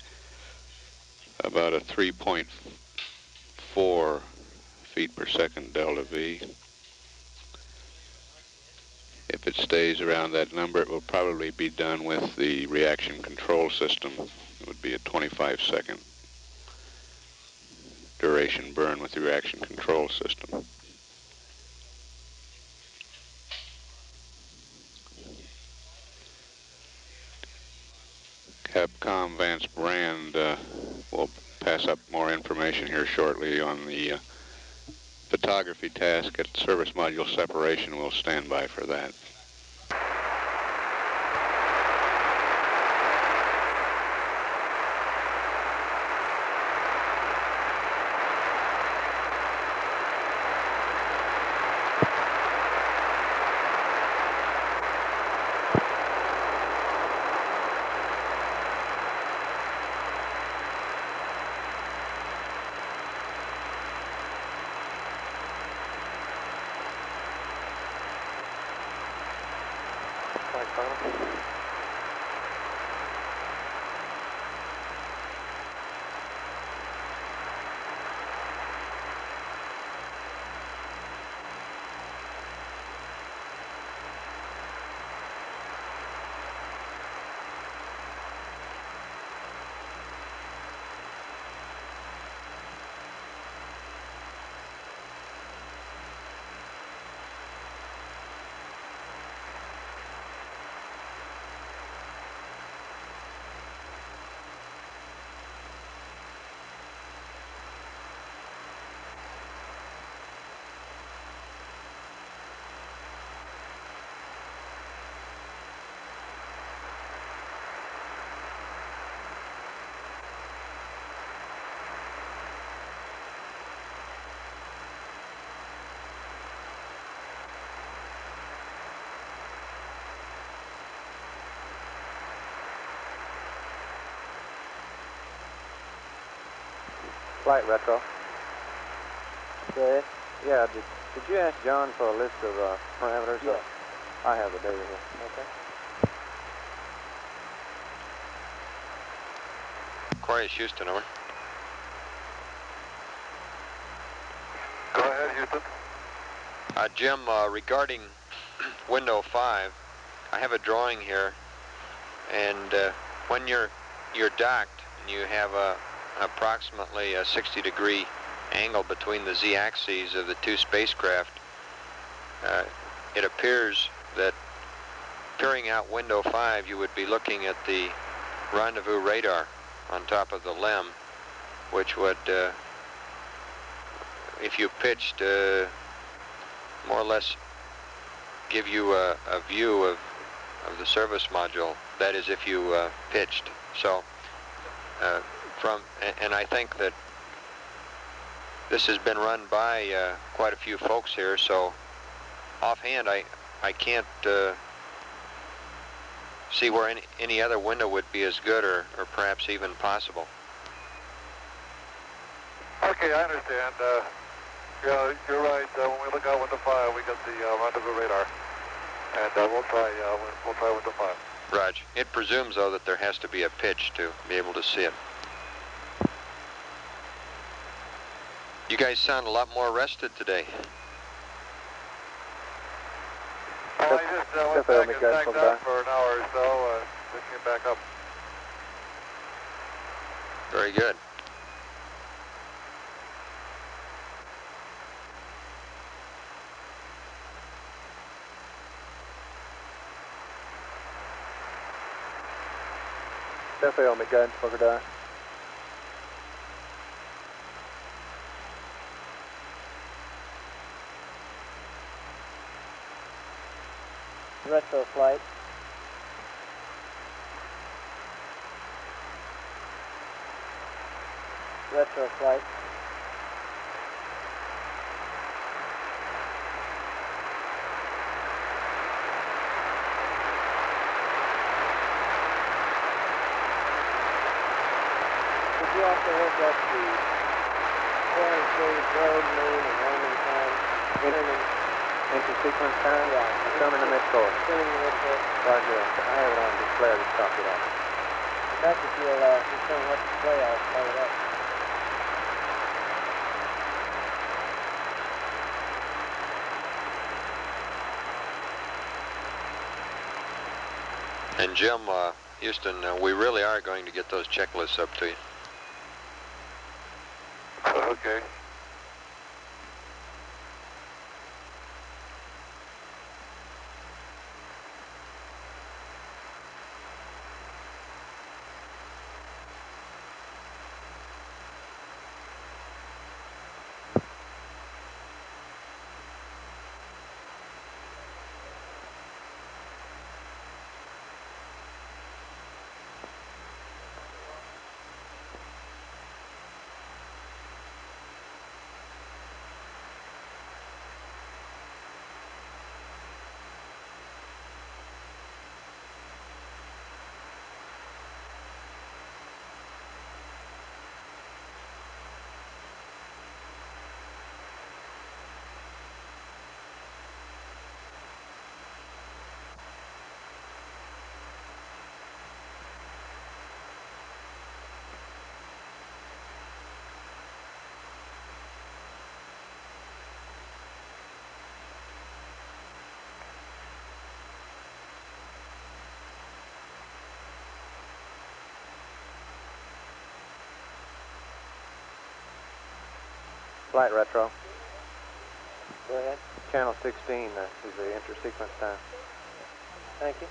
[SPEAKER 16] about a 3.4 feet per second delta V. If it stays around that number, it will probably be done with the reaction control system. It would be a 25-second duration burn with the reaction control system. Capcom Vance Brand will pass up more information here shortly on the photography task at service module separation. We'll stand by for that.
[SPEAKER 5] Flight retro.
[SPEAKER 7] Go ahead.
[SPEAKER 5] Yeah, did you ask John for a list of parameters?
[SPEAKER 7] Yeah.
[SPEAKER 5] I have the data here.
[SPEAKER 7] Okay.
[SPEAKER 12] Aquarius Houston, over.
[SPEAKER 2] Go ahead, Houston.
[SPEAKER 12] Jim, regarding window 5, I have a drawing here, and when you're docked and you have approximately a 60-degree angle between the z-axes of the two spacecraft, it appears that peering out window 5, you would be looking at the rendezvous radar on top of the LEM, which would, if you pitched, more or less give you a view of the service module. That is, if you pitched. So, and I think that this has been run by quite a few folks here, so offhand I can't see where any other window would be as good or perhaps even possible.
[SPEAKER 2] Okay, I understand. Yeah, you're right. When we look out window 5, we get the rendezvous radar, and we'll try window 5.
[SPEAKER 12] Roger. It presumes, though, that there has to be a pitch to be able to see it. You guys sound a lot more rested today.
[SPEAKER 2] Well, I just went back and tacked out for an hour or so, then came back up.
[SPEAKER 12] Very good.
[SPEAKER 5] FAO McGuinness, Booker Dye.
[SPEAKER 7] Retro flight. retro flight. Did you also look at the fairing phase road, moon, and landing time?
[SPEAKER 5] Inter-sequence time?
[SPEAKER 7] Yeah.
[SPEAKER 5] Assuming the mid-course.
[SPEAKER 7] Assuming the mid-course.
[SPEAKER 5] Roger. I have it on display. I just copied it off.
[SPEAKER 7] In fact, if you'll just tell me what display, I'll start it up.
[SPEAKER 5] And Jim, Houston, we really are going to get those checklists up to you.
[SPEAKER 2] Okay.
[SPEAKER 5] Flight retro.
[SPEAKER 7] Go ahead.
[SPEAKER 5] Channel 16 is the inter-sequence time.
[SPEAKER 7] Thank you.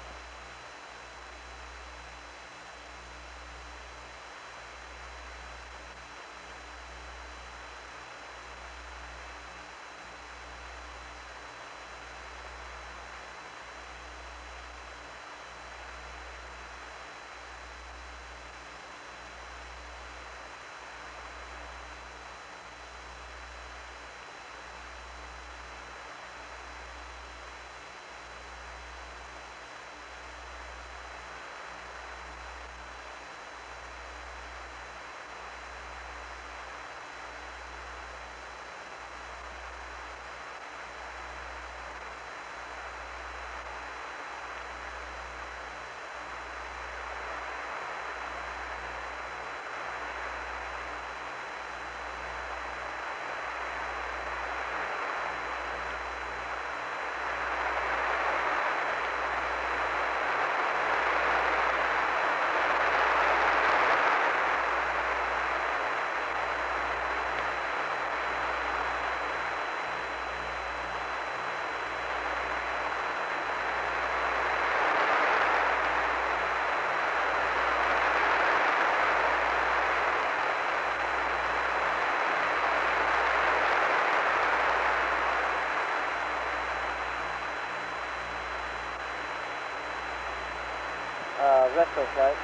[SPEAKER 7] Retro flight.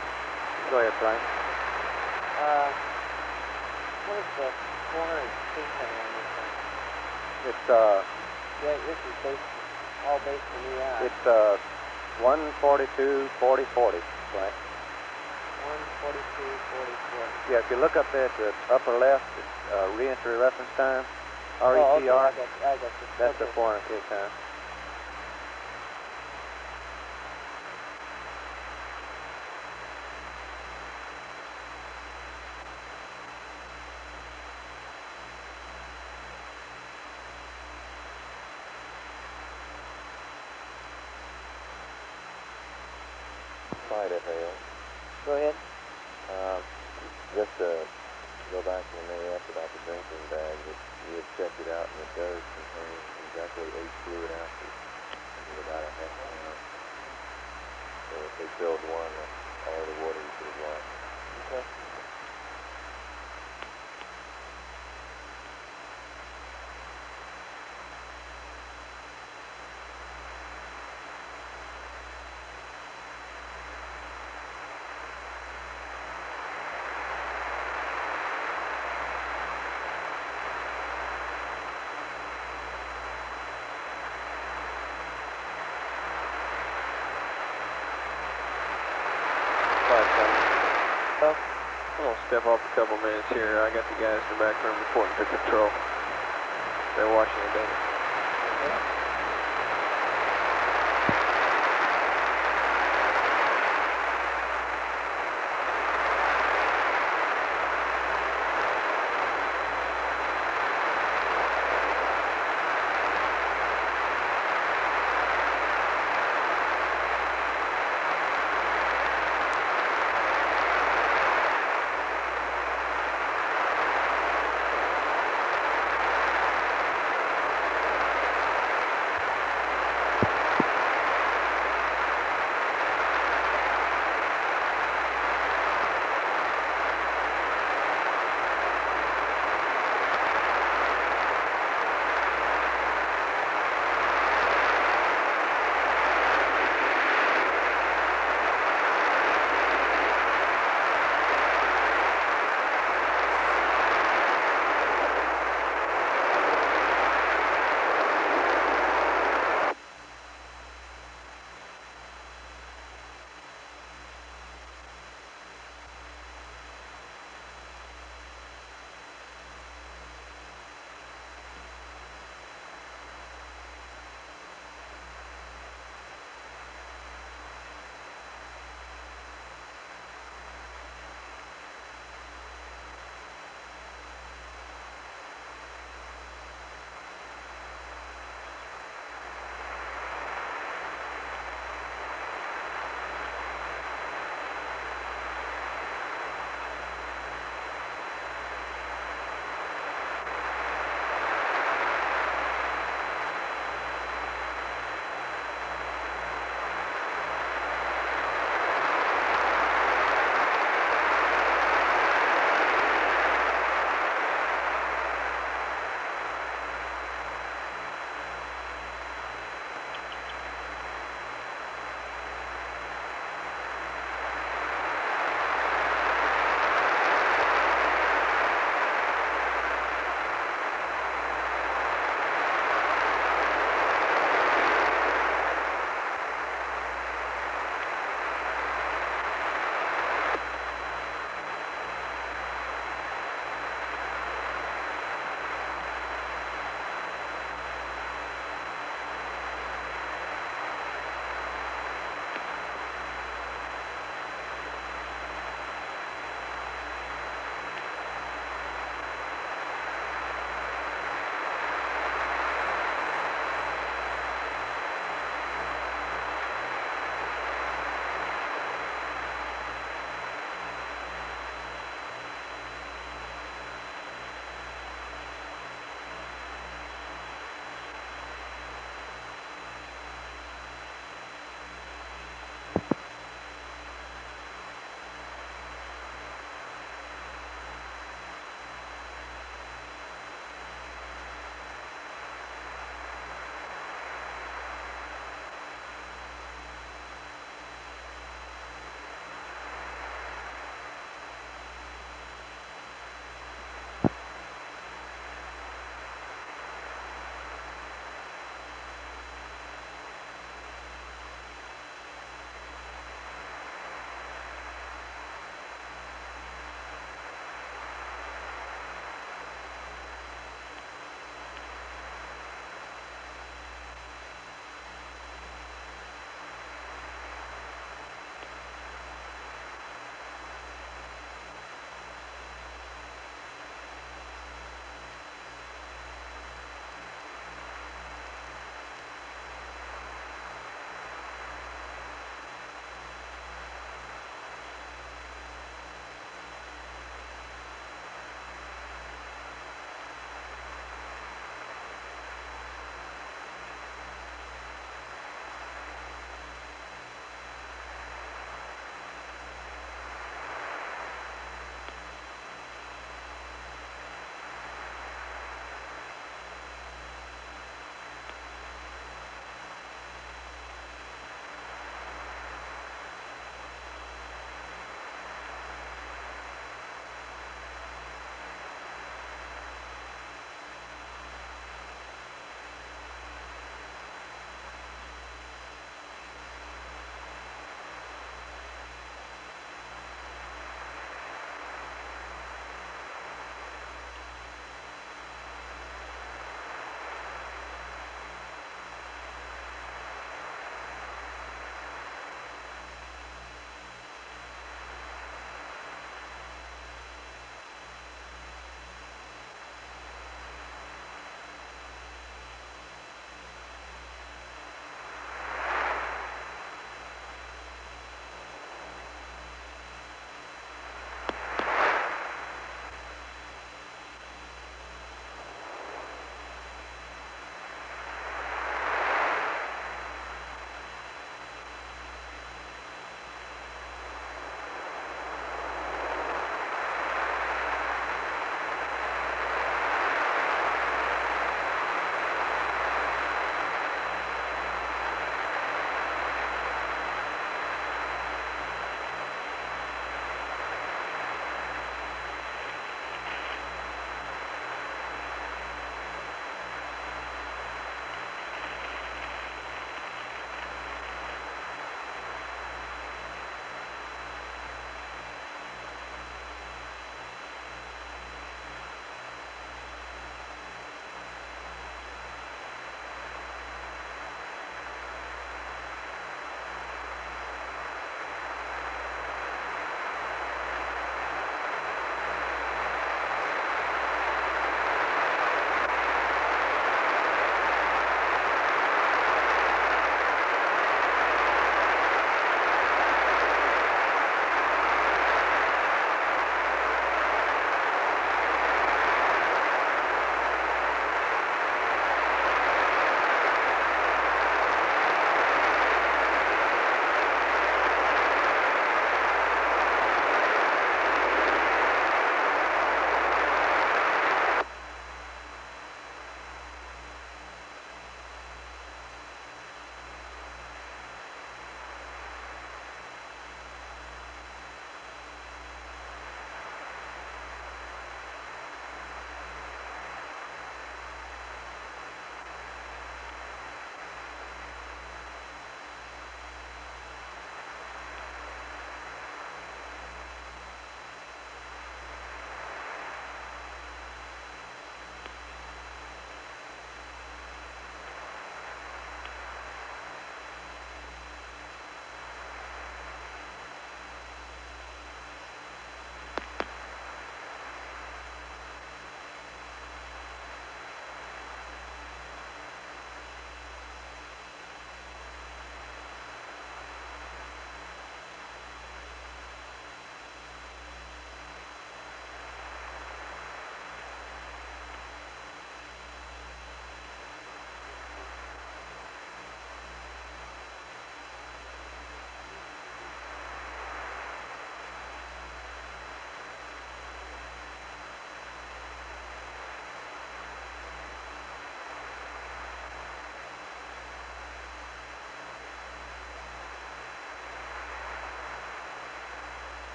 [SPEAKER 5] Go ahead, Brian.
[SPEAKER 7] What is the corner and speed center on this thing?
[SPEAKER 5] It's,
[SPEAKER 7] Yeah, this is all based for the hour.
[SPEAKER 5] it's, 1:42:40:40, right?
[SPEAKER 7] 1:42:40:40.
[SPEAKER 5] Yeah, if you look up there at the upper left, it's, re-entry reference time, RETR.
[SPEAKER 7] Oh, okay, I got you.
[SPEAKER 5] That's
[SPEAKER 7] Okay.
[SPEAKER 5] the 400K time.
[SPEAKER 11] Flight FAO.
[SPEAKER 7] Go ahead.
[SPEAKER 11] Just to go back to when they asked about the drinking bag, that we had checked it out, and it does contain exactly 8 fluid ounces, which is about a half an ounce. So if they filled one, that's all the water you could have lost.
[SPEAKER 7] Okay.
[SPEAKER 3] step off a couple minutes here. I got the guys in the back room reporting to control. They're watching the data.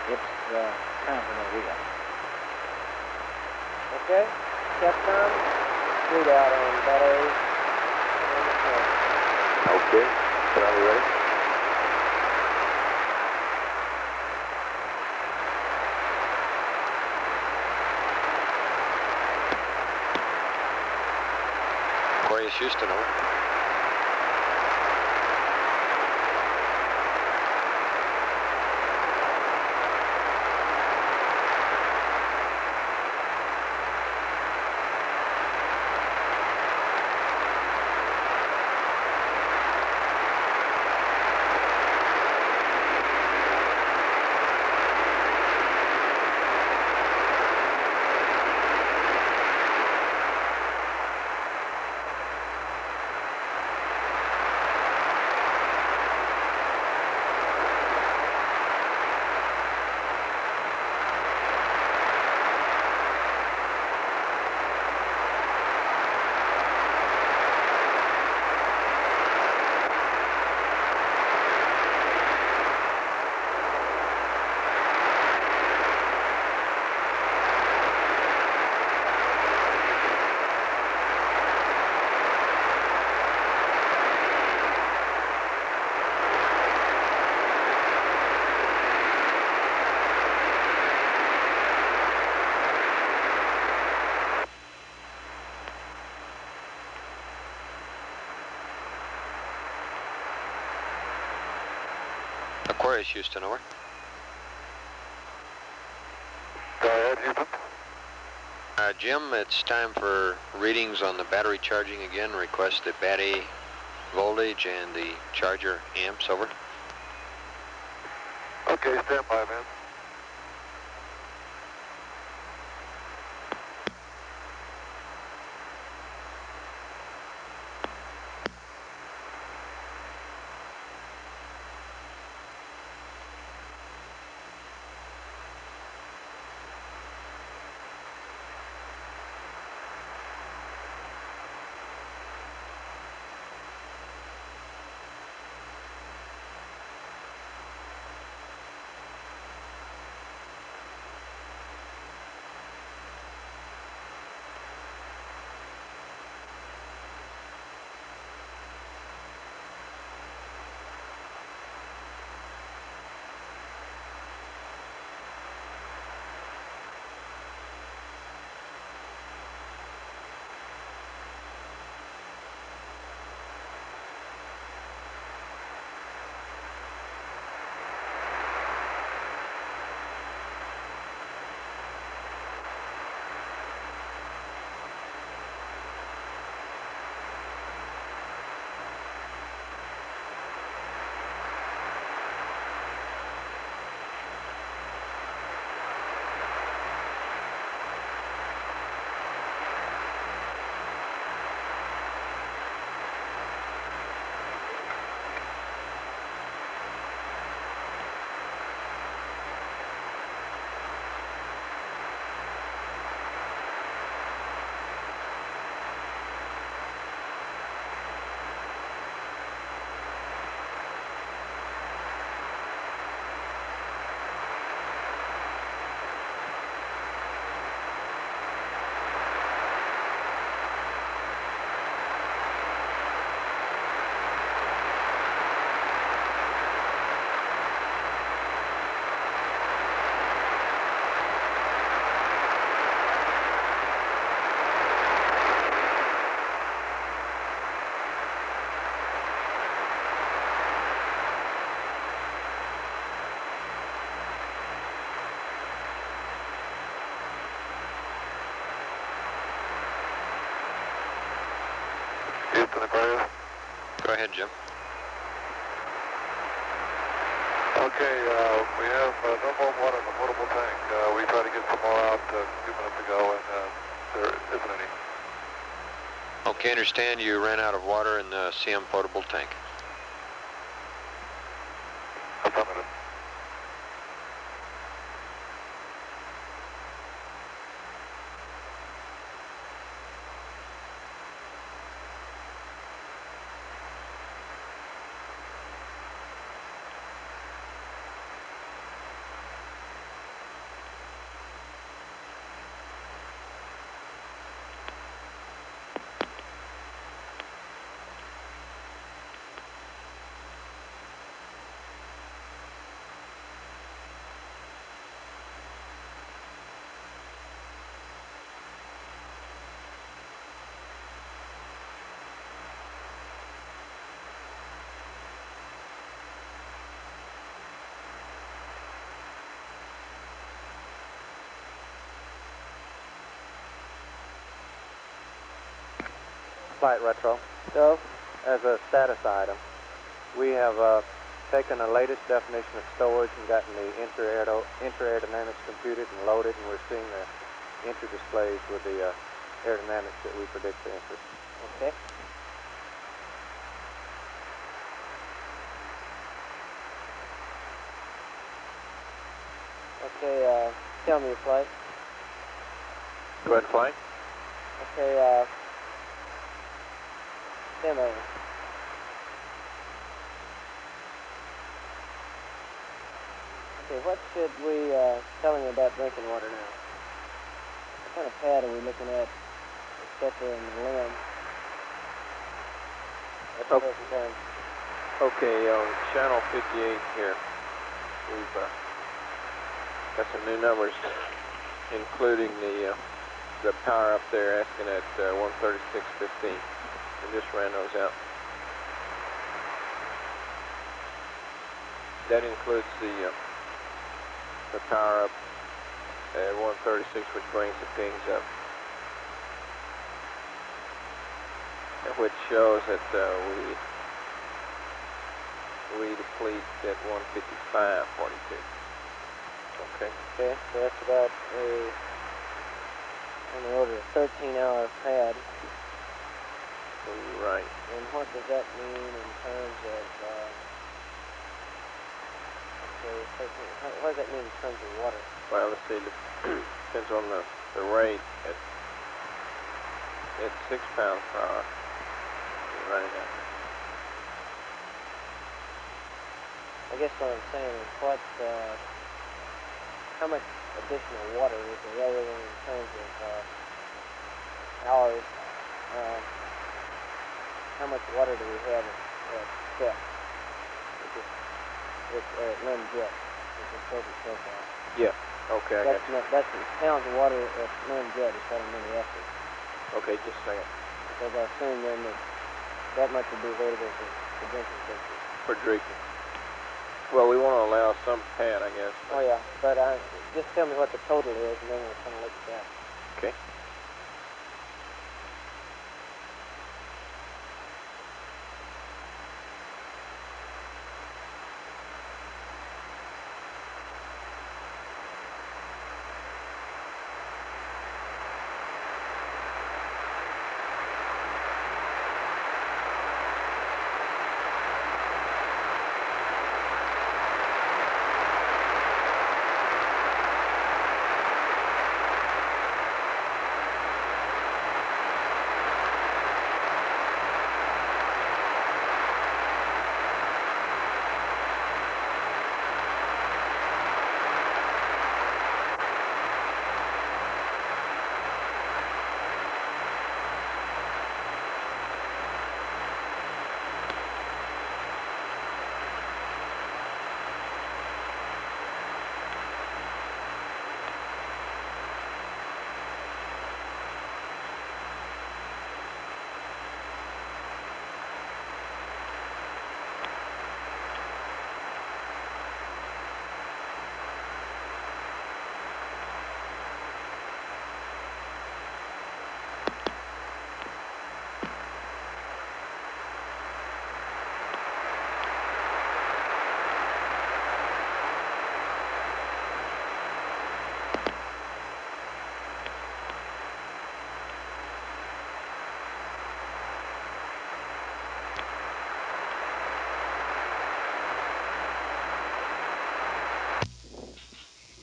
[SPEAKER 7] It's time for my readout. Okay, Capcom, readout on battery.
[SPEAKER 5] Okay, Charlie, ready?
[SPEAKER 16] Aquarius Houston, over. Aquarius Houston, over.
[SPEAKER 2] Go ahead, Houston.
[SPEAKER 16] Jim, it's time for readings on the battery charging again. Request the battery voltage and the charger amps, over.
[SPEAKER 2] Okay, stand by, man. Houston, Aquarius.
[SPEAKER 16] Go ahead, Jim.
[SPEAKER 2] Okay, we have no more water in the potable tank. We tried to get some more out a few minutes ago, and there isn't any.
[SPEAKER 16] Okay, understand you ran out of water in the CM potable tank.
[SPEAKER 2] Affirmative.
[SPEAKER 5] flight retro.
[SPEAKER 7] So?
[SPEAKER 5] As a status item, we have taken the latest definition of stowage and gotten the inter-aerodynamics computed and loaded, and we're seeing the inter-displays with the aerodynamics that we predict to enter.
[SPEAKER 7] Okay. Okay, tell me your flight.
[SPEAKER 5] Go ahead and fly.
[SPEAKER 7] Okay, stand over. Okay, what should we tell him about drinking water now? What kind of pad are we looking at, etc. in the limb? At the present time?
[SPEAKER 3] Okay, on channel 58 here, we've got some new numbers, including the power up there asking at 136.15. We just ran those out. That includes the power up at 136, which brings the pings up, which shows that we deplete at 155.42. Okay.
[SPEAKER 7] Okay, so that's about on the order of 13-hour pad.
[SPEAKER 3] Right.
[SPEAKER 7] And what does that mean in terms of, what does that mean in terms of water?
[SPEAKER 3] Well, let's see, depends on the rate at 6 pounds per hour. You're running out.
[SPEAKER 7] I guess what I'm saying is how much additional water is there other than in terms of hours? How much water do we have at check? At Lynn Jet, with this present profile?
[SPEAKER 3] Yeah, okay, I got you.
[SPEAKER 7] That's the pounds of water at Lynn Jet is what I'm really after.
[SPEAKER 3] Okay, just a second.
[SPEAKER 7] Because I assume then that much would be available for drinking purposes.
[SPEAKER 3] For drinking. Well, we want to allow some pad, I guess.
[SPEAKER 7] Oh, yeah, but just tell me what the total is, and then we'll kind of look at that.
[SPEAKER 3] Okay.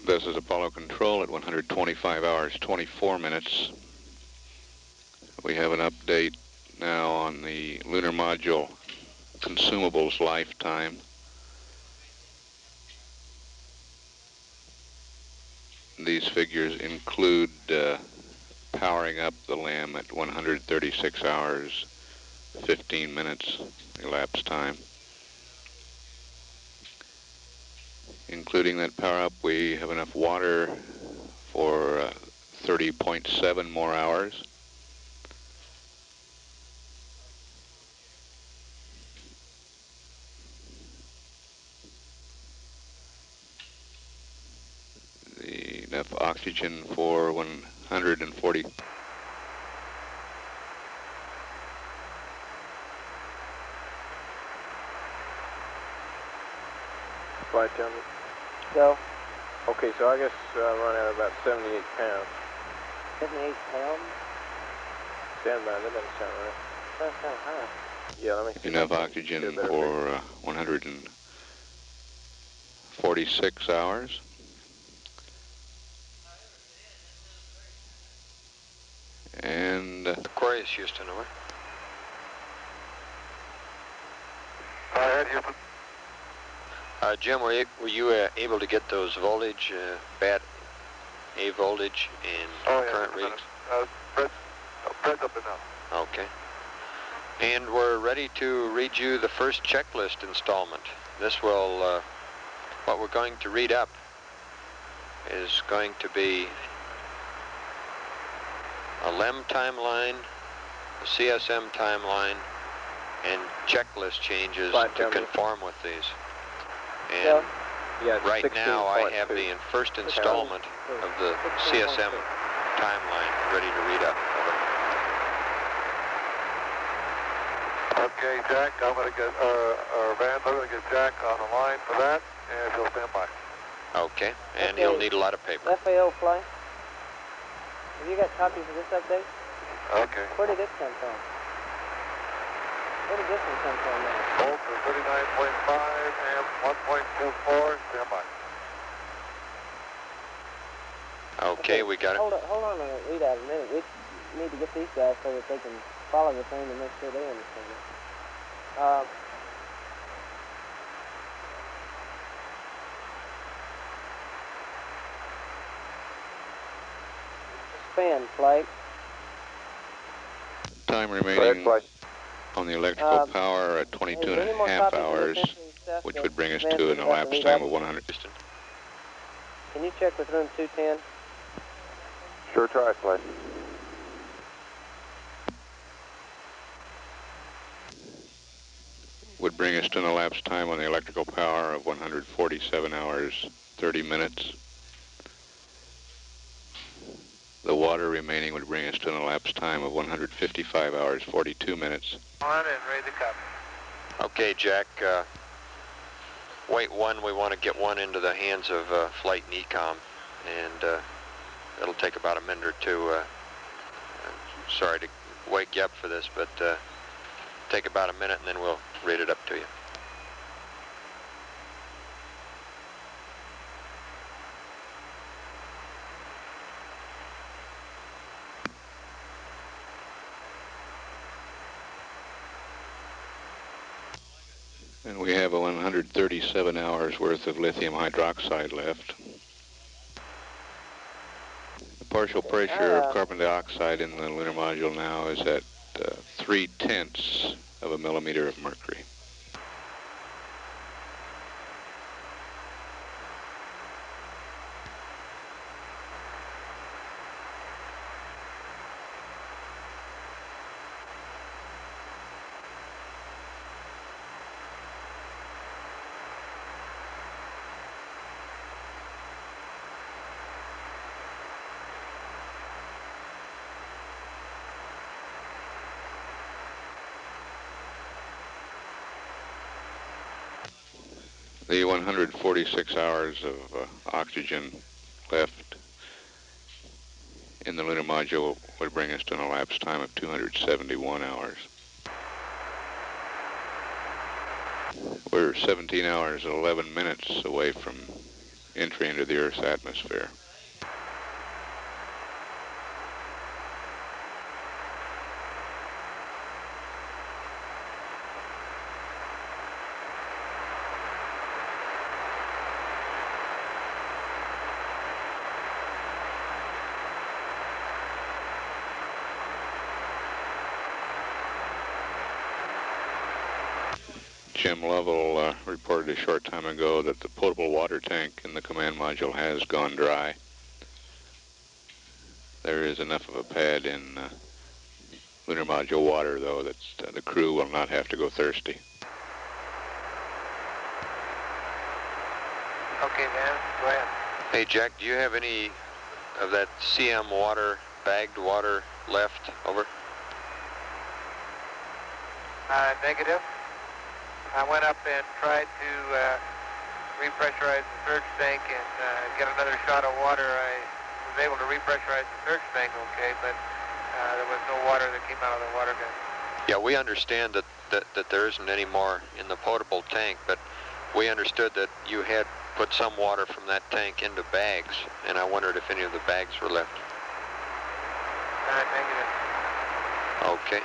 [SPEAKER 3] This is Apollo Control at 125 hours, 24 minutes. We have an update now on the lunar module consumables lifetime. These figures include powering up the LAM at 136 hours, 15 minutes elapsed time. Including that power up, we have enough water for 30.7 more hours. Enough oxygen for 140.
[SPEAKER 5] Flight, tell me.
[SPEAKER 7] Go.
[SPEAKER 5] Okay, so I guess run at about 78 pounds.
[SPEAKER 7] 78 pounds?
[SPEAKER 5] Stand by, that doesn't sound right.
[SPEAKER 7] That's kind of high.
[SPEAKER 5] Yeah, let me see.
[SPEAKER 16] Enough oxygen for 146 hours. And
[SPEAKER 5] Aquarius, Houston, over.
[SPEAKER 2] Go ahead, Houston.
[SPEAKER 5] Jim, were you able to get those voltage, bad A voltage and current readings?
[SPEAKER 2] Bread's up enough.
[SPEAKER 5] Okay. And we're ready to read you the first checklist installment. This will, what we're going to read up is going to be a LEM timeline, a CSM timeline, and checklist changes to conform with these. And right now I have the first installment of the CSM timeline ready to read up. Over.
[SPEAKER 2] Okay, Jack, I'm going to get, Van, I'm going to get Jack on the line for that, and he'll stand by.
[SPEAKER 5] Okay, and he'll need a lot of paper.
[SPEAKER 7] FAO flight. Have you got copies of this update?
[SPEAKER 2] Okay.
[SPEAKER 7] Where did it come from? Where did this one come from now?
[SPEAKER 2] Bolt to 39.5 and 1.24, stand by.
[SPEAKER 5] Okay, we got it.
[SPEAKER 7] Hold on a minute, read out a minute. We need to get these guys so that they can follow the thing to make sure they understand it. Span flight.
[SPEAKER 16] Time remaining on the electrical power at 22 and a half hours, which would bring us to an elapsed time of 100.
[SPEAKER 7] Can you check with room 210?
[SPEAKER 5] Sure, try, Flight.
[SPEAKER 16] Would bring us to an elapsed time on the electrical power of 147 hours, 30 minutes. The water remaining would bring us to an elapsed time of 155 hours, 42 minutes.
[SPEAKER 2] On and ready to copy.
[SPEAKER 5] Okay, Jack. Weight 1, we want to get one into the hands of Flight and ECOM, and it'll take about a minute or two. Sorry to wake you up for this, but take about a minute and then we'll read it up to you.
[SPEAKER 16] And we have 137 hours worth of lithium hydroxide left. The partial pressure of carbon dioxide in the lunar module now is at 0.3 of a millimeter of mercury. The 146 hours of oxygen left in the lunar module would bring us to an elapsed time of 271 hours. We're 17 hours and 11 minutes away from entry into the Earth's atmosphere. Jim Lovell reported a short time ago that the potable water tank in the command module has gone dry. There is enough of a pad in lunar module water, though, that the crew will not have to go thirsty.
[SPEAKER 2] Okay, man, go ahead.
[SPEAKER 5] Hey, Jack, do you have any of that CM water, bagged water left? Over.
[SPEAKER 2] Negative. I went up and tried to
[SPEAKER 11] repressurize the surge tank and get another shot of water. I was able to repressurize the surge tank okay, but there was no water that came out of the water gun.
[SPEAKER 5] Yeah, we understand that there isn't any more in the potable tank, but we understood that you had put some water from that tank into bags, and I wondered if any of the bags were left.
[SPEAKER 11] Negative.
[SPEAKER 5] Okay.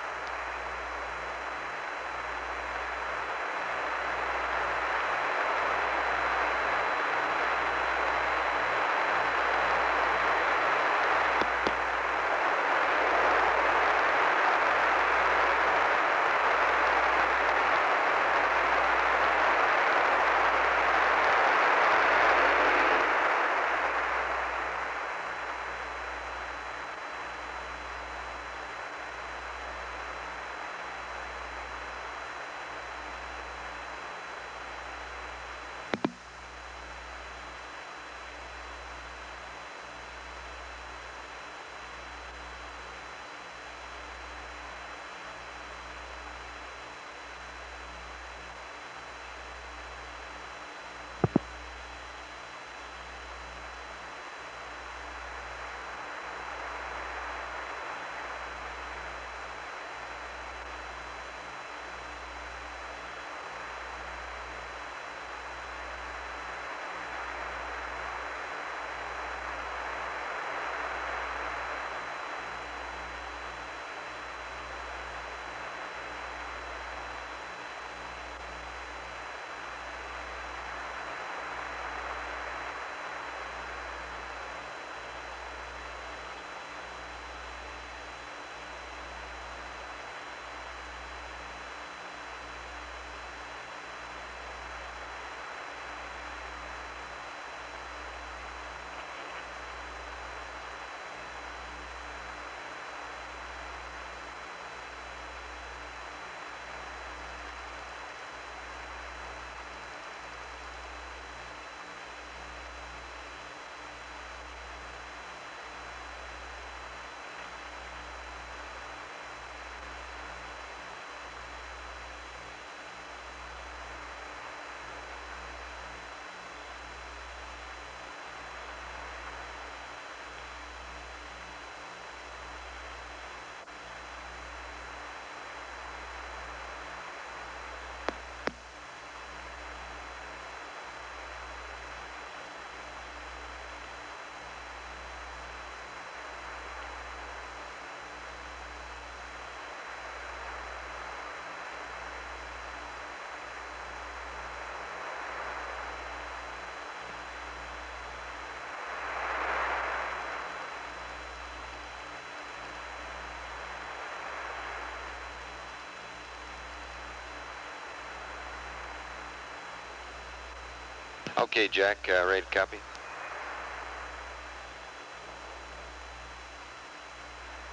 [SPEAKER 5] Okay, Jack, ready to copy?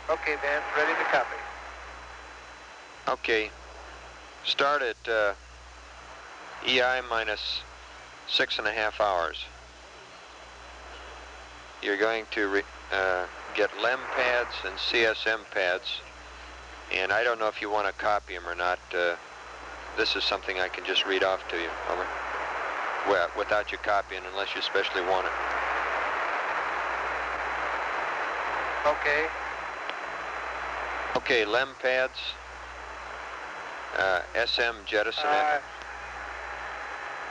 [SPEAKER 11] Okay, Vance, ready to copy.
[SPEAKER 5] Okay. Start at EI minus 6.5 hours. You're going to get LEM pads and CSM pads, and I don't know if you want to copy them or not. This is something I can just read off to you. Over. Well, without you copying, unless you especially want it.
[SPEAKER 11] Okay.
[SPEAKER 5] Okay, LEM pads, SM jettison.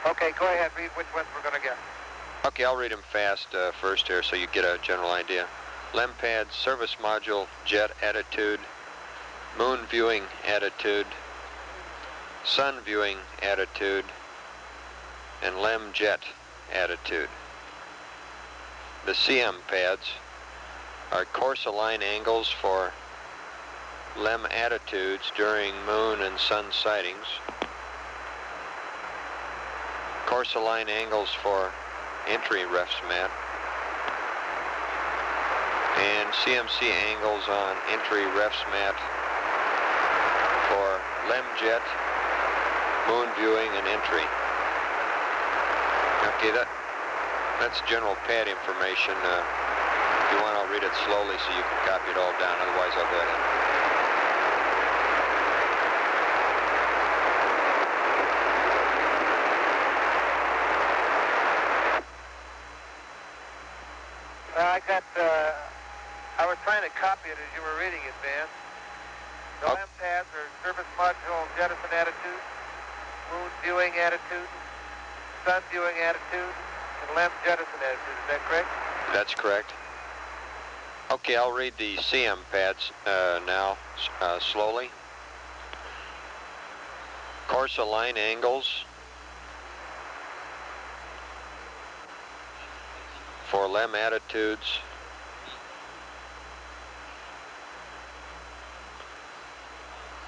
[SPEAKER 11] Okay, go ahead. Read which ones we're going to get.
[SPEAKER 5] Okay, I'll read them fast first here so you get a general idea. LEM pads, service module, jet attitude, moon viewing attitude, sun viewing attitude, and LEM jet attitude. The CM pads are course align angles for LEM attitudes during moon and sun sightings, course align angles for entry refs mat, and CMC angles on entry refs mat for LEM jet, moon viewing, and entry. Okay, that's general pad information. If you want, I'll read it slowly so you can copy it all down. Otherwise, I'll go ahead.
[SPEAKER 2] I was trying to copy it as you were reading it, Van. The LEM pads are surface module jettison attitude, moon viewing attitude, sun viewing attitude, and LEM jettison attitude. Is that correct?
[SPEAKER 5] That's correct. Okay, I'll read the CM pads now slowly. Course align angles for LEM attitudes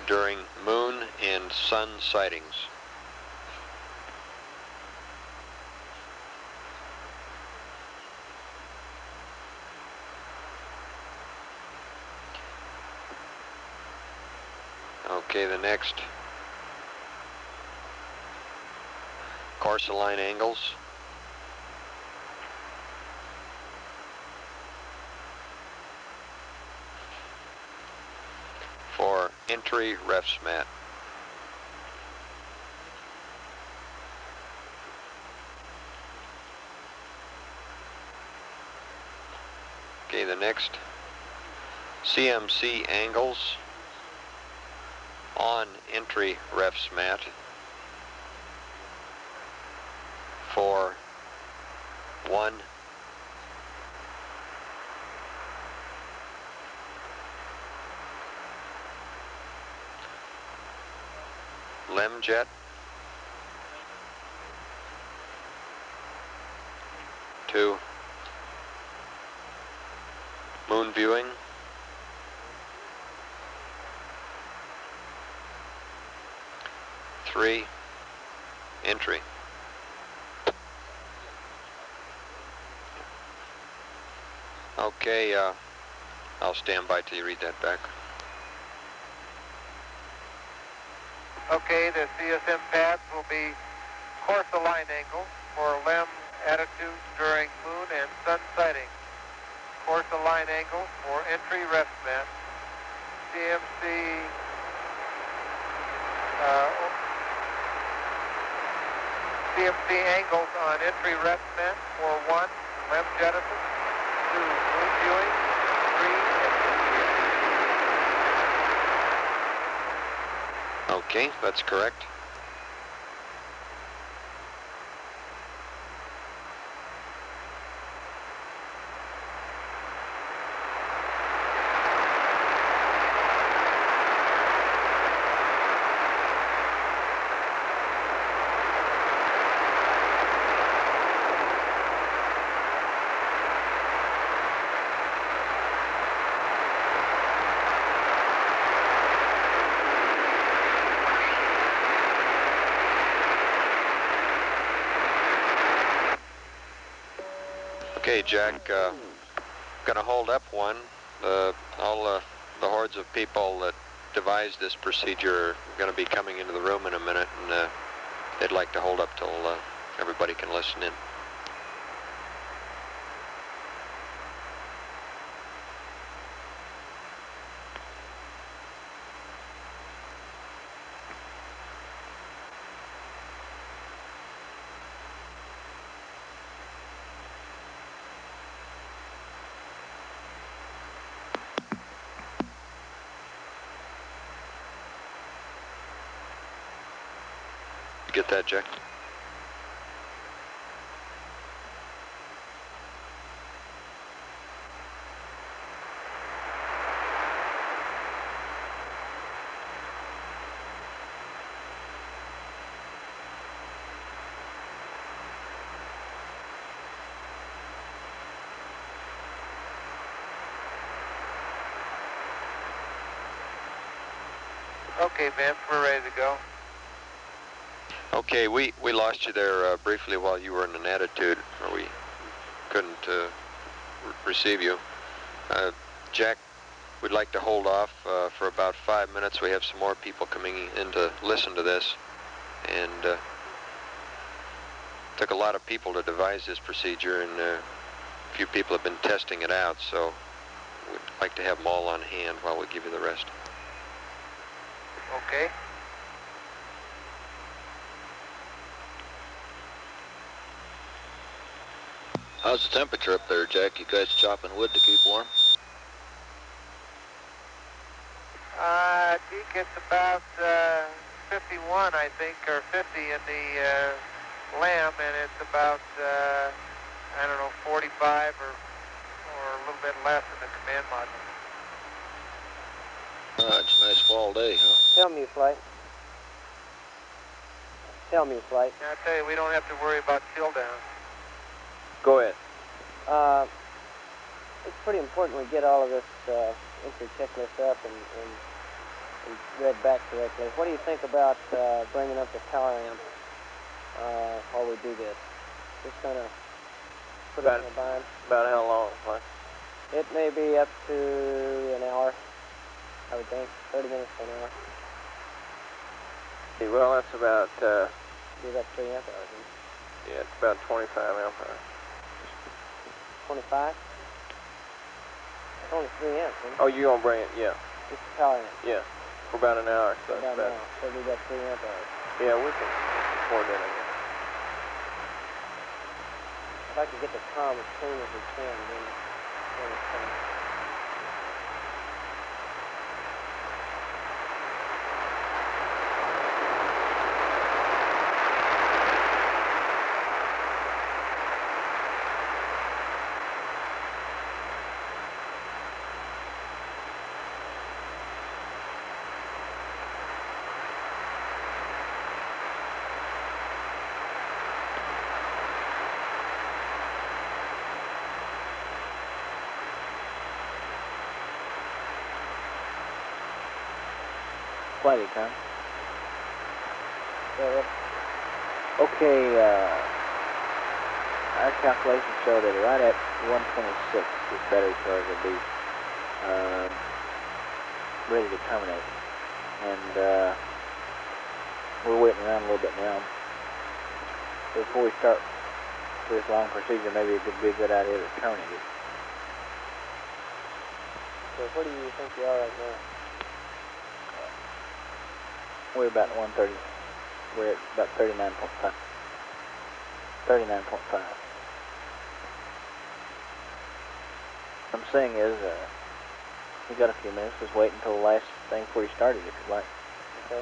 [SPEAKER 5] during moon and sun sightings. Okay, the next. Course align angles for entry refs mat. Okay, the next. CMC angles on entry refs mat for 1, LEM jet, 2, moon viewing, 3, entry. Okay, I'll stand by till you read that back.
[SPEAKER 2] Okay, the CSM pads will be course align angles for LEM attitudes during moon and sun sighting. Course align angles for entry ref mat. CMC angles on entry ref mat for 1, LEM jettison, 2, moon viewing, 3, entry.
[SPEAKER 5] Okay, that's correct. Okay, Jack, gonna hold up one. All the hordes of people that devised this procedure are gonna be coming into the room in a minute, and they'd like to hold up till everybody can listen in. Get that, Jack?
[SPEAKER 2] Okay, Vince, we're ready to go.
[SPEAKER 5] Okay, we lost you there briefly while you were in an attitude, or we couldn't receive you. Jack, we'd like to hold off for about 5 minutes. We have some more people coming in to listen to this, and took a lot of people to devise this procedure, and a few people have been testing it out, so we'd like to have them all on hand while we give you the rest.
[SPEAKER 2] Okay.
[SPEAKER 12] How's the temperature up there, Jack? You guys chopping wood to keep warm?
[SPEAKER 2] It gets about 51, I think, or 50 in the lamb, and it's about, I don't know, 45 or a little bit less in the command module.
[SPEAKER 12] It's a nice fall day, huh?
[SPEAKER 7] Tell me, Flight. Tell me, Flight.
[SPEAKER 2] Now, I tell you, we don't have to worry about chill down.
[SPEAKER 8] Go ahead.
[SPEAKER 7] It's pretty important we get all of this entry checklist up and read back correctly. What do you think about bringing up the power amp while we do this? Just kind of put it in a bind.
[SPEAKER 8] About how long, Flight?
[SPEAKER 7] It may be up to an hour, I would think. 30 minutes to an hour.
[SPEAKER 8] Okay, well, that's about...
[SPEAKER 7] Be about 3 amp hours, isn't it?
[SPEAKER 8] Yeah, it's about 25 amp hours.
[SPEAKER 7] 25? It's only 3 amps, isn't it?
[SPEAKER 8] Oh, you're going to bring it, yeah.
[SPEAKER 7] Just the power amp.
[SPEAKER 8] Yeah, for about an hour. So
[SPEAKER 7] about an hour. So we got 3 amp hours.
[SPEAKER 8] Yeah, we can afford that, I guess.
[SPEAKER 7] I'd like to get the comm as clean as we can, then it's fine.
[SPEAKER 8] Flighty, huh? Okay, our calculations show that right at 126, this battery charge will be ready to terminate. And we're waiting around a little bit now. Before we start this long procedure, maybe it would be a good idea to terminate it.
[SPEAKER 7] So where do you think you are right now?
[SPEAKER 8] We're about 130. We're at about 39.5. 39.5. What I'm saying is, we got a few minutes. Just wait until the last thing before you start it, if you'd like.
[SPEAKER 7] Okay.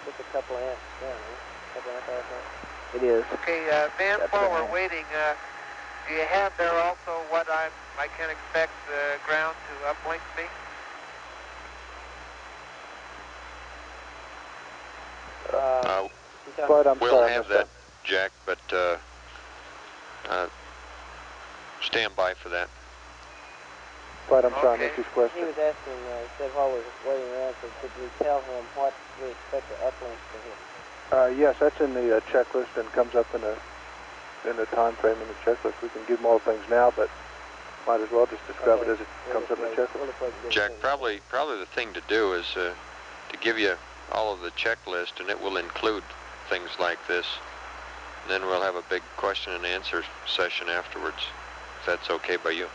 [SPEAKER 7] Just a couple of amps down, huh? A couple of amp hours now.
[SPEAKER 8] It is.
[SPEAKER 2] Okay, Van, while we're waiting, do you have there also what I can expect the ground to uplink me?
[SPEAKER 16] We'll have that, Jack, but stand by for that.
[SPEAKER 2] But I'm sorry, I missed his question.
[SPEAKER 7] He was asking, he said while we're waiting around, could we tell him what we expect the uplink to hit?
[SPEAKER 2] Yes, that's in the checklist and comes up in the time frame in the checklist. We can give them all things now, but might as well just describe it as it comes up in the checklist.
[SPEAKER 16] Jack, probably the thing to do is to give you all of the checklist, and it will include things like this. Then we'll have a big question and answer session afterwards, if that's okay by you.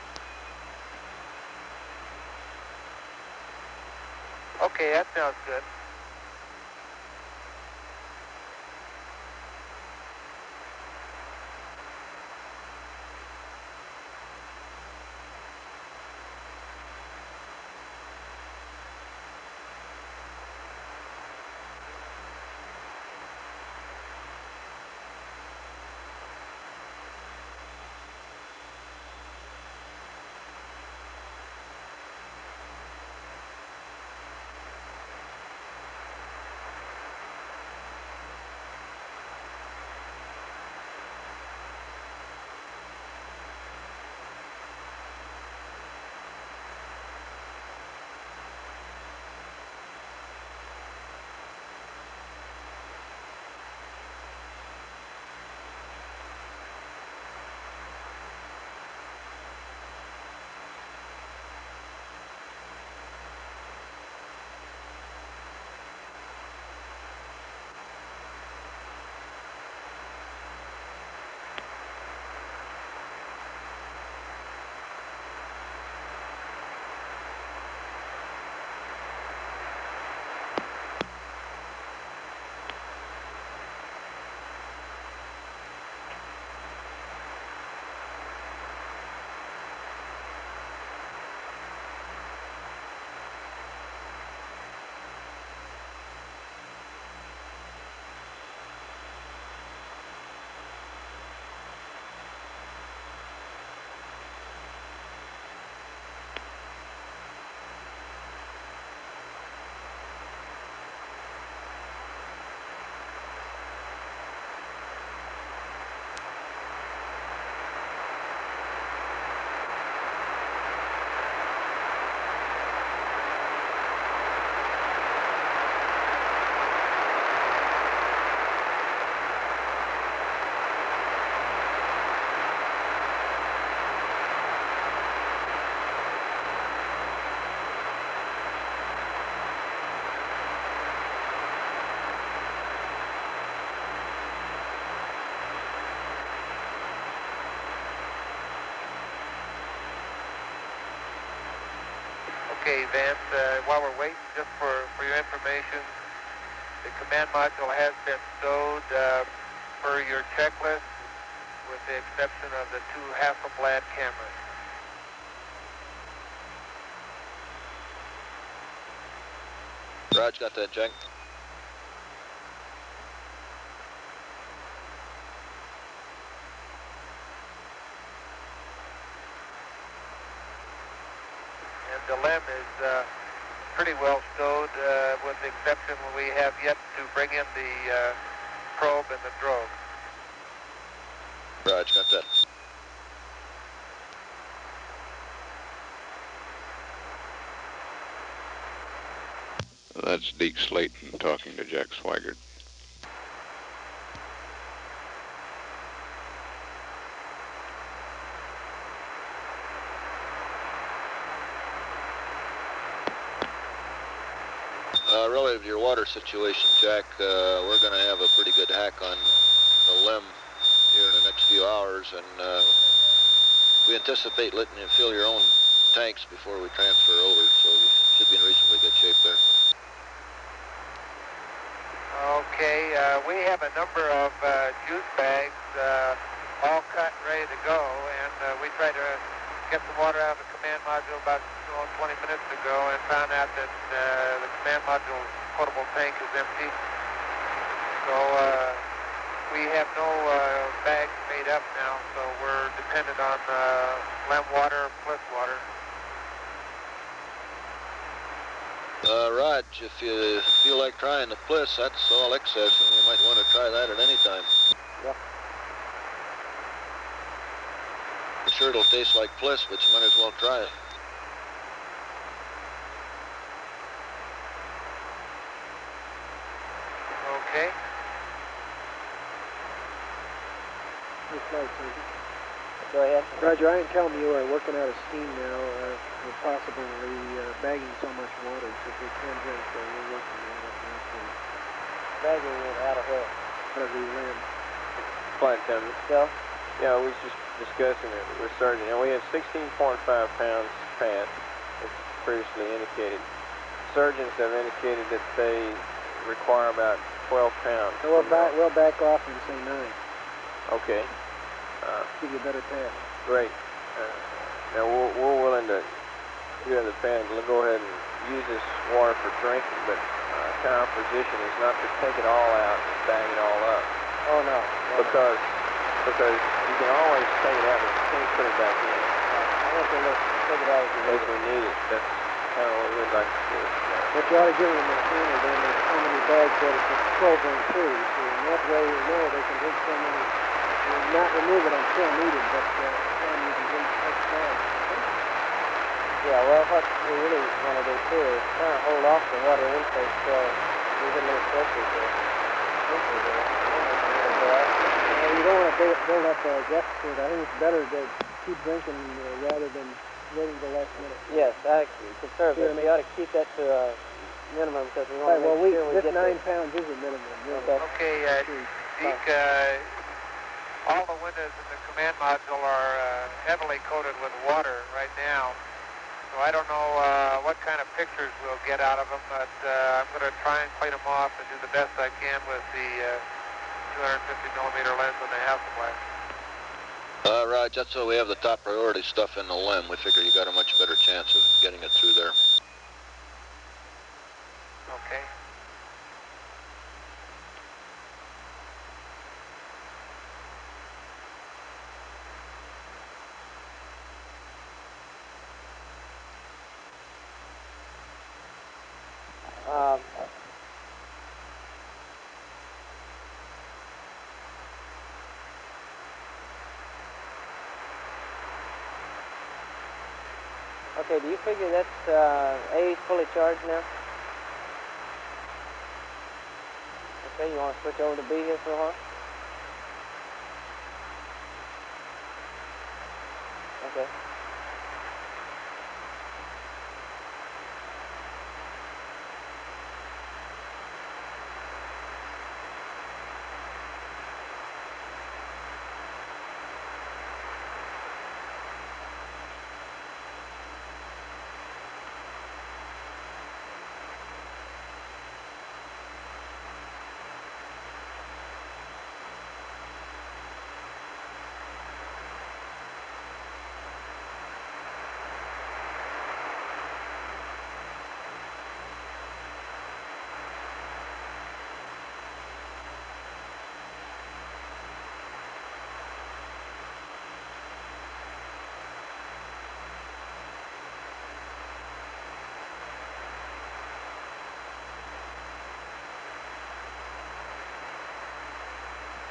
[SPEAKER 2] Okay, that sounds good. Okay, Vance, while we're waiting, just for your information, the command module has been stowed per your checklist, with the exception of the 2 Hasselblad cameras.
[SPEAKER 12] Roger, got that, Jack.
[SPEAKER 2] And the LEM is pretty well stowed, with the exception we have yet to bring in the probe and the drogue.
[SPEAKER 12] Roger, got that.
[SPEAKER 16] That's Deke Slayton talking to Jack Swigert.
[SPEAKER 12] Relative to your water situation, Jack, we're going to have a pretty good hack on the LEM here in the next few hours, and we anticipate letting you fill your own tanks before we transfer over, so you should be in reasonably good shape there.
[SPEAKER 2] Okay, we have a number of juice bags all cut and ready to go, and we tried to get some water out of the command module about 20 minutes ago and found out that the command module potable tank is empty. So we have no bags made up now, so we're dependent on LEM water, plus water.
[SPEAKER 12] Raj, if you feel like trying the Bliss, that's all excess, and you might want to try that at any time.
[SPEAKER 7] Yep.
[SPEAKER 12] I'm sure it'll taste like Bliss, but you might as well try it.
[SPEAKER 2] Okay.
[SPEAKER 7] Go ahead.
[SPEAKER 15] Roger, I and Calum, you are working out of steam now, with possibly bagging so much water. So if we can drink, we're working on it.
[SPEAKER 7] Bagging it out of where?
[SPEAKER 15] Out of the land.
[SPEAKER 3] Flight attendant.
[SPEAKER 7] Still?
[SPEAKER 3] Yeah, we was just discussing it with Sergeant. And we have 16.5 pounds pad, as previously indicated. Surgeons have indicated that they require about 12 pounds.
[SPEAKER 15] So we'll back off and say 9.
[SPEAKER 3] Okay.
[SPEAKER 15] Give you a better pad.
[SPEAKER 3] Great. Now we're willing to do the pad. We'll go ahead and use this water for drinking, but kind of our position is not to take it all out and bag it all up.
[SPEAKER 7] Oh no.
[SPEAKER 3] Because you can always take it out, but you can't put it back in.
[SPEAKER 7] I think we'll take it out
[SPEAKER 3] If we need it. That's kind of what we'd like to do.
[SPEAKER 15] But you ought to give them a standard then of how many bags that it's a 12-ring crew. So in that way, you know they can drink so many. Not remove it until needed, but then you can drink X bags.
[SPEAKER 7] Yeah, well, what we really want to do too is kind of hold off the water intake till we get a little closer to it.
[SPEAKER 15] You don't want to build up a deficit. I think it's better to keep drinking rather than waiting till the last minute.
[SPEAKER 7] Yes, I concur, but we ought to keep that to a minimum because we want to make sure we
[SPEAKER 15] this
[SPEAKER 7] get
[SPEAKER 15] 9 pounds is a minimum. Really.
[SPEAKER 2] Okay, Deke, all the windows in the command module are heavily coated with water right now. So I don't know what kind of pictures we'll get out of them, but I'm going to try and clean them off and do the best I can with the 250 millimeter lens on the Hasselblad.
[SPEAKER 12] Raj, that's why we have the top priority stuff in the LEM. We figure you got a much better chance of getting it through there.
[SPEAKER 2] Okay.
[SPEAKER 7] Okay, do you figure that's A is fully charged now? Okay, you want to switch over to B here for a while? Okay.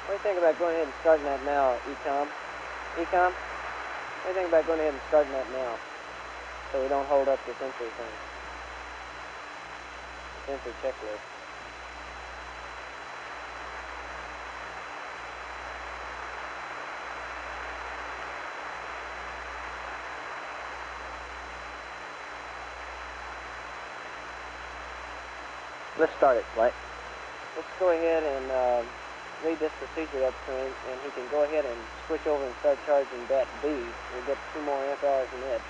[SPEAKER 7] What do you think about going ahead and starting that now, Ecom? Ecom? What do you think about going ahead and starting that now, so we don't hold up this entry thing? This entry checklist.
[SPEAKER 8] Let's start it, Flight.
[SPEAKER 7] Let's go ahead and read this procedure up to him, and he can go ahead and switch over and start charging bat B. We'll get 2 more amp hours in it,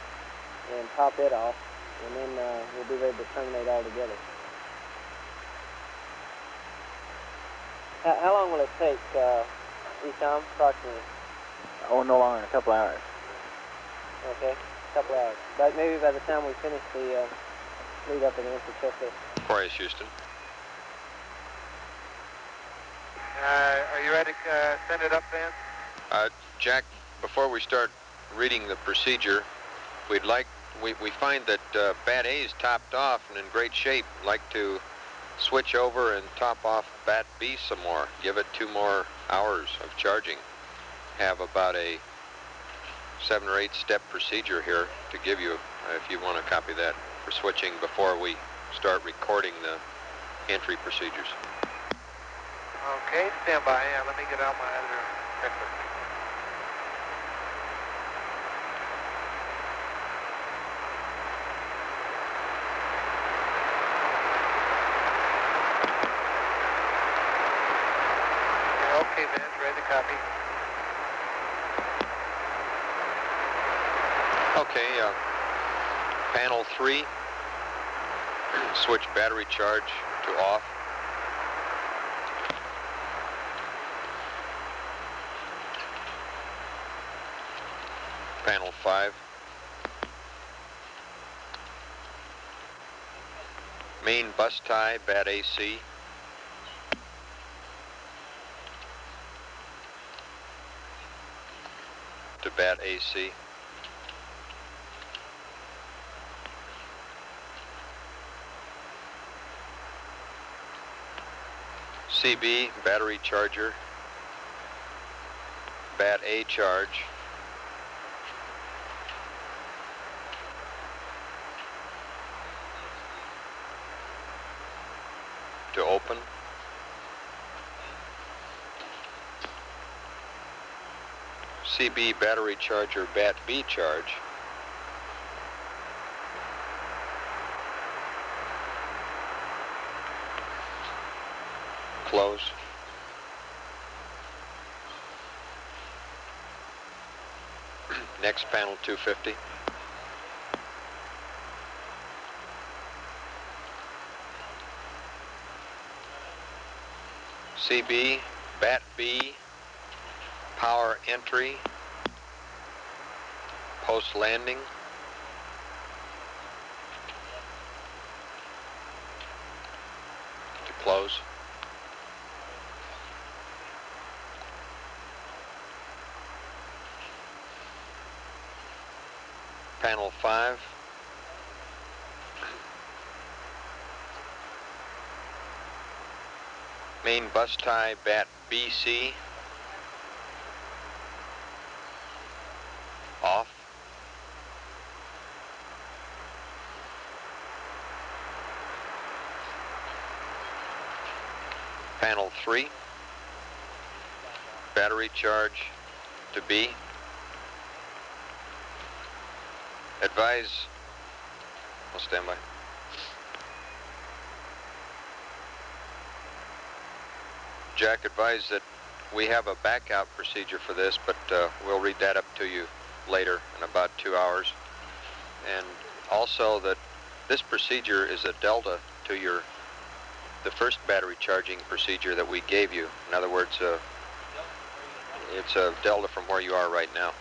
[SPEAKER 7] and top it off, and then we'll be ready to terminate altogether. How long will it take, Ecom, approximately?
[SPEAKER 8] Oh, no longer than a couple hours.
[SPEAKER 7] Okay, a couple hours. But maybe by the time we finish the lead up and answer checklist.
[SPEAKER 16] Aquarius, Houston.
[SPEAKER 2] Are you ready to send it up then?
[SPEAKER 16] Jack, before we start reading the procedure, we find that bat A is topped off and in great shape. We'd like to switch over and top off bat B some more. Give it 2 more hours of charging. Have about a 7 or 8 step procedure here to give you, if you want to copy that, for switching before we start recording the entry procedures.
[SPEAKER 2] Okay, stand by. Yeah, let me get out my other checklist. Okay, Vince, ready to copy.
[SPEAKER 16] Okay, panel 3, switch battery charge to off. Panel 5. Main bus tie, bat AC. To bat AC. CB, battery charger. Bat A charge. To open. CB battery charger, bat B charge. Close. Next panel 250. CB, bat B, power entry, post landing. To close. Panel 5. Main bus tie, bat BC. Off. Panel 3. Battery charge to B. Advise. I'll stand by. Jack advised that we have a backout procedure for this, but we'll read that up to you later in about 2 hours. And also that this procedure is a delta to the first battery charging procedure that we gave you. In other words, it's a delta from where you are right now.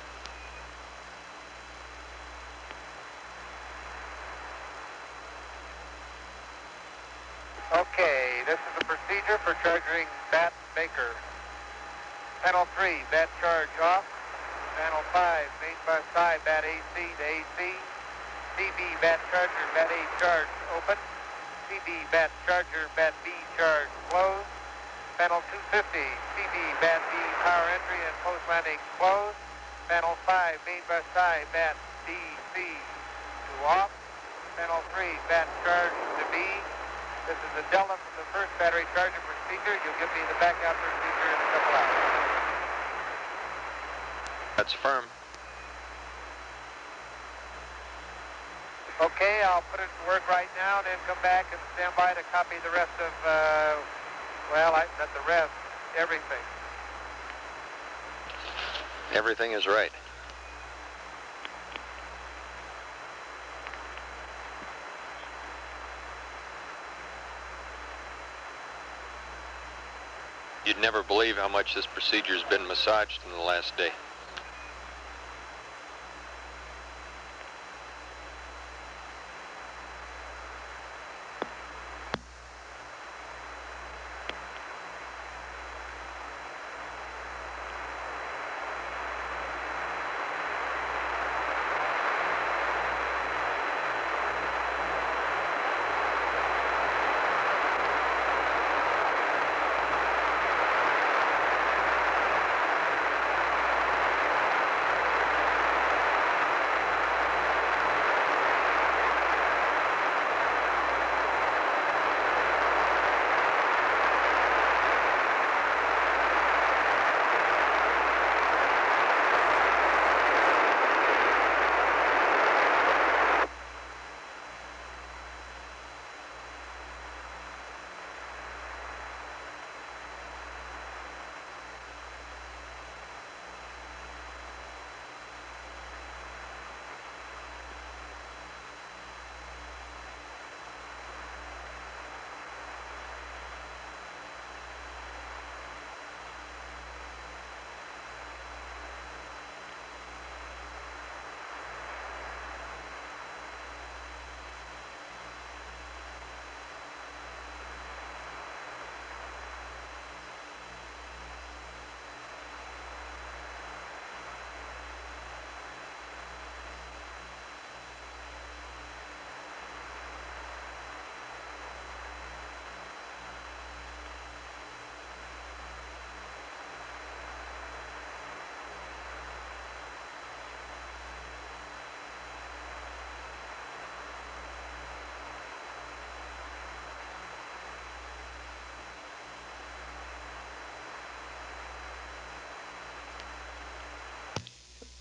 [SPEAKER 2] Okay, this is the procedure for charging bat Baker. Panel 3, bat charge off. Panel 5, main bus tie, bat AC to AC. CB bat charger, bat A charge open. CB bat charger, bat B charge closed. Panel 250, CB, band B, power entry and post-landing closed. Panel 5, main bus side, band D, C, to off. Panel 3, band charge to B. This is the Delta from the first battery charger procedure. You'll give me the backup procedure in a couple hours.
[SPEAKER 5] That's firm.
[SPEAKER 2] Okay, I'll put it to work right now and then come back and stand by to copy the rest of, not the rest, everything.
[SPEAKER 5] Everything is right. You'd never believe how much this procedure's been massaged in the last day.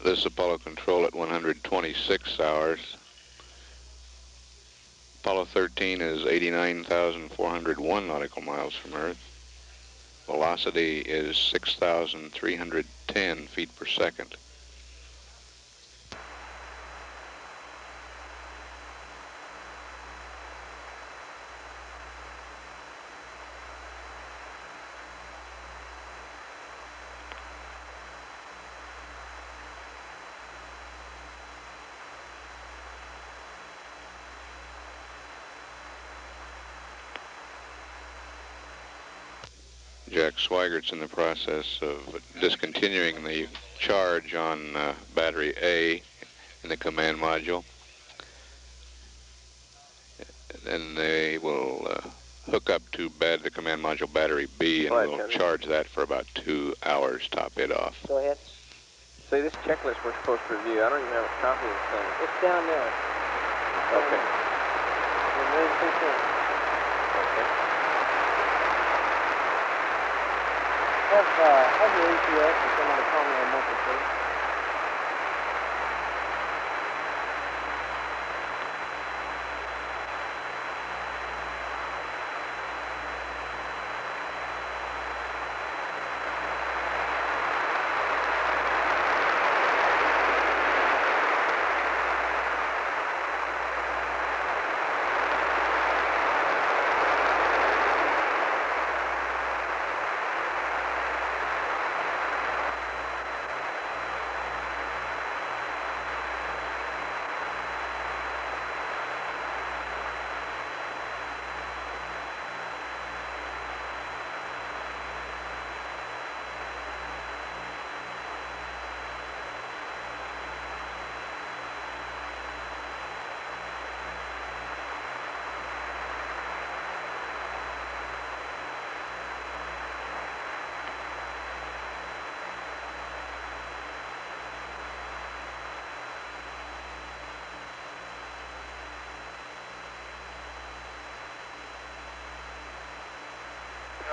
[SPEAKER 5] This is Apollo Control at 126 hours. Apollo 13 is 89,401 nautical miles from Earth. Velocity is 6,310 feet per second. Jack Sweigert's in the process of discontinuing the charge on battery A in the command module. Then they will hook up to the command module battery B, and we'll charge that for about 2 hours, top it off.
[SPEAKER 7] Go ahead.
[SPEAKER 3] Say, this checklist we're supposed to review, I don't even have a copy of the thing.
[SPEAKER 7] It's down there.
[SPEAKER 3] Okay.
[SPEAKER 7] We're waiting too soon.
[SPEAKER 3] Okay.
[SPEAKER 7] Have your ETS and somebody call me in a month or two.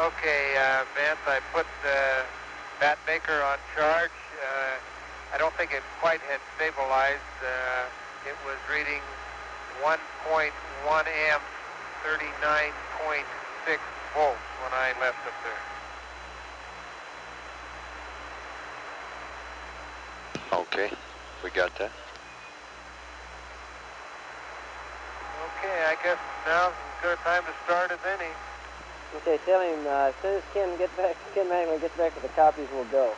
[SPEAKER 2] Okay, Vance, I put Bat Baker on charge. I don't think it quite had stabilized. It was reading 1.1 amps, 39.6 volts when I left up there.
[SPEAKER 5] Okay, we got that.
[SPEAKER 2] Okay, I guess now's as good a time to start as any.
[SPEAKER 7] Okay, tell him as soon as Ken Manley gets back with the copies, we'll go.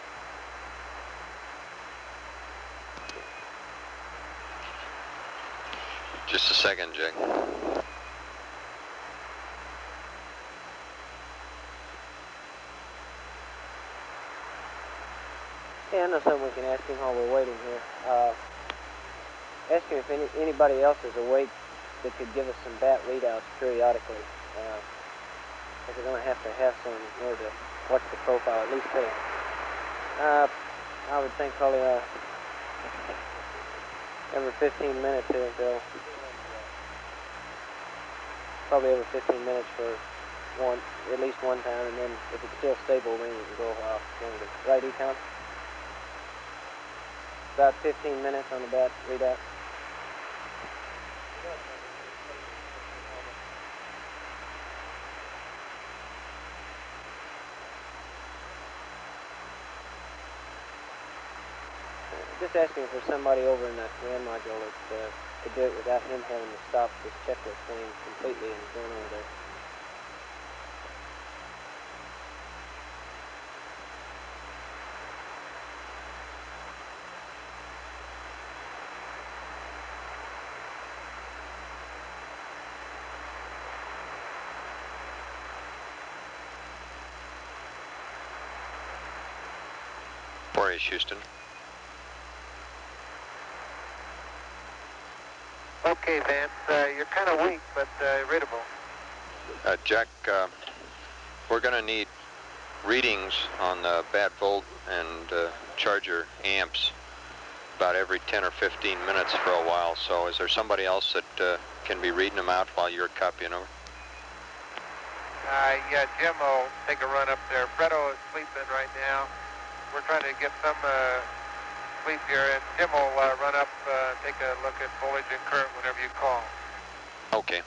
[SPEAKER 5] Just a second, Jake.
[SPEAKER 7] Hey, I know something we can ask him while we're waiting here. Ask him if anybody else is awake that could give us some bat readouts periodically. Because we're going to have some in order to watch the profile, at least today. I would think probably every 15 minutes here until... Probably every 15 minutes for at least one time, and then if it's still stable, then we can go off longer. Right, Econ? About 15 minutes on the bat readout. Just asking for somebody over in that command module that could do it without him having to stop this checklist thing completely and going over there.
[SPEAKER 5] Where is Houston?
[SPEAKER 2] Okay, Vance, you're kind of weak, but readable.
[SPEAKER 5] Jack, we're going to need readings on the bat volt and charger amps about every 10 or 15 minutes for a while. So is there somebody else that can be reading them out while you're copying over?
[SPEAKER 2] Yeah, Jim will take a run up there. Fredo is sleeping right now. We're trying to get some sleep here, and Jim will run up, take a look at voltage and current whenever you call.
[SPEAKER 5] Okay.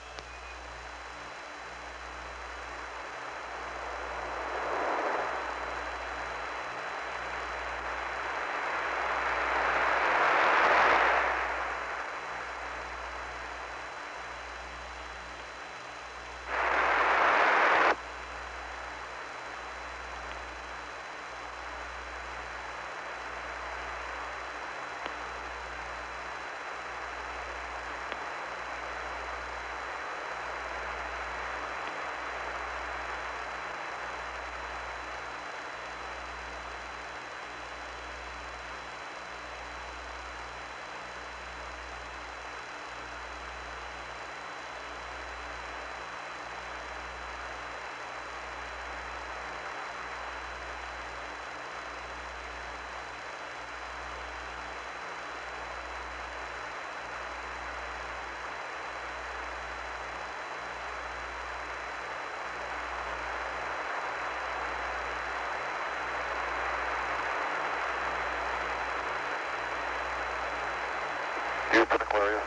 [SPEAKER 2] Houston, Aquarius.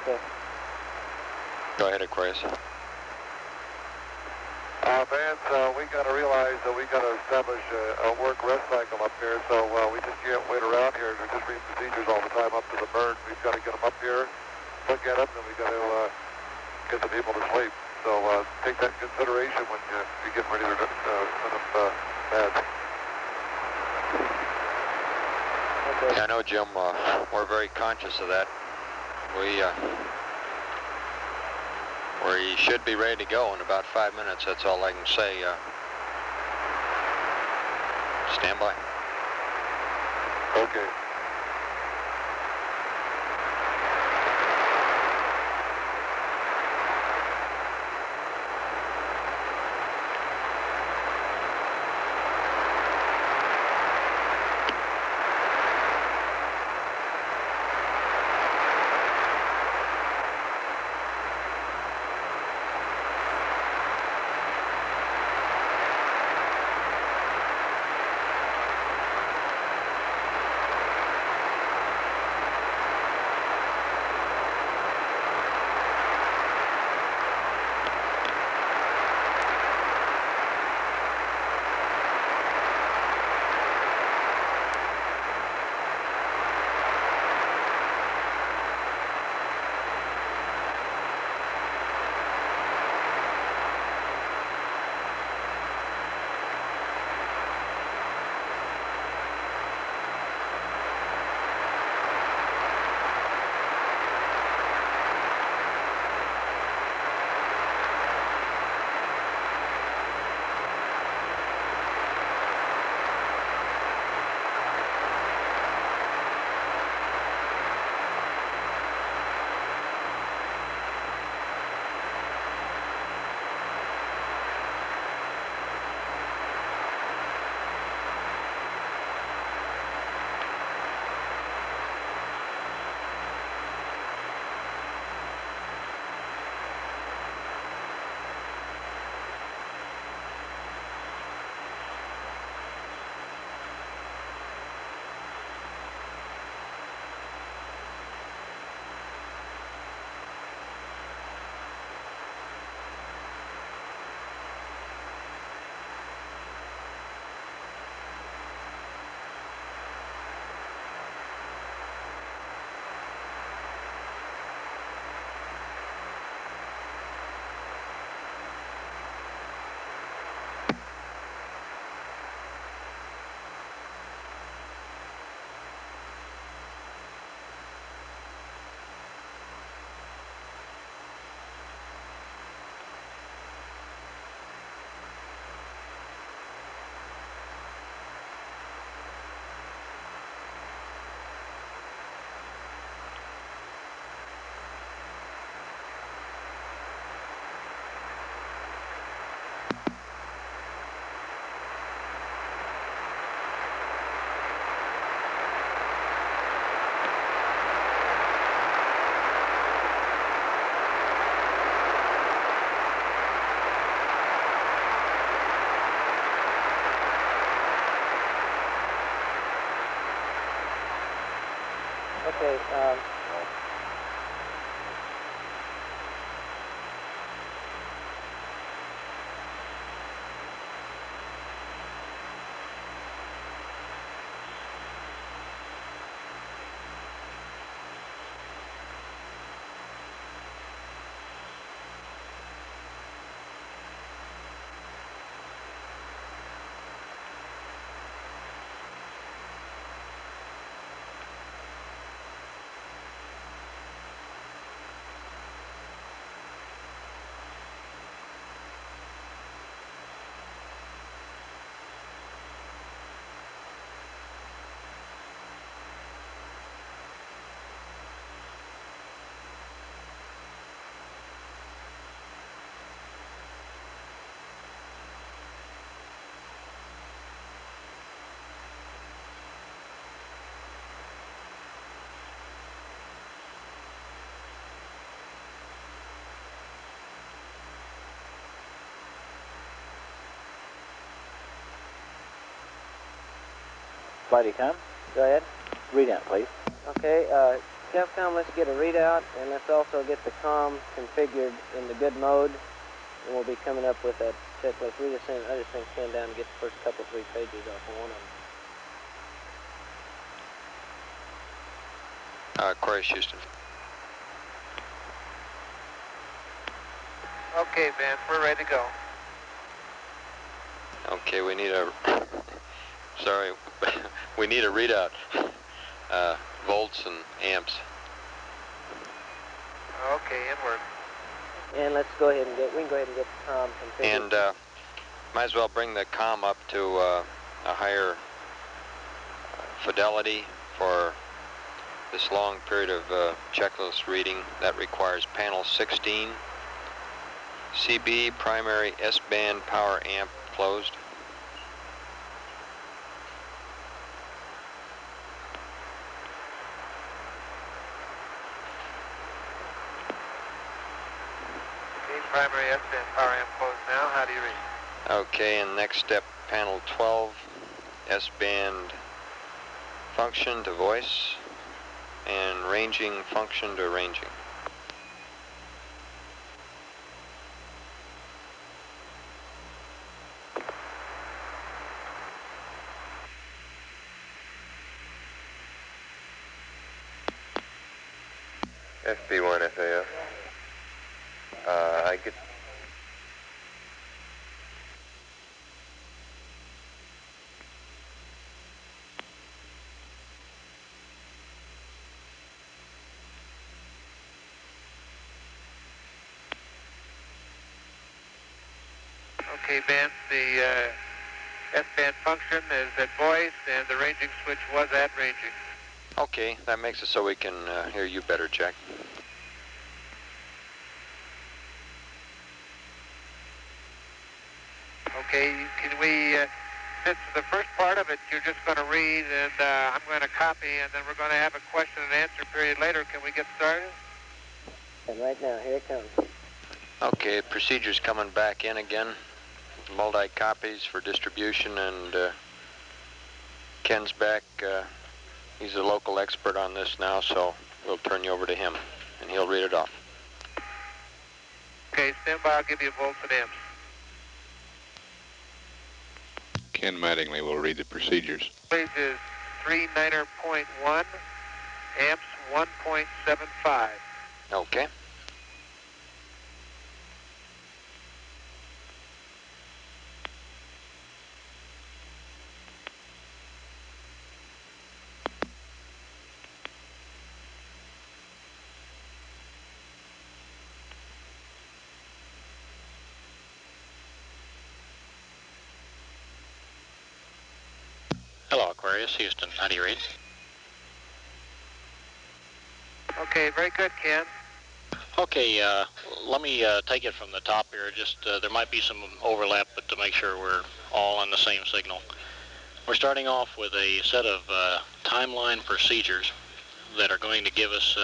[SPEAKER 7] Okay.
[SPEAKER 5] Go ahead, Aquarius.
[SPEAKER 2] Vance, we got to realize that we got to establish a work-rest cycle up here, so we just can't wait around here. We're just reading procedures all the time up to the burn. We've got to get them up here, look at them, and we got to get the people to sleep. So take that in consideration when you get ready to send them beds.
[SPEAKER 5] Okay. Yeah, I know, Jim. We're very conscious of that. We should be ready to go in about 5 minutes. That's all I can say. Stand by.
[SPEAKER 2] Okay.
[SPEAKER 7] Okay.
[SPEAKER 8] Flight Econ,
[SPEAKER 7] Go ahead.
[SPEAKER 8] readout, please.
[SPEAKER 7] Okay, Capcom, let's get a readout, and let's also get the COM configured in the good mode, and we'll be coming up with that checklist. I just think stand down and get the first couple, 3 pages off of one of them.
[SPEAKER 5] Aquarius, Houston.
[SPEAKER 2] Okay, Vince, we're ready to go.
[SPEAKER 5] Okay, we need a... Sorry, we need a readout. Volts and amps.
[SPEAKER 2] Okay, inward.
[SPEAKER 7] And let's go ahead and we can go ahead and get the COM configured.
[SPEAKER 5] And might as well bring the COM up to a higher fidelity for this long period of checklist reading. That requires panel 16. CB, primary S-band power amp closed.
[SPEAKER 2] Primary S-band power amp closed now. How do you read?
[SPEAKER 5] Okay, and next step, panel 12, S-band function to voice, and ranging function to ranging.
[SPEAKER 11] FB1 FAO. I get...
[SPEAKER 2] Okay, Vince, the S-band function is at voice, and the ranging switch was at ranging.
[SPEAKER 5] Okay, that makes it so we can hear you better, Jack.
[SPEAKER 2] Okay, can we, since the first part of it you're just going to read and I'm going to copy, and then we're going to have a question and answer period later, can we get started?
[SPEAKER 7] And right now, here it comes.
[SPEAKER 5] Okay, procedure's coming back in again. Multi-copies for distribution, and Ken's back. He's a local expert on this now, so we'll turn you over to him, and he'll read it off.
[SPEAKER 2] Okay, stand by, I'll give you volts and amps.
[SPEAKER 16] Ken Mattingly will read the procedures.
[SPEAKER 2] Phase is 39.1, amps 1.75.
[SPEAKER 5] Okay.
[SPEAKER 9] Hello, Aquarius, Houston. How do you read?
[SPEAKER 2] Okay, very good, Ken.
[SPEAKER 9] Okay, let me take it from the top here. Just there might be some overlap, but to make sure we're all on the same signal. We're starting off with a set of timeline procedures that are going to give us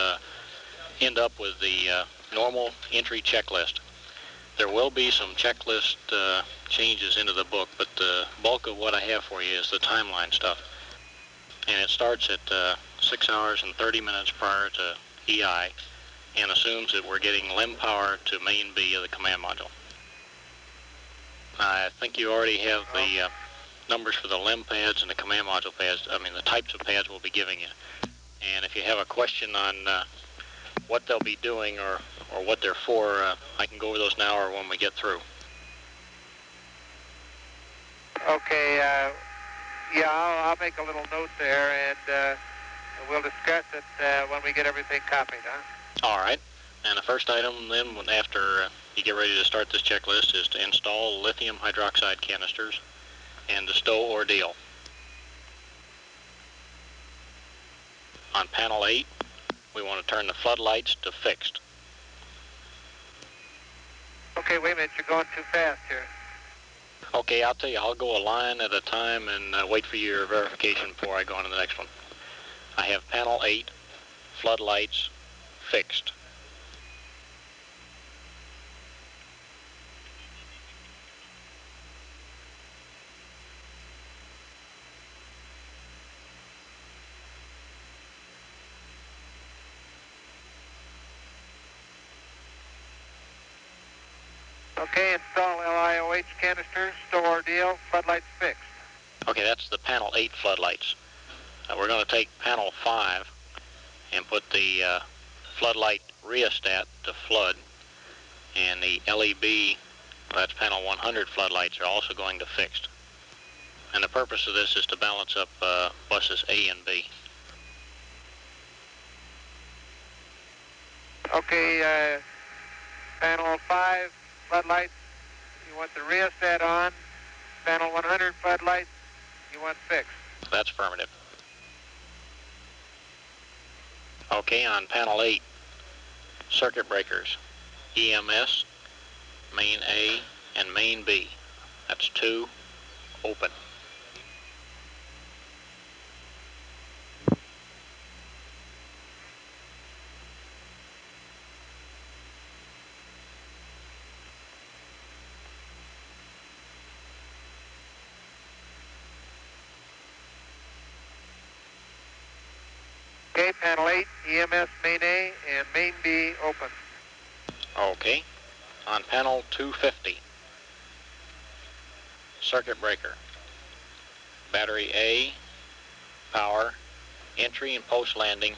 [SPEAKER 9] end up with the normal entry checklist. There will be some checklist changes into the book, but the bulk of what I have for you is the timeline stuff. And it starts at 6 hours and 30 minutes prior to EI and assumes that we're getting LEM power to main B of the command module. I think you already have the numbers for the LEM pads and the command module pads, the types of pads we'll be giving you. And if you have a question on what they'll be doing or what they're for, I can go over those now or when we get through.
[SPEAKER 2] Okay, I'll make a little note there, and we'll discuss it when we get everything copied, huh?
[SPEAKER 9] All right. And the first item then, after you get ready to start this checklist, is to install lithium hydroxide canisters and the stow ordeal. On panel 8, we want to turn the floodlights to fixed.
[SPEAKER 2] Okay, wait a minute, you're going too fast here.
[SPEAKER 9] Okay, I'll tell you, I'll go a line at a time and wait for your verification before I go on to the next one. I have panel 8, floodlights, fixed.
[SPEAKER 2] Okay, install LIOH canisters, stow ordeal, floodlights fixed.
[SPEAKER 9] Okay, that's the panel 8 floodlights. We're going to take panel 5 and put the floodlight rheostat to flood, and the LEB, that's panel 100 floodlights, are also going to fixed. And the purpose of this is to balance up buses A and B.
[SPEAKER 2] Okay, panel 5 floodlights, you want the rheostat on. Panel 100 floodlights, you want fixed.
[SPEAKER 9] That's affirmative. Okay, on panel 8, circuit breakers, EMS, main A, and main B. That's 2, open.
[SPEAKER 2] Okay, panel 8, EMS main A and main B open.
[SPEAKER 9] Okay, on panel 250, circuit breaker, battery A, power, entry and post landing,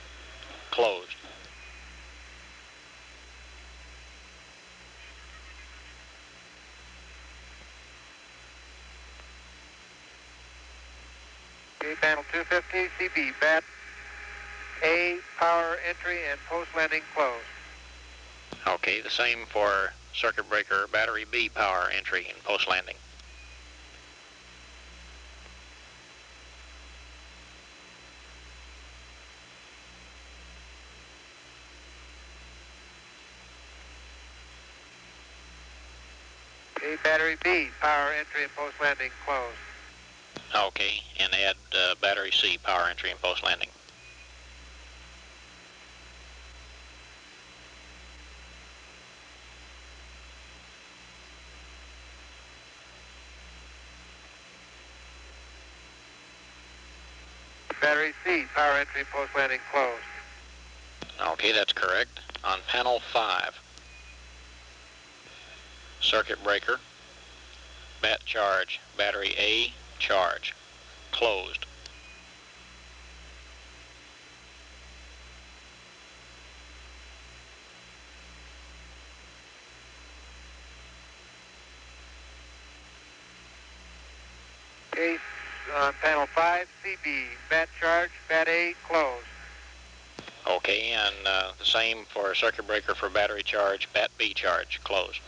[SPEAKER 9] closed.
[SPEAKER 2] Okay, panel 250, CB, bat A, power, entry, and post landing closed.
[SPEAKER 9] Okay, the same for circuit breaker, battery B, power, entry, and post landing.
[SPEAKER 2] Okay, battery B, power, entry, and post landing closed.
[SPEAKER 9] Okay, and add battery C, power, entry, and post landing.
[SPEAKER 2] Battery C, power, entry, and post landing closed.
[SPEAKER 9] Okay, that's correct. On panel 5, circuit breaker, bat charge, battery A, charge, closed.
[SPEAKER 2] Okay, on panel 5, CB, bat charge, bat A, closed.
[SPEAKER 9] Okay, and the same for circuit breaker for battery charge, bat B charge, closed.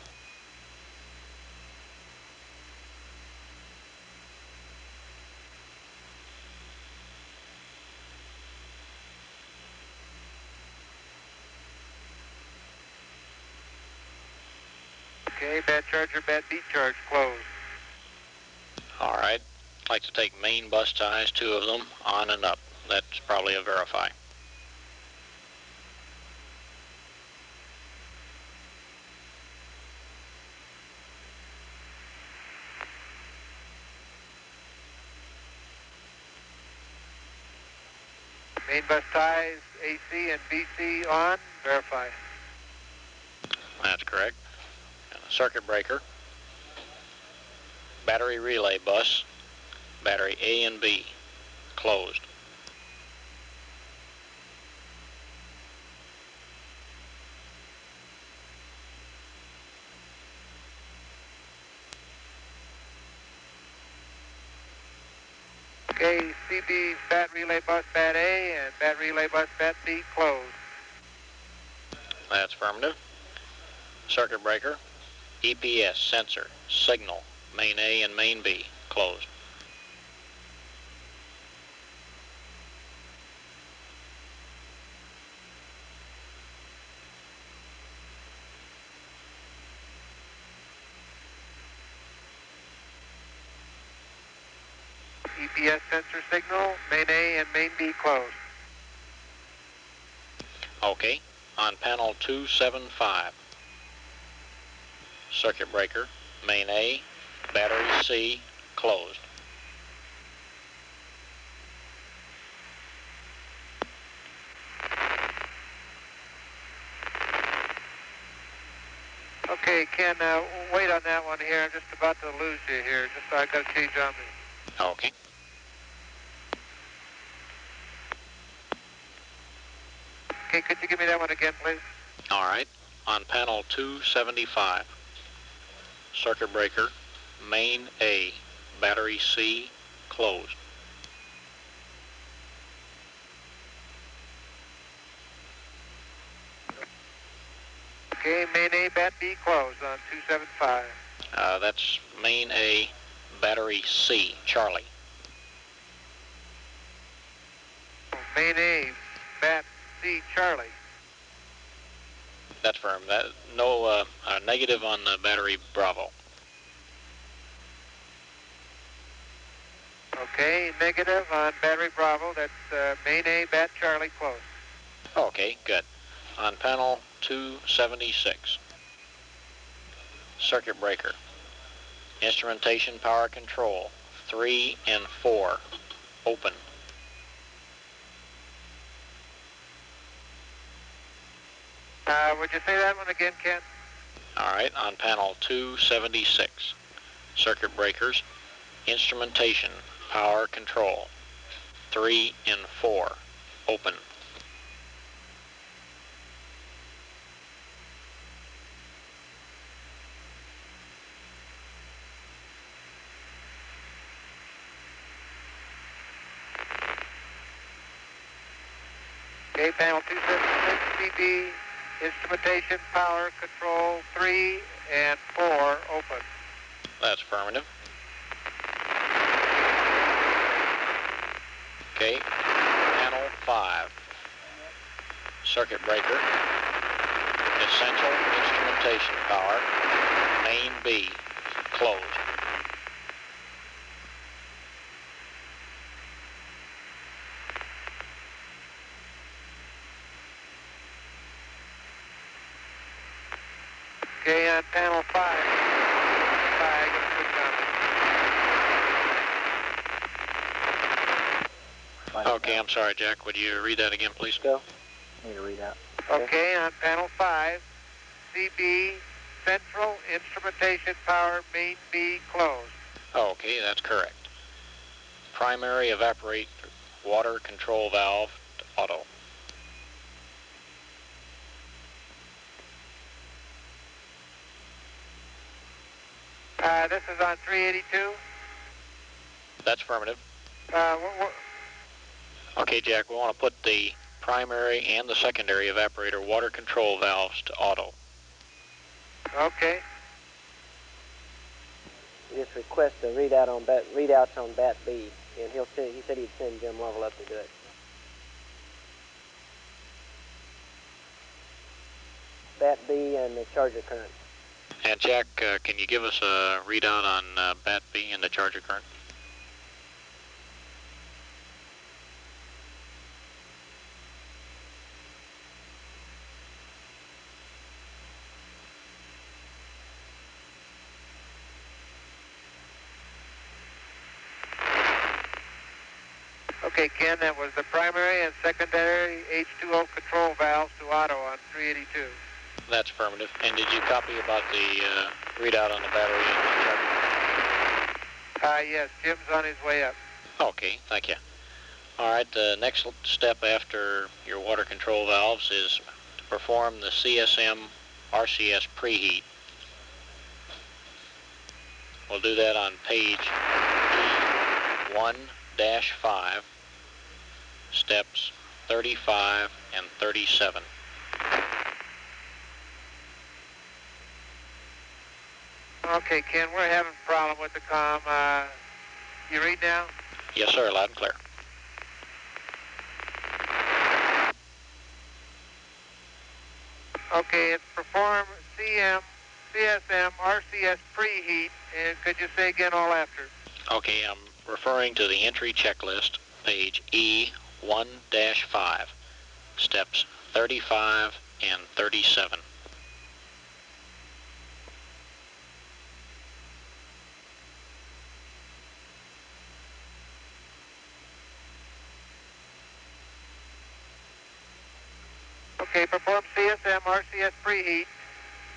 [SPEAKER 2] Okay, bat charger, bat B charge, closed.
[SPEAKER 9] All right, I'd like to take main bus ties, 2 of them, on and up. That's probably a verify.
[SPEAKER 2] Main bus ties, AC and BC on. Verify.
[SPEAKER 9] That's correct. And a circuit breaker. Battery relay bus. Battery A and B. Closed.
[SPEAKER 2] Okay, CB bat relay bus bat A and bat relay bus bat B closed.
[SPEAKER 9] That's affirmative. Circuit breaker. EPS sensor signal main A and main B closed.
[SPEAKER 2] EPS sensor signal, main A and main B closed.
[SPEAKER 9] Okay. On panel 275. Circuit breaker, main A, battery C, closed.
[SPEAKER 2] Okay, Ken, wait on that one here. I'm just about to lose you here. Just so I got to change on me.
[SPEAKER 9] Okay.
[SPEAKER 2] Okay, could you give me that one again, please?
[SPEAKER 9] All right. On panel 275. Circuit breaker, main A, battery C, closed.
[SPEAKER 2] Okay, main A, bat B closed on 275.
[SPEAKER 9] That's main A, battery C, Charlie.
[SPEAKER 2] Main A, bat C, Charlie.
[SPEAKER 9] That's firm. No negative on the battery Bravo.
[SPEAKER 2] Okay, negative on battery Bravo. That's main A, bat Charlie closed.
[SPEAKER 9] Okay, good. On panel 276. Circuit breaker. Instrumentation power control. 3 and 4. Open.
[SPEAKER 2] Would you say that one again, Ken?
[SPEAKER 9] All right, on panel 276. Circuit breakers. Instrumentation power control. 3 and 4. Open.
[SPEAKER 2] Okay, panel 276, CB, instrumentation, power, control, 3 and 4, open.
[SPEAKER 9] That's affirmative. Okay, panel 5. Circuit breaker. Essential instrumentation power. Main B. Closed.
[SPEAKER 2] Okay, on panel 5. I got to switch on.
[SPEAKER 9] Okay, I'm sorry, Jack. Would you read that again, please?
[SPEAKER 7] Go. Need to read out.
[SPEAKER 2] Okay, on panel 5, CB, central instrumentation power, main B closed.
[SPEAKER 9] Okay, that's correct. Primary evaporate water control valve to auto.
[SPEAKER 2] This is on 382.
[SPEAKER 9] That's affirmative.
[SPEAKER 2] What?
[SPEAKER 9] Okay, Jack, we want to put the primary and the secondary evaporator water control valves to auto.
[SPEAKER 2] Okay.
[SPEAKER 7] You just request the readouts on bat B, and he said he'd send Jim Lovell up to do it. Bat B and the charger current.
[SPEAKER 9] And Jack, can you give us a readout on bat B and the charger current?
[SPEAKER 2] Okay, Ken, that was the primary and secondary H2O control valves to auto on 382.
[SPEAKER 9] That's affirmative. And did you copy about the readout on the battery?
[SPEAKER 2] Yes, Jim's on his way up.
[SPEAKER 9] Okay, thank you. All right, the next step after your water control valves is to perform the CSM RCS preheat. We'll do that on page 1-5, steps 35 and 37.
[SPEAKER 2] Okay, Ken, we're having a problem with the comm. You read now?
[SPEAKER 9] Yes, sir, loud and clear.
[SPEAKER 2] Okay, it's perform CSM RCS preheat, and could you say again all after?
[SPEAKER 9] Okay, I'm referring to the entry checklist, page E1-5, steps 35 and 37.
[SPEAKER 2] Okay, perform CSM RCS preheat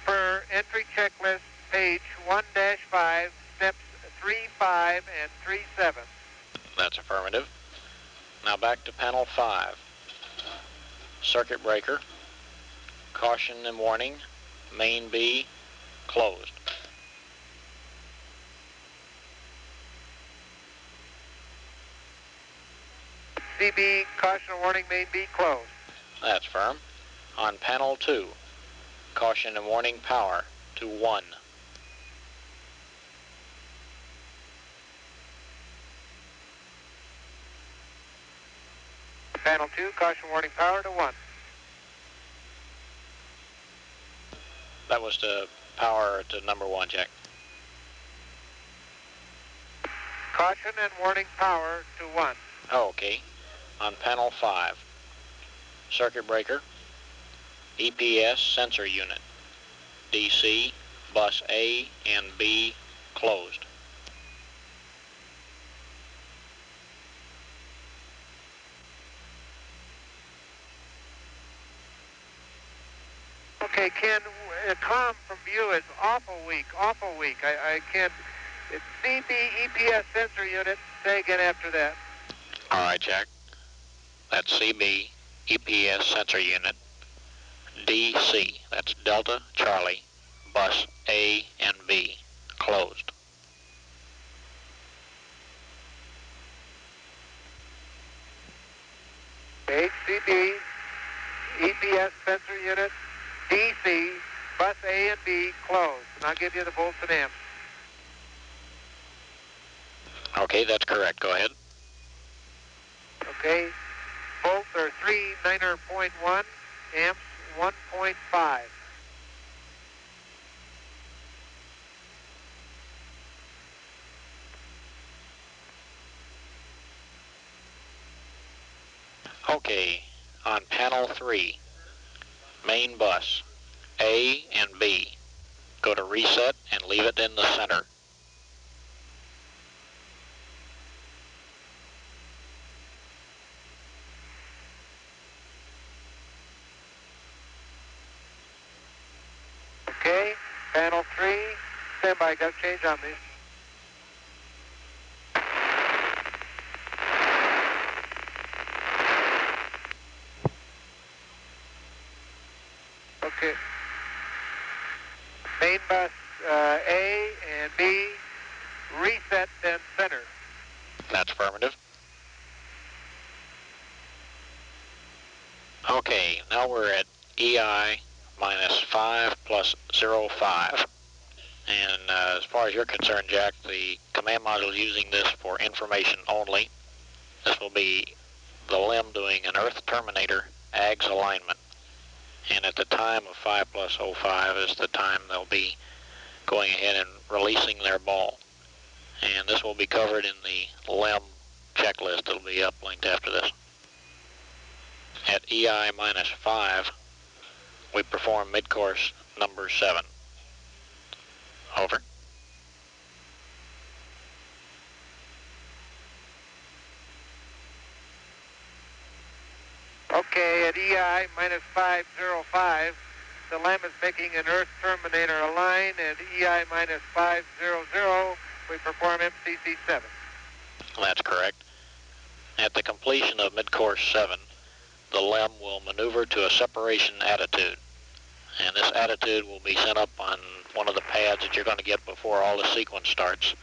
[SPEAKER 2] per entry checklist, page 1-5, steps 35 and 37.
[SPEAKER 9] That's affirmative. Now back to panel 5. Circuit breaker, caution and warning, main B, closed.
[SPEAKER 2] CB, caution warning, main B, closed.
[SPEAKER 9] That's firm. On panel 2, caution and warning power to 1.
[SPEAKER 2] Panel 2, caution warning power to 1.
[SPEAKER 9] That was to power to number 1, Jack.
[SPEAKER 2] Caution and warning power to 1.
[SPEAKER 9] Okay. On panel 5, circuit breaker, EPS sensor unit, DC, bus A and B, closed.
[SPEAKER 2] Okay, Ken, comm from view is awful weak, awful weak. I can't. It's CB EPS sensor unit. Say again after that.
[SPEAKER 9] All right, Jack. That's CB, EPS sensor unit, DC, that's Delta Charlie, bus A and B, closed.
[SPEAKER 2] HCB EPS sensor unit, DC, bus A and B, closed. And I'll give you the volts and amps.
[SPEAKER 9] Okay, that's correct. Go ahead.
[SPEAKER 2] Okay. Volts are 390.1, amps 1.5.
[SPEAKER 9] Okay, on panel 3, main bus, A and B. Go to reset and leave it in the center.
[SPEAKER 2] Okay, panel 3, stand by, got to change on me. Okay. Main bus A and B, reset, then center.
[SPEAKER 9] That's affirmative. Okay, now we're at EI minus 5 plus 0.5. And as far as you're concerned, Jack, the command module is using this for information only. This will be the LIM doing an Earth Terminator AGS alignment. And at the time of 5 plus 05 is the time they'll be going ahead and releasing their ball. And this will be covered in the LIM checklist that'll be uplinked after this. At EI minus 5, we perform mid-course number 7. Over.
[SPEAKER 2] Okay, at EI minus 505, the LEM is making an Earth terminator align. At EI minus 500, we perform MCC7.
[SPEAKER 9] That's correct. At the completion of mid-course 7, the LEM will maneuver to a separation attitude. And this attitude will be sent up on one of the pads that you're going to get before all the sequence starts.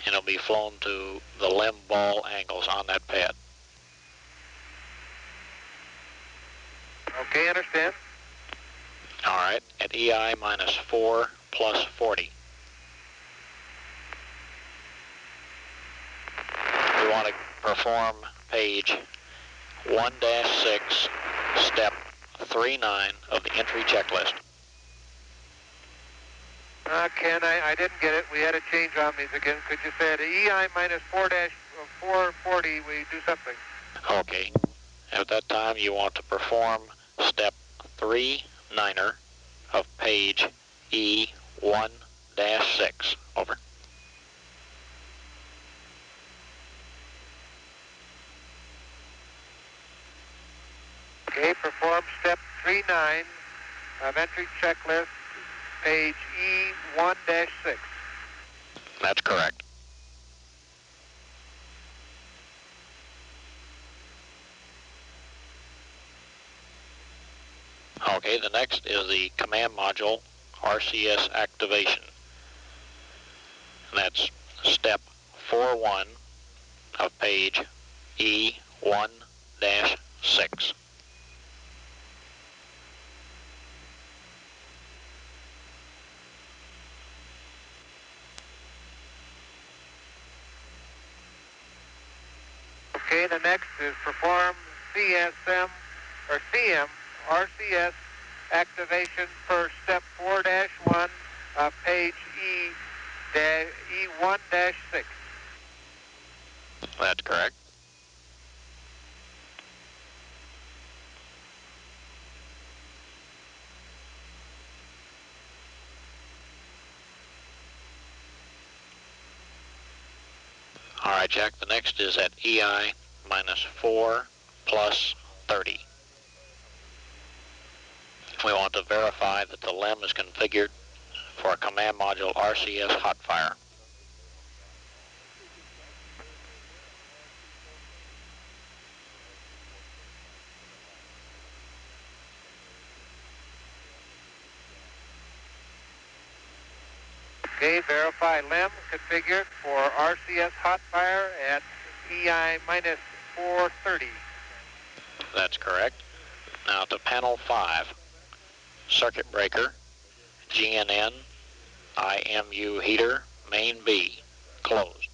[SPEAKER 9] And it'll be flown to the LEM ball angles on that pad.
[SPEAKER 2] Okay, understand.
[SPEAKER 9] All right, at EI minus 4 plus 40. We want to perform page 1-6, step 39 of the entry checklist.
[SPEAKER 2] Ken, I didn't get it. We had to change on these again. Could you say at EI minus 4-440, we do something?
[SPEAKER 9] Okay. At that time, you want to perform step 39er of page E1-6. Over.
[SPEAKER 2] Okay, perform step 39 of entry checklist, page E1-6.
[SPEAKER 9] That's correct. Okay, the next is the command module RCS activation. And that's step 41 of page E1-6.
[SPEAKER 2] Okay, the next is perform CM RCS activation for step 4-1 of page E1-6.
[SPEAKER 9] That's correct. All right, Jack, the next is at EI minus 4 plus 30. We want to verify that the LEM is configured for a command module RCS hot fire.
[SPEAKER 2] Okay, verify LEM configured for RCS hot fire at EI minus 430.
[SPEAKER 9] That's correct. Now to panel 5. Circuit breaker, GNN, IMU heater, main B, closed.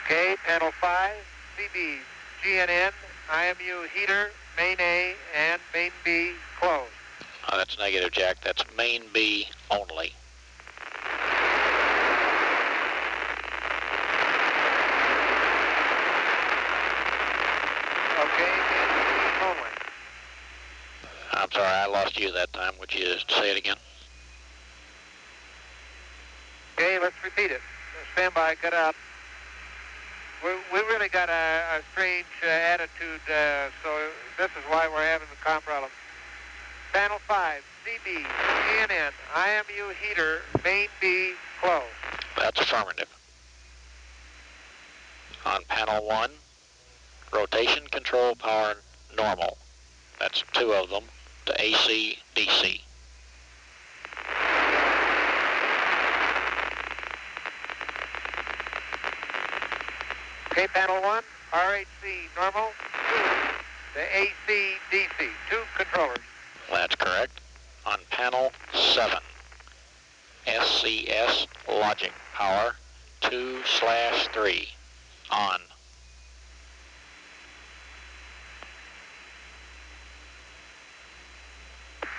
[SPEAKER 2] Okay, panel 5, CB, GNN, IMU heater, main A, and main B closed.
[SPEAKER 9] That's negative, Jack. That's main B only.
[SPEAKER 2] Okay, main B only.
[SPEAKER 9] I'm sorry, I lost you that time. Would you say it again?
[SPEAKER 2] Okay, let's repeat it. Stand by, get up. We really got a strange attitude, so this is why we're having the com problem. Panel 5, CB, GNN, IMU heater, main B, closed.
[SPEAKER 9] That's affirmative. On panel 1, rotation control power normal. That's 2 of them to AC, DC.
[SPEAKER 2] Okay, panel 1, RHC normal, 2 to AC, DC, 2 controllers.
[SPEAKER 9] That's correct. On panel 7, SCS logic power 2/3 on.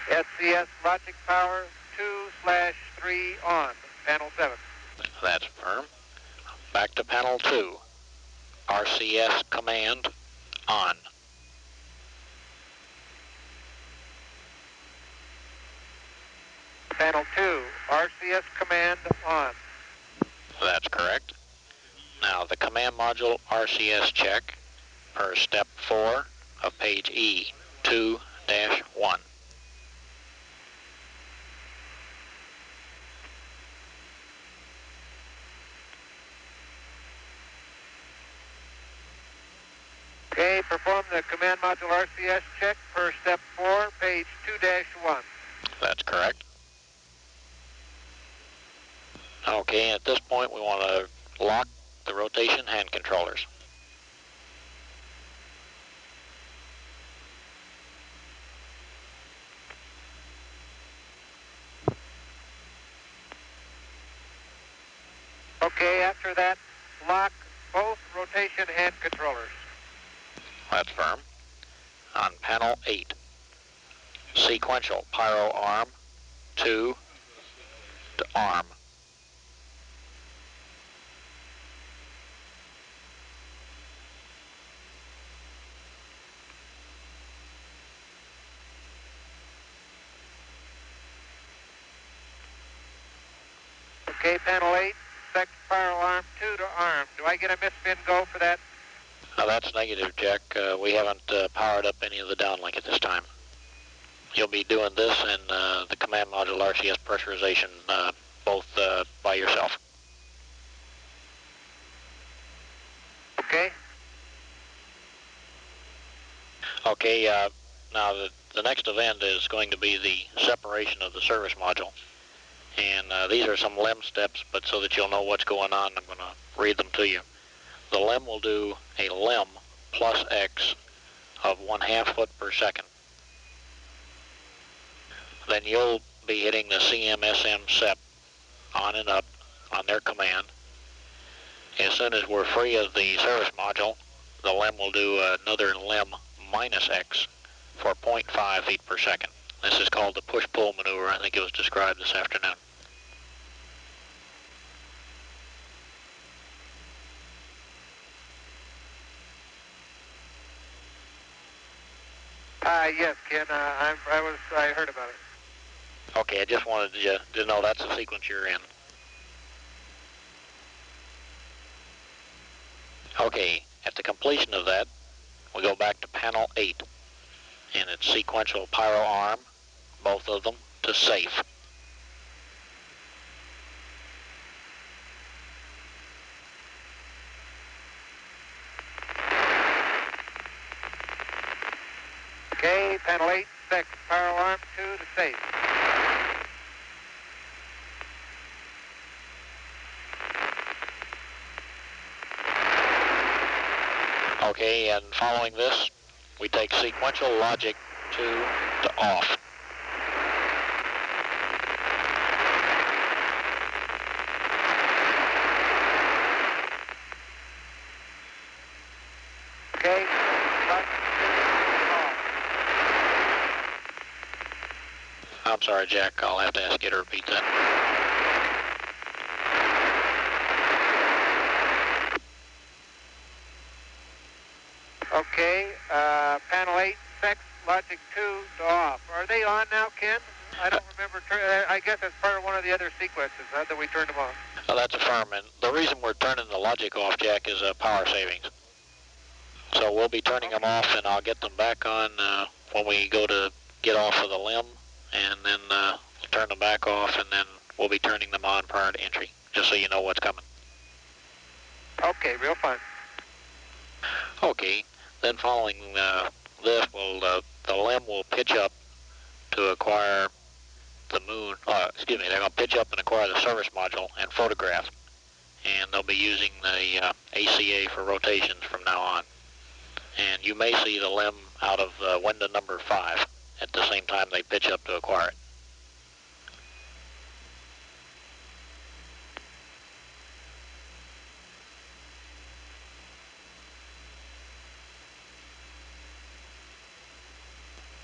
[SPEAKER 2] SCS logic power 2/3 on, panel 7.
[SPEAKER 9] That's firm. Back to panel 2, RCS command on.
[SPEAKER 2] CMS command on.
[SPEAKER 9] That's correct. Now the command module RCS check per step 4 of page E, 2-1.
[SPEAKER 2] Okay, perform the command module RCS check per step 4, page 2-1.
[SPEAKER 9] That's correct. Okay, at this point we want to lock the rotation hand controllers.
[SPEAKER 2] Okay, after that, lock both rotation hand controllers.
[SPEAKER 9] That's firm. On panel 8, sequential pyro arm 2 to arm.
[SPEAKER 2] Okay, panel 8, second pyro arm 2 to arm. Do I get a misspin go for that?
[SPEAKER 9] That's negative, Jack. We haven't powered up any of the downlink at this time. You'll be doing this and the command module RCS pressurization both by yourself.
[SPEAKER 2] Okay.
[SPEAKER 9] Okay, now the next event is going to be the separation of the service module. And these are some LEM steps, but so that you'll know what's going on, I'm going to read them to you. The LEM will do a LEM plus X of 1/2 foot per second. Then you'll be hitting the CMSM SEP on and up on their command. As soon as we're free of the service module, the LEM will do another LEM minus X for 0.5 feet per second. This is called the push-pull maneuver. I think it was described this afternoon.
[SPEAKER 2] Yes, Ken, I heard about it.
[SPEAKER 9] Okay, I just wanted you to know that's the sequence you're in. Okay, at the completion of that, we go back to panel 8, and it's sequential pyro arm, both of them, to safe.
[SPEAKER 2] Okay, panel 8, second pyro arm 2 to safe.
[SPEAKER 9] Okay, and following this, we take sequential logic 2 to off.
[SPEAKER 2] Okay,
[SPEAKER 9] I'm sorry, Jack, I'll have to ask you to repeat that.
[SPEAKER 2] Okay, panel 8, sex, logic 2 to off. Are they on now, Ken? I don't remember. I guess it's part of one of the other sequences that we turned them on.
[SPEAKER 9] That's affirm, and the reason we're turning the logic off, Jack, is power savings. So we'll be turning them off, and I'll get them back on when we go to get off of the LEM, and then we'll turn them back off, and then we'll be turning them on prior to entry, just so you know what's coming.
[SPEAKER 2] Okay, real fine.
[SPEAKER 9] Okay, then following this, the LEM will pitch up to acquire the moon, they're going to pitch up and acquire the service module and photograph. And they'll be using the ACA for rotations from now on. And you may see the LEM out of window number 5 at the same time they pitch up to acquire it.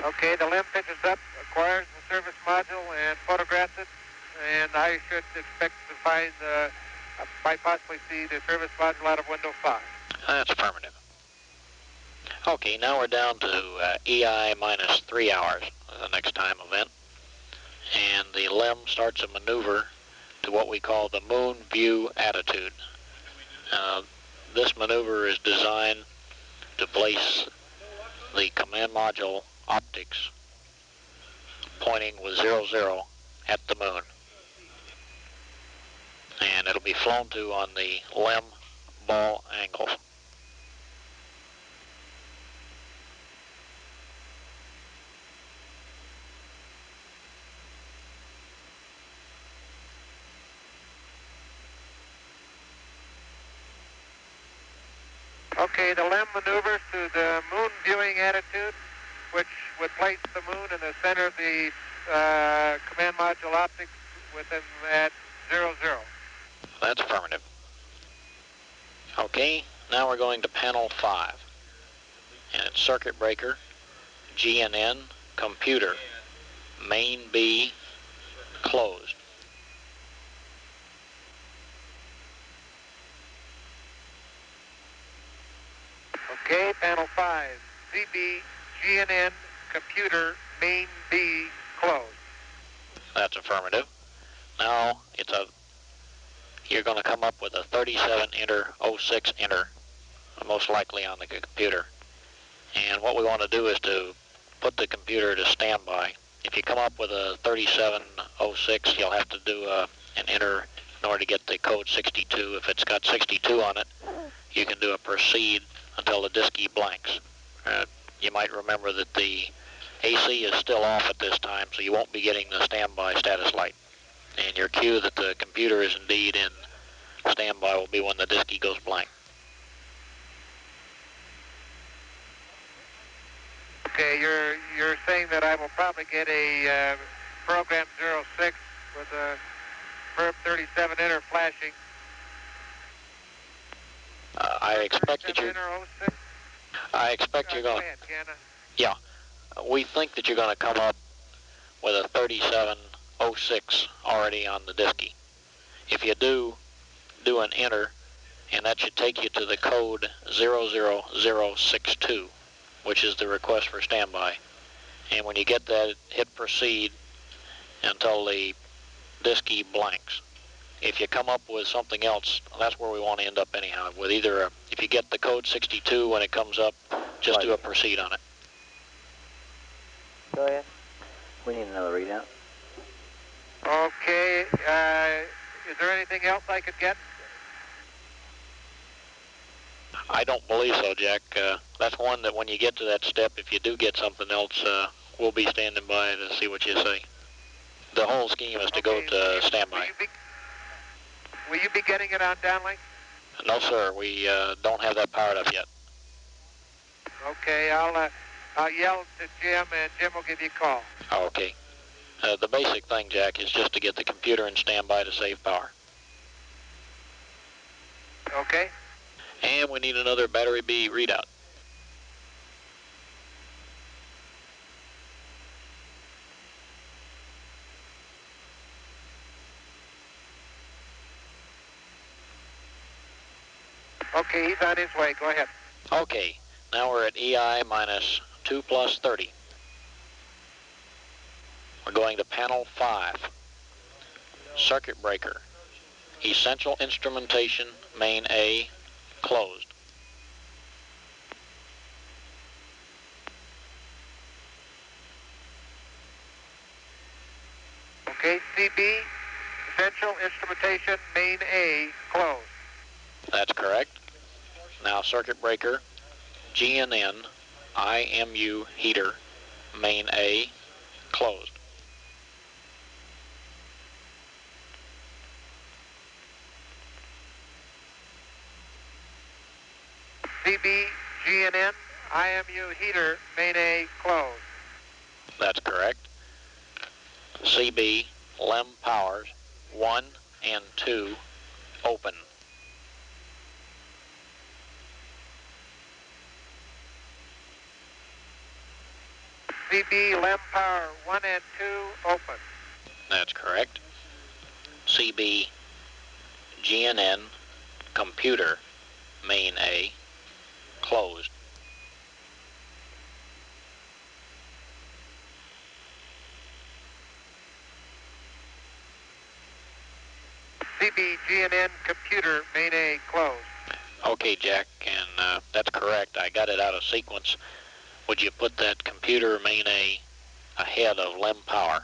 [SPEAKER 2] Okay, the LEM pitches up, acquires the service module, and photographs it, and I should expect to find, might possibly see the service module out of window 5.
[SPEAKER 9] That's affirmative. Okay, now we're down to EI minus 3 hours, the next time event. And the LEM starts a maneuver to what we call the moon view attitude. This maneuver is designed to place the command module optics pointing with 00 at the moon. And it'll be flown to on the LEM ball angles.
[SPEAKER 2] Okay, the LEM maneuvers to the moon viewing attitude, which would place the moon in the center of the command module optics within that 00.
[SPEAKER 9] That's affirmative. Okay, now we're going to panel 5. And it's circuit breaker, GNN, computer, main B, closed.
[SPEAKER 2] Okay, panel 5, CB, GNN, computer, main B, closed.
[SPEAKER 9] That's affirmative. Now you're going to come up with a 37 enter, 06 enter, most likely on the computer. And what we want to do is to put the computer to standby. If you come up with a 3706, you'll have to do an enter in order to get the code 62. If it's got 62 on it, you can do a proceed until the diskey blanks. You might remember that the AC is still off at this time, so you won't be getting the standby status light. And your cue that the computer is indeed in standby will be when the diskey goes blank.
[SPEAKER 2] Okay, you're saying that I will probably get a program 06 with a perp 37 enter flashing.
[SPEAKER 9] I expect that you're. I expect you're going. Yeah, we think that you're going to come up with a 3706 already on the diskey. If you do an enter, and that should take you to the code 00062, which is the request for standby. And when you get that, hit proceed until the diskey blanks. If you come up with something else, that's where we want to end up anyhow, with either if you get the code 62 when it comes up, just do a proceed on it.
[SPEAKER 8] Go ahead. We need another readout.
[SPEAKER 2] Okay, is there anything else I could get?
[SPEAKER 9] I don't believe so, Jack. That's one that when you get to that step, if you do get something else, we'll be standing by to see what you say. The whole scheme is to go to standby.
[SPEAKER 2] Will you be getting it on downlink?
[SPEAKER 9] No, sir. We don't have that powered up yet.
[SPEAKER 2] Okay, I'll yell to Jim, and Jim will give you a call.
[SPEAKER 9] Okay. The basic thing, Jack, is just to get the computer in standby to save power.
[SPEAKER 2] Okay.
[SPEAKER 9] And we need another battery B readout.
[SPEAKER 2] Okay, he's on his way. Go ahead.
[SPEAKER 9] Okay, now we're at EI minus 2 plus 30. We're going to panel 5. Circuit breaker. Essential instrumentation, main A, closed.
[SPEAKER 2] Okay, CB, essential instrumentation, main A, closed.
[SPEAKER 9] That's correct. Now circuit breaker, GNN, IMU heater, main A, closed.
[SPEAKER 2] CB, GNN, IMU heater, main A, closed.
[SPEAKER 9] That's correct. CB, LEM powers, 1 and 2, open.
[SPEAKER 2] CB, LEM power 1 and 2, open.
[SPEAKER 9] That's correct. CB, GNN, computer, main A, closed.
[SPEAKER 2] GNN computer main A closed.
[SPEAKER 9] Okay, Jack, and that's correct. I got it out of sequence. Would you put that computer main A ahead of LEM power?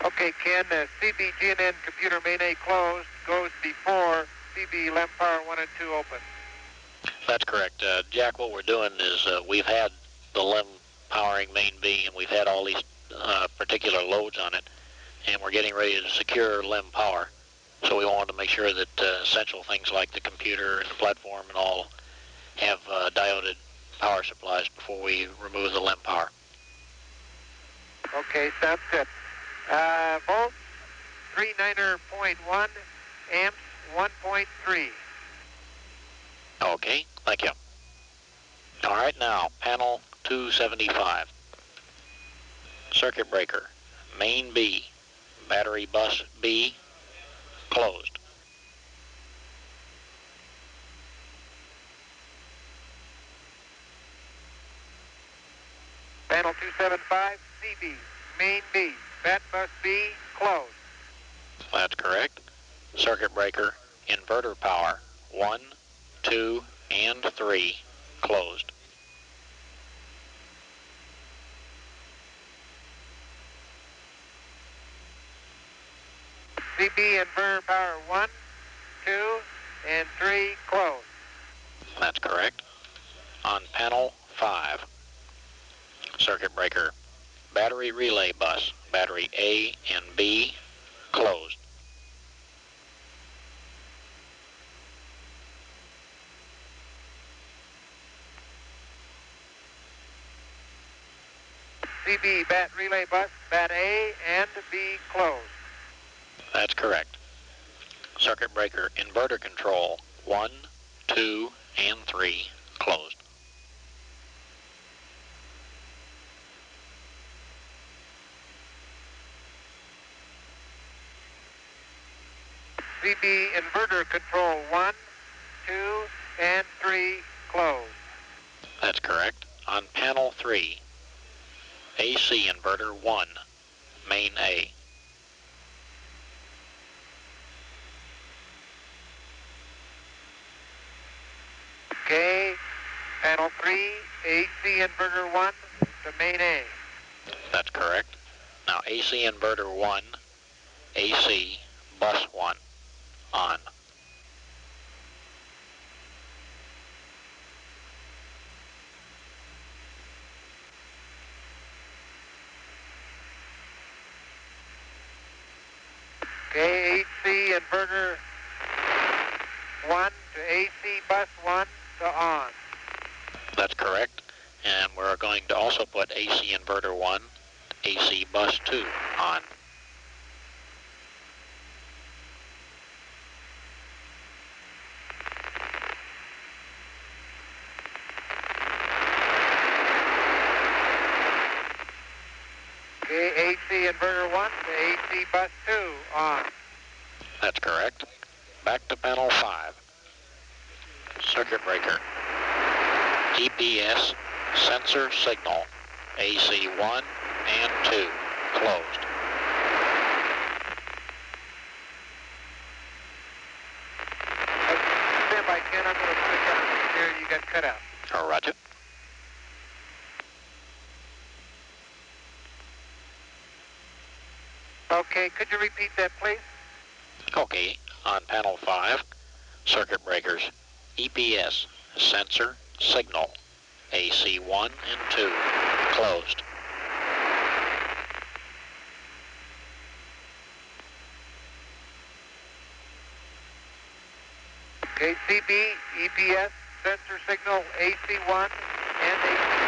[SPEAKER 2] Okay, Ken, CB GNN computer main A closed goes before CB LEM power 1 and 2 open.
[SPEAKER 9] That's correct. Jack, what we're doing is we've had the LEM powering main B, and we've had all these particular loads on it, and we're getting ready to secure LEM power. So we wanted to make sure that essential things like the computer and the platform and all have dioded power supplies before we remove the LEM power.
[SPEAKER 2] Okay, sounds good. Volts, 39.1, amps, 1.3.
[SPEAKER 9] Okay, thank you. All right, now, panel 275. Circuit breaker, main B, battery bus B, closed.
[SPEAKER 2] Panel 275, CB, main B, bat bus B, closed.
[SPEAKER 9] That's correct. Circuit breaker, inverter power, 1, 2, and 3, closed.
[SPEAKER 2] CB inverter power 1, 2, and 3, closed.
[SPEAKER 9] That's correct. On panel 5, circuit breaker, battery relay bus, battery A and B, closed.
[SPEAKER 2] CB bat relay bus, bat A and B, closed.
[SPEAKER 9] That's correct. Circuit breaker, inverter control, 1, 2, and 3, closed.
[SPEAKER 2] CB inverter control 1, 2, and 3, closed.
[SPEAKER 9] That's correct. On panel 3, AC inverter 1, main A.
[SPEAKER 2] Okay, panel 3, AC inverter 1 to main A.
[SPEAKER 9] That's correct. Now AC inverter 1, AC bus 1, on.
[SPEAKER 2] Okay, AC inverter 1 to AC bus 1 to on.
[SPEAKER 9] That's correct. And we're going to also put AC inverter 1, AC bus 2, on.
[SPEAKER 2] Okay, AC inverter 1 to AC bus 2 on.
[SPEAKER 9] That's correct. Back to panel 5. Circuit breaker. EPS sensor signal. AC 1 and 2. Closed.
[SPEAKER 2] Stand by, Ken. I'm going to switch on here. You got cut out.
[SPEAKER 9] Roger.
[SPEAKER 2] Okay, could you repeat that, please?
[SPEAKER 9] Okay, on panel 5, circuit breakers, EPS, sensor, signal, AC 1 and 2, closed.
[SPEAKER 2] Okay, CB, EPS, sensor signal, AC1 and AC2.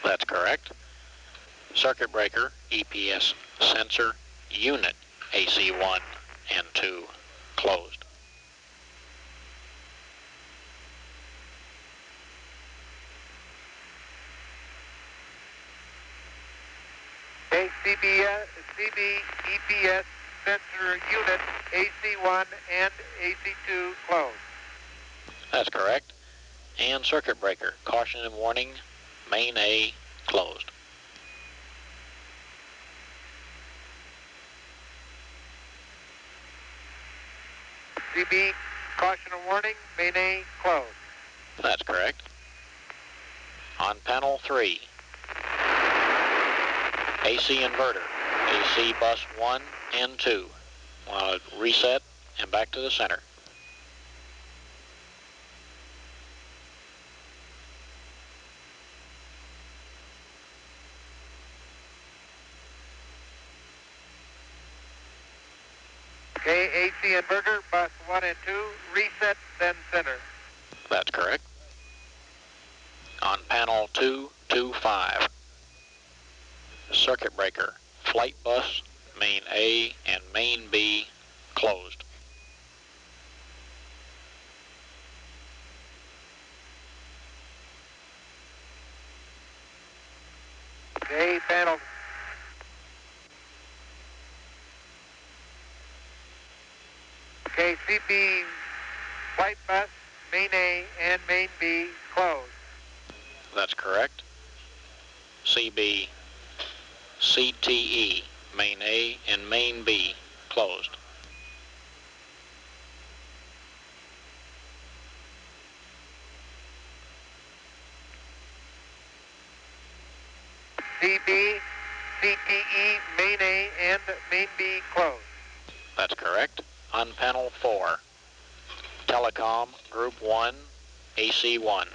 [SPEAKER 9] That's correct. Circuit breaker, EPS, sensor, unit, AC 1 and 2, closed.
[SPEAKER 2] Okay, CB EPS sensor unit AC1 and AC2 closed.
[SPEAKER 9] That's correct. And circuit breaker, caution and warning, main A closed.
[SPEAKER 2] CB, caution and warning, main A closed.
[SPEAKER 9] That's correct. On panel 3, AC inverter, AC bus 1 and 2. Reset and back to the center.
[SPEAKER 2] Okay, AC inverter, bus 1 and 2, reset, then center.
[SPEAKER 9] That's correct. On panel 225, circuit breaker, flight bus, main A and main B closed.
[SPEAKER 2] Okay, panel. Okay, CB flight bus, main A and main B closed.
[SPEAKER 9] That's correct. CB, CTE, main A and main B closed.
[SPEAKER 2] CB, CTE, main A and main B closed.
[SPEAKER 9] That's correct. On panel 4, telecom, group 1, AC1.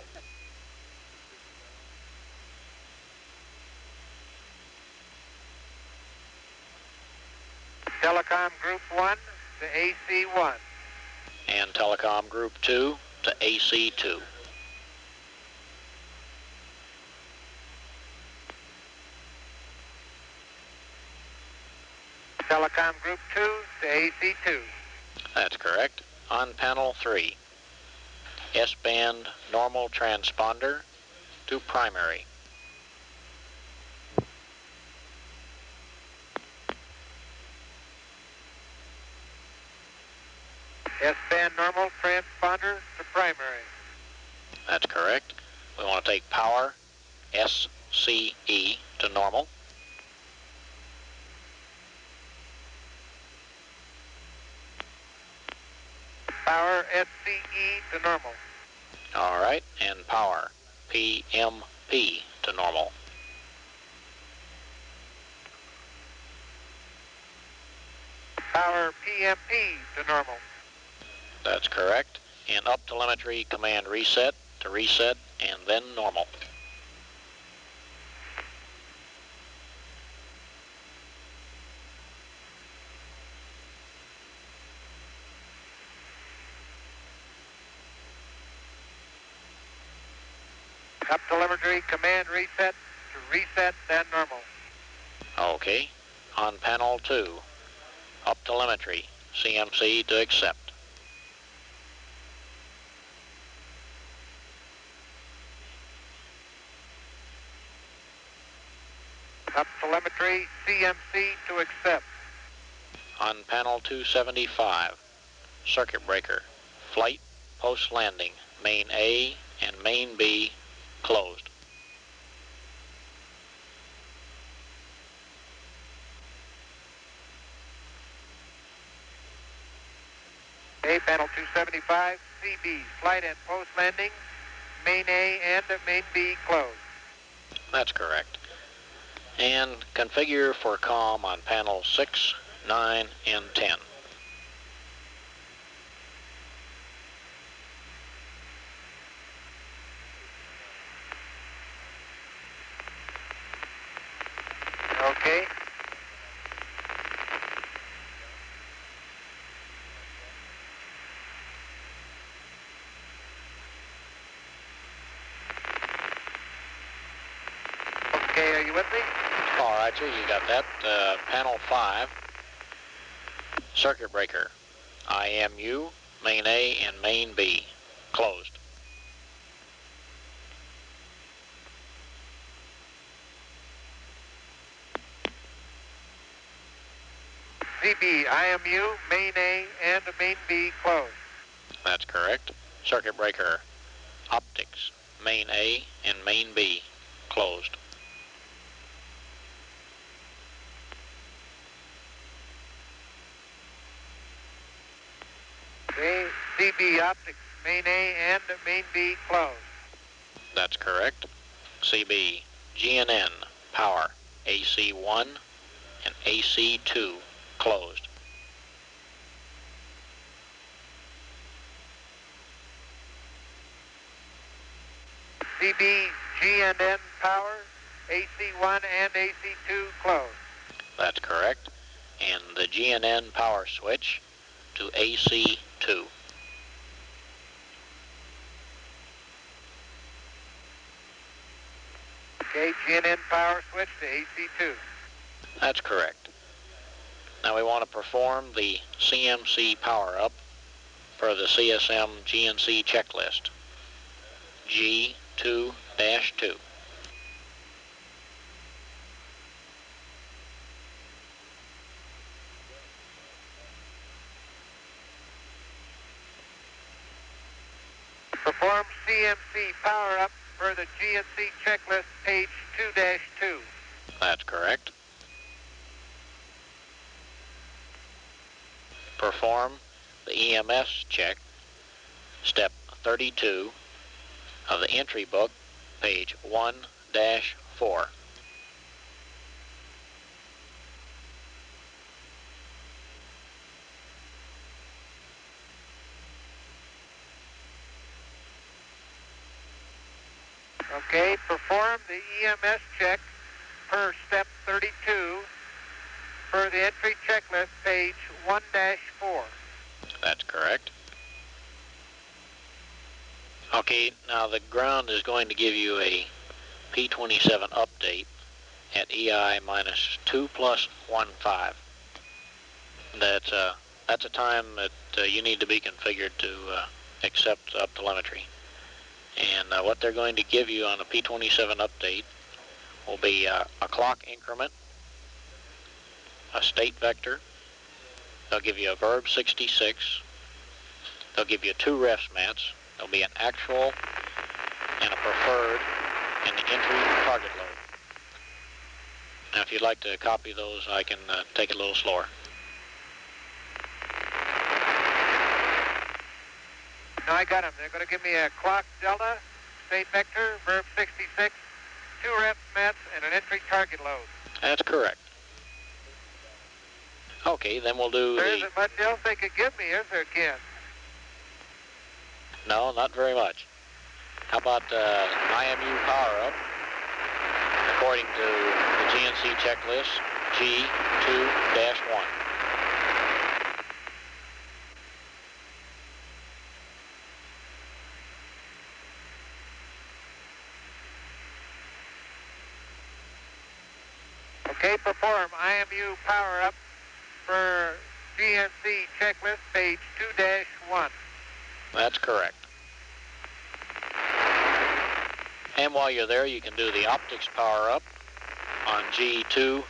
[SPEAKER 2] Telecom group 1 to AC1.
[SPEAKER 9] And telecom group 2 to AC2.
[SPEAKER 2] Telecom group 2 to AC2.
[SPEAKER 9] That's correct. On panel 3, S-band normal transponder to primary.
[SPEAKER 2] S-band normal transponder to primary.
[SPEAKER 9] That's correct. We want to take power, SCE, to normal.
[SPEAKER 2] Power SCE to normal.
[SPEAKER 9] All right, and power, PMP, to normal.
[SPEAKER 2] Power PMP to normal.
[SPEAKER 9] That's correct. And up telemetry command reset to reset and then normal.
[SPEAKER 2] Up telemetry command reset to reset then normal.
[SPEAKER 9] Okay. On panel 2, up telemetry, CMC to accept.
[SPEAKER 2] Up telemetry CMC to accept.
[SPEAKER 9] On panel 275, circuit breaker, flight, post-landing, main A and main B closed.
[SPEAKER 2] A panel 275, CB, flight and post landing, main A and main B closed.
[SPEAKER 9] That's correct. And configure for COM on panel 6, 9, and 10.
[SPEAKER 2] Okay. Okay, are you with me?
[SPEAKER 9] All right, sir, you got that. Panel 5, circuit breaker, IMU, main A and main B closed.
[SPEAKER 2] CB, IMU, main A and main B closed.
[SPEAKER 9] That's correct. Circuit breaker optics, main A and main B closed.
[SPEAKER 2] CB optics, main A and main B closed.
[SPEAKER 9] That's correct. CB, GNN, power, AC1 and AC2 closed.
[SPEAKER 2] CB, GNN, power, AC1 and AC2 closed.
[SPEAKER 9] That's correct. And the GNN power switch to AC2.
[SPEAKER 2] Okay, GNN power switch to AC2.
[SPEAKER 9] That's correct. Now we want to perform the CMC power-up for the CSM GNC checklist. G2-2.
[SPEAKER 2] Perform CMC power-up for the GNC checklist, page 2-2.
[SPEAKER 9] That's correct. Perform the EMS check, step 32 of the entry book, page 1-4.
[SPEAKER 2] Okay, perform the EMS check per step 32 for the entry checklist, page 1-4.
[SPEAKER 9] That's correct. Okay, now the ground is going to give you a P27 update at EI minus 2 plus 1.5. That's a time that you need to be configured to accept up telemetry. And what they're going to give you on a P27 update will be a clock increment, a state vector. They'll give you a verb 66. They'll give you 2 refs mats. There'll be an actual and a preferred and the entry target load. Now if you'd like to copy those, I can take it a little slower.
[SPEAKER 2] No, I got them. They're going to give me a clock delta, state vector, verb 66, 2 ref mats, and an entry target load.
[SPEAKER 9] That's correct. Okay, then we'll do
[SPEAKER 2] There isn't much else they could give me, is there, Ken?
[SPEAKER 9] No, not very much. How about IMU power-up, according to the GNC checklist, G2-1.
[SPEAKER 2] Okay, perform IMU power-up for GNC checklist, page 2-1.
[SPEAKER 9] That's correct. And while you're there, you can do the optics power-up on G2-3.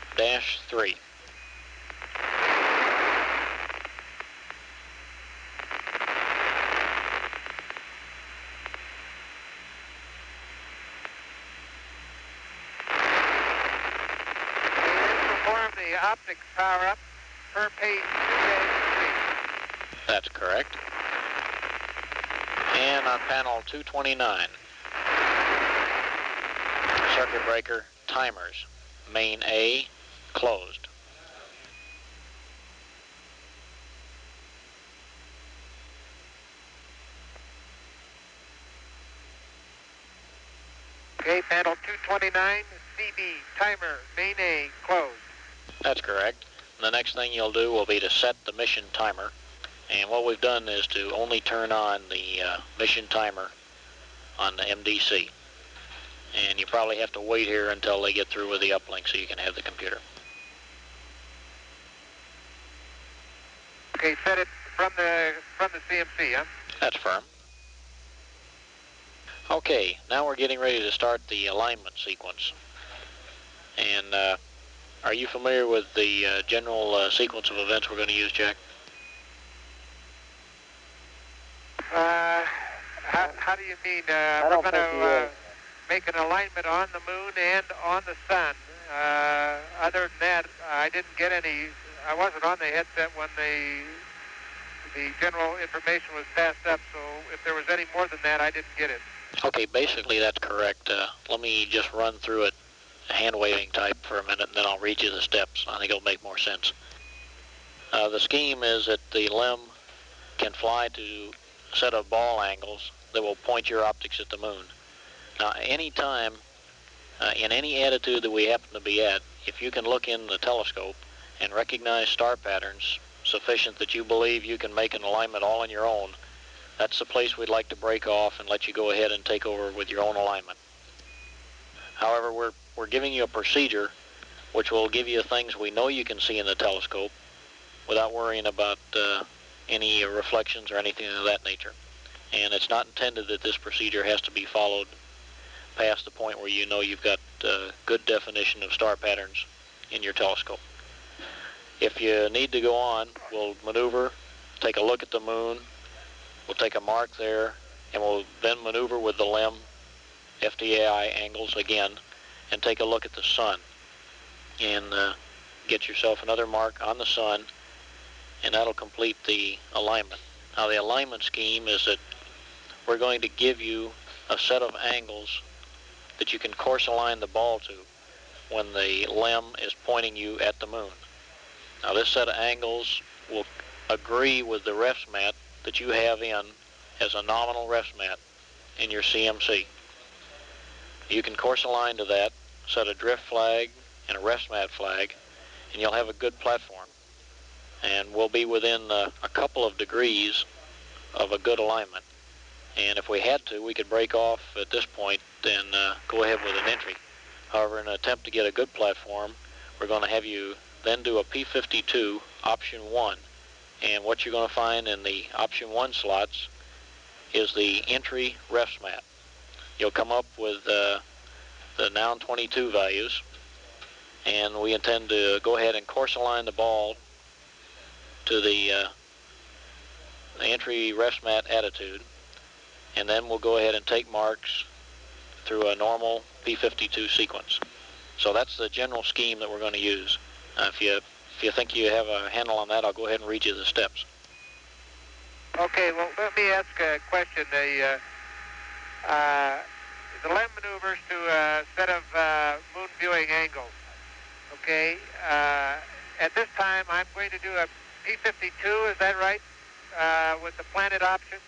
[SPEAKER 2] Perform the optics power-up per page 2-3.
[SPEAKER 9] That's correct. And on panel 229, circuit breaker timers, main A closed.
[SPEAKER 2] Okay, panel 229, CB, timer, main A, closed.
[SPEAKER 9] That's correct. The next thing you'll do will be to set the mission timer. And what we've done is to only turn on the mission timer on the MDC. And you probably have to wait here until they get through with the uplink so you can have the computer.
[SPEAKER 2] Okay, set it from the CMC, huh?
[SPEAKER 9] That's firm. Okay, now we're getting ready to start the alignment sequence. And Are you familiar with the general sequence of events we're going to use, Jack?
[SPEAKER 2] How do you mean? We're going to make an alignment on the moon and on the sun. Other than that, I didn't get any. I wasn't on the headset when the general information was passed up, so if there was any more than that, I didn't get it.
[SPEAKER 9] Okay, basically that's correct. Let me just run through it hand-waving type for a minute, and then I'll read you the steps. I think it'll make more sense. The scheme is that the LEM can fly to a set of ball angles that will point your optics at the moon. Now, any time, in any attitude that we happen to be at, if you can look in the telescope and recognize star patterns sufficient that you believe you can make an alignment all on your own, that's the place we'd like to break off and let you go ahead and take over with your own alignment. However, we're giving you a procedure which will give you things we know you can see in the telescope without worrying about any reflections or anything of that nature. And it's not intended that this procedure has to be followed past the point where you know you've got good definition of star patterns in your telescope. If you need to go on, we'll maneuver, take a look at the moon, we'll take a mark there, and we'll then maneuver with the LEM FDAI angles again and take a look at the sun and get yourself another mark on the sun, and that'll complete the alignment. Now, the alignment scheme is that we're going to give you a set of angles that you can course align the ball to when the LEM is pointing you at the moon. Now, this set of angles will agree with the refs mat that you have in as a nominal refs mat in your CMC. You can course align to that, set a drift flag and a refs mat flag, and you'll have a good platform. And we'll be within a couple of degrees of a good alignment. And if we had to, we could break off at this point and go ahead with an entry. However, in an attempt to get a good platform, we're going to have you then do a P52 option 1. And what you're going to find in the option 1 slots is the entry refs mat. You'll come up with the noun 22 values, and we intend to go ahead and course align the ball to the entry refs mat attitude, and then we'll go ahead and take marks through a normal P52 sequence. So that's the general scheme that we're going to use. If you think you have a handle on that, I'll go ahead and read you the steps.
[SPEAKER 2] Okay, well, let me ask a question. The LEM maneuvers to a set of moon viewing angles. Okay, at this time I'm going to do a P52, is that right, with the planet option?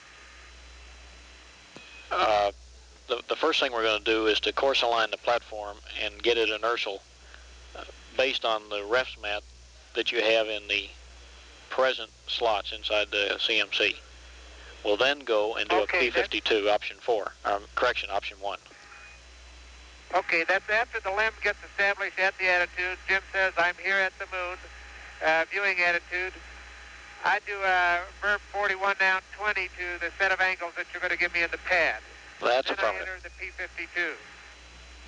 [SPEAKER 9] The first thing we're going to do is to course align the platform and get it inertial based on the refs mat that you have in the present slots inside the CMC. We'll then go and do a P52, option 4, option 1.
[SPEAKER 2] Okay, that's after the LEM gets established at the attitude. Jim says, I'm here at the moon, viewing attitude. I do a verb 41 now 20 to the set of angles that you're going to give me in the pad.
[SPEAKER 9] That's
[SPEAKER 2] then
[SPEAKER 9] affirmative.
[SPEAKER 2] I enter the P52.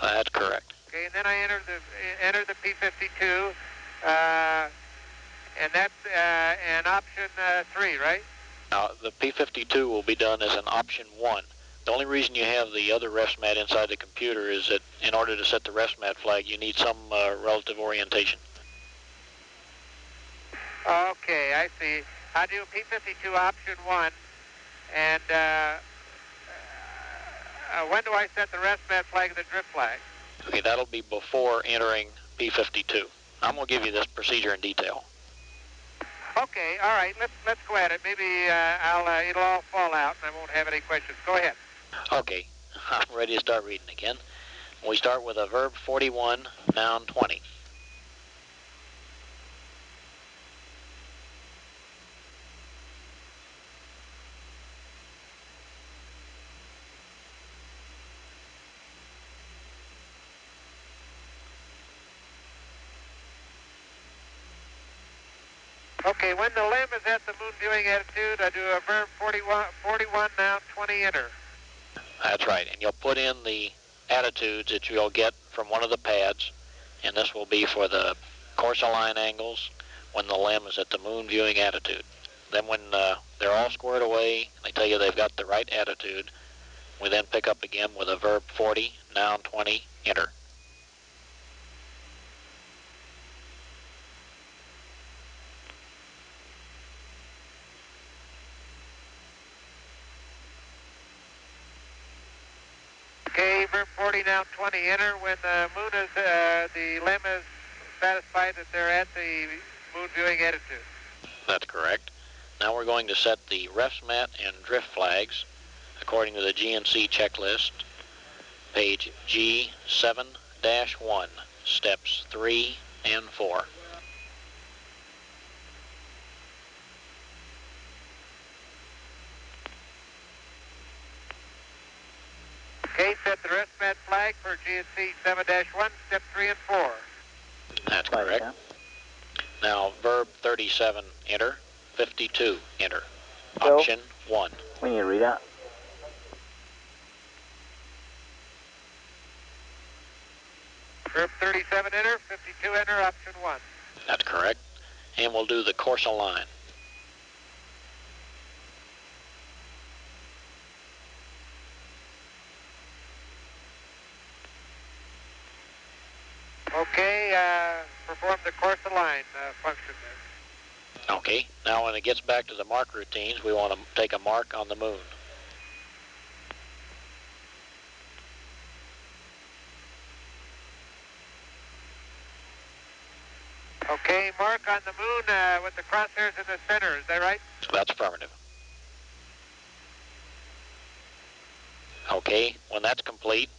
[SPEAKER 9] That's correct.
[SPEAKER 2] Okay, and then I enter the P52, and that's an option 3, right?
[SPEAKER 9] Now, the P52 will be done as an option 1. The only reason you have the other refs mat inside the computer is that in order to set the refs mat flag, you need some relative orientation.
[SPEAKER 2] Okay, I see. I do P52 option 1, and when do I set the refs mat flag and the drift flag?
[SPEAKER 9] Okay, that'll be before entering P52. I'm going to give you this procedure in detail.
[SPEAKER 2] Okay, all right, let's go at it. Maybe it'll all fall out and I won't have any questions. Go ahead.
[SPEAKER 9] Okay, I'm ready to start reading again. We start with a verb 41, noun 20.
[SPEAKER 2] Okay, when the LEM is at the moon viewing attitude, I do a verb 41 noun 20 enter.
[SPEAKER 9] That's right, and you'll put in the attitudes that you'll get from one of the pads, and this will be for the course align angles when the LEM is at the moon viewing attitude. Then when they're all squared away, they tell you they've got the right attitude, we then pick up again with a verb 40, noun 20, enter.
[SPEAKER 2] Okay, verb 40, noun 20, enter when the moon is, the LEM is satisfied that they're at the moon viewing attitude.
[SPEAKER 9] That's correct. Now we're going to set the refs mat and drift flags according to the GNC checklist, page G7-1, steps 3 and 4.
[SPEAKER 2] Okay, set the rest mat flag for GNC 7-1, step 3 and 4.
[SPEAKER 9] That's correct. Now verb 37, enter. 52, enter. Option 1.
[SPEAKER 8] We need to read out.
[SPEAKER 2] Verb 37, enter. 52, enter. Option 1.
[SPEAKER 9] That's correct. And we'll do the course align.
[SPEAKER 2] Okay, perform the course align function there.
[SPEAKER 9] Okay, now when it gets back to the mark routines, we want to take a mark on the moon.
[SPEAKER 2] Okay, mark on the moon with the crosshairs in the center, is that right?
[SPEAKER 9] That's affirmative. Okay, when that's complete,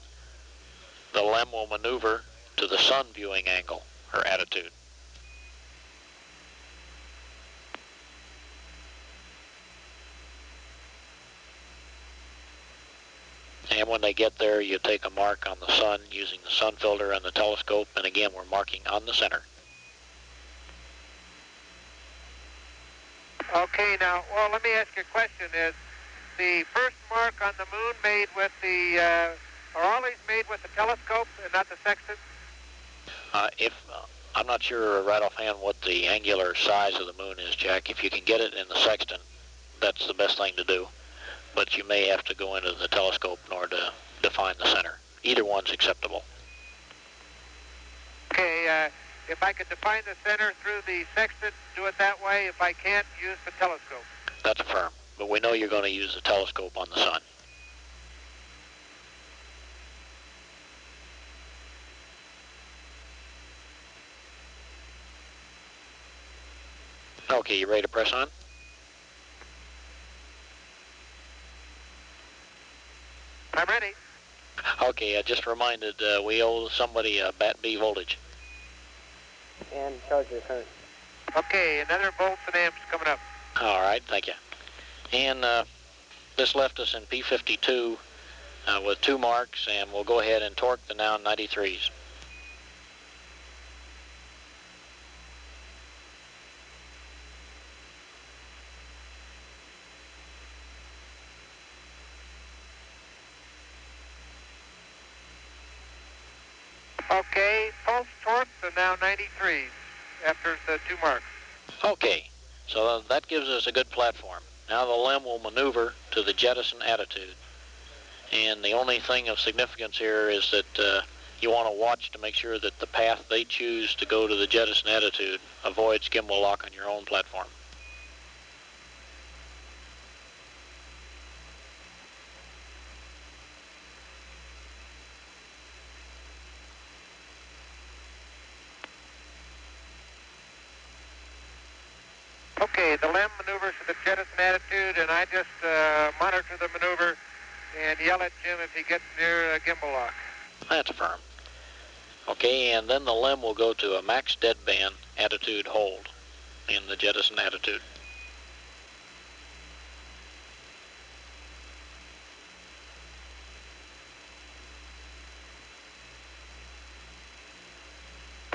[SPEAKER 9] the LEM will maneuver to the sun viewing angle, or attitude. And when they get there, you take a mark on the sun using the sun filter and the telescope, and again, we're marking on the center.
[SPEAKER 2] Okay, now, well, let me ask you a question. Is the first mark on the moon made with the, are all these made with the telescope and not the sextant?
[SPEAKER 9] I'm not sure right offhand what the angular size of the moon is, Jack. If you can get it in the sextant, that's the best thing to do. But you may have to go into the telescope in order to define the center. Either one's acceptable.
[SPEAKER 2] Okay, if I could define the center through the sextant, do it that way. If I can't, use the telescope.
[SPEAKER 9] That's firm. But we know you're going to use the telescope on the sun. Okay, you ready to press on?
[SPEAKER 2] I'm ready.
[SPEAKER 9] Okay, I just reminded we owe somebody a BAT B voltage.
[SPEAKER 7] And charger current.
[SPEAKER 2] Okay, another volts and amps coming up.
[SPEAKER 9] All right, thank you. And this left us in P52 with 2 marks, and we'll go ahead and torque the noun 93s.
[SPEAKER 2] Okay, pulse torque, so now 93 after the 2 marks.
[SPEAKER 9] Okay, so that gives us a good platform. Now the LEM will maneuver to the jettison attitude. And the only thing of significance here is that you want to watch to make sure that the path they choose to go to the jettison attitude avoids gimbal lock on your own platform.
[SPEAKER 2] Okay, the LEM maneuvers to the jettison attitude, and I just monitor the maneuver and yell at Jim if he gets near a gimbal lock.
[SPEAKER 9] That's firm. Okay, and then the LEM will go to a max deadband attitude hold in the jettison attitude.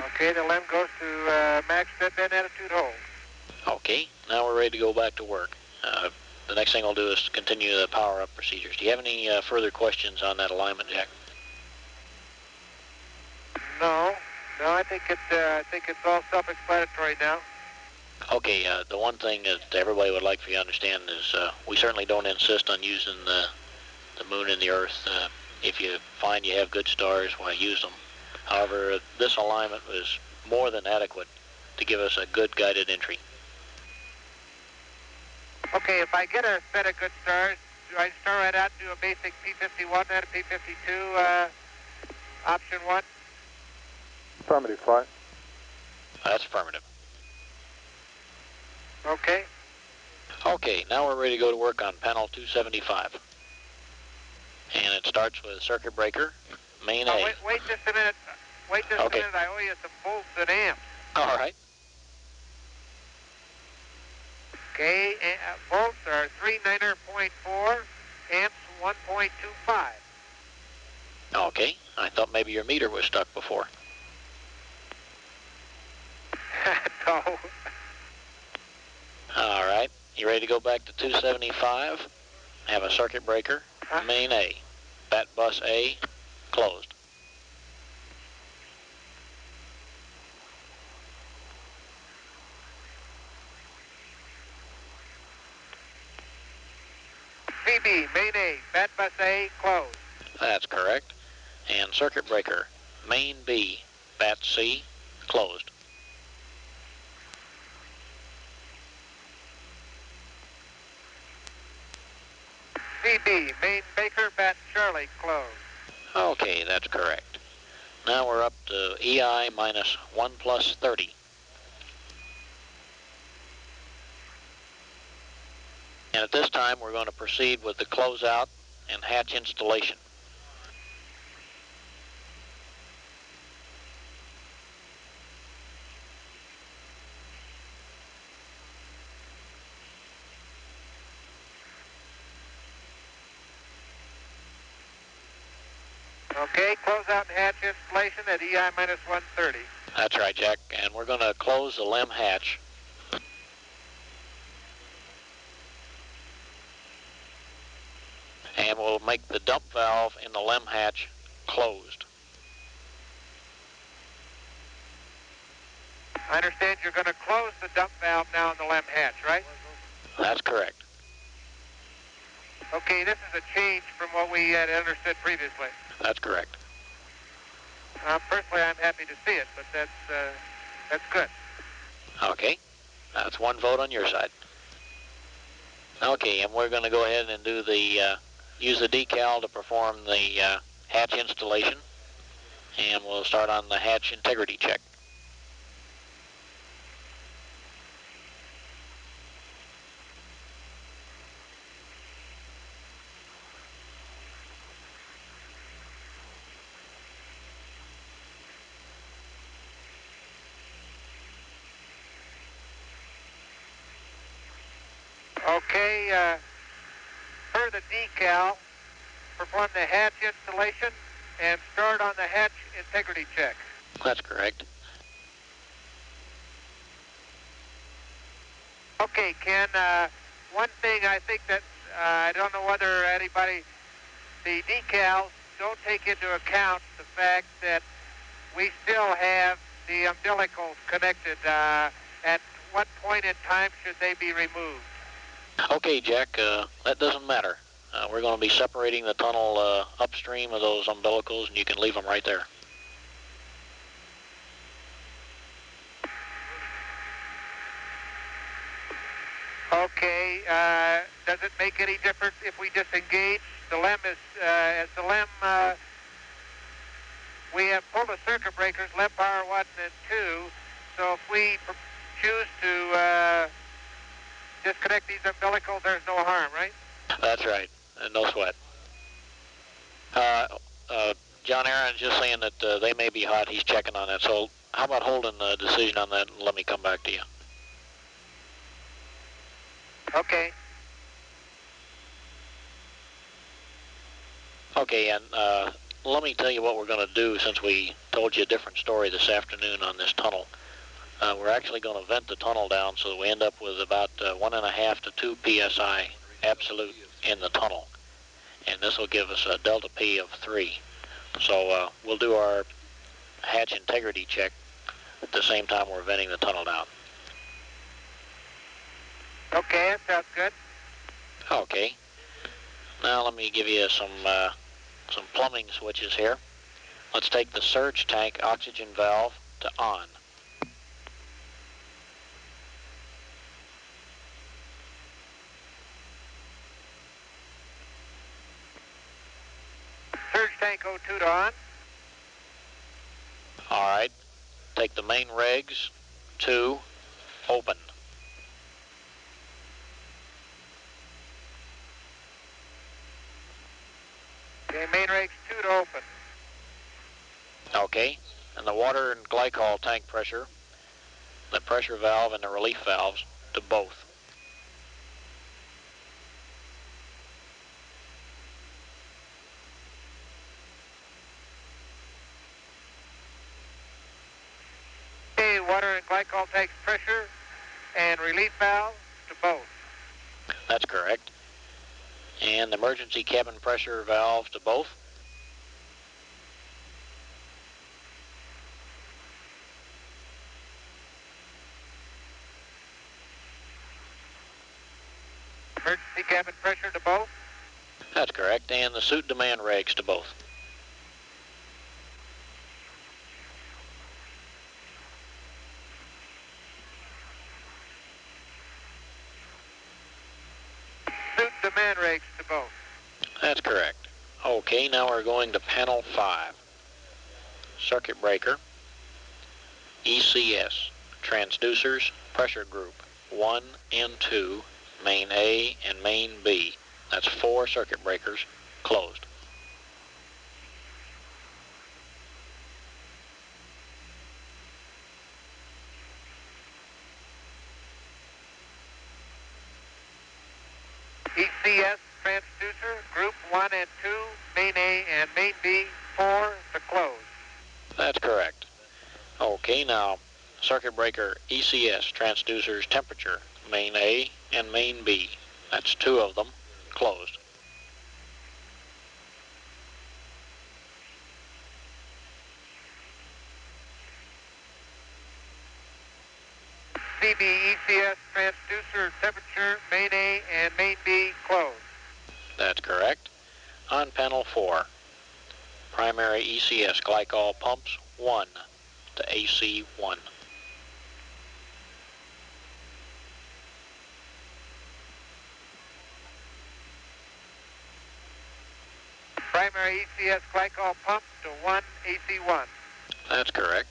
[SPEAKER 2] Okay, the LEM goes to max deadband attitude hold.
[SPEAKER 9] Okay, now we're ready to go back to work. The next thing I'll do is continue the power-up procedures. Do you have any further questions on that alignment, Jack?
[SPEAKER 2] No. No, I think it's all self-explanatory now.
[SPEAKER 9] Okay, the one thing that everybody would like for you to understand is we certainly don't insist on using the moon and the earth. If you find you have good stars, why use them. However, this alignment was more than adequate to give us a good guided entry.
[SPEAKER 2] Okay, if I get a set of good stars, do I start right out and do a basic P51 and a P52, option 1?
[SPEAKER 5] Affirmative, flight.
[SPEAKER 9] That's affirmative.
[SPEAKER 2] Okay.
[SPEAKER 9] Okay, now we're ready to go to work on panel 275. And it starts with circuit breaker, main A.
[SPEAKER 2] Wait just a minute. Wait just a minute. I owe you some volts and amps.
[SPEAKER 9] All right.
[SPEAKER 2] Okay, volts are 39.4, amps 1.25.
[SPEAKER 9] Okay, I thought maybe your meter was stuck before.
[SPEAKER 2] No.
[SPEAKER 9] All right, you ready to go back to 275? Have a circuit breaker, main A. Bat bus A, closed.
[SPEAKER 2] CB, main A, bat bus A, closed.
[SPEAKER 9] That's correct. And circuit breaker, main B, bat C, closed.
[SPEAKER 2] CB, main Baker, bat Charlie, closed.
[SPEAKER 9] Okay, that's correct. Now we're up to EI minus 1 plus 30. And at this time, we're going to proceed with the closeout and hatch installation.
[SPEAKER 2] Okay, close out and hatch installation at EI minus 130.
[SPEAKER 9] That's right, Jack. And we're going to close the LEM hatch. And we'll make the dump valve in the LEM hatch closed.
[SPEAKER 2] I understand you're going to close the dump valve now in the LEM hatch, right?
[SPEAKER 9] That's correct.
[SPEAKER 2] Okay, this is a change from what we had understood previously.
[SPEAKER 9] That's correct.
[SPEAKER 2] Personally, I'm happy to see it, but that's good.
[SPEAKER 9] Okay, that's one vote on your side. Okay, and we're going to go ahead and do the use the decal to perform the hatch installation, and we'll start on the hatch integrity check.
[SPEAKER 2] Okay, per the decal, perform the hatch installation and start on the hatch integrity check.
[SPEAKER 9] That's correct.
[SPEAKER 2] Okay, Ken, one thing I think that, I don't know whether anybody, the decals don't take into account the fact that we still have the umbilicals connected. At what point in time should they be removed?
[SPEAKER 9] Okay, Jack, that doesn't matter. We're going to be separating the tunnel upstream of those umbilicals, and you can leave them right there.
[SPEAKER 2] Okay, does it make any difference if we disengage? The LEM is, as the LEM, we have pulled the circuit breakers, LEM power 1 and 2, so if we choose to disconnect these umbilicals, there's no harm, right?
[SPEAKER 9] That's right, and no sweat. John Aaron's just saying that they may be hot. He's checking on that, so how about holding the decision on that and let me come back to you?
[SPEAKER 2] Okay.
[SPEAKER 9] Okay, and let me tell you what we're going to do since we told you a different story this afternoon on this tunnel. We're actually going to vent the tunnel down so that we end up with about 1.5 to 2 psi absolute in the tunnel. And this will give us a delta P of 3. So we'll do our hatch integrity check at the same time we're venting the tunnel down.
[SPEAKER 11] Okay, that sounds good.
[SPEAKER 9] Okay. Now let me give you some plumbing switches here. Let's take the surge tank oxygen valve to on.
[SPEAKER 11] Surge tank O2 to on.
[SPEAKER 9] All right. Take the main regs to open.
[SPEAKER 11] Okay, main regs 2 to open.
[SPEAKER 9] Okay. And the water and glycol tank pressure, the pressure valve and the relief valves to both.
[SPEAKER 11] Okay, water and glycol tank pressure and relief valve to both.
[SPEAKER 9] That's correct. And the emergency cabin pressure valve to both.
[SPEAKER 11] Emergency cabin pressure to both.
[SPEAKER 9] That's correct. And the suit demand regs to both.
[SPEAKER 11] Suit demand regs to both.
[SPEAKER 9] That's correct. Okay, now we're going to panel 5. Circuit breaker, ECS, transducers, pressure group 1 and 2, main A and main B. That's 4 circuit breakers closed.
[SPEAKER 11] ECS transducer, group 1 and 2, main A and main B, 4 to close.
[SPEAKER 9] That's correct. Okay, now circuit breaker ECS transducers temperature, main A and main B. That's 2 of them closed.
[SPEAKER 11] CB ECS transducer temperature, main A and main B closed.
[SPEAKER 9] That's correct. On panel 4, primary ECS glycol pumps 1 to AC1.
[SPEAKER 11] Primary ECS glycol pump to 1 AC1.
[SPEAKER 9] That's correct.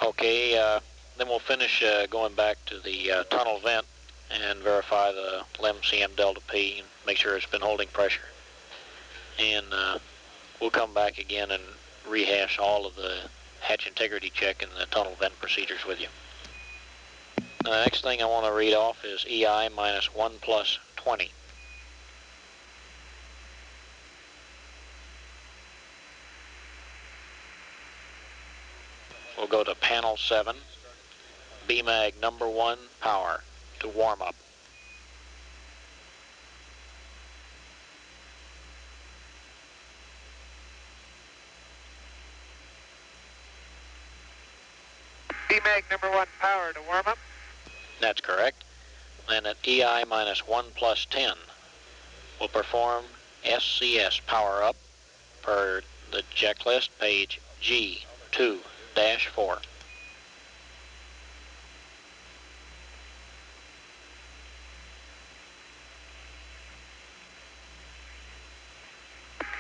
[SPEAKER 9] Okay, then we'll finish going back to the tunnel vent and verify the LEM CM delta P and make sure it's been holding pressure. And we'll come back again and rehash all of the hatch integrity check and the tunnel vent procedures with you. The next thing I want to read off is EI minus 1 plus 20. We'll go to panel 7, BMAG number 1 power to warm up.
[SPEAKER 11] BMAG number 1 power to warm up.
[SPEAKER 9] That's correct. Then at EI minus 1 plus 10, we'll perform SCS power up per the checklist page G2-4.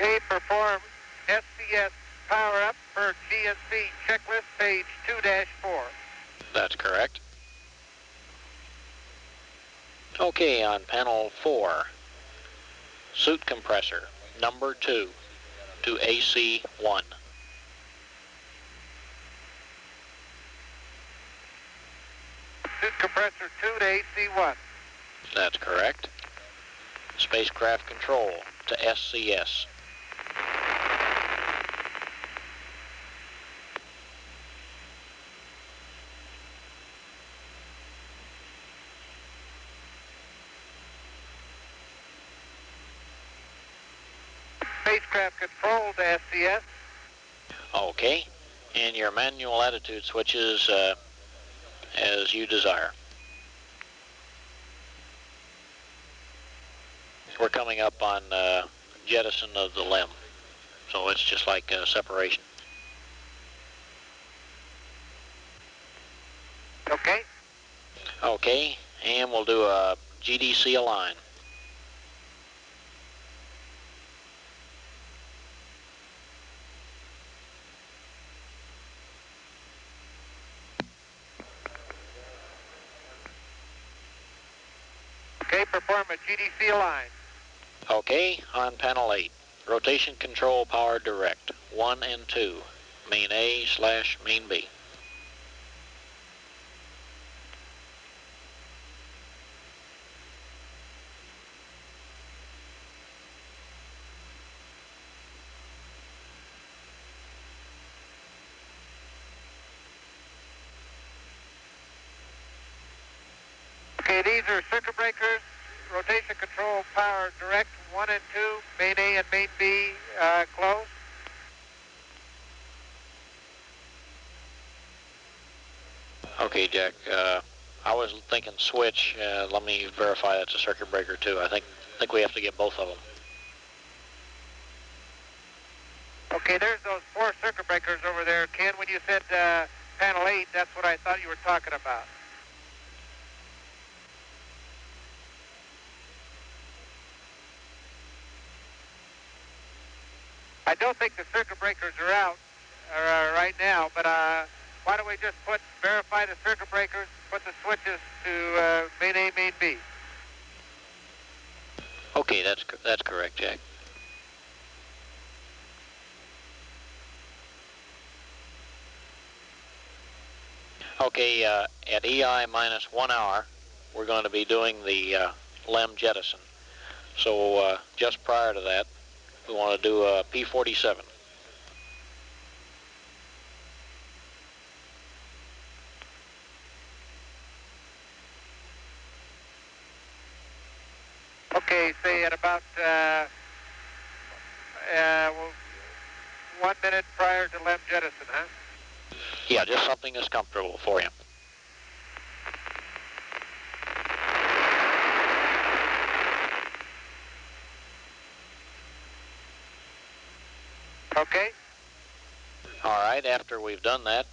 [SPEAKER 11] Okay, perform SCS power up per GSC checklist page 2-4.
[SPEAKER 9] That's correct. Okay, on panel 4, suit compressor number 2 to AC1.
[SPEAKER 11] Suit compressor 2 to AC1.
[SPEAKER 9] That's correct. Spacecraft control to SCS.
[SPEAKER 2] spacecraft control to SCS.
[SPEAKER 9] Okay. And your manual attitude switches as you desire. We're coming up on jettison of the LEM, so it's just like separation.
[SPEAKER 2] Okay.
[SPEAKER 9] Okay, and we'll do a GDC align.
[SPEAKER 2] Okay, perform a GDC align.
[SPEAKER 9] Okay, on panel 8, rotation control power direct, 1 and 2, main A / main B.
[SPEAKER 2] Okay, these are circuit breakers, rotation control power direct, 1 and 2, main A and main B closed.
[SPEAKER 9] Okay, Jack, I was thinking switch. Let me verify that's a circuit breaker too. I think we have to get both of them.
[SPEAKER 2] Okay, there's those 4 circuit breakers over there. Ken, when you said panel 8, that's what I thought you were talking about. I don't think the circuit breakers are out right now, but why don't we just verify the circuit breakers, put the switches to main A, main B.
[SPEAKER 9] Okay, that's correct, Jack. Okay, at EI minus 1 hour, we're going to be doing the LEM jettison. So just prior to that, we want to do a P47.
[SPEAKER 2] Okay, say at about 1 minute prior to LEM jettison, huh?
[SPEAKER 9] Yeah, just something that's comfortable for you.
[SPEAKER 2] Okay.
[SPEAKER 9] All right, after we've done that,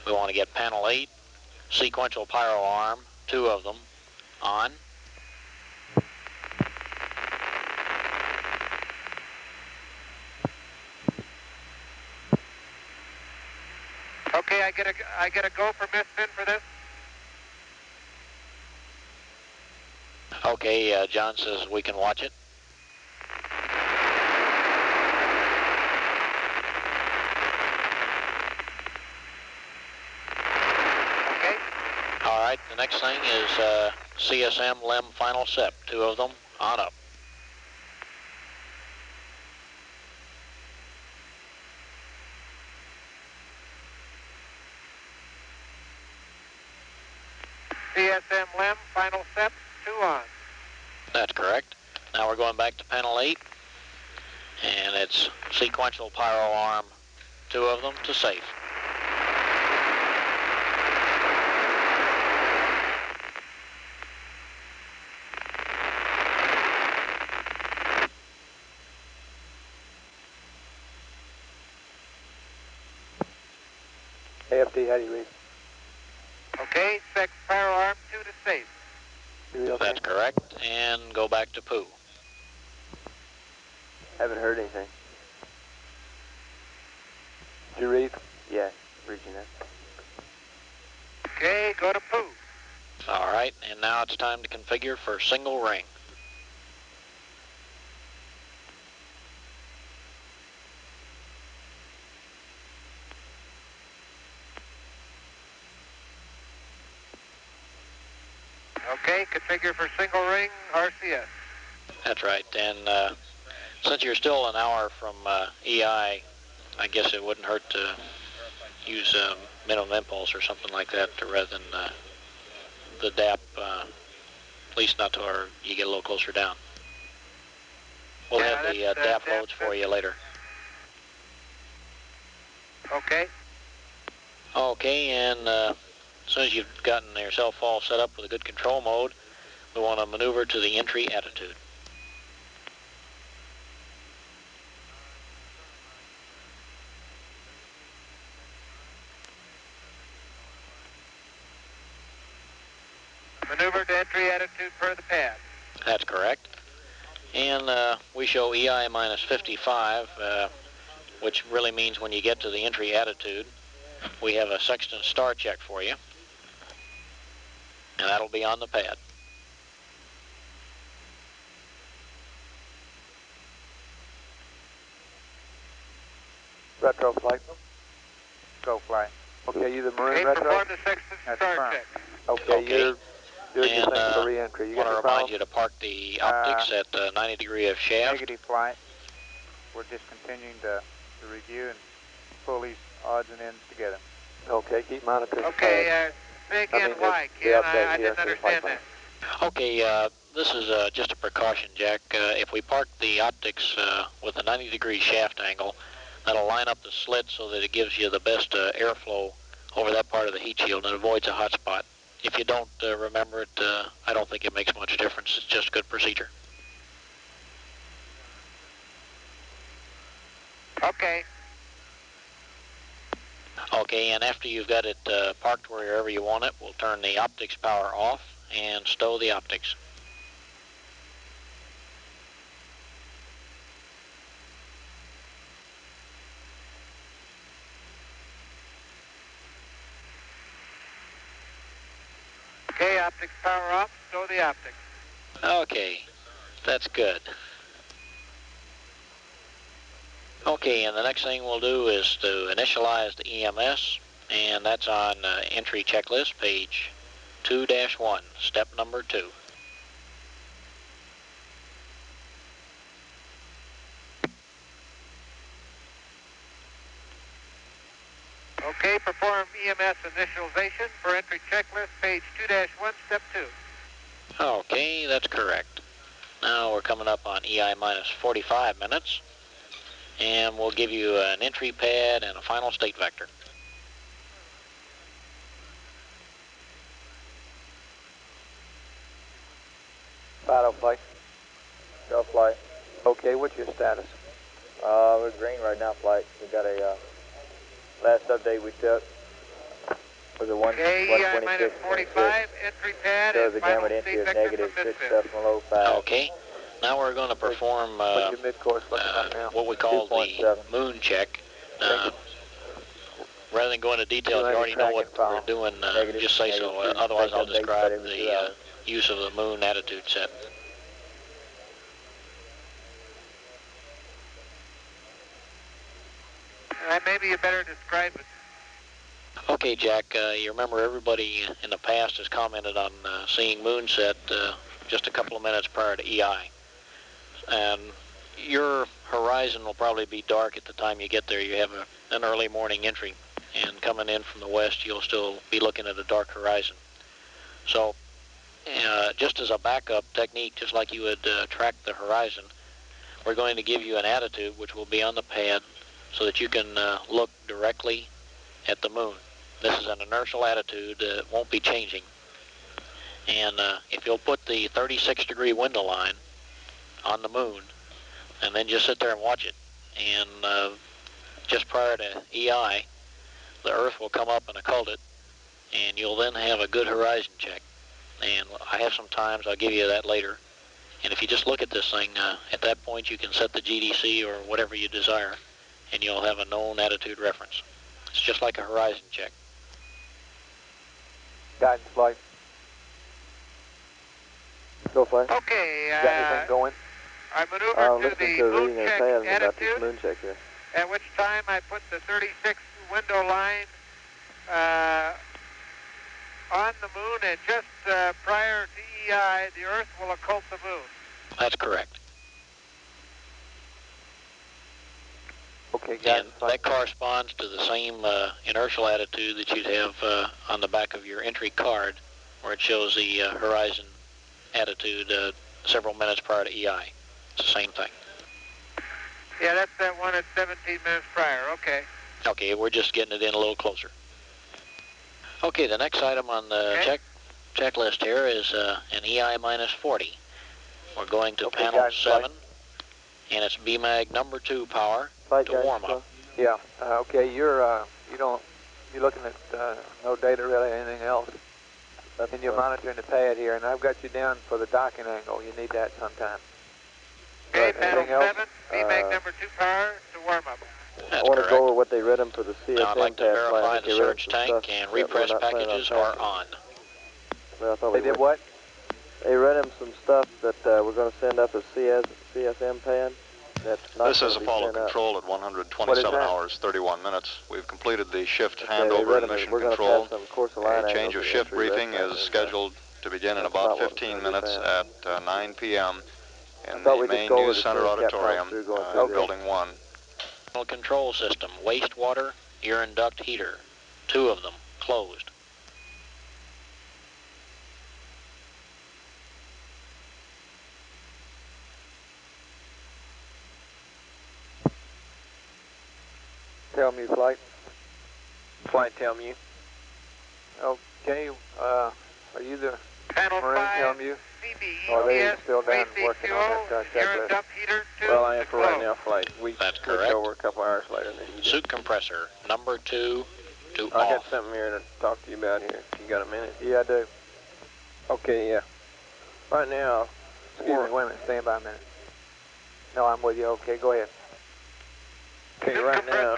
[SPEAKER 9] we want to get panel 8, sequential pyro arm, 2 of them, on.
[SPEAKER 2] Okay, I get a go for misspin for this.
[SPEAKER 9] Okay, John says we can watch it.
[SPEAKER 2] Okay.
[SPEAKER 9] All right, the next thing is CSM LEM final SEP, 2 of them, on up.
[SPEAKER 2] CSM LEM final SEP, 2 on.
[SPEAKER 9] That's correct. Now we're going back to panel 8, and it's sequential pyro arm, 2 of them, to safe.
[SPEAKER 5] AFD, how do you read?
[SPEAKER 2] Okay, spec pyro arm, 2 to safe.
[SPEAKER 9] That's correct, and go back to poo.
[SPEAKER 5] Haven't heard anything. Did you read? Yeah, reaching that.
[SPEAKER 2] Okay, go to poo.
[SPEAKER 9] All right, and now it's time to configure for single ring.
[SPEAKER 2] Okay, configure for single ring, RCS.
[SPEAKER 9] That's right, and since you're still an hour from EI, I guess it wouldn't hurt to use minimum impulse or something like that rather than the DAP, at least not to where you get a little closer down. We'll have the DAP loads for you later.
[SPEAKER 11] Okay.
[SPEAKER 9] Okay, and as soon as you've gotten yourself all set up with a good control mode, we want to maneuver to the entry attitude.
[SPEAKER 11] Maneuver to entry attitude per the pad.
[SPEAKER 9] That's correct. And we show EI minus 55, which really means when you get to the entry attitude, we have a sextant star check for you. And that'll be on the pad.
[SPEAKER 11] Retro flight.
[SPEAKER 12] Go flight.
[SPEAKER 11] Okay, you the Marine retro?
[SPEAKER 12] Perform the sextant star check.
[SPEAKER 11] Okay, you're doing your thing for re-entry. You
[SPEAKER 9] I
[SPEAKER 11] got
[SPEAKER 9] want
[SPEAKER 11] any
[SPEAKER 9] to remind
[SPEAKER 11] problem?
[SPEAKER 9] you to park the optics at 90 degree of shaft.
[SPEAKER 12] Negative flight. We're just continuing to review and pull these odds and ends together.
[SPEAKER 11] Okay, keep monitoring.
[SPEAKER 12] Okay,
[SPEAKER 11] say again why, Ken. I didn't understand that.
[SPEAKER 9] Okay, this is just a precaution, Jack. If we park the optics with a 90 degree shaft angle, that'll line up the slit so that it gives you the best airflow over that part of the heat shield and avoids a hot spot. If you don't remember it, I don't think it makes much difference. It's just good procedure.
[SPEAKER 11] Okay.
[SPEAKER 9] Okay, and after you've got it parked wherever you want it, we'll turn the optics power off and stow the optics.
[SPEAKER 11] Okay, optics power off, stow the optics.
[SPEAKER 9] Okay, that's good. Okay, and the next thing we'll do is to initialize the EMS, and that's on entry checklist, page 2-1, step number 2.
[SPEAKER 11] Okay, perform EMS initialization for entry checklist, page 2-1, step 2.
[SPEAKER 9] Okay, that's correct. Now we're coming up on EI minus 45 minutes, and we'll give you an entry pad and a final state vector.
[SPEAKER 11] Auto flight. Go flight. Okay, what's your status?
[SPEAKER 4] We're green right now, flight. We got a last update we took was a 126.
[SPEAKER 11] 45, entry pad,
[SPEAKER 4] so the
[SPEAKER 11] and final
[SPEAKER 4] gamma entry
[SPEAKER 11] state
[SPEAKER 4] is
[SPEAKER 11] vector
[SPEAKER 4] negative
[SPEAKER 11] from
[SPEAKER 4] 6.05.
[SPEAKER 9] Okay, now we're going to perform what we call the moon check. Rather than go into details, you already know what we're doing, just say so. Otherwise, I'll describe the use of the moon attitude set.
[SPEAKER 11] Maybe you better describe it.
[SPEAKER 9] Okay, Jack, you remember everybody in the past has commented on seeing moonset just a couple of minutes prior to EI. And your horizon will probably be dark at the time you get there. You have an early morning entry, and coming in from the west, you'll still be looking at a dark horizon. So just as a backup technique, just like you would track the horizon, we're going to give you an attitude which will be on the pad so that you can look directly at the moon. This is an inertial attitude. It won't be changing. And if you'll put the 36 degree window line on the moon and then just sit there and watch it, and just prior to EI, the Earth will come up and occult it, and you'll then have a good horizon check. And I have some times, I'll give you that later. And if you just look at this thing, at that point you can set the GDC or whatever you desire, and you'll have a known attitude reference. It's just like a horizon check.
[SPEAKER 11] Guidance flight. Go flight. Okay, got anything going? I maneuvered to the moon check attitude,
[SPEAKER 5] moon check here.
[SPEAKER 11] at which time I put the 36 window line on the moon, and just prior to EI, the Earth will occult the moon.
[SPEAKER 9] That's correct.
[SPEAKER 11] Okay,
[SPEAKER 9] and that corresponds to the same inertial attitude that you'd have on the back of your entry card, where it shows the horizon attitude several minutes prior to EI. It's the same thing.
[SPEAKER 2] Yeah, that's that one at 17 minutes prior. Okay.
[SPEAKER 9] Okay, we're just getting it in a little closer. Okay, the next item on the checklist here is an EI minus 40. We're going to panel 7, and it's BMAG number 2 power to warm up.
[SPEAKER 11] Yeah. Okay. You're looking at no data really, anything else, and you're monitoring the pad here, and I've got you down for the docking angle. You need that sometime.
[SPEAKER 2] Okay, panel 7, BMAG number 2 power to warm up.
[SPEAKER 11] I want to go over what they read them for the CSM
[SPEAKER 9] Now I'd like to verify the
[SPEAKER 11] surge
[SPEAKER 9] surge tank and repress packages are on.
[SPEAKER 11] Well, they did what? They read him some stuff that we're going to send up as CSM pad.
[SPEAKER 13] This is Apollo Control at 127 hours, 31 minutes. We've completed the shift handover and mission control. A change of shift briefing is scheduled to begin in about 15 minutes at 9 p.m. in the main news center auditorium, building 1.
[SPEAKER 9] Control system, wastewater, urine duct heater, 2 of them closed.
[SPEAKER 11] Tell me, flight.
[SPEAKER 3] Flight, tell me.
[SPEAKER 11] Okay, are you the
[SPEAKER 2] panel
[SPEAKER 11] Marine?
[SPEAKER 2] 5,
[SPEAKER 11] Tell me.
[SPEAKER 2] Or
[SPEAKER 11] they still down working on that checklist?
[SPEAKER 3] Well, I am for right now, flight.
[SPEAKER 9] That's correct.
[SPEAKER 3] Over a couple hours later.
[SPEAKER 9] Suit compressor, number 2 to
[SPEAKER 3] I
[SPEAKER 9] off.
[SPEAKER 3] got something here to talk to you about here. You got a minute?
[SPEAKER 11] Yeah, I do.
[SPEAKER 3] Okay, yeah. Right now,
[SPEAKER 11] Excuse me, wait a minute. Stand by a minute. No, I'm with you. Okay, go ahead.
[SPEAKER 3] Okay, right now.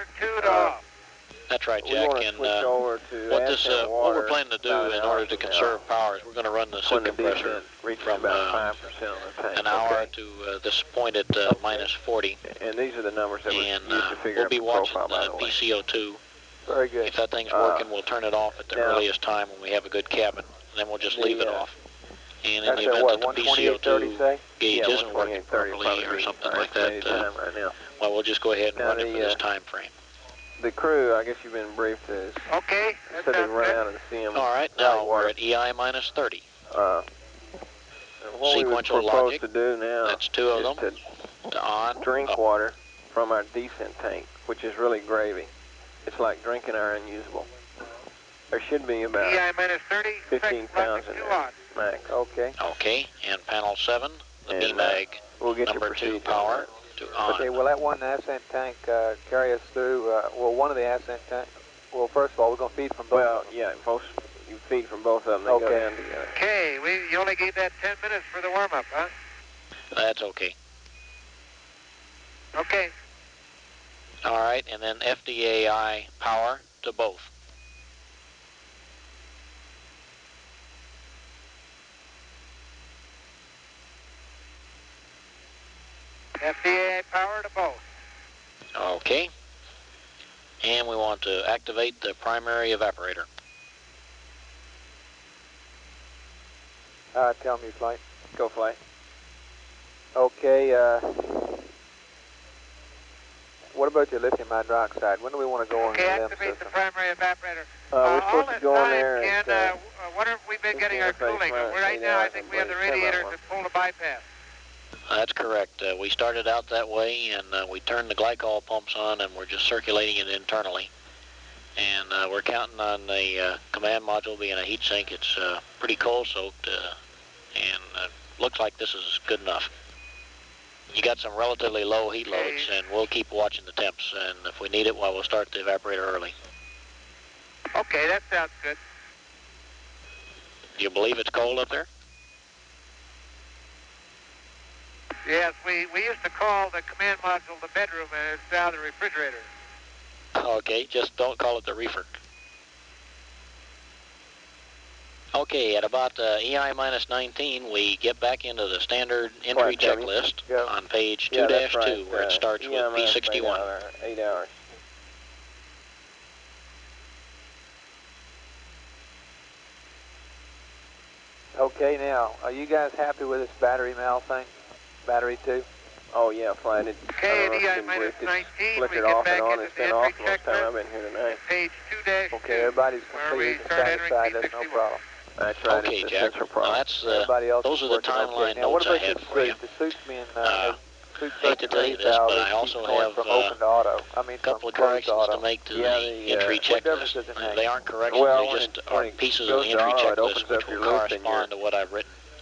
[SPEAKER 9] That's right, Jack. And what we're planning to do in order to conserve power is we're going to run the suit compressor from an hour to this point at minus 40.
[SPEAKER 3] And these are the numbers that we use to figure
[SPEAKER 9] we'll be
[SPEAKER 3] out the
[SPEAKER 9] watching
[SPEAKER 3] profile, by the way.
[SPEAKER 9] PCO2.
[SPEAKER 11] Very good.
[SPEAKER 9] If that thing's working, we'll turn it off at the earliest time when we have a good cabin. And then we'll just leave it off. And in the event that the PCO2 gauge isn't working properly or something like that, well, we'll just go ahead and run it for this time frame.
[SPEAKER 3] The crew, I guess you've been briefed, is said they run out of the CM.
[SPEAKER 9] All right, now we're at EI minus 30.
[SPEAKER 3] What
[SPEAKER 9] Sequential
[SPEAKER 3] we would propose
[SPEAKER 9] logic,
[SPEAKER 3] to do now
[SPEAKER 9] that's 2 of them, to on,
[SPEAKER 3] drink
[SPEAKER 9] up.
[SPEAKER 3] water from our descent tank, which is really gravy. It's like drinking our unusable. There should be about
[SPEAKER 2] EI minus 30,
[SPEAKER 3] 15 pounds in there, max.
[SPEAKER 11] Okay.
[SPEAKER 9] Okay, and panel 7, the BMAG
[SPEAKER 3] we'll get
[SPEAKER 9] number 2 power to on.
[SPEAKER 11] Okay, will that one ascent tank carry us through, one of the ascent tanks? Well, first of all, we're going to feed from both of them.
[SPEAKER 3] Yeah, you feed from both of them. They go down together.
[SPEAKER 2] Okay, you only gave that 10 minutes for the warm-up, huh?
[SPEAKER 9] That's okay.
[SPEAKER 2] Okay.
[SPEAKER 9] All right, and then FDAI power to both.
[SPEAKER 2] FDAI power to both.
[SPEAKER 9] Okay. And we want to activate the primary evaporator.
[SPEAKER 11] Tell me, flight.
[SPEAKER 3] Go, flight.
[SPEAKER 11] Okay, what about your lithium hydroxide? When do we want to go on the LEM
[SPEAKER 2] activate
[SPEAKER 11] system?
[SPEAKER 2] the primary evaporator.
[SPEAKER 11] We're supposed to go on there
[SPEAKER 2] Ken, what have we been getting our cooling? Right now, I think we have the radiators at full to bypass.
[SPEAKER 9] That's correct. We started out that way, and we turned the glycol pumps on, and we're just circulating it internally. And we're counting on the command module being a heat sink. It's pretty cold-soaked, and looks like this is good enough. You got some relatively low heat loads, and we'll keep watching the temps, and if we need it, well, we'll start the evaporator early.
[SPEAKER 2] Okay, that sounds good.
[SPEAKER 9] Do you believe it's cold up there?
[SPEAKER 2] Yes, we used to call the command module the bedroom, and it's now the refrigerator.
[SPEAKER 9] Okay, just don't call it the reefer. Okay, at about EI minus 19, we get back into the standard entry checklist on page 2-2, where it starts with P61.
[SPEAKER 3] 8 hours.
[SPEAKER 11] Okay, now, are you guys happy with this battery mal thing? Battery 2?
[SPEAKER 3] Oh, yeah, fine.
[SPEAKER 2] Okay, at EI minus 19, we get
[SPEAKER 3] off
[SPEAKER 2] back
[SPEAKER 3] and on.
[SPEAKER 2] into
[SPEAKER 3] It's
[SPEAKER 2] the
[SPEAKER 3] been
[SPEAKER 2] entry
[SPEAKER 3] off most time I've been here tonight.
[SPEAKER 2] Page 2-2.
[SPEAKER 11] Okay, everybody's completely satisfied. That's no problem.
[SPEAKER 3] That's right.
[SPEAKER 9] Okay, Jack. Now that's, those are the timeline
[SPEAKER 11] now, what
[SPEAKER 9] notes I
[SPEAKER 11] about
[SPEAKER 9] had
[SPEAKER 11] the
[SPEAKER 9] for you.
[SPEAKER 11] suit? The suit's being
[SPEAKER 9] hate to tell you this, but I also have
[SPEAKER 11] from open to auto.
[SPEAKER 9] a couple of corrections to make to the entry checklist. They aren't corrections, they just are pieces of the entry checklist which will correspond to what I've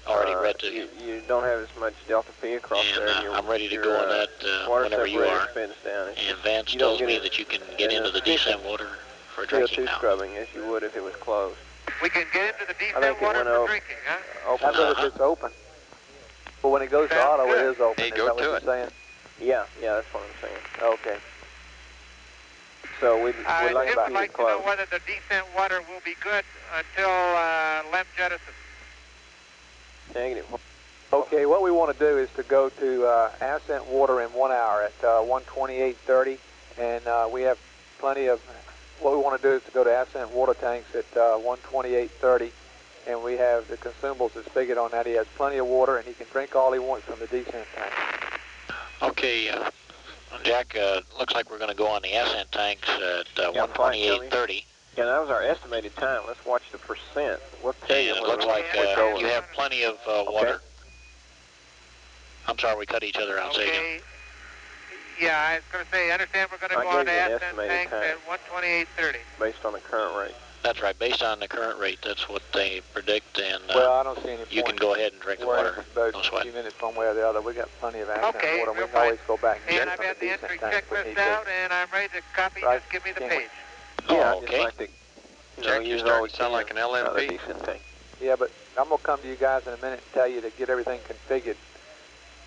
[SPEAKER 9] already read to you.
[SPEAKER 3] You don't have as much delta P across there.
[SPEAKER 9] And I'm ready to go on that whenever you are. And Vance tells me that you can get into the descent water for drinking now.
[SPEAKER 3] scrubbing as you would if it was closed.
[SPEAKER 2] We can get into the descent water for drinking, huh?
[SPEAKER 11] How about if it's open? Well, when it goes to auto, it is open.
[SPEAKER 13] Hey,
[SPEAKER 11] is
[SPEAKER 13] go
[SPEAKER 11] that what
[SPEAKER 13] to
[SPEAKER 11] you're
[SPEAKER 13] it.
[SPEAKER 11] saying?
[SPEAKER 3] Yeah, that's what I'm saying.
[SPEAKER 11] Okay.
[SPEAKER 3] So we'd like
[SPEAKER 2] Jim would like to know whether the descent water will be good until LEM jettison.
[SPEAKER 3] Negative.
[SPEAKER 11] Okay, what we want to do is to go to ascent water in 1 hour at 1:28:30, and we have plenty of. What we want to do is to go to ascent water tanks at 1:28:30, and we have the consumables that's figured on that. He has plenty of water, and he can drink all he wants from the descent tank.
[SPEAKER 9] Okay, Jack, looks like we're going to go on the ascent tanks at 1:28:30.
[SPEAKER 3] Yeah, that was our estimated time. Let's watch the percent. We'll tell you.
[SPEAKER 9] And it looks like you have plenty of water. I'm sorry we cut each other out. Say again.
[SPEAKER 2] Yeah, I was going to say, I understand we're going to go on ascent tanks at 1:28:30.
[SPEAKER 3] Based on the current rate.
[SPEAKER 9] That's right, based on the current rate. That's what they predict, and
[SPEAKER 11] well, I don't see any
[SPEAKER 9] you can go ahead and drink the water.
[SPEAKER 11] About a few minutes one way or the other. We got plenty of ascent water. We can always go back and get
[SPEAKER 2] I've
[SPEAKER 11] from
[SPEAKER 2] had
[SPEAKER 11] the
[SPEAKER 2] the
[SPEAKER 11] descent
[SPEAKER 2] entry
[SPEAKER 11] tank if we
[SPEAKER 2] checklist
[SPEAKER 11] need
[SPEAKER 2] out,
[SPEAKER 11] to.
[SPEAKER 2] and I'm ready to copy.
[SPEAKER 11] Right.
[SPEAKER 2] Just give me the page.
[SPEAKER 9] Oh, okay.
[SPEAKER 13] Jack, you starting to sound like an LMP.
[SPEAKER 11] Yeah, but I'm going to come to you guys in a minute and tell you to get everything configured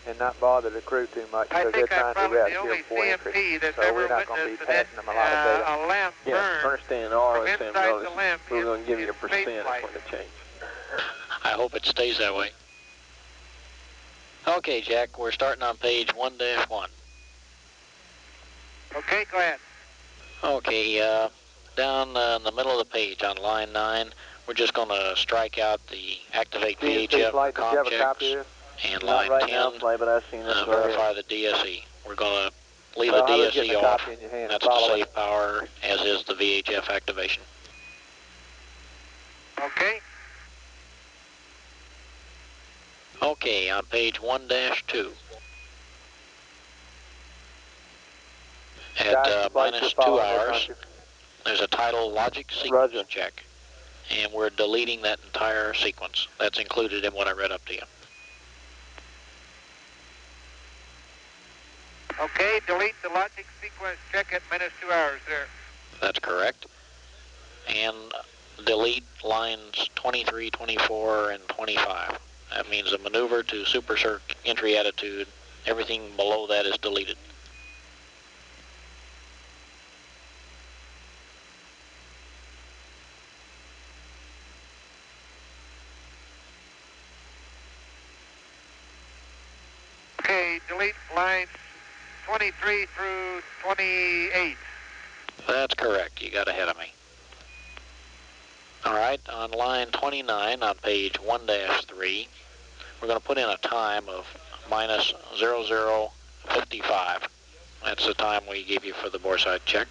[SPEAKER 11] and not bother the crew too much because they're trying to rest here before entry. So we're not going to be passing them a lot of data.
[SPEAKER 2] A LEM burn
[SPEAKER 3] understand all
[SPEAKER 2] from
[SPEAKER 3] this
[SPEAKER 2] inside the LEM.
[SPEAKER 3] We're going to give you a percent for the change.
[SPEAKER 9] I hope it stays that way. Okay, Jack, we're starting on page 1-1.
[SPEAKER 2] Okay, go ahead.
[SPEAKER 9] Okay, down in the middle of the page on line 9, we're just going to strike out the activate VHF com checks, and line 10, verify the DSE. We're going to leave the DSE off. That's to save power, as is the VHF activation.
[SPEAKER 2] Okay.
[SPEAKER 9] Okay, on page 1-2. At minus 2 hours, there's a tidal logic sequence check, and we're deleting that entire sequence. That's included in what I read up to you.
[SPEAKER 2] Okay, delete the logic sequence check at minus 2 hours there.
[SPEAKER 9] That's correct. And delete lines 23, 24, and 25. That means the maneuver to super circ entry attitude. Everything below that is deleted.
[SPEAKER 2] Okay, delete lines 23 through 28.
[SPEAKER 9] That's correct. You got ahead of me. All right, on line 29 on page 1-3, we're going to put in a time of minus 0055. That's the time we gave you for the bore side check.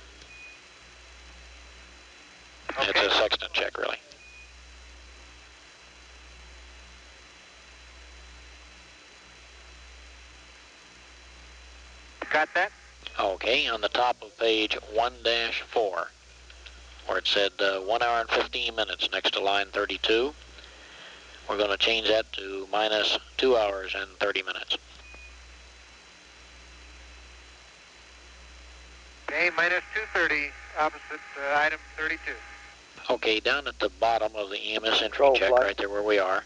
[SPEAKER 9] Okay. It's a sextant check, really.
[SPEAKER 2] Got that?
[SPEAKER 9] Okay, on the top of page 1-4, where it said 1 hour and 15 minutes next to line 32, we're going to change that to minus 2 hours and 30 minutes.
[SPEAKER 2] Okay, minus 230, opposite item 32.
[SPEAKER 9] Okay, down at the bottom of the EMS entry check, right there where we are,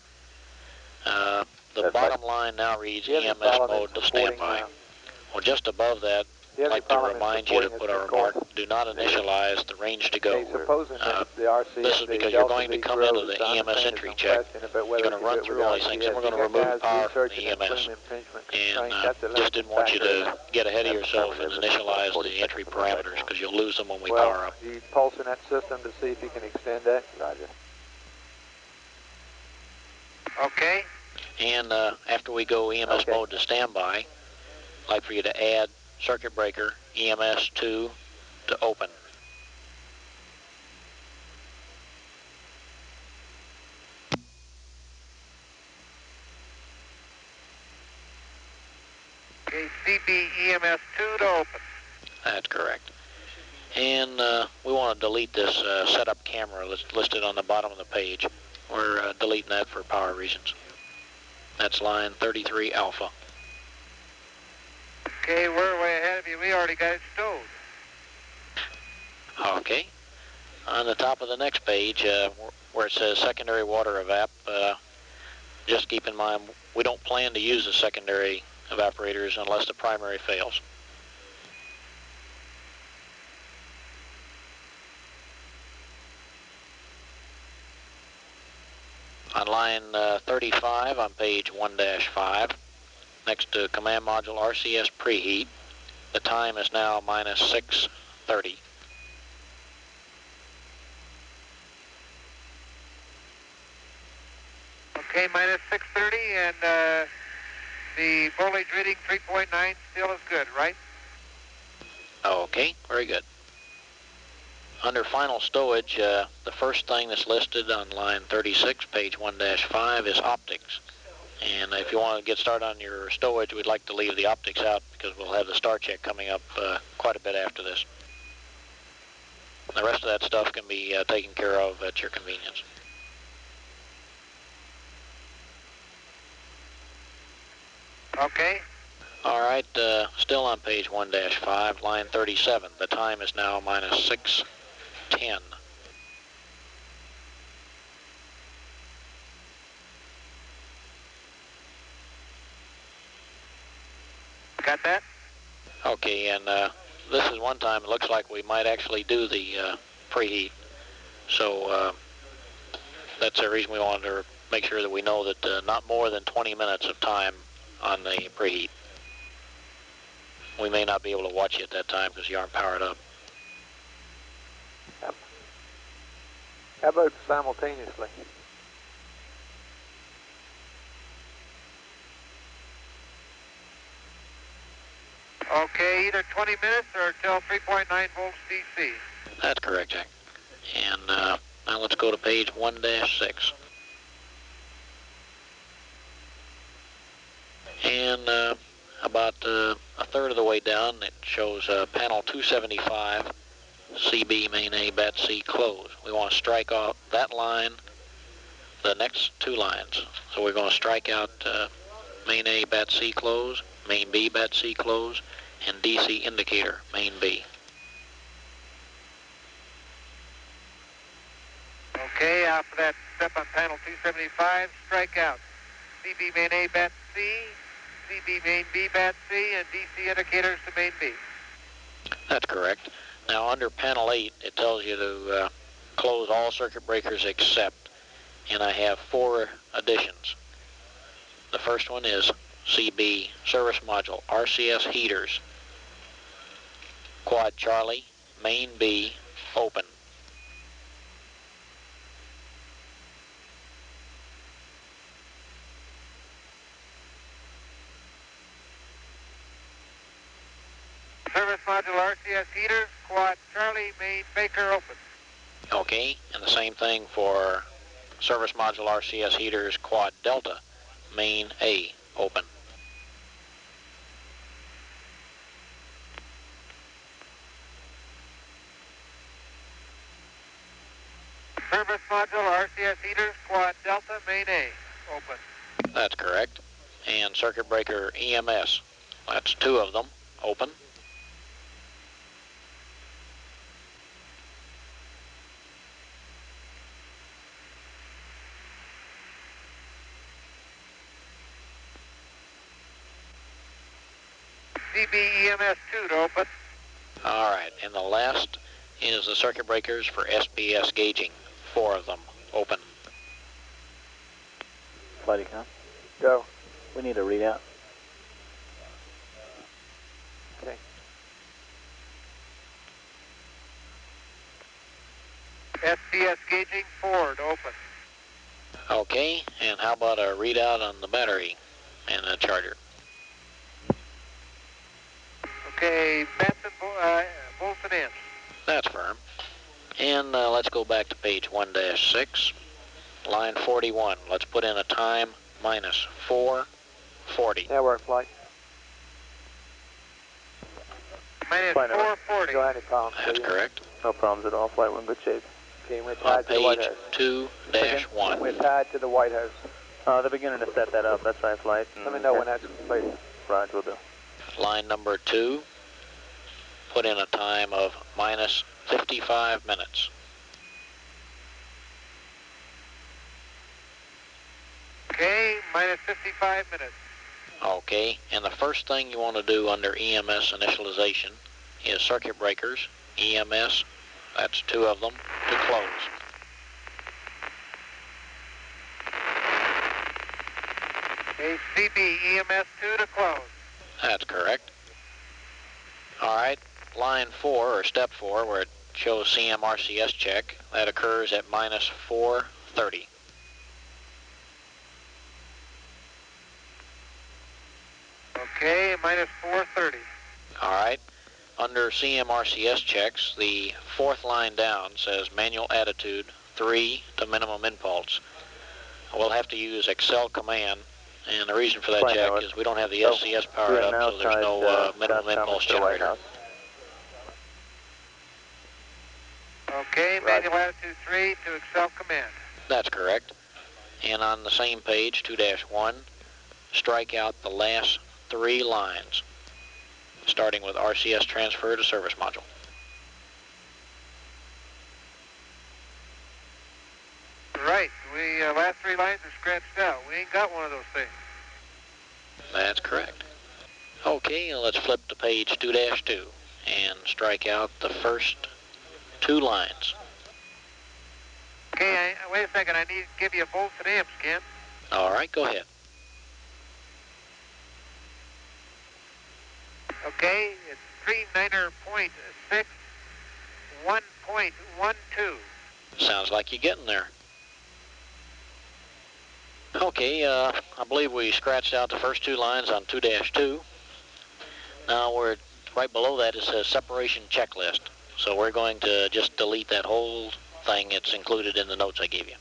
[SPEAKER 9] the bottom line now reads EMS mode to standby. Well, just above that, I'd like to remind you to put a remark, do not initialize the range to go. This is because you're going to come into the EMS entry check, you're going to run through all these things, and we're going to remove power from the EMS. And just didn't want you to get ahead of yourself and initialize the entry parameters, because you'll lose them when we power up.
[SPEAKER 11] You pulsing that system to see if you can extend that? Roger.
[SPEAKER 2] Okay.
[SPEAKER 9] And after we go EMS mode to standby, I'd like for you to add circuit breaker EMS 2 to open.
[SPEAKER 2] Okay, CBEMS2 to open.
[SPEAKER 9] That's correct. And we want to delete this setup camera listed on the bottom of the page. We're deleting that for power reasons. That's line 33 alpha.
[SPEAKER 2] Okay, we're way ahead of you. We already got it stowed.
[SPEAKER 9] Okay. On the top of the next page, where it says secondary water evap, just keep in mind we don't plan to use the secondary evaporators unless the primary fails. On line 35 on page 1-5, next to command module RCS preheat, the time is now minus 6:30.
[SPEAKER 2] Okay, minus 6:30, and the voltage reading 3.9 still is good, right?
[SPEAKER 9] Okay, very good. Under final stowage, the first thing that's listed on line 36, page 1-5, is optics. And if you want to get started on your stowage, we'd like to leave the optics out because we'll have the star check coming up quite a bit after this. The rest of that stuff can be taken care of at your convenience.
[SPEAKER 2] Okay.
[SPEAKER 9] All right, still on page 1-5, line 37. The time is now minus 6:10.
[SPEAKER 2] Got that?
[SPEAKER 9] Okay, and this is one time it looks like we might actually do the preheat. So that's the reason we wanted to make sure that we know that not more than 20 minutes of time on the preheat. We may not be able to watch you at that time because you aren't powered up.
[SPEAKER 11] How about simultaneously?
[SPEAKER 2] Okay, either 20 minutes or till 3.9 volts DC.
[SPEAKER 9] That's correct, Jack. And now let's go to page 1-6. And about a third of the way down, it shows panel 275, CB main A, bat C, close. We want to strike out that line, the next two lines. So we're going to strike out main A, bat C, close, main B, bat C, close, and DC indicator, main B.
[SPEAKER 2] Okay, after that step on panel 275, strike out CB main A, bat C, CB main B, bat C, and DC indicators to main B.
[SPEAKER 9] That's correct. Now under panel 8, it tells you to close all circuit breakers except, and I have 4 additions. The first one is CB service module, RCS heaters, quad Charlie, main B, open.
[SPEAKER 2] Service module RCS heaters, quad Charlie, main Baker, open.
[SPEAKER 9] Okay, and the same thing for service module RCS heaters, quad Delta, main A, open.
[SPEAKER 2] Service module RCS heaters, quad Delta, main A, open.
[SPEAKER 9] That's correct. And circuit breaker EMS, that's 2 of them, open.
[SPEAKER 2] CBEMS2 to open.
[SPEAKER 9] All right, and the last is the circuit breakers for SPS gauging, 4 of them, open.
[SPEAKER 4] Buddy, huh?
[SPEAKER 11] Go.
[SPEAKER 4] We need a readout.
[SPEAKER 11] Okay.
[SPEAKER 2] SPS gauging 4 to open.
[SPEAKER 9] Okay, and how about a readout on the battery and the charger?
[SPEAKER 2] Okay, bats and volts and amps.
[SPEAKER 9] That's firm. And let's go back to page 1-6, line 41. Let's put in a time minus 4:40.
[SPEAKER 11] Network flight.
[SPEAKER 7] minus 440.
[SPEAKER 17] Don't have any problems.
[SPEAKER 9] That's correct.
[SPEAKER 17] No problems at all. Flight, we're in good shape. Okay, we're
[SPEAKER 9] On
[SPEAKER 17] tied to the White
[SPEAKER 9] page
[SPEAKER 17] House.
[SPEAKER 9] 2-1.
[SPEAKER 17] We're tied to the White House.
[SPEAKER 4] They're beginning to set that up. That's right, Flight.
[SPEAKER 17] Let me know when that's completed.
[SPEAKER 4] Right, we'll do.
[SPEAKER 9] Line number 2, put in a time of minus 55 minutes.
[SPEAKER 2] Okay, minus 55 minutes.
[SPEAKER 9] Okay, and the first thing you want to do under EMS initialization is circuit breakers, EMS, that's 2 of them, to close.
[SPEAKER 2] Okay, CB, EMS 2 to close.
[SPEAKER 9] That's correct. All right, line 4, or step 4, where it shows CMRCS check, that occurs at minus 430.
[SPEAKER 2] Okay, minus 430.
[SPEAKER 9] All right, under CMRCS checks, the 4th line down says manual attitude 3 to minimum impulse. We'll have to use Excel command, and the reason for that, Jack, is we don't have the SCS powered up, so there's no minimum impulse generator.
[SPEAKER 2] Okay, manual attitude 3 to Excel command.
[SPEAKER 9] That's correct. And on the same page, 2-1, strike out the last 3 lines, starting with RCS transfer to service module.
[SPEAKER 2] Right, we last 3 lines are scratched out. We ain't got one of those things.
[SPEAKER 9] That's correct. Okay, let's flip to page 2-2 and strike out the first 2 lines.
[SPEAKER 2] Okay, wait a second. I need to give you volts and amps, Ken.
[SPEAKER 9] All right, go ahead.
[SPEAKER 2] Okay, it's 39.6, 1.12.
[SPEAKER 9] Sounds like you're getting there. Okay, I believe we scratched out the first 2 lines on 2-2. Now we're right below that. It says separation checklist. So we're going to just delete that whole thing. It's included in the notes I gave you.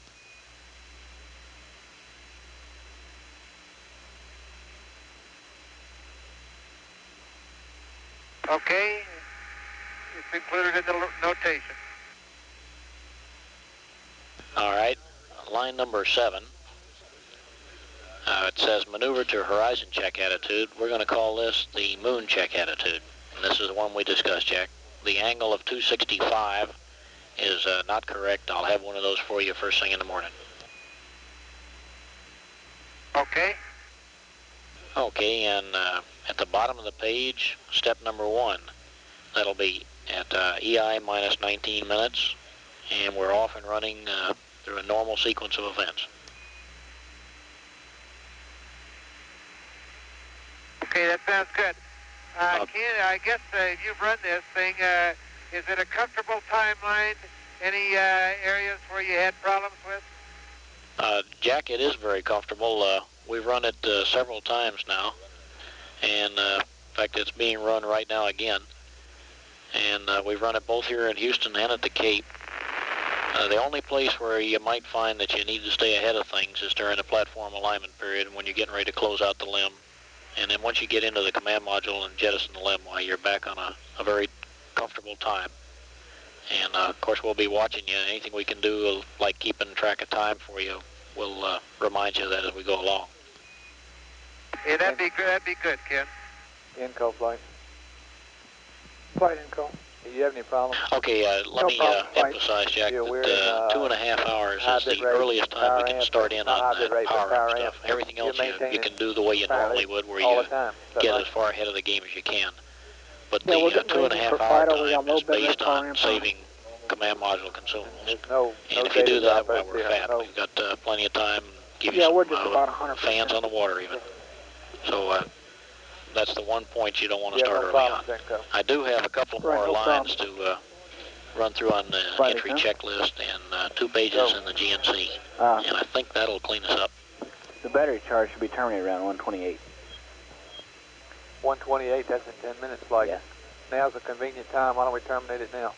[SPEAKER 2] Okay, it's included in the notation.
[SPEAKER 9] All right, line number 7. It says maneuver to horizon check attitude. We're going to call this the moon check attitude. And this is the one we discussed, Jack. The angle of 265 is not correct. I'll have one of those for you first thing in the morning.
[SPEAKER 2] Okay.
[SPEAKER 9] Okay, and at the bottom of the page, step number 1. That'll be at EI minus 19 minutes, and we're off and running through a normal sequence of events.
[SPEAKER 2] Okay, that sounds good. Ken, I guess you've run this thing. Is it a comfortable timeline? Any areas where you had problems with?
[SPEAKER 9] Jack, it is very comfortable. We've run it several times now, and in fact, it's being run right now again. And we've run it both here in Houston and at the Cape. The only place where you might find that you need to stay ahead of things is during the platform alignment period when you're getting ready to close out the limb. And then once you get into the command module and jettison the limb, you're back on a very comfortable time. And of course, we'll be watching you. Anything we can do, like keeping track of time for you, we'll remind you of that as we go along.
[SPEAKER 2] Yeah, that'd be good. That'd be good, Ken.
[SPEAKER 17] Inco flight.
[SPEAKER 15] Flight Inco.
[SPEAKER 17] Do you have any problems?
[SPEAKER 9] Okay, let me emphasize, Jack, that 2.5 hours is the earliest time we can start in on that power amp stuff. Everything else you can do the way you normally would, where you get as far ahead of the game as you can. But the 2.5 hour time is based on saving command module consumables. And if you do that while we're fat, we've got plenty of time, give you some fans on the water even. So that's the one point you don't want to start early on. I do have a couple more lines to run through on the entry checklist and 2 pages in the GNC. And I think that'll clean us up.
[SPEAKER 8] The battery charge should be terminated around 128.
[SPEAKER 17] 128, that's in 10 minutes, flight.
[SPEAKER 8] Yeah.
[SPEAKER 17] Now's a convenient time. Why don't we terminate it now?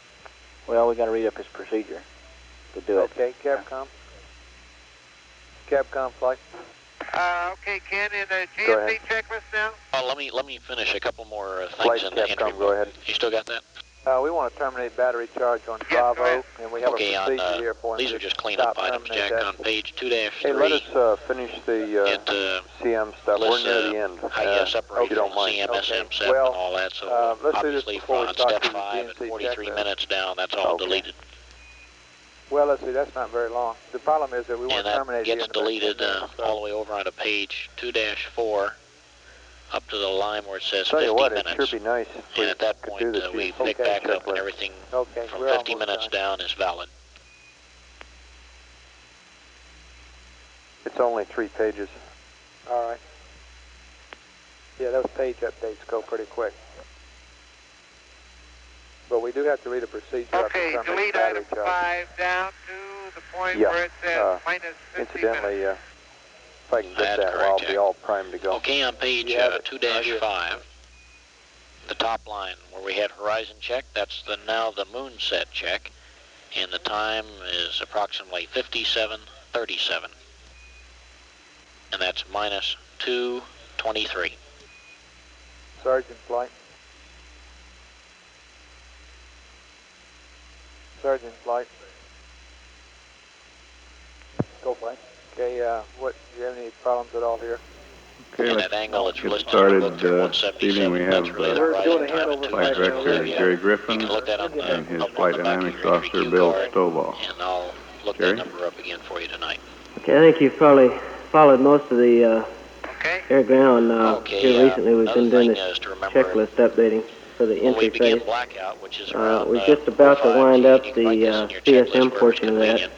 [SPEAKER 8] Well, we got to read up his procedure to do it.
[SPEAKER 17] Okay, Capcom. Capcom flight.
[SPEAKER 2] Okay, Ken, in the GMC checklist now?
[SPEAKER 9] Let me finish a couple more
[SPEAKER 5] Flight
[SPEAKER 9] things in the entry
[SPEAKER 5] Capcom, go ahead.
[SPEAKER 9] You still got that?
[SPEAKER 11] We want to terminate battery charge on Bravo, and we have a procedure here for
[SPEAKER 9] these are just cleanup items, Jack. On page 2-3.
[SPEAKER 5] Hey, let us finish the CM stuff. We're near the end.
[SPEAKER 9] How you separate
[SPEAKER 5] you don't mind.
[SPEAKER 9] CM, SM, SEP, and all that. So
[SPEAKER 11] let's
[SPEAKER 9] obviously,
[SPEAKER 11] do this before we
[SPEAKER 9] on
[SPEAKER 11] start
[SPEAKER 9] step
[SPEAKER 11] the
[SPEAKER 9] 5 and
[SPEAKER 11] GNC
[SPEAKER 9] 43
[SPEAKER 11] checklist.
[SPEAKER 9] minutes down, that's all deleted.
[SPEAKER 11] Well, let's see, that's not very long. The problem is that we want to terminate
[SPEAKER 9] it. And that gets deleted all the way over onto page 2-4. Up to the line where it says 50 minutes.
[SPEAKER 5] It'd sure be nice.
[SPEAKER 9] And at that point, we pick back up and everything from 50 minutes down is valid.
[SPEAKER 5] It's only 3 pages.
[SPEAKER 11] All right. Yeah, those page updates go pretty quick. But we do have to read a procedure.
[SPEAKER 2] Okay, delete item 5 down to the point where it says minus 50
[SPEAKER 5] incidentally,
[SPEAKER 2] minutes.
[SPEAKER 5] If I can get that, I'll be all primed to go.
[SPEAKER 9] Okay, on page 2-5, the top line where we had horizon check, that's now the moon set check, and the time is approximately 57:37, and that's minus 2:23.
[SPEAKER 11] Sergeant flight. Sergeant flight. Go flight. Okay, do you have any problems at all here?
[SPEAKER 19] Okay,
[SPEAKER 9] and
[SPEAKER 19] let's
[SPEAKER 9] that angle that's
[SPEAKER 19] get
[SPEAKER 9] listed
[SPEAKER 19] started.
[SPEAKER 9] in the book there,
[SPEAKER 19] This evening we have
[SPEAKER 9] really the horizon time at
[SPEAKER 19] Flight Director Jerry Griffin
[SPEAKER 9] You can look that on the,
[SPEAKER 19] and his
[SPEAKER 9] up
[SPEAKER 19] Flight
[SPEAKER 9] on the back of
[SPEAKER 19] Dynamics
[SPEAKER 9] your
[SPEAKER 19] Officer
[SPEAKER 9] entry
[SPEAKER 19] Bill
[SPEAKER 9] card,
[SPEAKER 19] Stovall.
[SPEAKER 9] and I'll look
[SPEAKER 19] Jerry?
[SPEAKER 9] that number up again for you tonight.
[SPEAKER 7] Okay, I think you've probably followed most of the air-ground. Here recently we've been doing this checklist updating for the entry phase.
[SPEAKER 9] Blackout, which is around,
[SPEAKER 7] we're just about to wind up the CSM portion of that.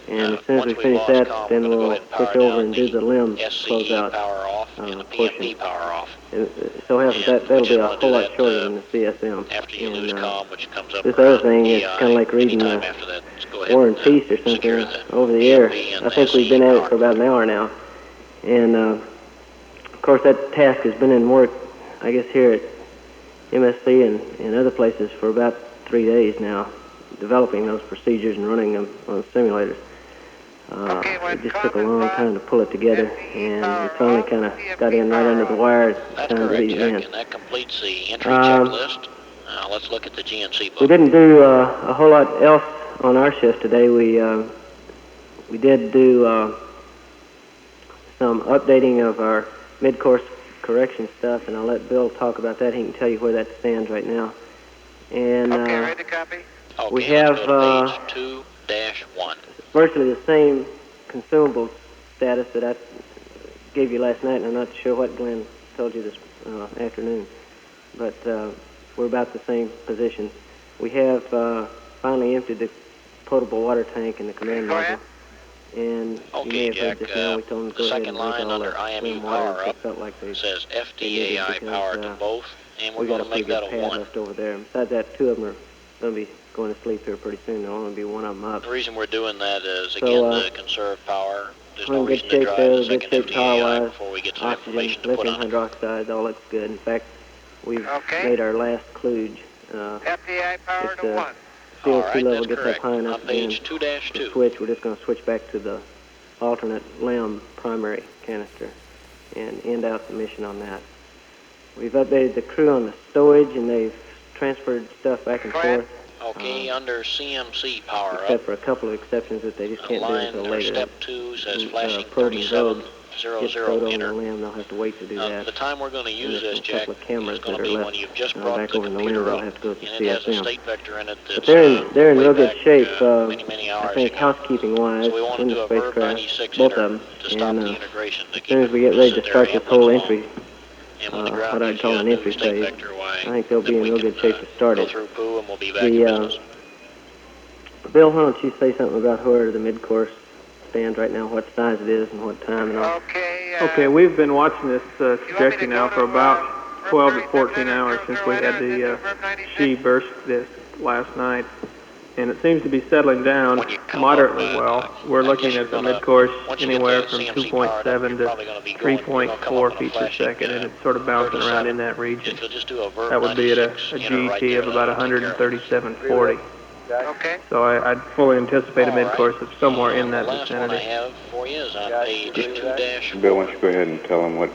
[SPEAKER 7] And as soon as we finish that, then we'll switch over and do the LIM closeout portion. So happens that'll be a whole lot shorter than the CSM. And this other thing is kind of like reading War and Peace or something over the air. I think we've been at it for about an hour now. And of course that task has been in work, I guess, here at MSC and other places for about 3 days now, developing those procedures and running them on simulators. It just took a long time to pull it together, and we finally kind of got in right under the wire.
[SPEAKER 9] That's correct, Jack, and that completes the entry checklist. Let's look at the GNC book.
[SPEAKER 7] We didn't do a whole lot else on our shift today. We did do some updating of our mid-course correction stuff, and I'll let Bill talk about that. He can tell you where that stands right now. And
[SPEAKER 2] ready to copy?
[SPEAKER 7] We have
[SPEAKER 9] page 2-1.
[SPEAKER 7] Virtually the same consumable status that I gave you last night, and I'm not sure what Glenn told you this afternoon, but we're about the same position. We have finally emptied the potable water tank in the command module, and you may have heard just now we told them to go ahead and make all the swim water. It felt like they
[SPEAKER 9] says FDAI power to both, and we're going to make that a 1.
[SPEAKER 7] Left over there. Besides that, 2 of them are going to be going to sleep here pretty soon. There'll only be 1 of them up.
[SPEAKER 9] The reason we're doing that is, again, to conserve power. There's no reason to drive
[SPEAKER 7] there,
[SPEAKER 9] the second FDAI before we get some
[SPEAKER 7] oxygen,
[SPEAKER 9] information to put on it.
[SPEAKER 7] hydroxide, all looks good. In fact, we've made our last kludge.
[SPEAKER 2] FDAI power to 1.
[SPEAKER 7] CO2 level gets up high enough
[SPEAKER 9] on page 2-2.
[SPEAKER 7] to switch. We're just going to switch back to the alternate LEM primary canister and end out the mission on that. We've updated the crew on the stowage, and they've transferred stuff back and forth.
[SPEAKER 9] Okay, under CMC power
[SPEAKER 7] except
[SPEAKER 9] up.
[SPEAKER 7] for a couple of exceptions that they just can't do until later.
[SPEAKER 9] Step 2 says flashing 3700 enter.
[SPEAKER 7] They'll have to wait to do that.
[SPEAKER 9] The time we're going to use this, Jack, is going to be when you've just brought
[SPEAKER 7] back
[SPEAKER 9] the
[SPEAKER 7] over in the
[SPEAKER 9] computer
[SPEAKER 7] LIM,
[SPEAKER 9] up,
[SPEAKER 7] they'll have to go to
[SPEAKER 9] and it has a
[SPEAKER 7] CSM.
[SPEAKER 9] state vector in it that's
[SPEAKER 7] But they're in real good shape.
[SPEAKER 9] many hours
[SPEAKER 7] I think
[SPEAKER 9] ago.
[SPEAKER 7] housekeeping-wise,
[SPEAKER 9] So we want to
[SPEAKER 7] in
[SPEAKER 9] do
[SPEAKER 7] the
[SPEAKER 9] a verb
[SPEAKER 7] spacecraft,
[SPEAKER 9] 96
[SPEAKER 7] both
[SPEAKER 9] enter
[SPEAKER 7] of them,
[SPEAKER 9] to stop
[SPEAKER 7] and
[SPEAKER 9] the integration.
[SPEAKER 7] as soon as we get ready to start this whole entry, what I'd call an entry phase, I think they'll be in real good shape to start it.
[SPEAKER 9] Through poo and we'll be back in business.
[SPEAKER 7] Bill, why don't you say something about where the mid-course stands right now, what size it is, and what time and all?
[SPEAKER 17] Okay, we've been watching this trajectory now for about 12 to 14 hours since we had the She burst this last night, and it seems to be settling down moderately well. We're looking at the mid-course anywhere from 2.7 to 3.4 feet per second, and it's sort of bouncing around in that region. That would be at a GET of about 137.40. Okay.
[SPEAKER 18] So I'd fully anticipate a mid-course of somewhere in that
[SPEAKER 9] The last one I
[SPEAKER 18] vicinity.
[SPEAKER 9] have for you is on page 2-4.
[SPEAKER 16] Bill, why don't you go ahead and tell them what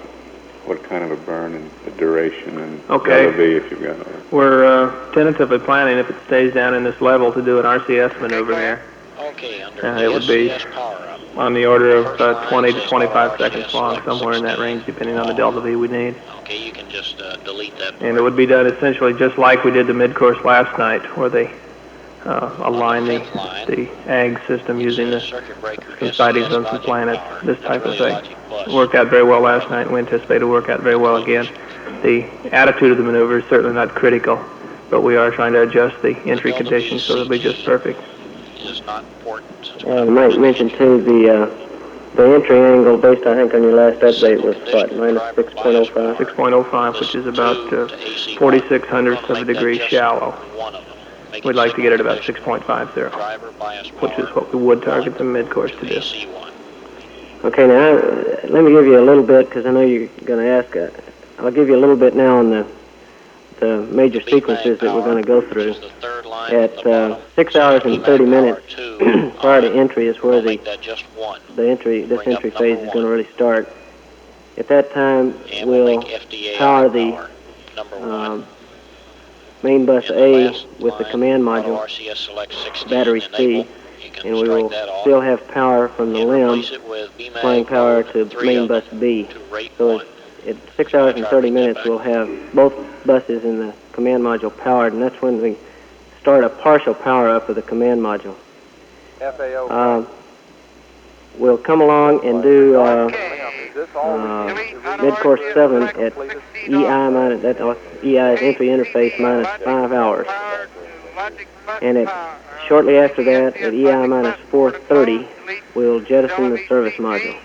[SPEAKER 16] kind of a burn and the duration and
[SPEAKER 18] Okay.
[SPEAKER 16] LOV if you've got one.
[SPEAKER 18] We're tentatively planning, if it stays down in this level, to do an RCS maneuver here.
[SPEAKER 9] Okay, under
[SPEAKER 18] It would be
[SPEAKER 9] SCS power up.
[SPEAKER 18] on the order of 20 to 25 seconds long, somewhere in that range, depending on the delta V we need.
[SPEAKER 9] Okay, you can just delete that.
[SPEAKER 18] And it would be done essentially just like we did the mid-course last night, where they align the ag system using the some sightings on some planets, this type of thing. It worked out very well last night, and we anticipate it will work out very well again. The attitude of the maneuver is certainly not critical, but we are trying to adjust the entry conditions so it'll be just perfect.
[SPEAKER 9] Is not important.
[SPEAKER 7] I might mention too the entry angle based I think on your last update was what, minus 6.05?
[SPEAKER 18] 6.05, which is about 46 hundredths of a degree shallow. We'd like to get it about 6.50, which is what we would target the mid-course to do.
[SPEAKER 7] Okay, now let me give you a little bit, because I know you're going to ask. I'll give you a little bit now on the major sequences that we're going to go through. At 6 hours and 30 minutes prior to entry is where this entry phase is going to really start. At that time, we'll power the main bus A with the command module, battery C, and we will still have power from the LIM supplying power to main bus B. So at 6 hours and 30 minutes, we'll have both buses in the command module powered, and that's when we start a partial power-up of the command module. We'll come along and do mid-course 7 at EI minus, that EI is entry interface minus 5 hours. And shortly after that, at EI minus 430, we'll jettison the service module.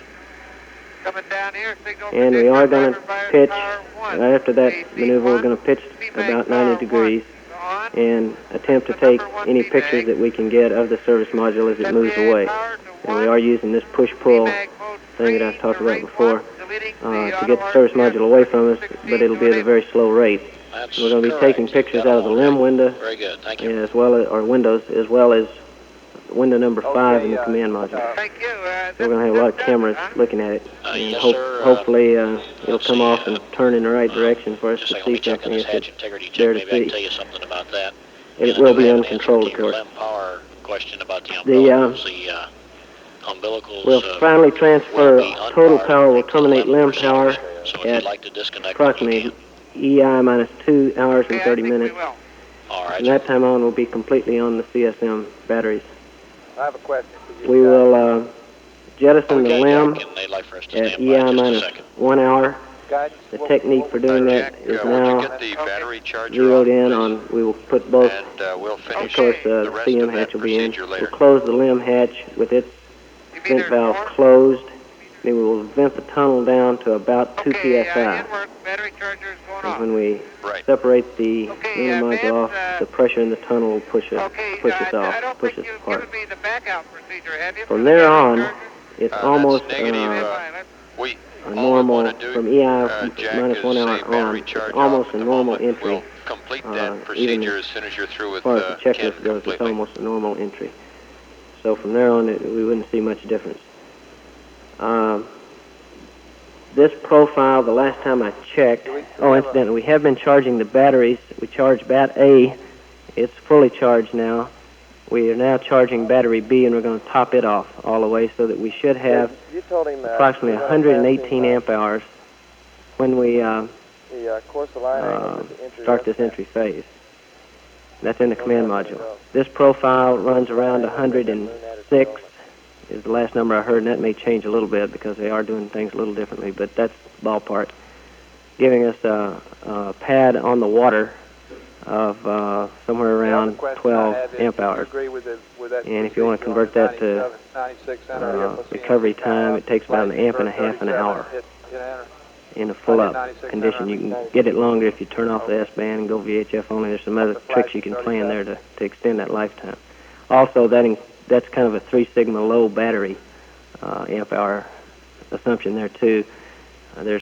[SPEAKER 7] And we are going to pitch, right after that maneuver, we're going to pitch about 90 degrees and attempt to take any pictures that we can get of the service module as it moves away. And we are using this push-pull thing that I've talked about before to get the service module away from us, but it'll be at a very slow rate. We're going to be taking pictures out of the LIM window, as well as, or windows, as well as window number 5 in the command module. So we're going to have a lot of cameras looking at it, and hopefully it'll come off and turn in the right direction for us to see something if it's there to see. It will be uncontrolled, of course. We'll finally transfer total power. We'll terminate LIM power at approximately EI minus 2 hours and 30 minutes. From that time on, we'll be completely on the CSM batteries.
[SPEAKER 11] I have a question.
[SPEAKER 7] We will jettison the LIM at EI minus 1 hour. The technique for doing that is now zeroed in on, we will put both, of course the CM hatch will be in. We'll close the LIM hatch with its vent valve closed. Then we will vent the tunnel down to about 2 psi. And when we separate the LIM module off, the pressure in the tunnel will push us apart. From there on, it's almost a normal, from EI minus 1 hour on, it's almost a normal entry. Even as far as the checklist goes, it's almost a normal entry. So from there on, we wouldn't see much difference. This profile, the last time I checked, incidentally, we have been charging the batteries. We charged Bat A. It's fully charged now. We are now charging battery B, and we're going to top it off all the way so that we should have approximately 118 amp hours when we start this entry phase. That's in the command module. This profile runs around 106 is the last number I heard, and that may change a little bit because they are doing things a little differently, but that's ballpark, giving us a pad on the water of somewhere around 12 amp hours. And if you want to convert that to recovery time, it takes about 1.5 amps an hour. In a full-up condition. You can get it longer if you turn off the S-band and go VHF only. There's some other tricks you can play in there to extend that lifetime. Also, that's kind of a 3 sigma low battery amp hour assumption there too. There's